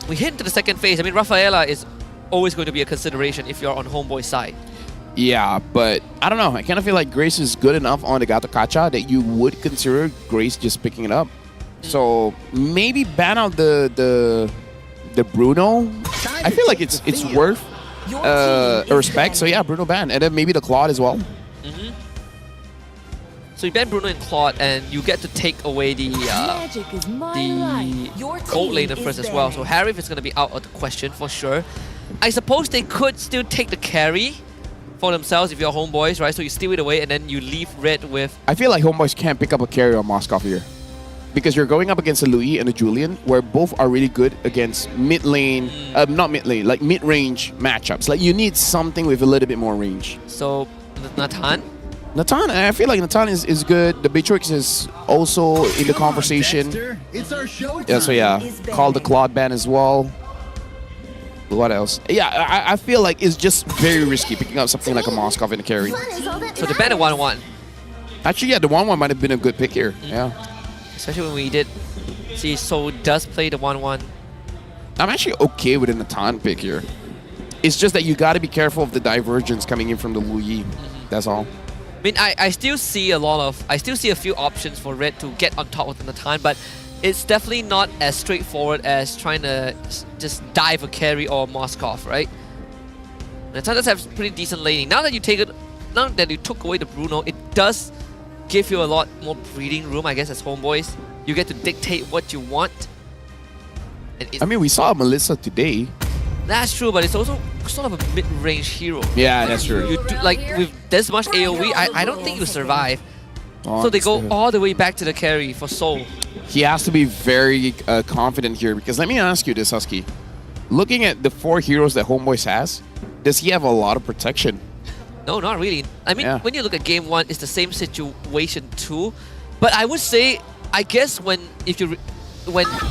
We hit into the second phase. I mean, Rafaela is always going to be a consideration if you're on Homeboi's side. Yeah, but I don't know. I kind of feel like Grace is good enough on the Gato Kacha that you would consider Grace just picking it up. So maybe ban out the Bruno. I feel like it's worth a respect. So yeah, Bruno ban, and then maybe the Claude as well. So you ban Bruno and Claude, and you get to take away the gold laner first as well. So Harif is going to be out of the question for sure. I suppose they could still take the carry for themselves if you're Homebois, right? So you steal it away, and then you leave Red with... I feel like Homebois can't pick up a carry on Moscow here, because you're going up against a Louis and a Julian, where both are really good against mid lane, not mid lane, like mid range matchups. Like you need something with a little bit more range. So Nathan, I feel like Nathan is good. The Beatrix is also in the conversation. It's our show. Yeah, so yeah, call the Claude ban as well. What else? Yeah, I feel like it's just very risky picking up something like a Moskov in the carry. so the ban at 1-1. Actually, yeah, the 1-1 might have been a good pick here. Yeah. Especially when we did see So does play the 1-1. I'm actually okay with a Nathan pick here. It's just that you got to be careful of the divergence coming in from the Wu Yi. That's all. I mean, I still see a few options for Red to get on top of the Nathan, but it's definitely not as straightforward as trying to just dive a carry or a Moskov, right? Nathan does have pretty decent laning. Now that you took away the Bruno, it does give you a lot more breathing room, I guess, as Homebois. You get to dictate what you want. And I mean, we saw Melissa today. That's true, but it's also sort of a mid-range hero. Yeah, that's true. You do, like, with this much AoE, I don't think you survive. Oh, so they go all the way back to the carry for Soul. He has to be very confident here, because let me ask you this, Husky. Looking at the 4 heroes that Homebois has, does he have a lot of protection? No, not really. I mean, when you look at game 1, it's the same situation too. But I would say, I guess when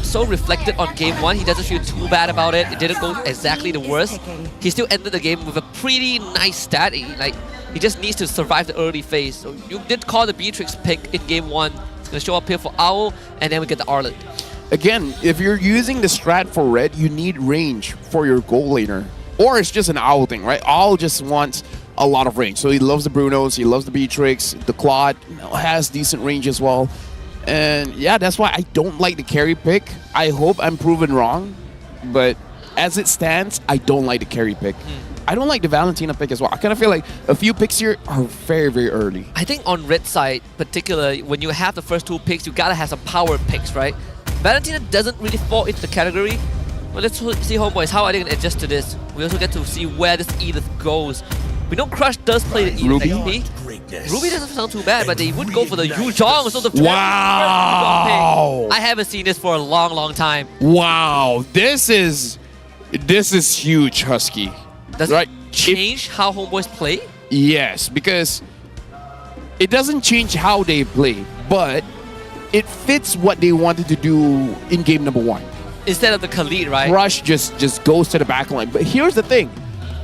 So reflected on game 1, he doesn't feel too bad about it. It didn't go exactly the worst. He still ended the game with a pretty nice stat. He just needs to survive the early phase. So you did call the Beatrix pick in game 1. It's going to show up here for Owl, and then we get the Arlet. Again, if you're using the strat for Red, you need range for your goal laner. Or it's just an Owl thing, right? Owl just wants a lot of range. So he loves the Brunos, he loves the Beatrix, the Claude has decent range as well. And yeah, that's why I don't like the carry pick. I hope I'm proven wrong, but as it stands, I don't like the carry pick. I don't like the Valentina pick as well. I kind of feel like a few picks here are very, very early. I think on Red side, particularly, when you have the first 2 picks, you gotta have some power picks, right? Valentina doesn't really fall into the category. Well, let's see, Homebois, how are they gonna adjust to this? We also get to see where this Edith goes. We know Crush does play the Edith XP. Ruby doesn't sound too bad, but they would go for the Yu Zhong. So the Wow! I haven't seen this for a long, long time. Wow, this is huge, Husky. Does it change how Homebois play? Yes, because it doesn't change how they play, but it fits what they wanted to do in game number 1. Instead of the Khalid, right? Rush just goes to the back line. But here's the thing.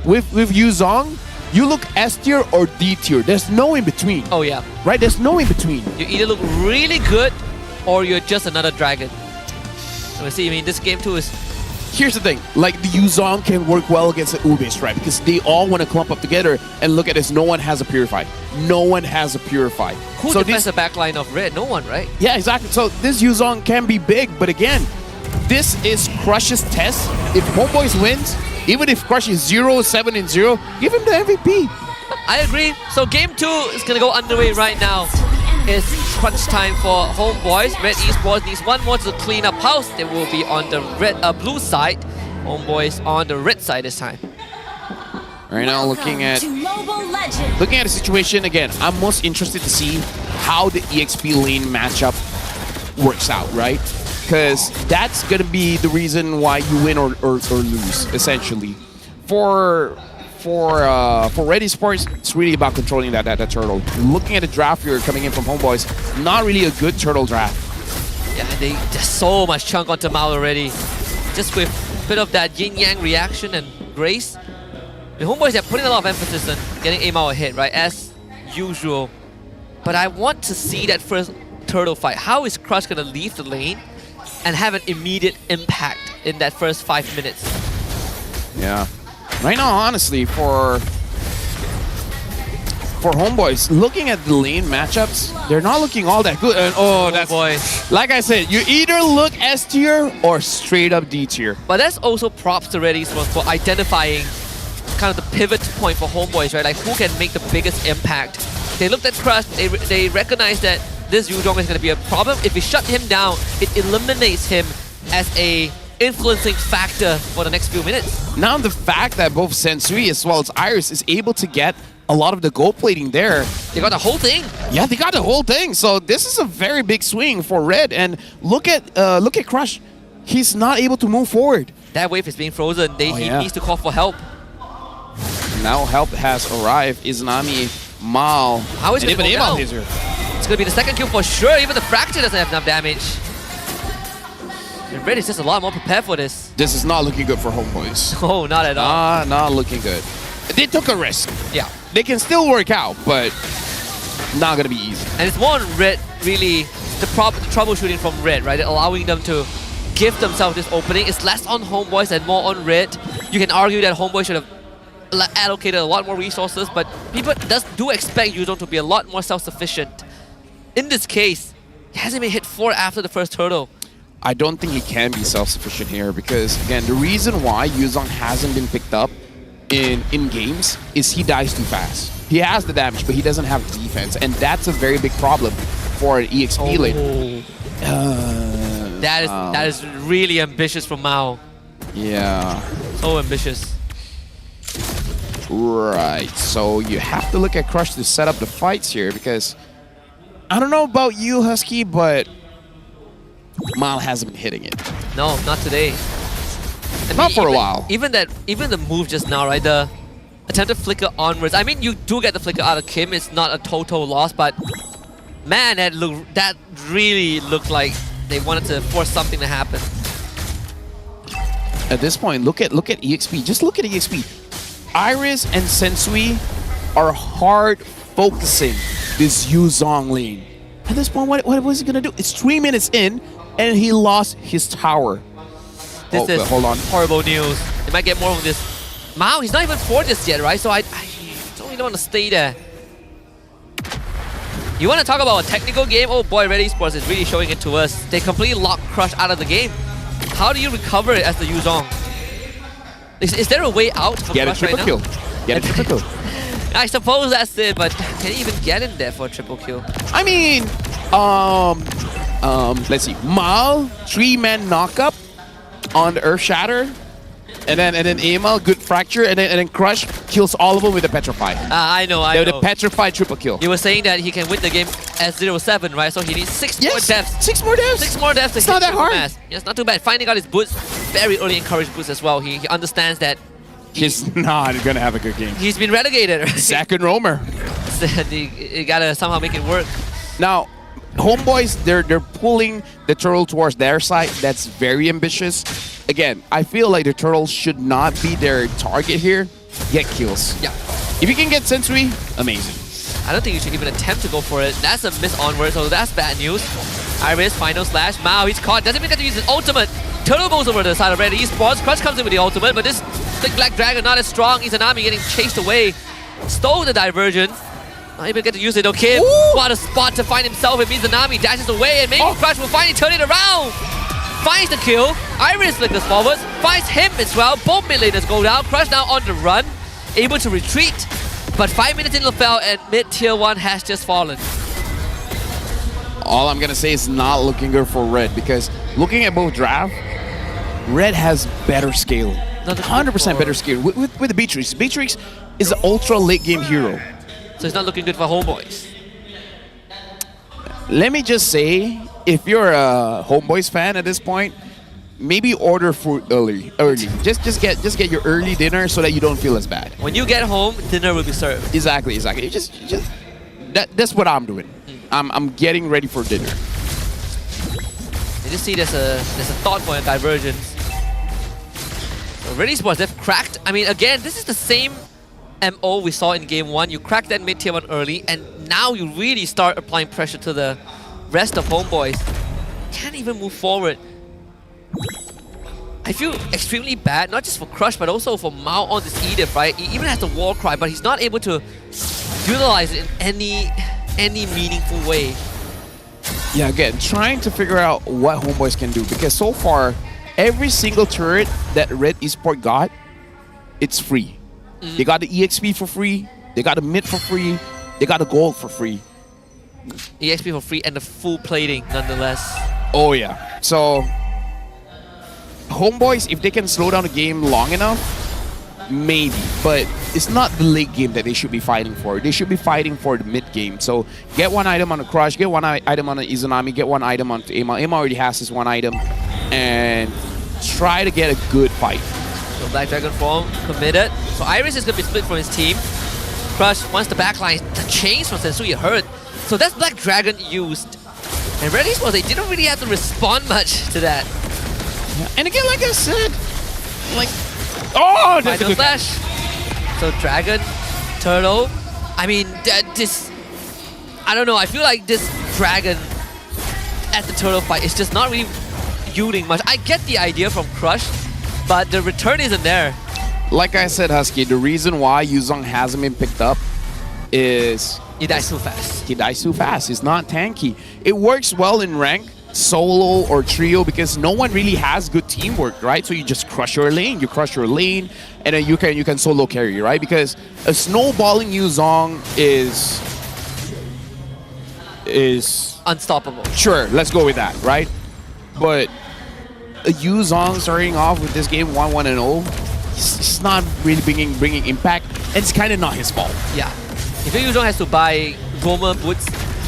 With Yuzong, you look S tier or D tier. There's no in between. Oh, yeah. Right? There's no in between. You either look really good or you're just another dragon. We'll see. I mean, this game too is... Here's the thing. Like, the Yuzong can work well against the Ubis, right? Because they all want to clump up together. And look at this. No one has a Purify. No one has a Purify. Who defends the backline of Red? No one, right? Yeah, exactly. So this Yuzong can be big. But again, this is Crush's test. If Homebois wins, even if Crush is 0-7-0, give him the MVP. I agree. So game 2 is going to go underway right now. It's crunch time for Homebois. RED Esports needs one more to clean up house. They will be on the blue side. Homebois on the red side this time. Right now, looking at the situation again, I'm most interested to see how the EXP lane matchup works out, right? Because that's gonna be the reason why you win or lose, essentially. For RED Esports, it's really about controlling that turtle. Looking at the draft here coming in from Homebois, not really a good turtle draft. Yeah, there's so much chunk onto Mao already. Just with a bit of that yin-yang reaction and grace. The Homebois are putting a lot of emphasis on getting A-Mao a hit, right? As usual. But I want to see that first turtle fight. How is Crush gonna leave the lane and have an immediate impact in that first 5 minutes? Yeah. Right now, honestly, for Homebois, looking at the lane matchups, they're not looking all that good. And that's boy. Like I said, you either look S tier or straight up D tier. But that's also props to RED Esports for identifying kind of the pivot point for Homebois, right? Like who can make the biggest impact. They looked at Crush, they recognized that this Yuzong is going to be a problem. If we shut him down, it eliminates him as a influencing factor for the next few minutes. Now the fact that both Sensui as well as Iris is able to get a lot of the gold plating there. They got the whole thing. Yeah, they got the whole thing. So this is a very big swing for Red. And look at Crush. He's not able to move forward. That wave is being frozen. He needs to call for help. Now help has arrived. Izanami, Mao. How is it going to go down? It's going to be the second kill for sure. Even the Fracture doesn't have enough damage. And Red is just a lot more prepared for this. This is not looking good for Homebois. Oh, not at all. Not looking good. They took a risk. Yeah. They can still work out, but not going to be easy. And it's more on Red, really, the troubleshooting from Red, right? Allowing them to give themselves this opening. It's less on Homebois and more on Red. You can argue that Homebois should have allocated a lot more resources, but people do expect Yuzong to be a lot more self-sufficient. In this case, he hasn't been hit 4 after the first turtle. I don't think he can be self-sufficient here because, again, the reason why Yuzong hasn't been picked up in games is he dies too fast. He has the damage, but he doesn't have the defense, and that's a very big problem for an EXP lane. That is really ambitious from Mao. Yeah. So ambitious. Right, so you have to look at Crush to set up the fights here because I don't know about you, Husky, but Mal hasn't been hitting it. No, not today. Not for a while. Even the move just now, right? The attempted flicker onwards. I mean, you do get the flicker out of Kim. It's not a total loss, but man, that really looked like they wanted to force something to happen. At this point, look at EXP. Just look at EXP. Iris and Sensui are hard focusing this Yuzong lane. At this point, what was he gonna do? It's 3 minutes in, and he lost his tower. This is hold on. Horrible news. They might get more of this. Mao, he's not even for this yet, right? So I don't really want to stay there. You want to talk about a technical game? Oh boy, RED Esports is really showing it to us. They completely locked Crush out of the game. How do you recover it as the Yuzong? Is there a way out for Crush right now? Get a triple kill. Get a triple kill. I suppose that's it, but can he even get in there for a triple kill? I mean, let's see. Mal, 3-man knockup on the Earth Shatter. And then Amal, good fracture, and then Crush kills all of them with the Petrify. I know. The Petrify triple kill. You were saying that he can win the game as 0-7, right? So he needs 6 more deaths. 6 more deaths? 6 more deaths to it's hit not that hard. Mass. Yeah, it's not too bad. Finally got his boots, very early encouraged boots as well. He understands that He's not going to have a good game. He's been relegated. Second roamer. You gotta somehow make it work. Now, Homebois, they're pulling the turtle towards their side. That's very ambitious. Again, I feel like the turtle should not be their target here. Get kills. Yeah. If you can get Sensui, amazing. I don't think you should even attempt to go for it. That's a miss onward, so that's bad news. Iris, final slash. Mao, he's caught. Doesn't even get to use his ultimate. Turtle goes over to the side of RED Esports. Crush comes in with the ultimate, but this big black dragon not as strong. Izanami getting chased away. Stole the diversion. Not even get to use it, okay? What a spot to find himself. It means Izanami dashes away and maybe Crush will finally turn it around. Finds the kill. Iris flickers forwards. Finds him as well. Both mid laners go down. Crush now on the run. Able to retreat. But 5 minutes in Lafell and mid tier 1 has just fallen. All I'm going to say is not looking good for Red, because looking at both draft, Red has better scale. 100% better scale with the Beatrix. Beatrix is an ultra late game hero. So it's not looking good for Homebois. Let me just say, if you're a Homebois fan at this point, maybe order food early. Just get your early dinner so that you don't feel as bad. When you get home, dinner will be served. Exactly. You just that's what I'm doing. I'm getting ready for dinner. You just see there's a thought for a divergence. So RED Esports, they've cracked. I mean, again, this is the same MO we saw in game 1. You crack that mid tier 1 early, and now you really start applying pressure to the rest of Homebois. Can't even move forward. I feel extremely bad, not just for Crush, but also for Mao on this Edith, right? He even has the war cry, but he's not able to utilize it in any meaningful way. Yeah, again, trying to figure out what Homebois can do, because so far, every single turret that RED Esports got, it's free. They got the EXP for free, they got the mid for free, they got the gold for free. EXP for free and the full plating nonetheless. Oh yeah. So Homebois, if they can slow down the game long enough, maybe. But it's not the late game that they should be fighting for. They should be fighting for the mid game. So get one item on the Crush, get one item on the Izanami, get one item on Emma. Emma already has this one item. And try to get a good fight. So Black Dragon form committed. So Iris is going to be split from his team. Crush wants the backline. The chains from Sensui hurt. So that's Black Dragon used. And RED Esports, they didn't really have to respond much to that. Yeah. And again, like I said, oh, that's Final slash. So Dragon, Turtle. I mean, this, I don't know. I feel like this Dragon at the Turtle fight is just not really yielding much. I get the idea from Crush, but the return isn't there. Like I said, Husky, the reason why Yuzong hasn't been picked up is he dies too fast. He dies too fast. It's not tanky. It works well in rank, solo or trio, because no one really has good teamwork, right? So you just crush your lane, and then you can solo carry, right? Because a snowballing Yuzong is unstoppable. Sure, let's go with that, right? But a Yuzong starting off with this game 1-1-0, it's not really bringing impact, and it's kind of not his fault. Yeah. If Yuzong has to buy Roamer boots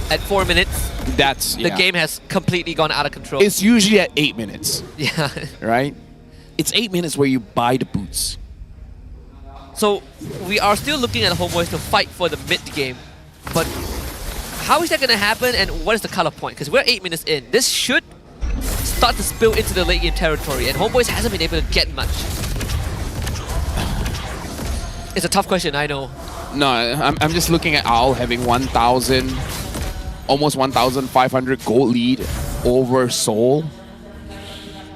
at 4 minutes, the game has completely gone out of control. It's usually at 8 minutes. Yeah. Right? It's 8 minutes where you buy the boots. So we are still looking at Homebois to fight for the mid game. But how is that going to happen, and what is the cutoff point? Because we're 8 minutes in. This should start to spill into the late game territory, and Homebois hasn't been able to get much. It's a tough question, I know. No, I'm just looking at Owl having 1,000, almost 1,500 gold lead over Soul.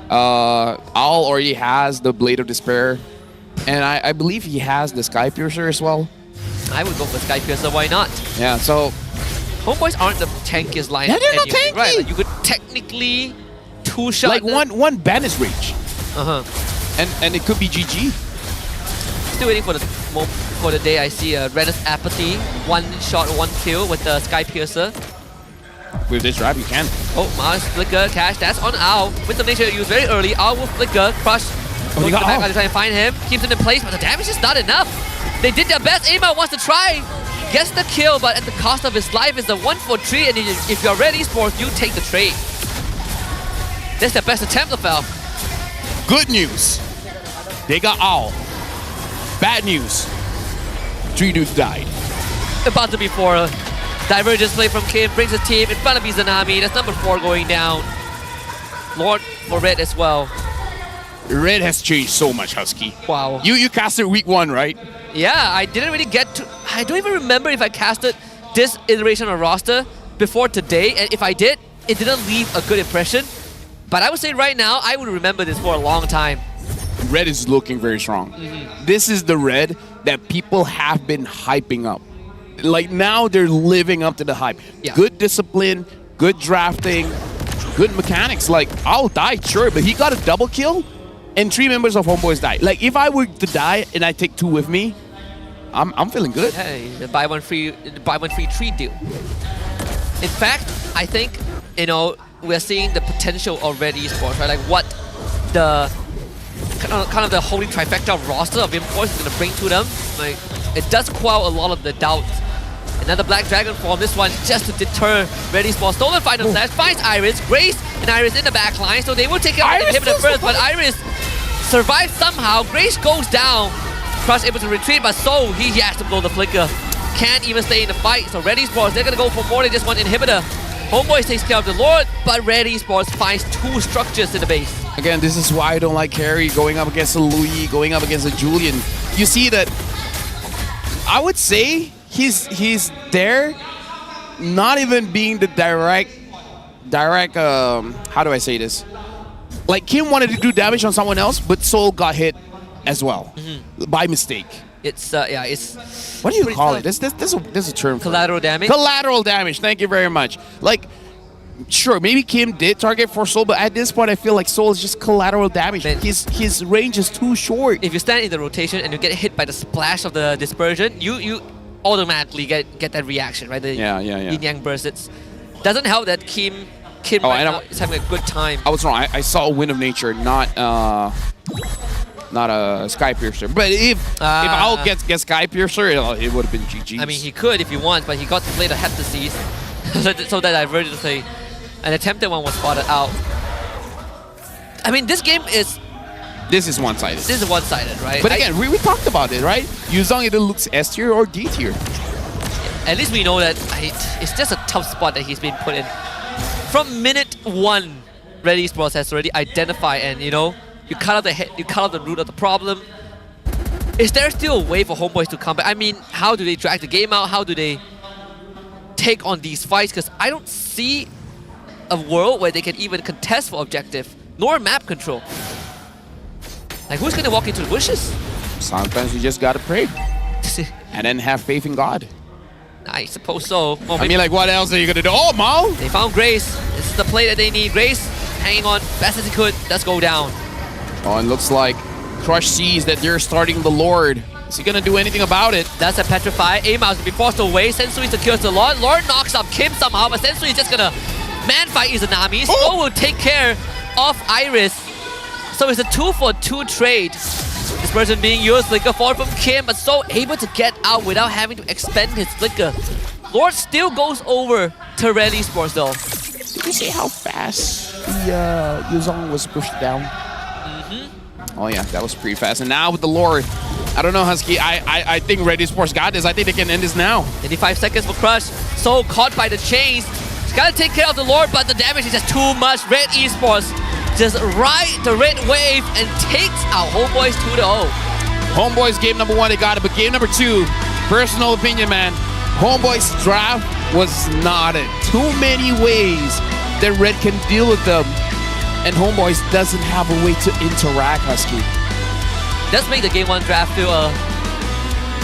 Owl already has the Blade of Despair, and I believe he has the Sky Piercer as well. I would go for Sky Piercer, why not? Yeah, so Homebois aren't the tankiest line. Yeah, they're not tanky. Right, like you could technically two-shot like one Banish Rage. And it could be GG. Still waiting for the day I see Renus Apathy, 1 shot, 1 kill with the Sky Piercer. With this drive, you can. Oh, Mars Flicker, Cash, that's on Owl. With the nature used very early, Owl will Flicker, Crush. Goes to the back to try and find him, keeps him in place, but the damage is not enough. They did their best, Ama wants to try. Gets the kill, but at the cost of his life is a 1-for-3, and if you're RED Esports, you take the trade. That's their best attempt, Lafell. Good news. They got Owl. Bad news. 3 dudes died. About to be 4. Divergence play from Kim brings his team in front of Izanami. That's number 4 going down. Lord for Red as well. Red has changed so much, Husky. Wow. You casted week 1, right? Yeah, I didn't really get to... I don't even remember if I casted this iteration of roster before today. And if I did, it didn't leave a good impression. But I would say right now, I would remember this for a long time. Red is looking very strong. This is the Red that people have been hyping up. Like now they're living up to the hype. Yeah. Good discipline, good drafting, good mechanics. Like I'll die, sure, but he got a double kill and 3 members of Homebois died. Like if I were to die and I take 2 with me, I'm feeling good. Hey, the buy one free treat deal. In fact, I think, you know, we're seeing the potential of RED Esports, right? Like what the kind of the holy trifecta of roster of imports is gonna bring to them. Like it does quell a lot of the doubts. Another Black Dragon form, this one just to deter RED Esports. Stolen final slash finds Iris, Grace and Iris in the back line, so they will take out the inhibitor first, but Iris survives somehow. Grace goes down. Crush able to retreat, but so he has to blow the flicker. Can't even stay in the fight, so RED Esports, they're gonna go for more than just one inhibitor. Homebois takes care of the Lord, but RED Esports finds 2 structures in the base. Again, this is why I don't like Carrie going up against a Louis, going up against a Julian. You see that, I would say he's there, not even being the direct, how do I say this? Like Kim wanted to do damage on someone else, but Soul got hit as well, by mistake. It's, yeah, it's... What do you call it? There's a term for collateral damage? Collateral damage, thank you very much. Like, sure, maybe Kim did target for Soul, but at this point I feel like Soul is just collateral damage. Man. His range is too short. If you stand in the rotation and you get hit by the splash of the dispersion, you automatically get that reaction, right? The yin yang burst. It doesn't help that Kim right now is having a good time. I was wrong. I saw a Wind of Nature, not a Sky Piercer. But if I'll get Sky Piercer, it would have been GG. I mean, he could if he wants, but he got to play the Heptaseas. so that divergence play. An attempted one was spotted out. I mean, this game is... This is one-sided. This is one-sided, right? But again, we talked about it, right? Yuzong either looks S tier or D tier. At least we know that it's just a tough spot that he's been put in. From minute 1, RED Esports has already identified and, you know, you cut out the head, you cut out the root of the problem. Is there still a way for Homebois to come back? I mean, how do they drag the game out? How do they take on these fights? Because I don't see a world where they can even contest for objective, nor map control. Like, who's gonna walk into the bushes? Sometimes you just gotta pray. And then have faith in God. I suppose so. Well, I mean, like, what else are you gonna do? Oh, Mao! They found Grace. This is the play that they need. Grace hanging on best as he could. Does go down. Oh, and looks like Crush sees that they're starting the Lord. Is he gonna do anything about it? That's a petrify. A-Mouse will be forced away. Sensui secures the Lord. Lord knocks up Kim somehow, but Sensui is just gonna man-fight Izanami. Snow will take care of Iris. So it's a 2-for-2 trade. This person being used, flicker forward from Kim, but so able to get out without having to expend his flicker. Lord still goes over to RED Esports though. Did you see how fast the Yuzong was pushed down? Oh yeah, that was pretty fast. And now with the Lord, I don't know, Husky. I think RED Esports got this. I think they can end this now. 85 seconds for Crush. So caught by the chains. He's got to take care of the Lord, but the damage is just too much. RED Esports just ride the red wave and takes out Homebois 2-0. Homebois game number 1, they got it, but game number 2, personal opinion, man. Homebois draft was not it. Too many ways that Red can deal with them, and Homebois doesn't have a way to interact, Husky. Does make the game 1 draft feel a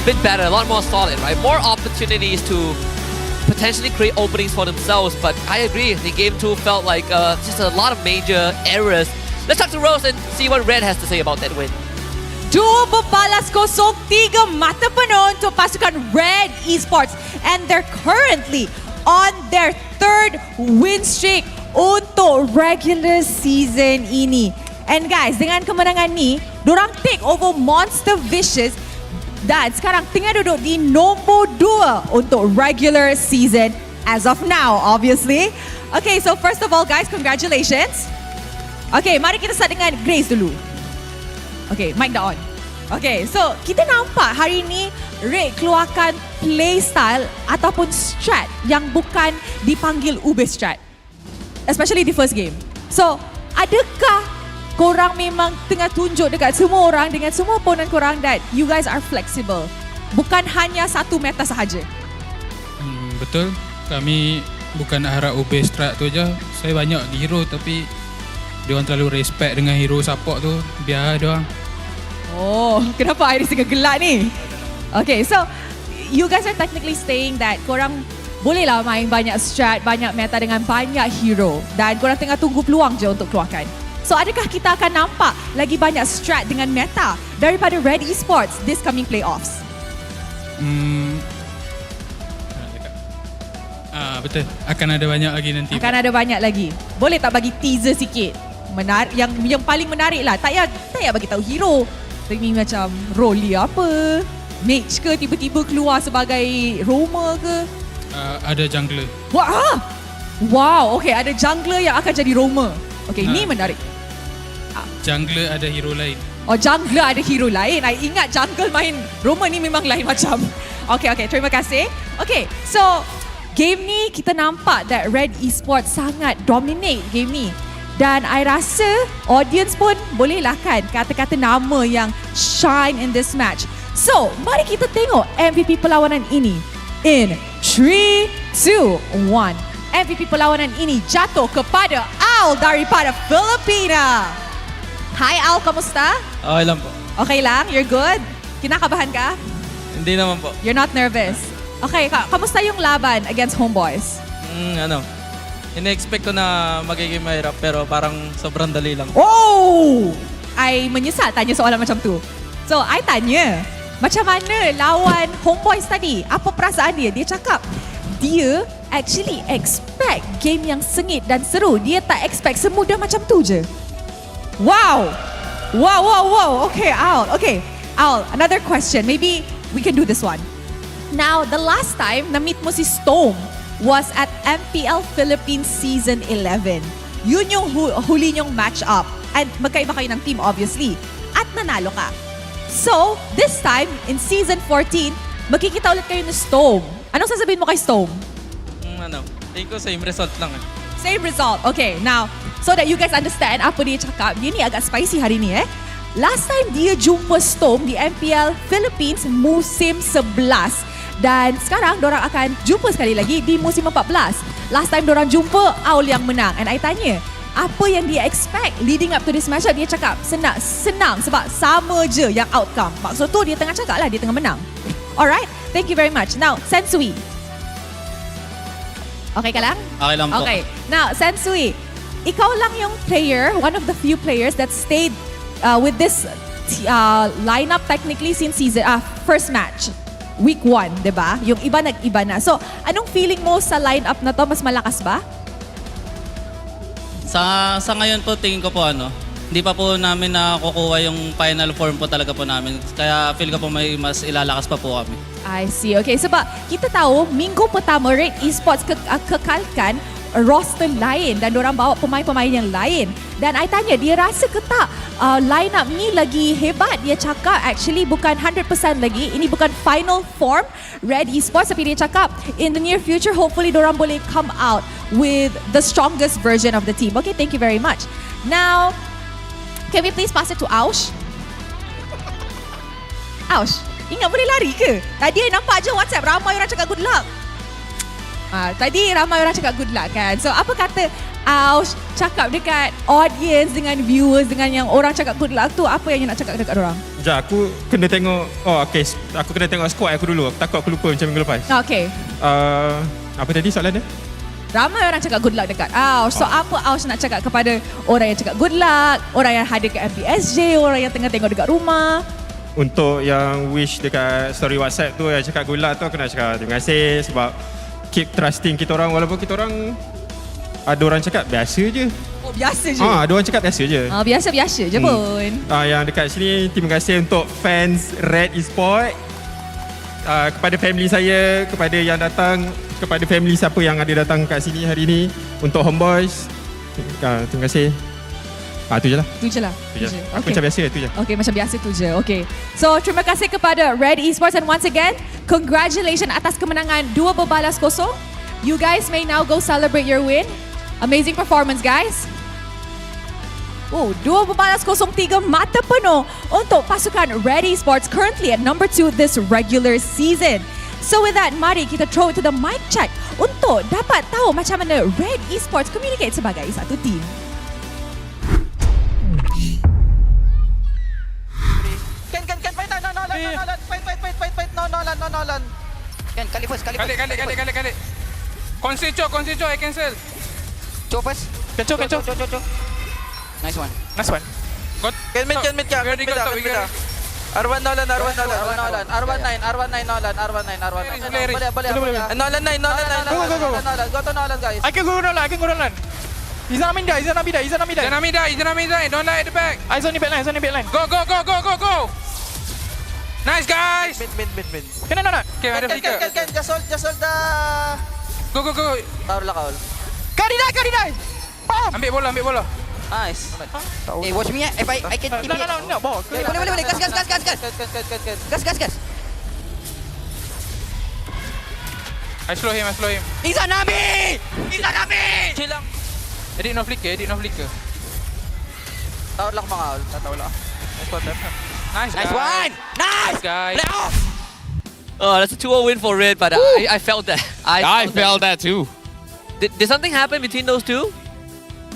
bit better, a lot more solid, right? More opportunities to potentially create openings for themselves, but I agree, the game 2 felt like just a lot of major errors. Let's talk to Rose and see what Red has to say about that win. 2-3 mata penuh untuk pasukan RED Esports, and they're currently on their 3rd win streak untuk regular season ini. And guys, dengan kemenangan ni, dorang take over Monster Vicious dan sekarang tengah duduk di nombor 2 untuk regular season as of now, obviously. Okay, so first of all, guys, congratulations. Okay, mari kita start dengan Grace dulu. Okay, mic dah on. Okay, so kita nampak hari ni Red keluarkan playstyle ataupun strat yang bukan dipanggil ube strat. Especially di first game. So, adakah korang memang tengah tunjuk dekat semua orang dengan semua opponent korang that you guys are flexible? Bukan hanya satu meta sahaja. Betul. Kami bukan harap ube strat tu je. Saya banyak hero tapi diorang terlalu respect dengan hero support tu. Biar diorang. Oh, kenapa Iris tengah gelak ni? Okay, so you guys are technically saying that korang bolehlah main banyak strat, banyak meta dengan banyak hero dan korang tengah tunggu peluang je untuk keluarkan. So adakah kita akan nampak lagi banyak strat dengan meta daripada RED Esports this coming playoffs? Betul. Akan ada banyak lagi nanti. Akan ada banyak lagi. Boleh tak bagi teaser sikit? Yang paling menarik lah. Tak payah bagi tahu hero. Ini macam role apa? Mage ke tiba-tiba keluar sebagai roamer ke? Ada jungler. Wow, okay, ada jungler yang akan jadi roamer. Okay, ini menarik. Jungler ada hero lain. Oh, jungler ada hero lain. I ingat jungle main roamer ni memang lain macam. Okay, terima kasih. Okay, so game ni kita nampak that RED Esports sangat dominate game ni. Dan I rasa audience pun bolehlah kan kata-kata nama yang shine in this match. So, mari kita tengok MVP perlawanan ini. In 3, 2, 1. MVP perlawanan ini jatuh kepada Al daripada Filipina. Hi Al, kamusta? Okay lang po. Okay lang? You're good? Kinakabahan ka? Hindi naman po. You're not nervous? Okay, kamusta yung laban against Homebois? Ina-expect ko na magiging mahirap pero parang sobrang dali lang. Oh! I menyesal tanya soalan macam tu. So, I tanya, macam mana lawan Homebois tadi? Apa perasaan dia? Dia cakap, dia actually expect game yang sengit dan seru. Dia tak expect semudah macam tu je. Wow! Wow. Okay, Al, another question. Maybe we can do this one. Now, the last time na-meet mo si Storm was at MPL Philippines Season 11. Yun yung huli nyong match up. And magkaiba kayo ng team obviously. At nanalo ka. So, this time, in Season 14, magkikita ulit kayo ni Storm. Anong sasabihin mo kay Storm? Tingin ko same result lang eh. Same result. Okay, now, so that you guys understand apa dia cakap, dia ni agak spicy hari ni Last time dia jumpa Storm di MPL Philippines musim 11. Dan sekarang dorang akan jumpa sekali lagi di musim 14. Last time dorang jumpa, Aul yang menang. And I tanya, apa yang dia expect leading up to this matchup? Dia cakap senang sebab sama je yang outcome. Maksud tu dia tengah cakap lah dia tengah menang. Alright, thank you very much. Now, Sensui. Okay ka lang? Okay lang po. Okay, now Sensui, ikaw lang yung player, one of the few players that stayed with this lineup technically since first match. Week 1, di ba? Yung iba nag-iba na. So, anong feeling mo sa lineup na to? Mas malakas ba? Sa ngayon po tingin ko po hindi pa po namin nakukuha yung final form po talaga po namin. Kaya feel ko po may mas ilalakas pa po kami. I see. Okay, sebab kita tahu minggu pertama RED Esports kekalkan roster lain dan diorang bawa pemain-pemain yang lain. Dan I tanya, dia rasa ke tak line up ni lagi hebat? Dia cakap actually bukan 100% lagi. Ini bukan final form RED Esports. Tapi dia cakap in the near future, hopefully diorang boleh come out with the strongest version of the team. Okay, thank you very much. Now, can we please pass it to Aush? Aush, ingat boleh lari ke? Tadi nampak je WhatsApp ramai orang cakap good luck. Tadi ramai orang cakap good luck kan. So apa kata Aush cakap dekat audience dengan viewers dengan yang orang cakap good luck tu, apa yang nak cakap dekat orang? Sekejap, aku kena tengok. Aku kena tengok squad aku dulu. Aku takut aku lupa macam minggu lepas. Okay. Apa tadi soalan dia? Ramai orang cakap good luck dekat Aush. So apa Aush nak cakap kepada orang yang cakap good luck, orang yang hadir ke MPSJ, orang yang tengah tengok dekat rumah? Untuk yang wish dekat story WhatsApp tu yang cakap good luck tu, aku nak cakap terima kasih sebab keep trusting kita orang walaupun kita orang ada orang cakap biasa je. Oh, biasa je? Ada orang cakap biasa je. Biasa-biasa je pun. Yang dekat sini, terima kasih untuk fans RED Esports. Kepada family saya, kepada yang datang, kepada family siapa yang ada datang kat sini hari ni. Untuk Homebois, terima kasih. Tu je lah. Tu je lah. Tu je. Aku macam biasa tu je. Okay, macam biasa tu je. Okay. So, terima kasih kepada RED Esports and once again, congratulations atas kemenangan 2 berbalas kosong. You guys may now go celebrate your win. Amazing performance, guys. 2 berbalas 0-3 mata penuh untuk pasukan RED Esports currently at number 2 this regular season. So with that, mari kita throw to the mic check untuk dapat tahu macam mana RED Esports communicate sebagai satu team. Nolan. Kali first. Kali. Concentrate, I cancel. Cho first. Cho. Nice one. Got. Can mid. Very good. R1 Nolan. R19 Nolan. Nolan 9. Go to Nolan, guys. I can go Nolan. He's on mid. Don't lie at the back. Eyes on the back line. Go. Nice, guys. Mid. Can. Okay, ada flicker. Can. Just hold the. Go. Taruh lah kau. Kari die. Ambil bola. Nice. Hey, watch me. If I can keep it. No. Ball. Boleh. Gas. I slow him. He's a Nabi. Chill lang. Edit no flicker. Taruh lah mga. Taruh lah. Nice one. Nice guys. Oh, that's a 2-0 win for Red, but I felt that. I felt that too. Did something happen between those two?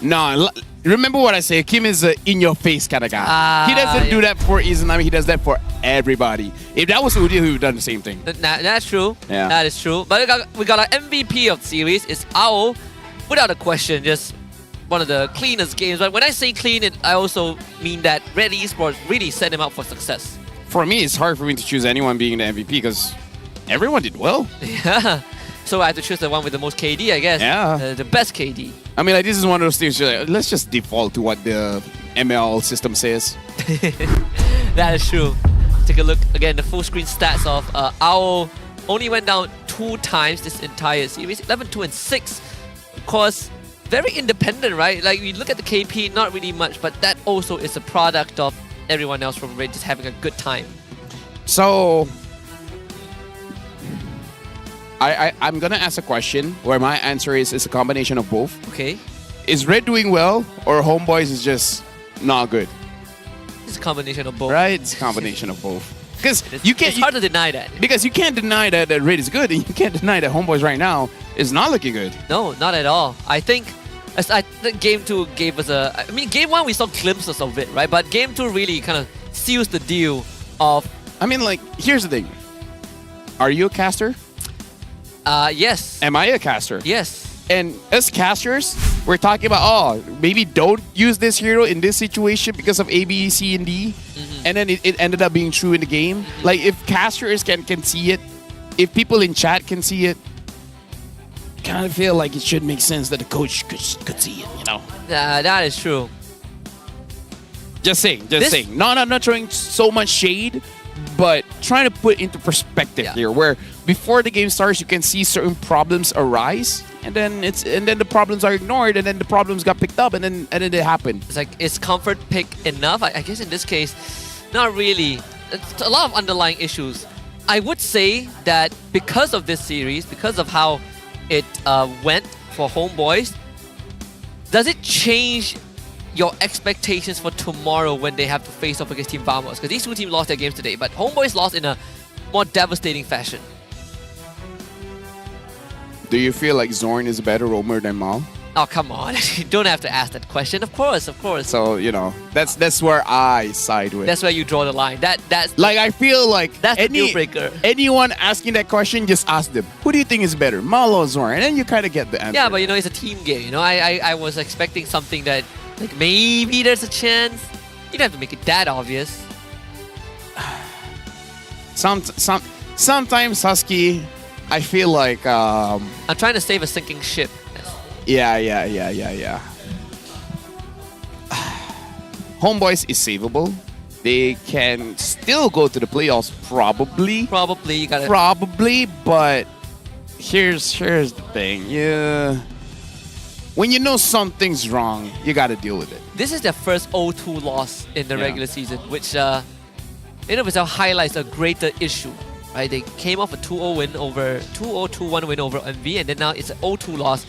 No, remember what I say. Kim is an in-your-face kind of guy. He doesn't do that for Izanami. He does that for everybody. If that was Udi, he would have done the same thing. That's true. Yeah. That is true. But we got our MVP of the series. It's Ao, without a question. Just one of the cleanest games. But when I say clean, I also mean that RED Esports really set him up for success. For me, it's hard for me to choose anyone being the MVP because everyone did well. Yeah. So I have to choose the one with the most KD, I guess. Yeah. The best KD. I mean, like, this is one of those things, like, let's just default to what the ML system says. That is true. Take a look again, the full screen stats of Ao only went down 2 times this entire series. 11-2 and 6. Of course, very independent, right? Like, we look at the KP, not really much, but that also is a product of everyone else from RED just having a good time. So, I'm gonna ask a question where my answer is a combination of both. Okay. Is RED doing well or Homebois is just not good? It's a combination of both. Right? It's a combination of both. Because it's hard to deny that. Because you can't deny that RED is good, and you can't deny that Homebois right now is not looking good. No, not at all. I think Game 2 gave us Game 1 we saw glimpses of it, right? But Game 2 really kind of seals the deal of... I mean, like, here's the thing. Are you a caster? Yes. Am I a caster? Yes. And as casters, we're talking about, maybe don't use this hero in this situation because of A, B, C, and D. And then it ended up being true in the game. Like, if casters can see it, if people in chat can see it, kind of feel like it should make sense that the coach could see it, you know? That is true. Just saying. No, I'm not throwing so much shade, but trying to put into perspective here, where before the game starts, you can see certain problems arise, and then the problems are ignored, and then the problems got picked up, and then it happened. It's like, is comfort pick enough? I guess in this case, not really. It's a lot of underlying issues. I would say that because of this series, because of how it went for Homebois, does it change your expectations for tomorrow when they have to face off against Team Vamos? Because these two teams lost their games today, but Homebois lost in a more devastating fashion. Do you feel like Zorn is a better roamer than Mal? Oh, come on. You don't have to ask that question. Of course. So, you know, that's where I side with. That's where you draw the line. That's like, I feel like that's the deal breaker. Anyone asking that question, just ask them, who do you think is better, Mal or Zorn? And then you kind of get the answer. Yeah, but you know, it's a team game. You know, I was expecting something that, like, maybe there's a chance. You don't have to make it that obvious. Sometimes, Husky, I feel like... I'm trying to save a sinking ship. Yeah. Homebois is savable. They can still go to the playoffs, probably. Probably, you gotta... Probably, but here's the thing. Yeah. when you know something's wrong, you got to deal with it. This is their first 0-2 loss in the Yeah. regular season, which in of itself highlights a greater issue. Right? They came off a 2-0 win over 2-0 2-1 win over MV, and then now it's an 0-2 loss.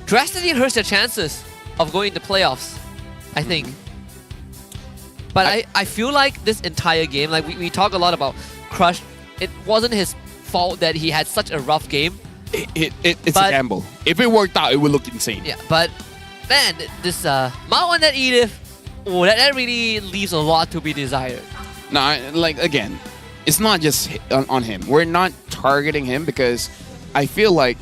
Drastically hurts their chances of going to playoffs, I think. But I feel like this entire game, like we talk a lot about Crush, it wasn't his fault that he had such a rough game. It's a gamble. If it worked out, it would look insane. Yeah, but man, this Mao on that Edith, that really leaves a lot to be desired. No, like again, it's not just on him. We're not targeting him because I feel like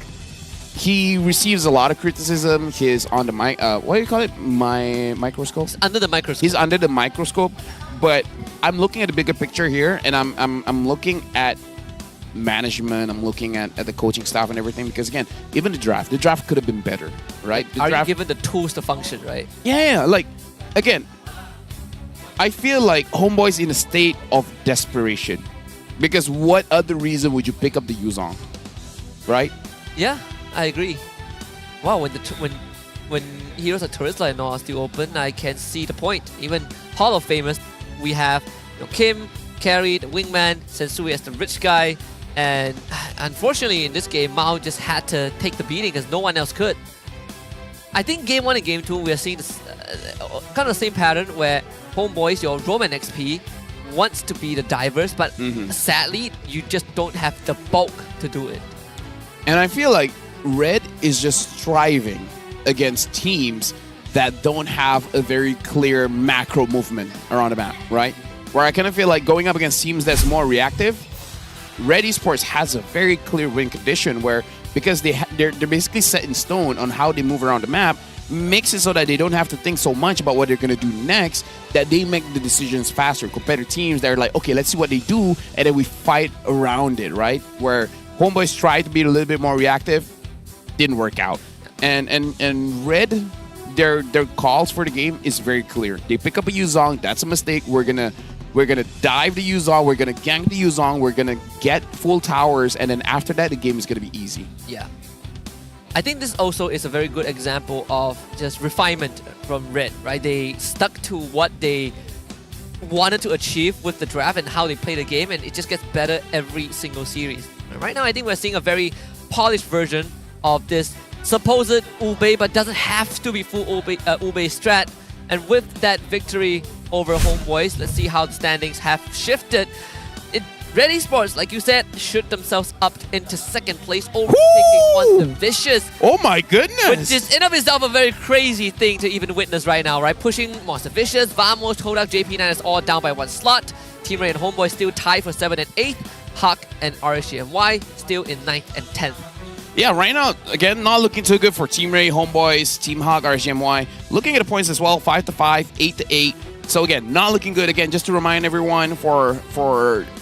he receives a lot of criticism. He's on the mic. What do you call it? Microscope. Under the microscope. He's under the microscope. But I'm looking at the bigger picture here, and I'm looking at management. I'm looking at the coaching staff and everything. Because again, even the draft could have been better, right? The Are you draft, given the tools to function, right? yeah, like again, I feel like Homeboy's in a state of desperation. Because what other reason would you pick up the Yuzong, right? Yeah, I agree. Wow, when Heroes of Tourisla and all are still open, I can see the point. Even Hall of Famers, we have Kim, Carrie, the wingman, Sensui as the rich guy, and unfortunately in this game, Mao just had to take the beating because no one else could. I think Game 1 and Game 2, we are seeing this kind of the same pattern where Homeboys, your Roman XP, wants to be the divers, but sadly, you just don't have the bulk to do it. And I feel like Red is just striving against teams that don't have a very clear macro movement around the map, right? Where I kind of feel like going up against teams that's more reactive, RED Esports has a very clear win condition where because they're basically set in stone on how they move around the map, makes it so that they don't have to think so much about what they're going to do next, that they make the decisions faster compared to teams that are like, okay, let's see what they do, and then we fight around it, right? Where Homeboys tried to be a little bit more reactive, didn't work out. And Red, their calls for the game is very clear. They pick up a Yuzong, that's a mistake. We're gonna dive the Yuzong, we're gonna gank the Yuzong, we're gonna get full towers, and then after that the game is gonna be easy. Yeah. I think this also is a very good example of just refinement from Red, right? They stuck to what they wanted to achieve with the draft and how they play the game, and it just gets better every single series. And right now, I think we're seeing a very polished version of this supposed Ube, but doesn't have to be full Ube strat. And with that victory over Homeboys, let's see how the standings have shifted. RED Esports, like you said, shoot themselves up into second place, overtaking on the Vicious. Oh my goodness! Which is in of itself a very crazy thing to even witness right now, right? Pushing Monster Vicious, Vamos, Kodak, JP9 is all down by one slot. Team Ray and Homeboy still tied for 7th and 8th. Huck and RSGMY still in 9th and 10th. Yeah, right now, again, not looking too good for Team Ray, Homeboys, Team Huck, RSGMY. Looking at the points as well, 5-5, 8-8. So again, not looking good. Again, just to remind everyone, for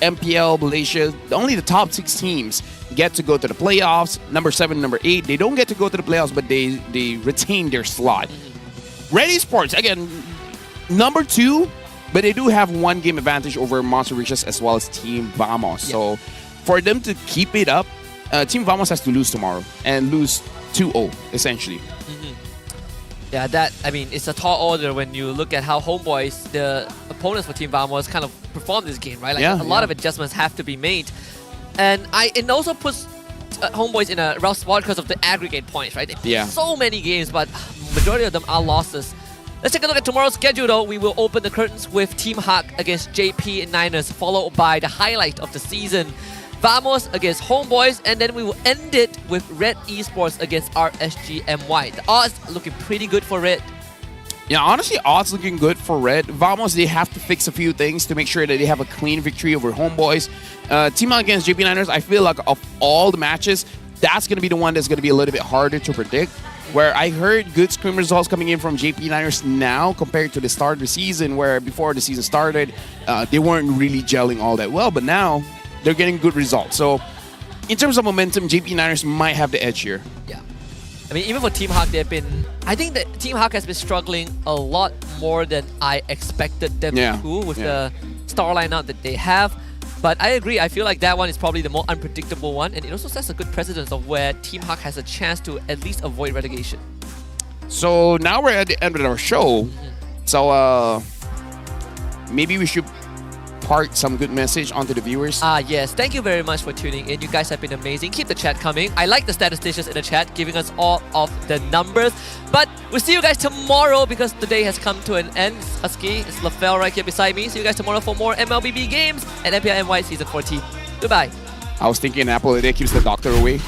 MPL Malaysia, only the top 6 teams get to go to the playoffs. Number 7, number 8, they don't get to go to the playoffs, but they retain their slot. RED Esports, again, number 2, but they do have 1 game advantage over Monster Riches as well as Team Vamos. Yeah. So for them to keep it up, Team Vamos has to lose tomorrow and lose 2-0, essentially. Yeah, that, I mean, it's a tall order when you look at how Homeboys, the opponents for Team Vamos, kind of perform this game, right? Like a lot of adjustments have to be made. And it also puts Homeboys in a rough spot because of the aggregate points, right? They play so many games, but majority of them are losses. Let's take a look at tomorrow's schedule though. We will open the curtains with Team Huck against JP and Niners, followed by the highlight of the season, Vamos against Homeboys, and then we will end it with RED Esports against RSGMY. The odds are looking pretty good for Red. Yeah, honestly, odds looking good for Red. Vamos, they have to fix a few things to make sure that they have a clean victory over Homeboys. Team Huck against JP Niners, I feel like of all the matches, that's going to be the one that's going to be a little bit harder to predict. Where I heard good scrim results coming in from JP Niners now compared to the start of the season, where before the season started, they weren't really gelling all that well, but now they're getting good results. So in terms of momentum, JP Niners might have the edge here. Yeah. I mean, even for Team Huck, I think that Team Huck has been struggling a lot more than I expected them to with the star lineup that they have. But I agree, I feel like that one is probably the more unpredictable one, and it also sets a good precedence of where Team Huck has a chance to at least avoid relegation. So now we're at the end of our show. So maybe we should part some good message onto the viewers. Yes, thank you very much for tuning in. You guys have been amazing. Keep the chat coming. I like the statisticians in the chat giving us all of the numbers. But we'll see you guys tomorrow because the day has come to an end. It's Husky, it's LaFell right here beside me. See you guys tomorrow for more MLBB games and MPL NY Season 14. Goodbye. I was thinking an apple a day keeps the doctor away.